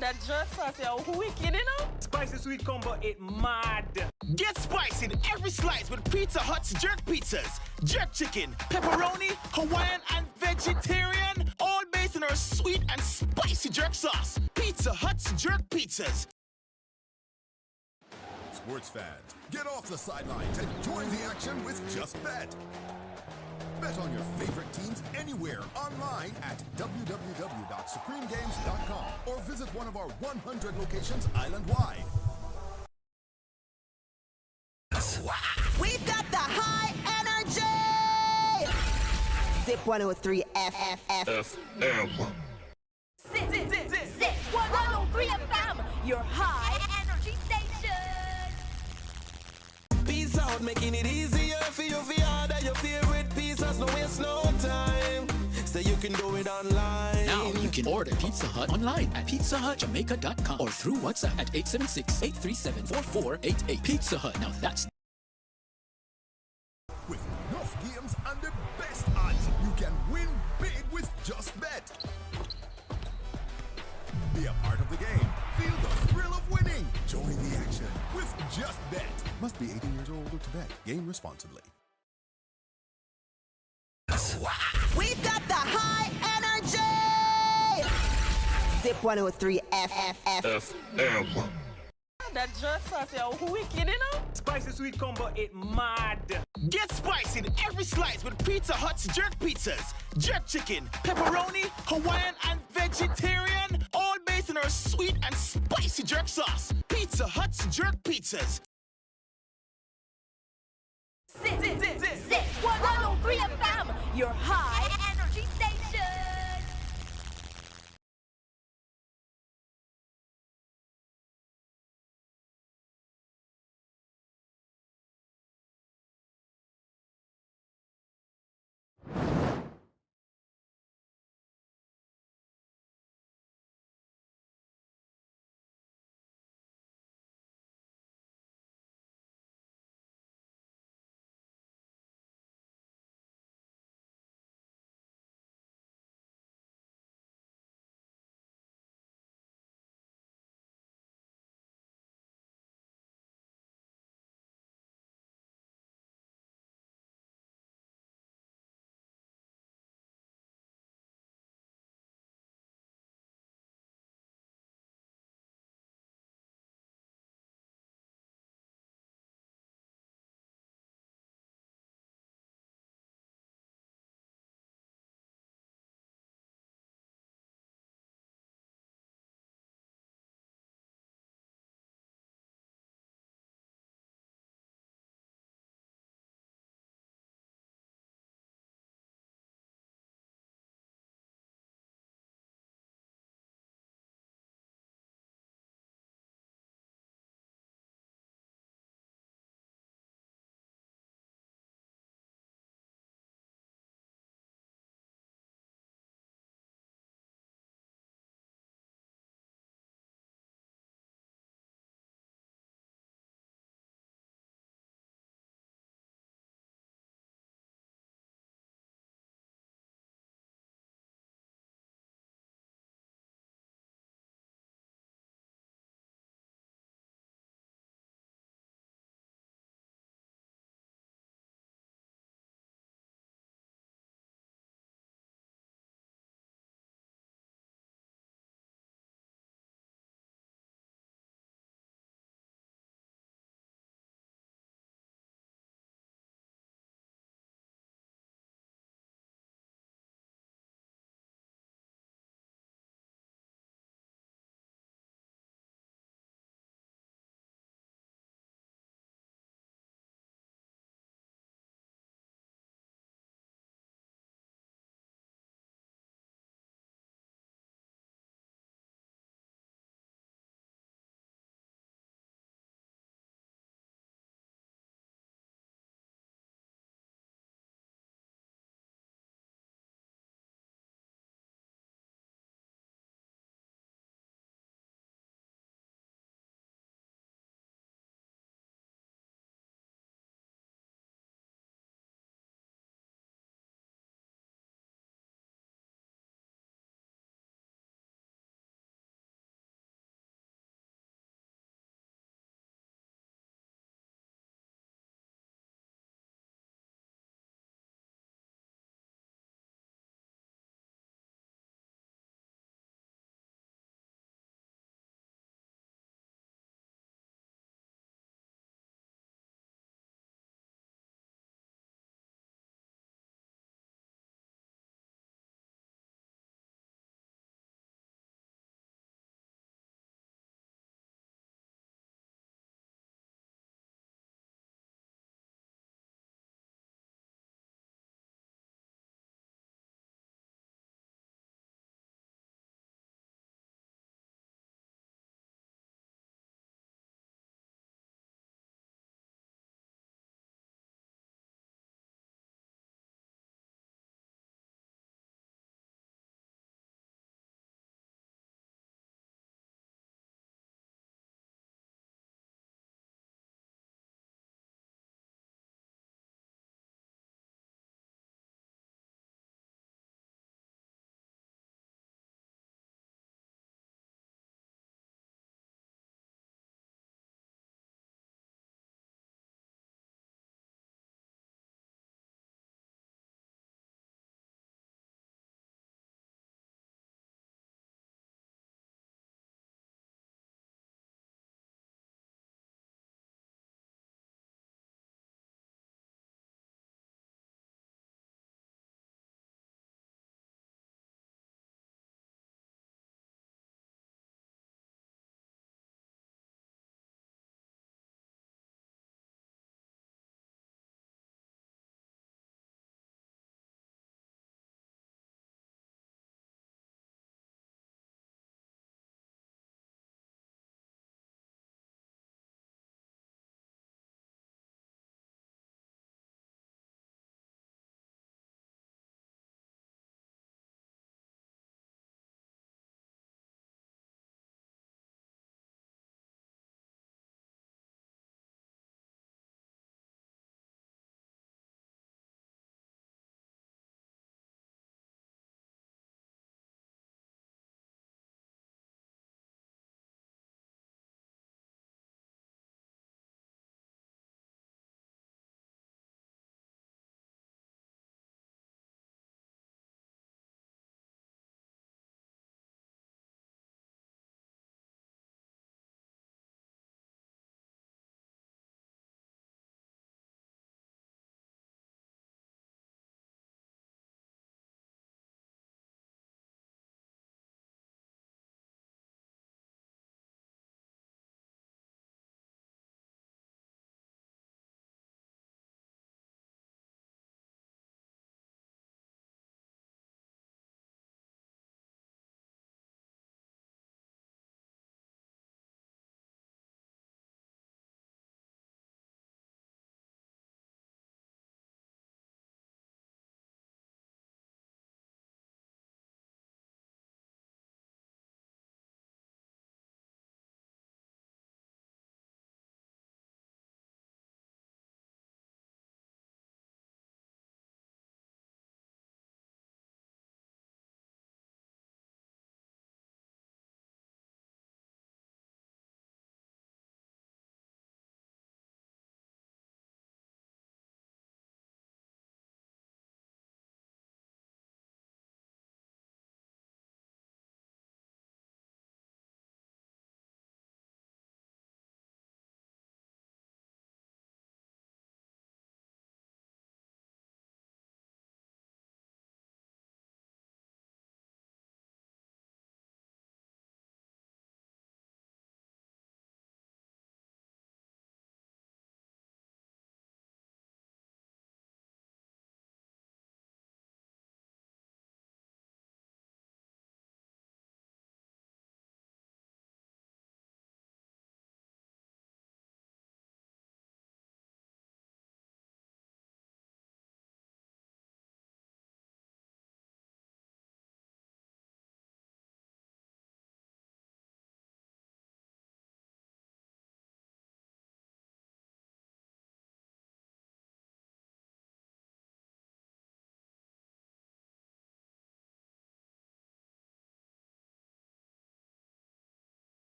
F: That jerk sauce, yo, wicked, you know?
H: Spicy sweet combo, it mad.
I: Get spicy in every slice with Pizza Hut's jerk pizzas. Jerk chicken, pepperoni, Hawaiian, and vegetarian. All based on our sweet and spicy jerk sauce. Pizza Hut's jerk pizzas.
J: Sports fans, get off the sidelines and join the action with Just Bet. Bet on your favorite teams anywhere online at www.supremegames.com or visit one of our 100 locations island-wide.
K: We've got the high energy. Zip 103 FFF.
F: Zip 103 FM, your high energy station.
L: Peace out, making it easier for you to order your favorite pizzas. No waste no time. So you can do it online.
M: Now you can order Pizza Hut online at pizzahutjamaica.com or through WhatsApp at 876-837-4488. Pizza Hut, now that's
J: With enough games and the best odds, you can win big with Just Bet. Be a part of the game. Feel the thrill of winning. Join the action with Just Bet. Must be 18 years old or to bet. Game responsibly.
K: We've got the high energy. Zip 103 FFF.
F: That jerk sauce, yo, wicked, you know?
H: Spicy sweet combo, it mad.
I: Get spicy in every slice with Pizza Hut's jerk pizzas. Jerk chicken, pepperoni, Hawaiian, and vegetarian. All based on our sweet and spicy jerk sauce. Pizza Hut's jerk pizzas.
F: Zip 103 FM, your high energy station.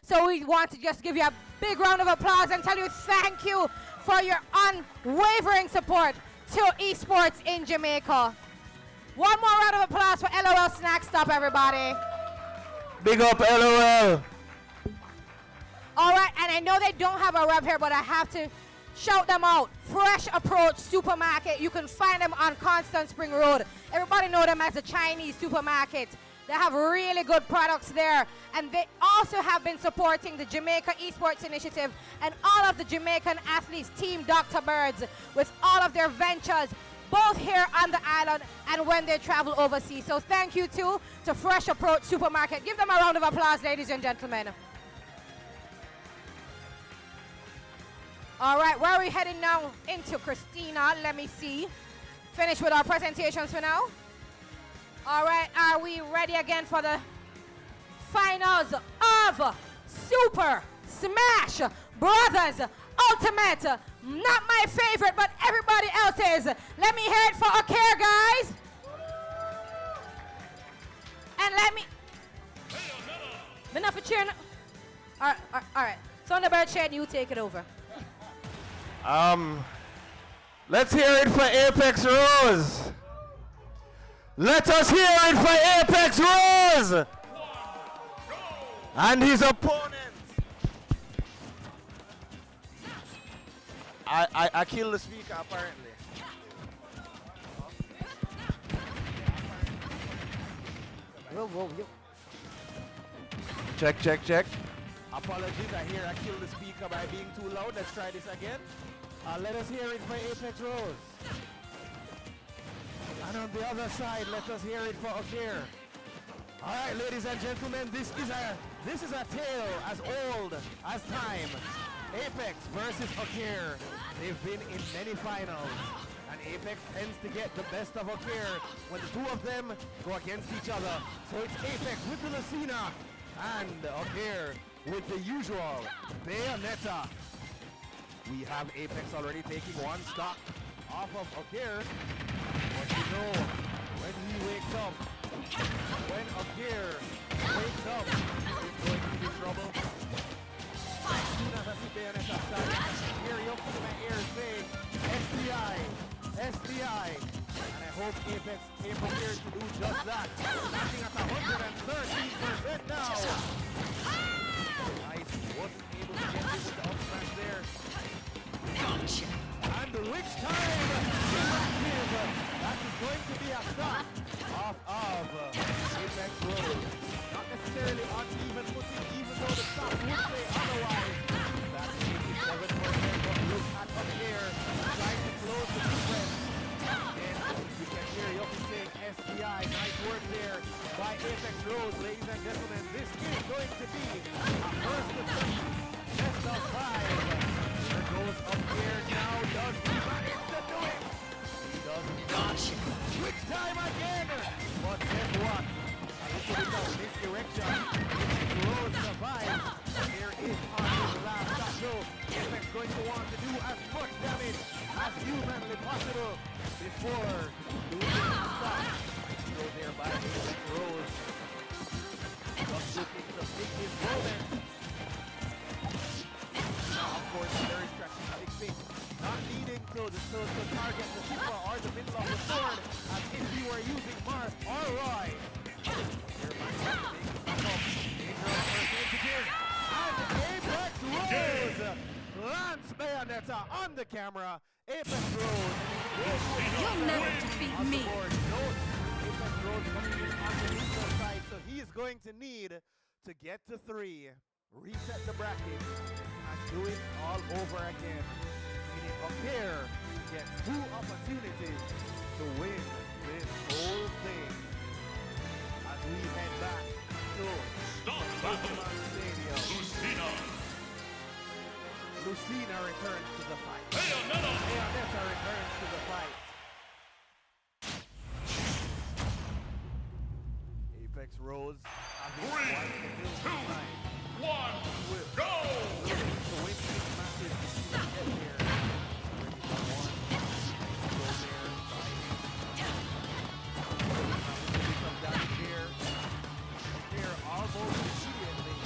C: So we want to just give you a big round of applause and tell you thank you for your unwavering support to esports in Jamaica. One more round of applause for LOL Snack Stop, everybody.
P: Big up LOL.
C: All right, and I know they don't have a rep here, but I have to shout them out. Fresh Approach Supermarket. You can find them on Constant Spring Road. Everybody know them as a Chinese supermarket. They have really good products there. And they also have been supporting the Jamaica Esports Initiative and all of the Jamaican athletes, Team Dr. Birds, with all of their ventures, both here on the island and when they travel overseas. So thank you too to Fresh Approach Supermarket. Give them a round of applause, ladies and gentlemen. All right, where are we heading now? Into Christina, let me see. Finish with our presentations for now. All right, are we ready again for the finals of Super Smash Brothers Ultimate? Not my favorite, but everybody else's. Let me hear it for Okir, guys. And let me... Enough for cheering. All right. Thunderbird Shed, you take it over.
P: Let's hear it for Apex Rose. Let us hear it for Apex Rose and his opponent. I killed the speaker apparently. Whoa. Check. Apologies, I killed the speaker by being too loud. Let's try this again. Let us hear it for Apex Rose. And on the other side, let us hear it for Okir. All right, ladies and gentlemen, this is a tale as old as time. Apex versus Okir. They've been in many finals, and Apex tends to get the best of Okir when the two of them go against each other. So it's Apex with the Lucina and Okir with the usual Bayonetta. We have Apex already taking one stock off of Okir. But you know, when he wakes up, when Okir wakes up, he's going to be trouble. As soon as I see Bayonetta start, here you come to my ears saying, SDI. And I hope Apex came prepared to do just that. Starting at 113% now. Nice, wasn't able to get this with the up smash there. Gotcha. And which time that is going to be a stop off of Apex Rose. Not necessarily on even footing, even though the stop would say otherwise. That's 87%, but look at up here, trying to close the defense. And you can hear Yoki saying SDI, nice work there by Apex Rose. Ladies and gentlemen, this is going to be a first to best of 5. Goes up here now, does he manage to do it? He doesn't. Gotcha. Switch time again! But guess what? A little bit of misdirection. Rose survives. Here is on his last shot. So Apex going to want to do as much damage as humanly possible before doing the stop. So there by Apex Rose. Just looking to pick his moment. Of course, very strategic pick. Not needing to target the Shifa or the middle of the sword as if you were using Mars or Roy. And Apex Rose lands Bayonetta on the camera. Apex Rose.
R: You'll never defeat me.
P: Apex Rose coming in on the neutral side, so he is going to need to get to 3. Reset the bracket and do it all over again. Meaning Okir gets 2 opportunities to win this whole thing. As we head back to Pokemon Stadium. Lucina returns to the fight. Bayonetta returns to the fight. Apex Rose. 3, 2, 1, go! Almost immediately.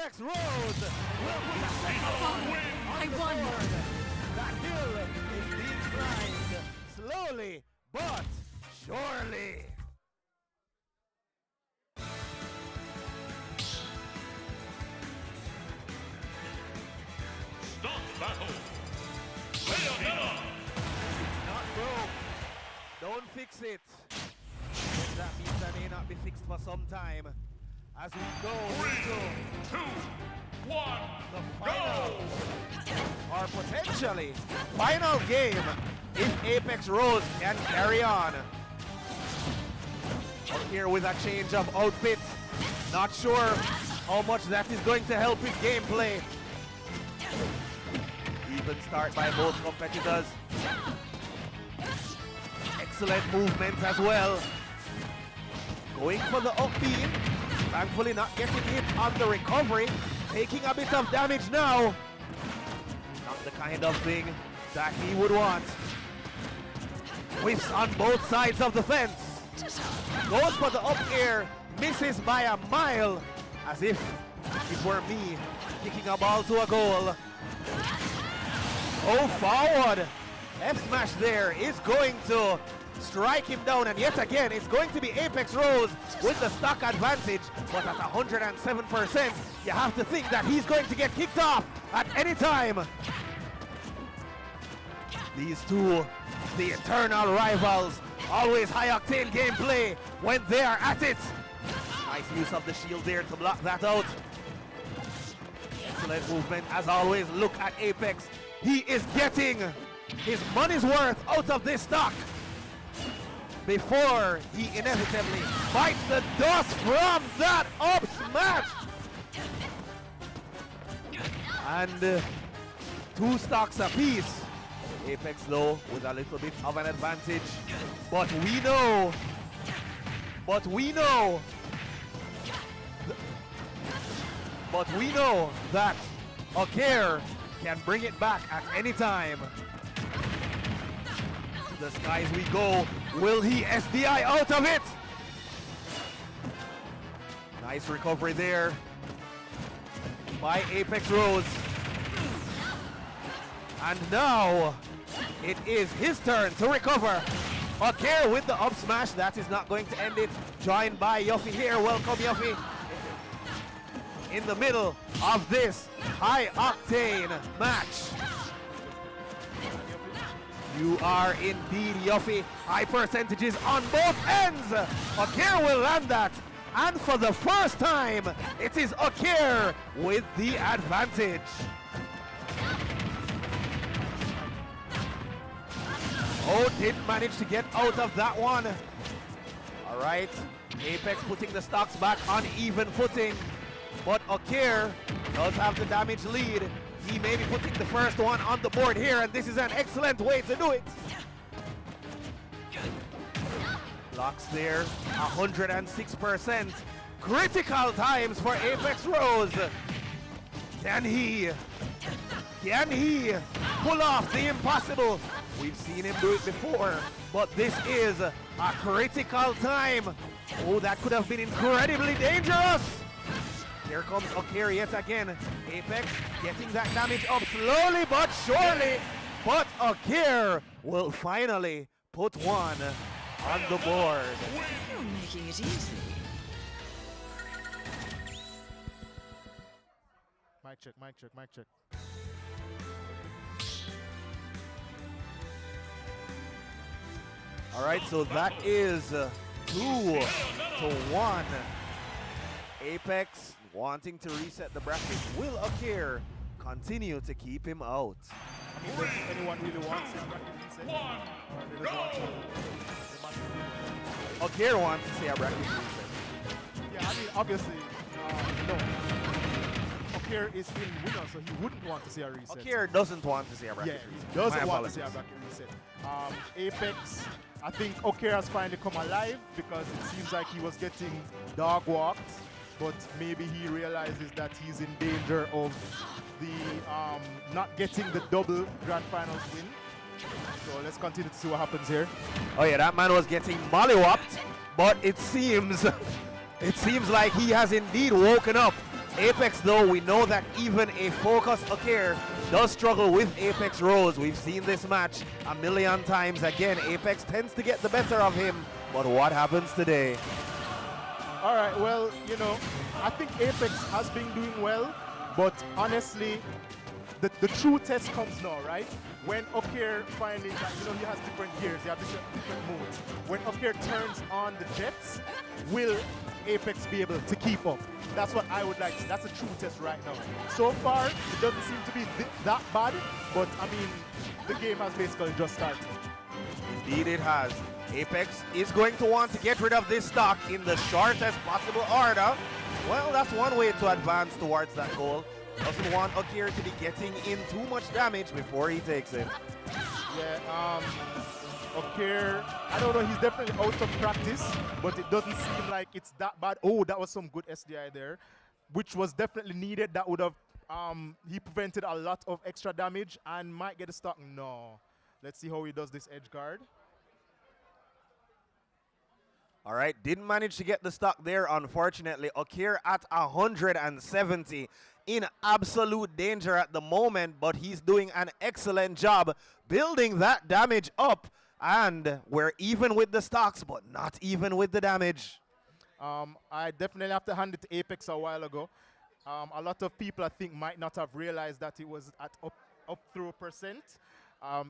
P: Apex Rose will put a second one
R: I
P: on the
R: won.
P: board. That hill is being climbed slowly but surely.
J: Stop battle. Sayonara.
P: Not broke. Don't fix it. That means that may not be fixed for some time. As we go into
J: 2, 1,
P: the final, or potentially final game, if Apex Rose can carry on. Up here with a change of outfit. Not sure how much that is going to help his gameplay. Even start by both competitors. Excellent movement as well. Going for the up beam. Thankfully not getting hit on the recovery. Taking a bit of damage now. Not the kind of thing that he would want. Whiffs on both sides of the fence. Goes for the up air. Misses by a mile. As if it were me kicking a ball to a goal. Oh, forward. F smash there is going to strike him down, and yet again it's going to be Apex Rose with the stock advantage, but at 107% you have to think that he's going to get kicked off at any time. These two, the eternal rivals, always high octane gameplay when they are at it. Nice use of the shield there to block that out. Excellent movement as always. Look at Apex. He is getting his money's worth out of this stock before he inevitably bites the dust from that up smash. And 2 stocks apiece. Apex though with a little bit of an advantage. But we know that Okir can bring it back at any time. To the skies we go. Will he SDI out of it? Nice recovery there by Apex Rose. And now it is his turn to recover. Okir with the up smash. That is not going to end it. Joined by Yuffie here. Welcome, Yuffie. In the middle of this high octane match. You are indeed Yuffie. High percentages on both ends. Okir will land that. And for the first time, it is Okir with the advantage. Oh, didn't manage to get out of that one. All right, Apex putting the stocks back on even footing. But Okir does have the damage lead. He may be putting the first one on the board here, and this is an excellent way to do it. Blocks there, 106%. Critical times for Apex Rose. Can he pull off the impossible? We've seen him do it before, but this is a critical time. Oh, that could have been incredibly dangerous. Here comes Okir yet again. Apex getting that damage up slowly but surely. But Okir will finally put one on the board.
R: You're making it easy.
B: Mic check, mic check, mic check.
P: All right, so that is 2-1. Apex wanting to reset the bracket. Will Okir continue to keep him out?
B: I mean, does anyone really want to see a bracket reset? Or they just want to-
P: Okir wants to see a bracket reset.
B: Yeah, I mean, obviously, no. Okir is in winner, so he wouldn't want to see a reset.
P: Okir doesn't want to see a bracket
B: Yeah,
P: reset.
B: he doesn't
P: My
B: want to see a
P: apologies.
B: bracket reset. Apex, I think Okir has finally come alive because it seems like he was getting dog walked, but maybe he realizes that he's in danger of the not getting the double grand finals win. So let's continue to see what happens here.
P: Oh yeah, that man was getting mollywopped, but it seems like he has indeed woken up Apex, though, we know that even a focused Okir does struggle with Apex roles. We've seen this match a million times. Again, Apex tends to get the better of him, but what happens today?
S: All right, well, you know, I think Apex has been doing well, but honestly, the true test comes now, right? When Okir finally, you know, he has different gears, he has different modes. When Okir turns on the jets, will Apex be able to keep up? That's what I would like to, that's a true test right now. So far, it doesn't seem to be that bad, but I mean, the game has basically just started.
P: Indeed it has. Apex is going to want to get rid of this stock in the shortest possible order. Well, that's one way to advance towards that goal. Doesn't want Okir to be getting in too much damage before he takes it.
S: Yeah, Okir, I don't know, he's definitely out of practice, but it doesn't seem like it's that bad. Oh, that was some good SDI there, which was definitely needed. That would have, he prevented a lot of extra damage and might get a stock. No. Let's see how he does this edge guard.
P: All right, didn't manage to get the stock there, unfortunately. Okir at 170 in absolute danger at the moment, but he's doing an excellent job building that damage up. And we're even with the stocks, but not even with the damage.
S: I definitely have to hand it to Apex a while ago. A lot of people, I think, might not have realized that it was at up through percent.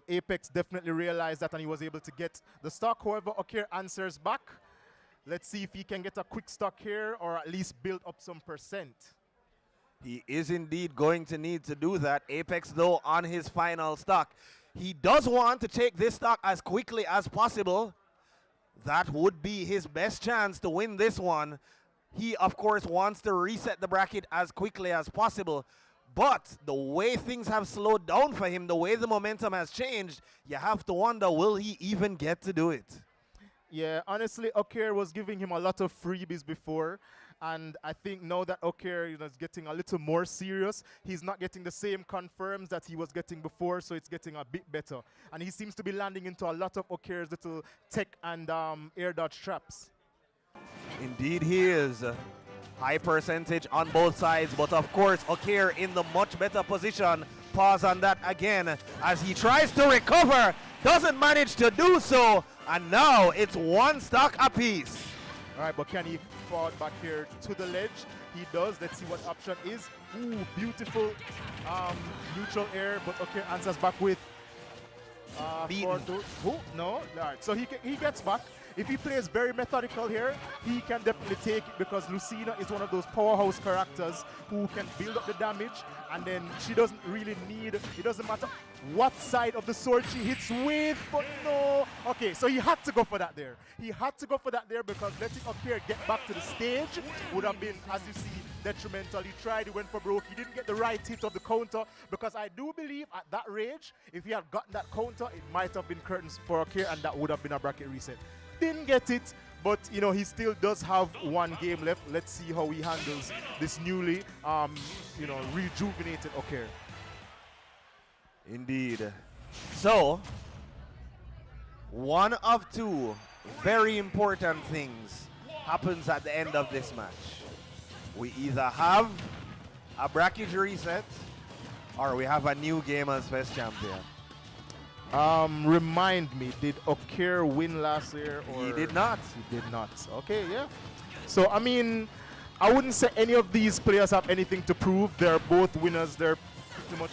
S: Apex definitely realized that, and he was able to get the stock. However, Okir answers back. Let's see if he can get a quick stock here or at least build up some percent.
P: He is indeed going to need to do that. Apex, though, on his final stock. He does want to take this stock as quickly as possible. That would be his best chance to win this one. He, of course, wants to reset the bracket as quickly as possible. But the way things have slowed down for him, the way the momentum has changed, you have to wonder, will he even get to do it?
S: Yeah, honestly, Okir was giving him a lot of freebies before. And I think now that Okir is getting a little more serious, he's not getting the same confirms that he was getting before, so it's getting a bit better. And he seems to be landing into a lot of Okir's little tech and air dodge traps.
P: Indeed he is. High percentage on both sides, but of course Okir in the much better position. Pause on that again as he tries to recover, doesn't manage to do so, and now it's one stock apiece.
S: All right, but can he fall back here to the ledge? He does. Let's see what option is. Ooh, beautiful neutral air, but Okir answers back with who? No. All right, so he gets back. If he plays very methodical here, he can definitely take it because Lucina is one of those powerhouse characters who can build up the damage, and then she doesn't really need, it doesn't matter what side of the sword she hits with, but no. Okay, so he had to go for that there. He had to go for that there because letting Okir get back to the stage would have been, as you see, detrimental. He tried, he went for broke, he didn't get the right hit of the counter because I do believe at that rage, if he had gotten that counter, it might have been curtains for Okir and that would have been a bracket reset. Didn't get it, but you know, he still does have one game left. Let's see how he handles this newly you know, rejuvenated Okir.
P: Indeed. So one of two very important things happens at the end of this match. We either have a bracket reset or we have a new Gamers Fest champion.
S: Remind me, did Okir win last year? Or
P: He did not.
S: He did not. Okay, yeah. So, I mean, I wouldn't say any of these players have anything to prove. They're both winners. They're pretty much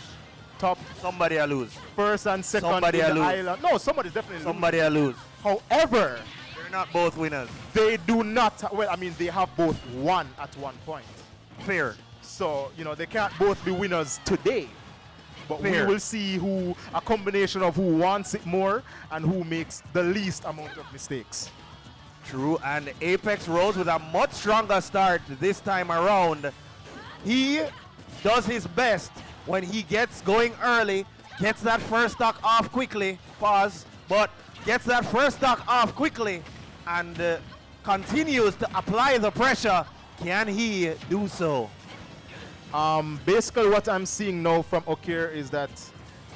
S: top.
P: Somebody will lose.
S: First and second
P: Somebody
S: in the
P: will lose.
S: island. No, somebody's definitely
P: Somebody will lose.
S: However,
P: they're not both winners.
S: They do not. Well, I mean, they have both won at one point.
P: Fair.
S: So, you know, they can't both be winners today. But
P: Fair.
S: we will see who, a combination of who wants it more and who makes the least amount of mistakes.
P: True, and Apex rose with a much stronger start this time around. He does his best when he gets going early, gets that first stock off quickly, pause, but gets that first stock off quickly and continues to apply the pressure. Can he do so?
S: Basically what I'm seeing now from Okir is that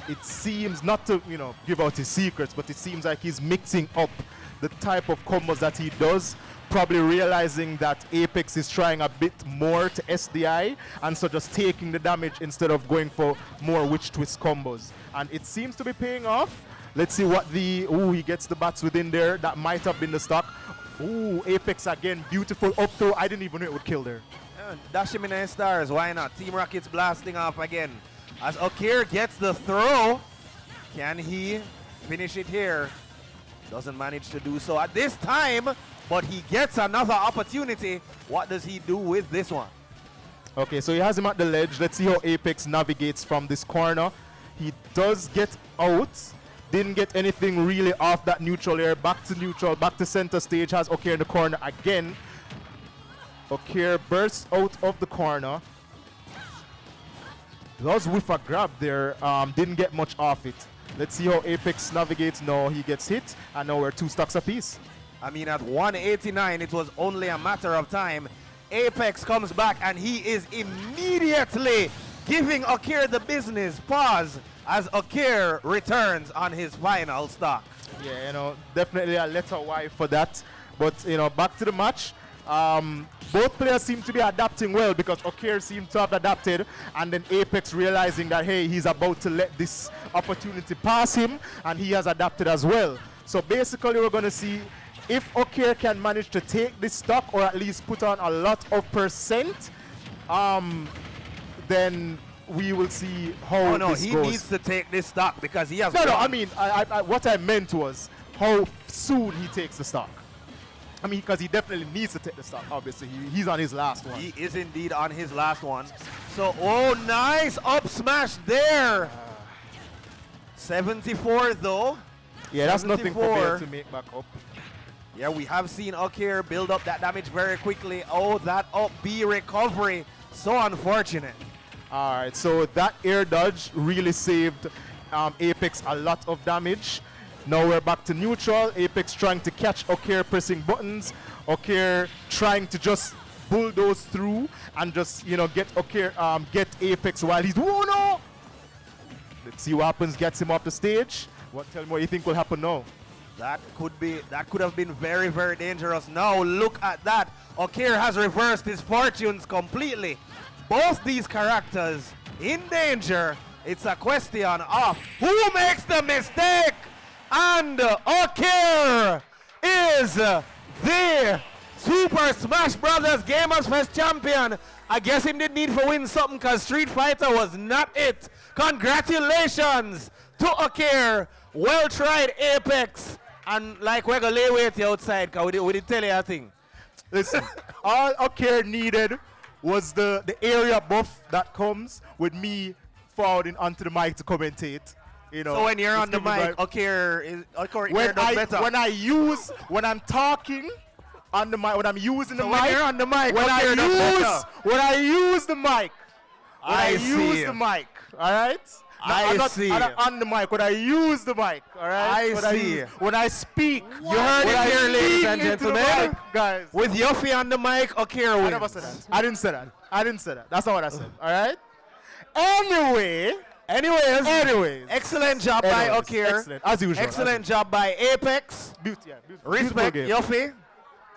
S: it seems, not to, you know, give out his secrets, but it seems like he's mixing up the type of combos that he does, probably realizing that Apex is trying a bit more to SDI, and so just taking the damage instead of going for more witch twist combos. And it seems to be paying off. Let's see what the... Ooh, he gets the bats within there. That might have been the stock. Ooh, Apex again. Beautiful up throw. I didn't even know it would kill there.
P: Yeah, dash him in the stars. Why not? Team Rocket's blasting off again. As Okir gets the throw. Can he finish it here? Doesn't manage to do so at this time, but he gets another opportunity. What does he do with this one?
S: Okay, so he has him at the ledge. Let's see how Apex navigates from this corner. He does get out. Didn't get anything really off that neutral air. Back to neutral, back to center stage. Has Okir in the corner again. Okir bursts out of the corner. Does whiff a grab there. Didn't get much off it. Let's see how Apex navigates. No, he gets hit. And now we're 2 stocks apiece.
P: I mean, at 189, it was only a matter of time. Apex comes back, and he is immediately giving Okir the business. Pause as Okir returns on his final stock.
S: Yeah, you know, definitely a letter Y for that. But, you know, back to the match. Both players seem to be adapting well because Okir seems to have adapted, and then Apex realizing that, hey, he's about to let this opportunity pass him, and he has adapted as well. So basically we're going to see if Okir can manage to take this stock or at least put on a lot of percent, then we will see how this
P: he
S: goes.
P: needs to take this stock because he has
S: No, I mean, what I meant was how soon he takes the stock. I mean, because he definitely needs to take the stock, obviously. He's on his last one.
P: He is indeed on his last one. So, oh, nice up smash there. 74, though.
S: Yeah, that's nothing for Bale to make back up.
P: Yeah, we have seen Okir build up that damage very quickly. Oh, that up B recovery. So unfortunate.
S: All right, so that air dodge really saved Apex a lot of damage. Now we're back to neutral. Apex trying to catch Okir pressing buttons. Okir trying to just bulldoze through and just, you know, get Okir, get Apex while he's... Oh, no! Let's see what happens. Gets him off the stage. Tell me what you think will happen now.
P: That could have been very, very dangerous. Now look at that. Okir has reversed his fortunes completely. Both these characters in danger. It's a question of who makes the mistake. And Okir is the Super Smash Brothers Gamers Fest champion. I guess him didn't need to win something because Street Fighter was not it. Congratulations to Okir. Well tried, Apex. And like we're going to lay wait outside because we didn't tell you a thing.
S: Listen, all Okir needed was the area buff that comes with me forwarding onto the mic to commentate. You know,
P: so when you're on the mic, Okir
S: when
P: better.
S: When I'm talking on the mic, when I'm using the mic,
P: when you're on the mic,
S: when I use the mic, all right? I'm not on the mic, when I use the mic, all right? When I speak.
P: You heard it here, ladies and gentlemen.
S: Guys.
P: With Yuffie on the mic, Okir wins.
S: I never said that. I didn't say that. That's not what I said, all right? Anyways.
P: Excellent job by Okir.
S: Excellent, as usual.
P: Excellent job by Apex. Respect, Yuffie.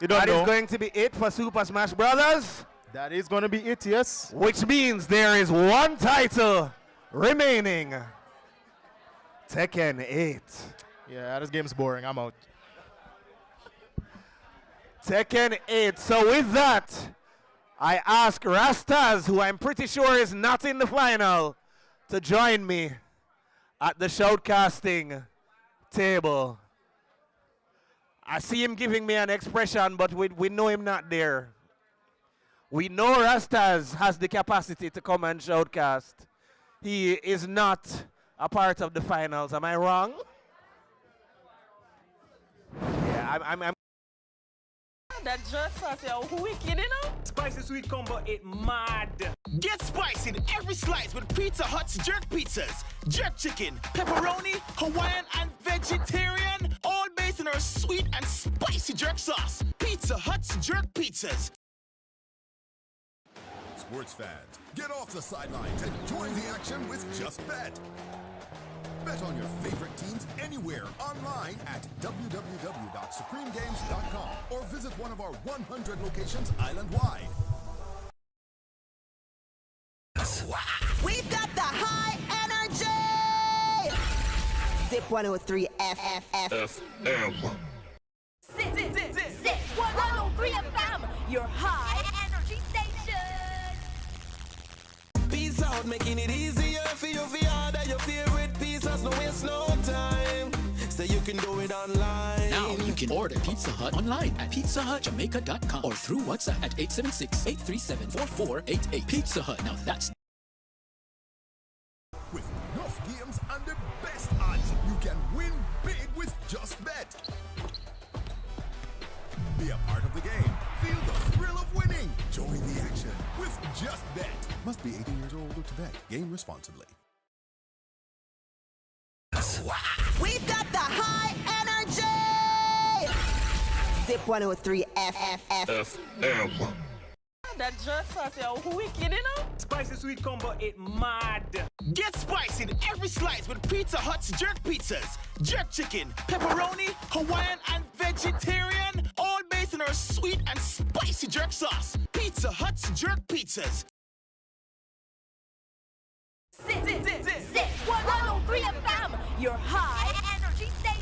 P: That is going to be it for Super Smash Brothers.
S: That is going to be it, yes.
P: Which means there is one title remaining. Tekken 8.
S: Yeah, this game's boring. I'm out.
P: Tekken 8. So with that, I ask Rastas, who I'm pretty sure is not in the final, to join me at the shoutcasting table. I see him giving me an expression, but we know him not there. We know Rastas has the capacity to come and shoutcast. He is not a part of the finals. Am I wrong? Yeah, I'm
F: That jerk sauce, yo, wicked, you know?
H: Spicy sweet combo, it mad.
I: Get spicy in every slice with Pizza Hut's jerk pizzas. Jerk chicken, pepperoni, Hawaiian, and vegetarian. All based on our sweet and spicy jerk sauce. Pizza Hut's jerk pizzas.
J: Sports fans, get off the sidelines and join the action with Just Bet. Bet on your favorite teams anywhere online at www.justbet.com. www.supremegames.com or visit one of our 100 locations island-wide.
K: We've got the high energy. Zip 103 FFF.
T: Zip 103 FM, your high energy station.
L: Peace out, making it easier for you to order your favorite pizzas. No waste no time. So you can do it online.
M: Now you can order Pizza Hut online at pizzahutjamaica.com or through WhatsApp at 876-837-4488. Pizza Hut, now that's...
J: With enough games and the best odds, you can win big with Just Bet. Be a part of the game. Feel the thrill of winning. Join the action with Just Bet. Must be 18 years old or to bet. Game responsibly.
K: We've got the high energy. Zip 103 FFF.
F: That jerk sauce, yo, wicked, you know?
H: Spicy sweet combo, it mad.
I: Get spicy in every slice with Pizza Hut's jerk pizzas. Jerk chicken, pepperoni, Hawaiian, and vegetarian. All based on our sweet and spicy jerk sauce. Pizza Hut's jerk pizzas.
T: Zip 103 FM, your high energy station.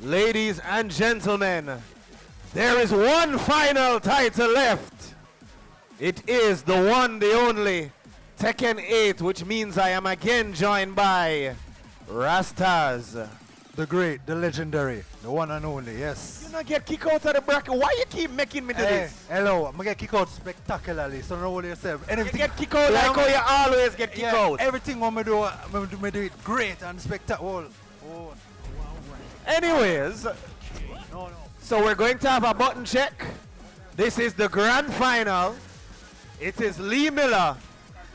P: Ladies and gentlemen, there is one final title left. It is the one, the only, Tekken 8, which means I am again joined by Rastas.
U: The great, the legendary, the one and only, yes.
P: You not get kicked out of the bracket. Why you keep making me do this?
U: Hello, I'm gonna get kicked out spectacularly, so don't worry yourself. Anything,
P: you get kicked out like how you always get kicked out.
U: Everything I'm gonna do it great and spectacular. Oh.
P: Anyways,
U: no.
P: So we're going to have a button check. This is the grand final. It is Lee Miller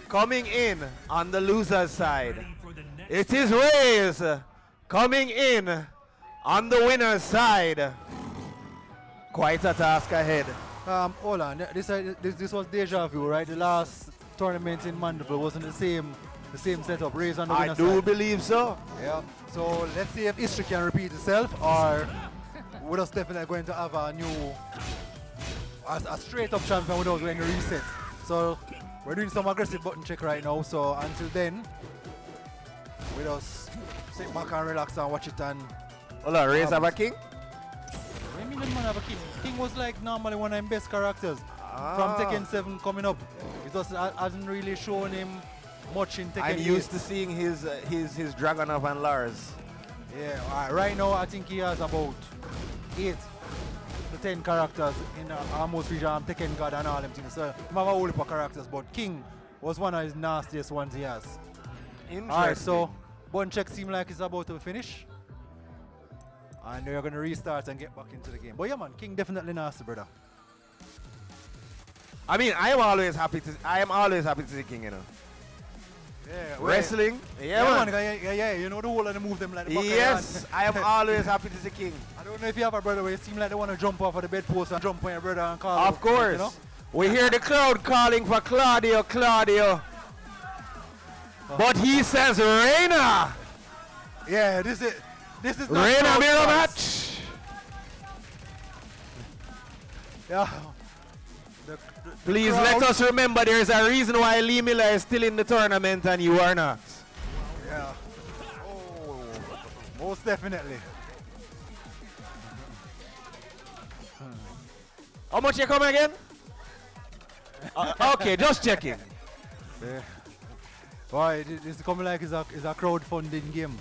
P: coming in on the loser's side. It is Reyes coming in on the winner's side. Quite a task ahead.
U: Hold on, this was deja vu, right? The last tournament in Mandeville wasn't the same setup. Reyes on the winner's side.
P: I do believe so.
U: Yeah. So let's see if history can repeat itself, or we're just definitely going to have a straight up champion without going to reset. So we're doing some aggressive button check right now. So until then, we just sit back and relax and watch it. And
P: hold on, Reyes have a king?
U: What do you mean the man have a king? King was like normally one of the best characters from Tekken 7 coming up. It just hasn't really shown him much in Tekken 8.
P: I'm used to seeing his Dragonov and Lars.
U: Yeah, right now I think he has about 8 to 10 characters in almost region Tekken God and all them things. So he have a whole heap of characters, but King was one of his nastiest ones he has. Alright, so button check seems like it's about to finish. And they're going to restart and get back into the game. But yeah man, King definitely nasty, brother.
P: I mean, I am always happy to see King, you know.
U: Yeah,
P: wrestling. Yeah, man.
U: Yeah, you know the whole of the move them like the back
P: yes, I am always happy to see King.
U: I don't know if you have a brother where it seems like they want to jump off of the bedpost and jump on your brother and call
P: Of course.
U: You know?
P: We hear the crowd calling for Claudio. But he says Reina.
U: Yeah, this is
P: Reina mirror match.
U: Yeah.
P: Please let us remember there is a reason why Lee Miller is still in the tournament and you are not.
U: Yeah. Oh, most definitely.
P: How much you come again? Okay, just checking.
U: Yeah. Why, this is coming like it's a crowdfunding game.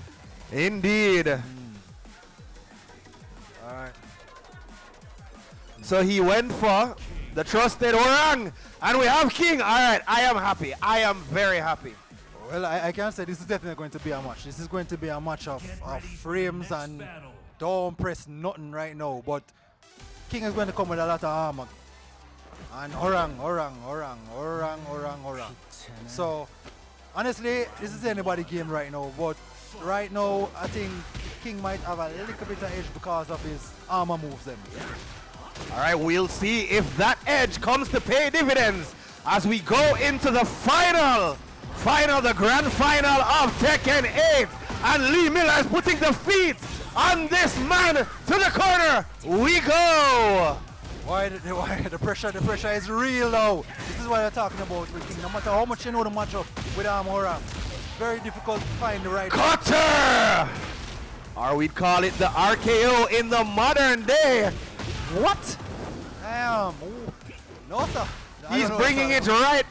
P: Indeed.
U: Alright.
P: So he went for the trusted Orang, and we have King. All right, I am happy. I am very happy.
U: Well, I can say this is definitely going to be a match. This is going to be a match of frames and don't press nothing right now. But King is going to come with a lot of armor. And Orang. So, honestly, this is anybody game right now. But right now, I think King might have a little bit of edge because of his armor moves them.
P: All right, we'll see if that edge comes to pay dividends as we go into the the grand final of Tekken 8. And Lee Miller is putting the feet on this man to the corner. We go.
U: Why the pressure is real though. This is what I'm talking about with King. No matter how much you know the matchup with Orang, very difficult to find the right
P: cutter. Or we'd call it the RKO in the modern day. What?
U: Damn. No, sir.
P: He's bringing it right.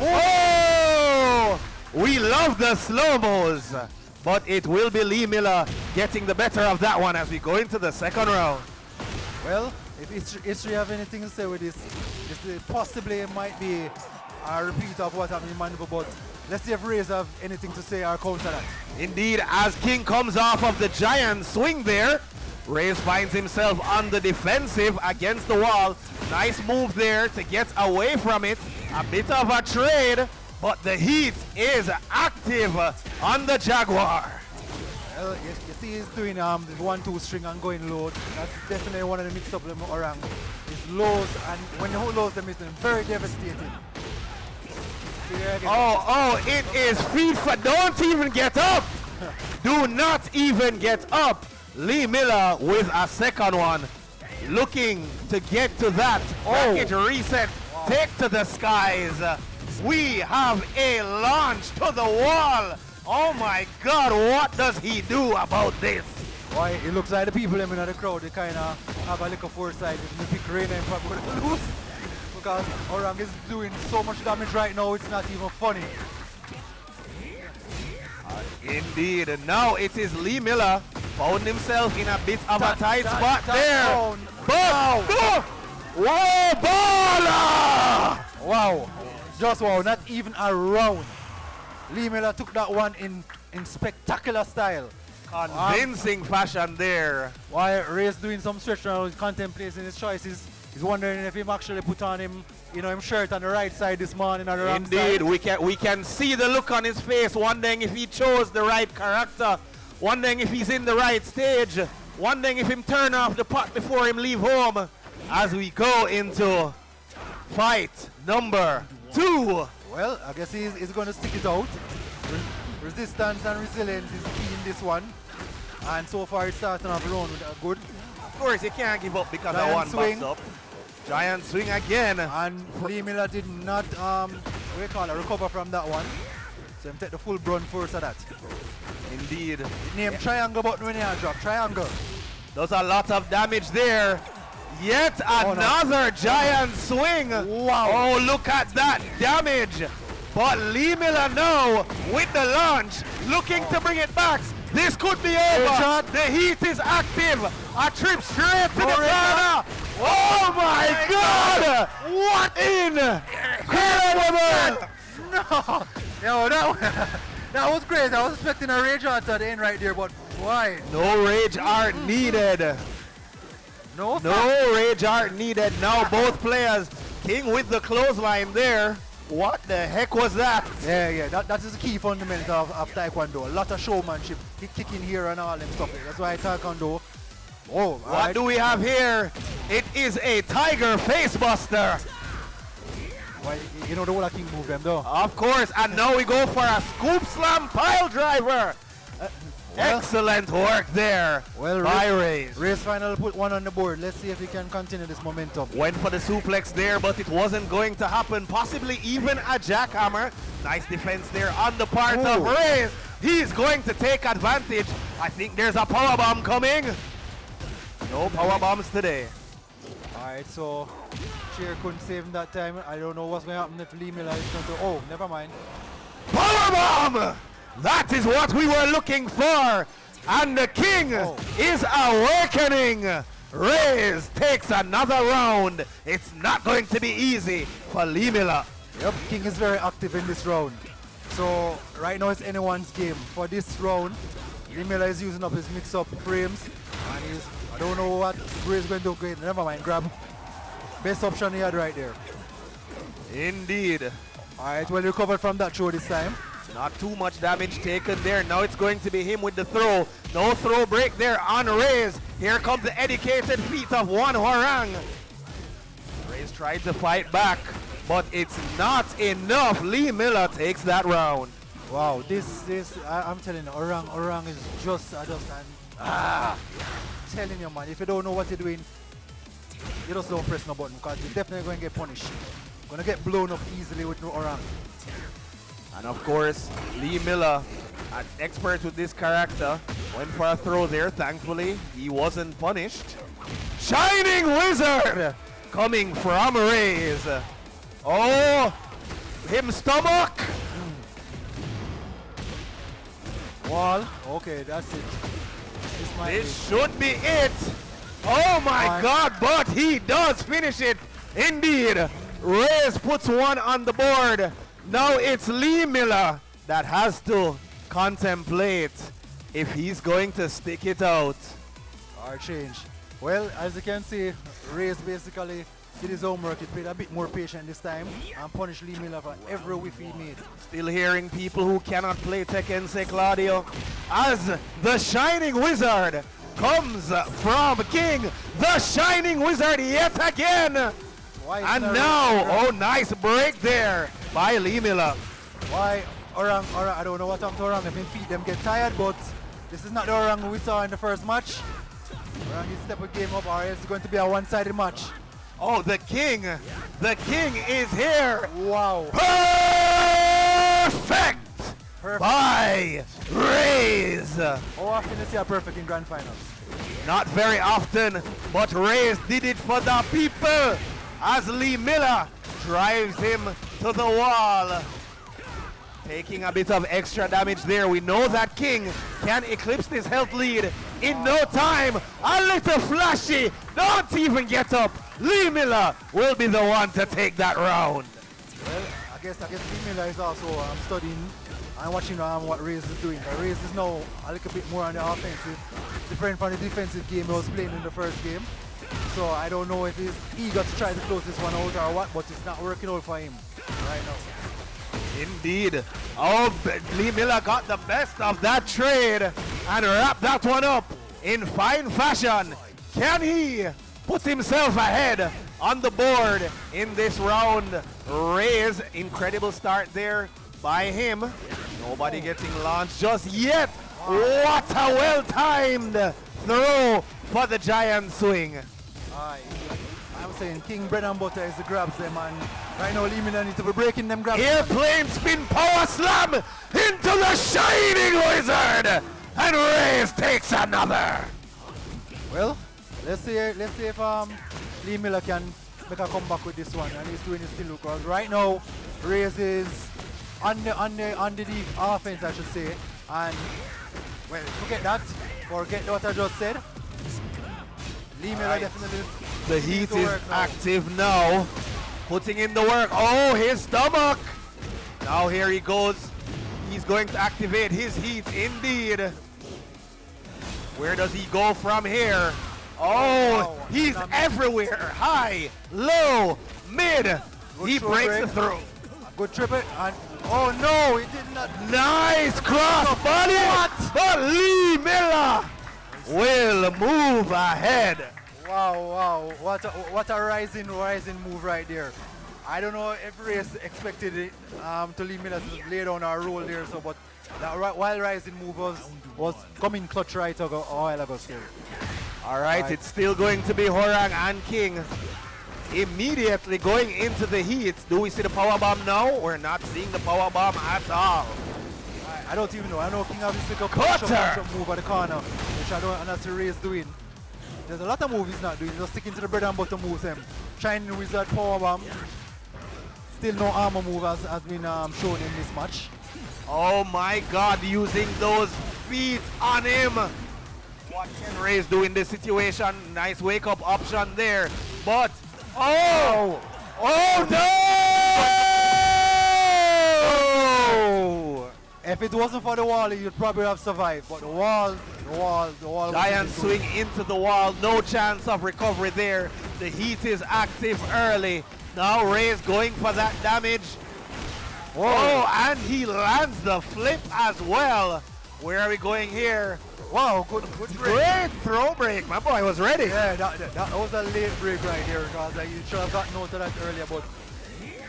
P: Oh! We love the slow-mos. But it will be Lee Miller getting the better of that one as we go into the second round.
U: Well, if history have anything to say with this possibly it might be a repeat of what happened in Maneuver, but let's see if Reyes have anything to say or counter that.
P: Indeed, as King comes off of the giant swing there, Reyes finds himself on the defensive against the wall. Nice move there to get away from it. A bit of a trade, but the heat is active on the Jaguar.
U: Well, you see he's doing the 1-2 string and going low. That's definitely one of the mixed up them around. His lows, and when you hold lows them, it's very devastating.
P: It is feet for don't even get up. Do not even get up. Lee Miller with a second one, looking to get to that package reset, take to the skies. We have a launch to the wall. Oh my God, what does he do about this?
U: Why, it looks like the people in the crowd, they kind of have a little foresight. If they pick Reina and probably going to lose. Because Orang is doing so much damage right now, it's not even funny.
P: Indeed, and now it is Lee Miller. Found himself in a bit of a tight spot there. But, whoa, baller!
U: Wow, just wow, not even a round. Lee Miller took that one in spectacular style.
P: Convincing fashion there.
U: While Ray's doing some stretch now, he's contemplating his choices. He's wondering if him actually put on him, him shirt on the right side this morning or the wrong side.
P: Indeed, we can see the look on his face, wondering if he chose the right character, wondering if he's in the right stage, wondering if him turn off the pot before him leave home. As we go into fight number 2.
U: Well, I guess he's going to stick it out. Resistance and resilience is key in this one. And so far it's starting off round with a good.
P: Of course, you can't give up because
U: Giant
P: of one
U: swing.
P: box up. Giant swing again.
U: And Lee Miller did not recover from that one. So him take the full brunt force of that.
P: Indeed.
U: Name triangle button when you drop. Triangle.
P: Does a lot of damage there. Yet another giant swing.
U: Wow.
P: Oh, look at that damage. But Lee Miller now with the launch, looking to bring it back. This could be over. The heat is active. A trip straight to the corner. Oh my God! What incredible!
U: No! Yo, that was great. I was expecting a rage art at the end right there, but why?
P: No rage art needed.
U: No
P: rage art needed. Now both players, King with the clothesline there. What the heck was that?
U: Yeah, that is the key fundamental of Taekwondo. A lot of showmanship, kicking here and all them stuff. That's why Taekwondo. Oh,
P: what do we have here? It is a tiger face buster.
U: Well, you know the whole King move them though.
P: Of course, and now we go for a scoop slam pile driver. Excellent work there by Raze.
U: Raze finally put one on the board. Let's see if he can continue this momentum.
P: Went for the suplex there, but it wasn't going to happen. Possibly even a jackhammer. Nice defense there on the part of Raze. He's going to take advantage. I think there's a power bomb coming. No power bombs today.
U: Alright, so Cheer couldn't save him that time. I don't know what's going to happen if Lee Miller is going to... Oh, never mind.
P: Power bomb! That is what we were looking for. And the King is awakening. Raze takes another round. It's not going to be easy for Lee Miller.
U: Yep, King is very active in this round. So right now it's anyone's game. For this round, Lee Miller is using up his mix-up frames. And I don't know what Raze is going to do. Great, never mind, grab. Best option he had right there.
P: Indeed.
U: Alright, well recovered from that throw this time.
P: Not too much damage taken there. Now it's going to be him with the throw. No throw break there on Raze. Here comes the educated feet of one Hwarang. Raze tried to fight back, but it's not enough. Lee Miller takes that round.
U: Wow, I'm telling you, Orang is just telling you, man, if you don't know what you're doing, you just don't press no button because you're definitely going to get punished. Going to get blown up easily with no Orang.
P: And of course, Lee Miller, an expert with this character, went for a throw there. Thankfully, he wasn't punished. Shining Wizard coming from Raze. Oh, him stomach.
U: Wall. Okay, that's it.
P: This should be it. Oh my God, but he does finish it. Indeed, Raze puts one on the board. Now it's Lee Miller that has to contemplate if he's going to stick it out.
U: Or change. Well, as you can see, Raze basically did his homework. He played a bit more patient this time and punished Lee Miller for every whiff he made.
P: Still hearing people who cannot play Tekken say Claudio as the Shining Wizard comes from King. The Shining Wizard yet again. And now, oh, nice break there by Lee Miller.
U: Why Orang, I don't know what happened to Orang. If his feet them get tired, but this is not the Orang we saw in the first match. Orang is step a game up, or it's going to be a one-sided match.
P: Oh, the King is here.
U: Wow.
P: Perfect by Raze.
U: How often is he perfect in grand finals?
P: Not very often, but Raze did it for the people as Lee Miller drives him to the wall. Taking a bit of extra damage there. We know that King can eclipse this health lead in no time. A little flashy, don't even get up. Lee Miller will be the one to take that round.
U: Well, I guess Lee Miller is also studying and watching what Raze is doing. Raze is now a little bit more on the offensive, different from the defensive game he was playing in the first game. So I don't know if he's eager to try to close this one out or what, but it's not working out for him right now.
P: Indeed. Oh, Lee Miller got the best of that trade and wrapped that one up in fine fashion. Can he put himself ahead on the board in this round? Raze, incredible start there by him. Nobody getting launched just yet. What a well-timed throw for the giant swing.
U: I'm saying King bread and butter is the grabs them, and right now Lee Miller needs to be breaking them grabs.
P: Airplane spin power slam into the shining wizard, and Raze takes another.
U: Well, let's see if Lee Miller can make a comeback with this one, and he's doing it still. Because right now Raze is on the offense, I should say, and well, forget what I just said. Lee Miller definitely.
P: The heat is active now, putting in the work. Oh, his stomach. Now here he goes. He's going to activate his heat indeed. Where does he go from here? Oh, he's everywhere. High, low, mid. He breaks the throw.
U: Good triple, and oh no, he did not.
P: Nice cross body. But Lee Miller will move ahead.
U: Wow, what a rising move right there. I don't know if Raze expected it to Lee Miller to lay down our roll there, so but that wild rising move was coming clutch right a while ago.
P: All right, it's still going to be Horang and King immediately going into the heat. Do we see the power bomb now? We're not seeing the power bomb at all.
U: I don't even know. I know King obviously got a move at the corner, which I don't understand Raze doing. There's a lot of moves he's not doing. Just sticking to the bread and butter moves. Shining Wizard power bomb. Still no armor move has been shown in this match.
P: Oh my God! Using those feet on him. What can Raze do in this situation? Nice wake up option there, but oh no!
U: If it wasn't for the wall, you'd probably have survived. But the wall.
P: Giant swing into the wall. No chance of recovery there. The heat is active early. Now Raze going for that damage. Whoa. Oh, and he lands the flip as well. Where are we going here?
U: Wow, good break.
P: Great throw break. My boy was ready.
U: Yeah, that was a late break right there. Because you should have gotten note of that earlier, but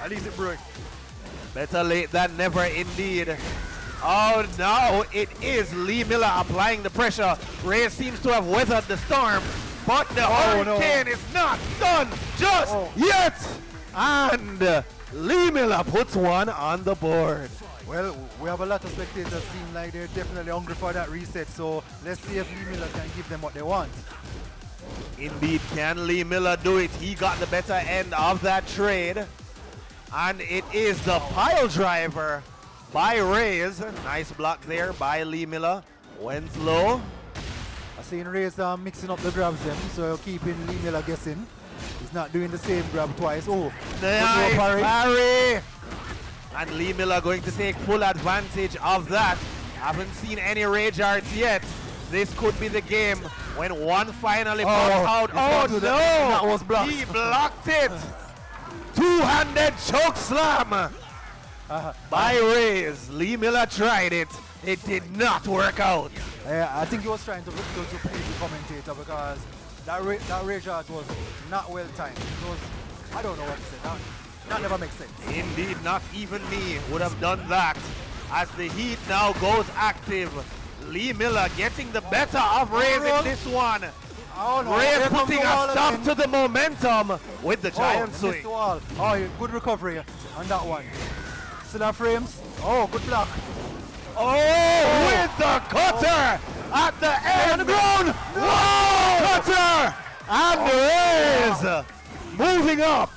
U: at least it broke.
P: Better late than never indeed. Oh no, it is Lee Miller applying the pressure. Raze seems to have weathered the storm, but the hurricane is not done just yet. And Lee Miller puts one on the board.
U: Well, we have a lot of spectators seem like they're definitely hungry for that reset, so let's see if Lee Miller can give them what they want.
P: Indeed, can Lee Miller do it? He got the better end of that trade. And it is the pile driver by Raze. Nice block there by Lee Miller. Went low.
U: I seen Raze mixing up the grabs them, so keeping Lee Miller guessing. He's not doing the same grab twice. Oh,
P: nice parry. And Lee Miller going to take full advantage of that. Haven't seen any rage arts yet. This could be the game when one finally pops out. Oh no!
U: That was blocked.
P: He blocked it. Two-handed choke slam by Raze. Lee Miller tried it. It did not work out.
U: I think he was trying to please the commentator because that rage art was not well timed. It was, I don't know what to say. That never makes sense.
P: Indeed, not even me would have done that. As the heat now goes active. Lee Miller getting the better of Raze in this one. Raze putting a stop to the momentum with the giant swing.
U: Oh, good recovery on that one. See that frames? Oh, good block.
P: Oh, with the cutter at the end. On the ground. Whoa! Cutter and Reyes moving up.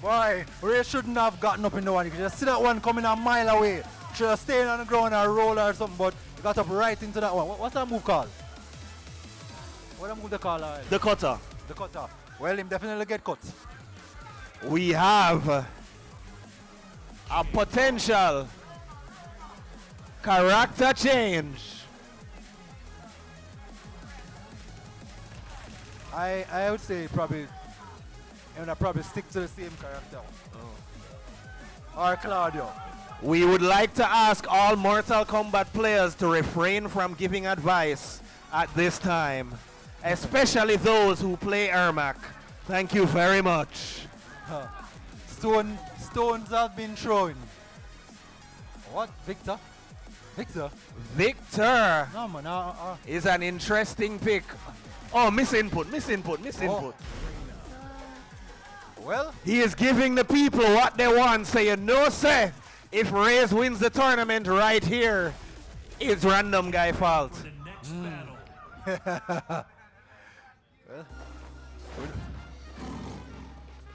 U: Boy, Ray shouldn't have gotten up in the one. You could just see that one coming a mile away. Should have stayed on the ground or roll or something, but he got up right into that one. What's that move called? What that move they call?
P: The cutter.
U: The cutter. Well, him definitely get cut.
P: We have a potential character change.
U: I would say probably stick to the same character. Or Claudio.
P: We would like to ask all Mortal Kombat players to refrain from giving advice at this time, especially those who play Ermac. Thank you very much.
U: Stones have been thrown. What? Victor? Victor
P: No, man, is an interesting pick. Oh, misinput.
U: Well,
P: he is giving the people what they want, saying, no, say, if Reyes wins the tournament right here, it's random guy fault.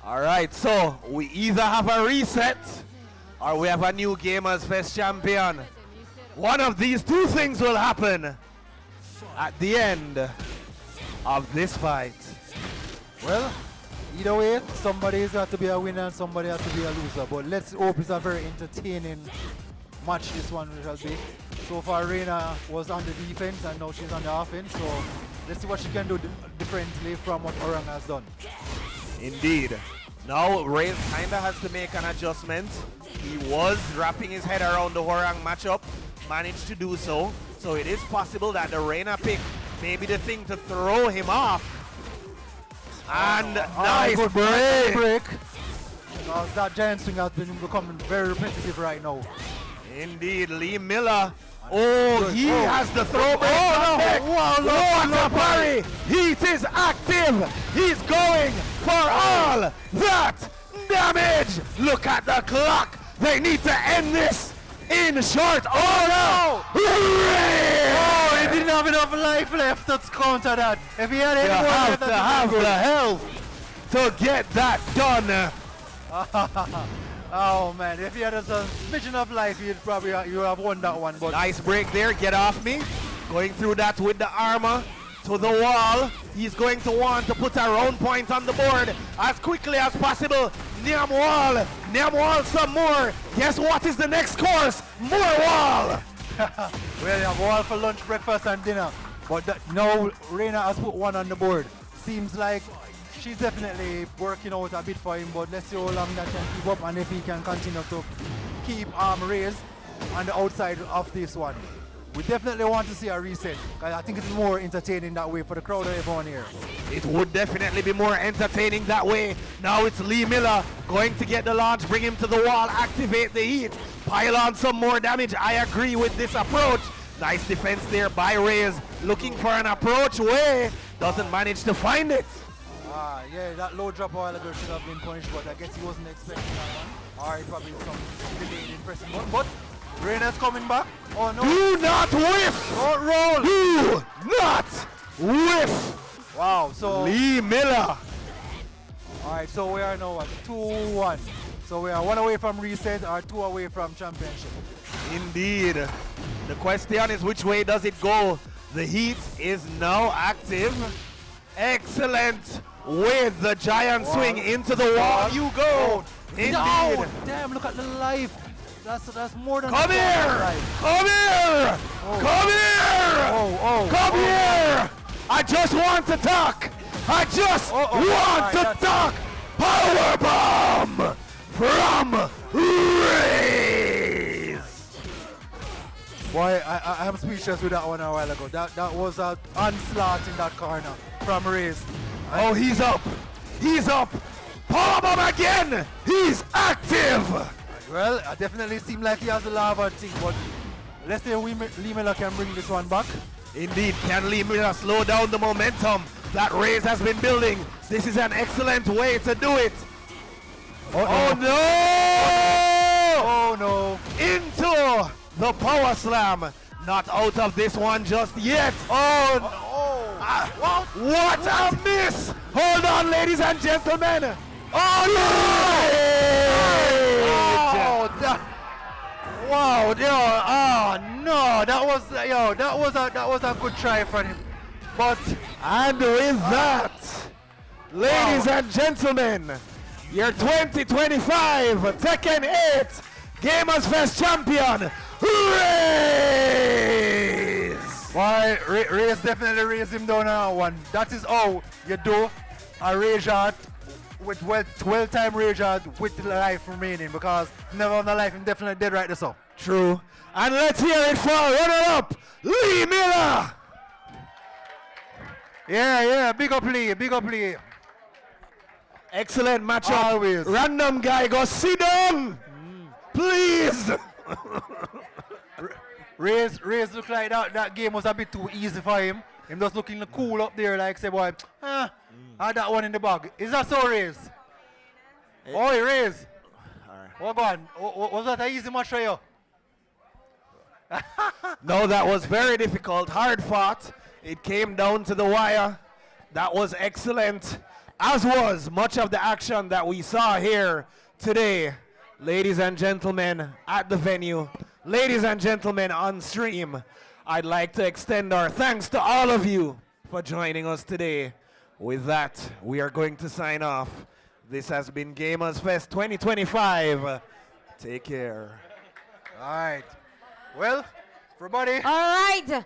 P: All right, so we either have a reset or we have a new Gamers Fest champion. One of these two things will happen at the end of this fight.
U: Well, either way, somebody has got to be a winner and somebody has to be a loser. But let's hope it's a very entertaining match this one will be. So far, Reina was on the defense and now she's on the offense. So let's see what she can do differently from what Orang has done.
P: Indeed. Now Reyes kinda has to make an adjustment. He was wrapping his head around the Orang matchup, managed to do so. So it is possible that the Reina pick may be the thing to throw him off. And nice break.
U: Because that giant swing has been becoming very repetitive right now.
P: Indeed, Lee Miller. Oh, he has the throw back.
U: Wow,
P: what a parry! Heat is active. He's going for all that damage. Look at the clock. They need to end this in short order.
U: Oh, he didn't have enough life left to counter that. If he had any more,
P: have to have the health to get that done.
U: Oh man, if he had a smidgen of life, you'd probably have won that one. But
P: nice break there, get off me. Going through that with the armor to the wall. He's going to want to put a round point on the board as quickly as possible. Niam wall some more. Guess what is the next course? More wall.
U: Well, you have wall for lunch, breakfast and dinner. But now Reina has put one on the board. Seems like she's definitely working out a bit for him, but let's see how long that can keep up and if he can continue to keep arm raised on the outside of this one. We definitely want to see a reset, because I think it's more entertaining that way for the crowd and everyone here.
P: It would definitely be more entertaining that way. Now it's Lee Miller going to get the launch, bring him to the wall, activate the heat, pile on some more damage. I agree with this approach. Nice defense there by Reyes, looking for an approach way, doesn't manage to find it.
U: Yeah, that low drop a while ago should have been punished, but I guess he wasn't expecting that one. Or he probably some delayed in pressing button. But Reina's coming back. Oh no.
P: Do not whiff!
U: Don't roll!
P: Do not whiff!
U: Wow, so
P: Lee Miller.
U: Alright, so we are now at 2-1. So we are 1 away from reset or 2 away from championship.
P: Indeed. The question is, which way does it go? The heat is now active. Excellent with the giant swing into the wall. You go. Indeed.
U: No, damn, look at the life. That's more than
P: Come here! Come here!
U: Oh.
P: Come here! Come here! I just want to talk! I just want to talk! Power bomb from Reyes!
U: Boy, I'm speechless with that one a while ago. That was an onslaught in that corner from Reyes.
P: Oh, he's up! He's up! Power bomb again! He's active!
U: Well, it definitely seems like he has a lava thing, but let's say Lee Miller can bring this one back.
P: Indeed, can Lee Miller slow down the momentum that Reyes has been building? This is an excellent way to do it. Oh no!
U: Oh no!
P: Into the the power slam. Not out of this one just yet. Oh no. What a miss. Hold on, ladies and gentlemen. Oh no.
U: Wow, oh no, that was a good try from him. But
P: and with that, ladies and gentlemen, your 2025 Tekken 8 Gamers Fest champion, Raze!
U: Why, Raze definitely raised him down on one. That is how you do a rage art with 12-time rage art with the life remaining, because never on the life him definitely dead right there, so.
P: True. And let's hear it for runner-up, Lee Miller!
U: Yeah, big up Lee, big up Lee.
P: Excellent matchup.
U: Always.
P: Random guy, go sit down! Please!
U: Raze look like that game was a bit too easy for him. Him just looking cool up there, like say, boy, had that one in the bag. Is that so, Raze? Oi, Raze. Oh, go on. Was that an easy match for you?
P: No, that was very difficult, hard fought. It came down to the wire. That was excellent, as was much of the action that we saw here today. Ladies and gentlemen at the venue, ladies and gentlemen on stream, I'd like to extend our thanks to all of you for joining us today. With that, we are going to sign off. This has been Gamers Fest 2025. Take care.
U: All right. Well, everybody.
C: All right.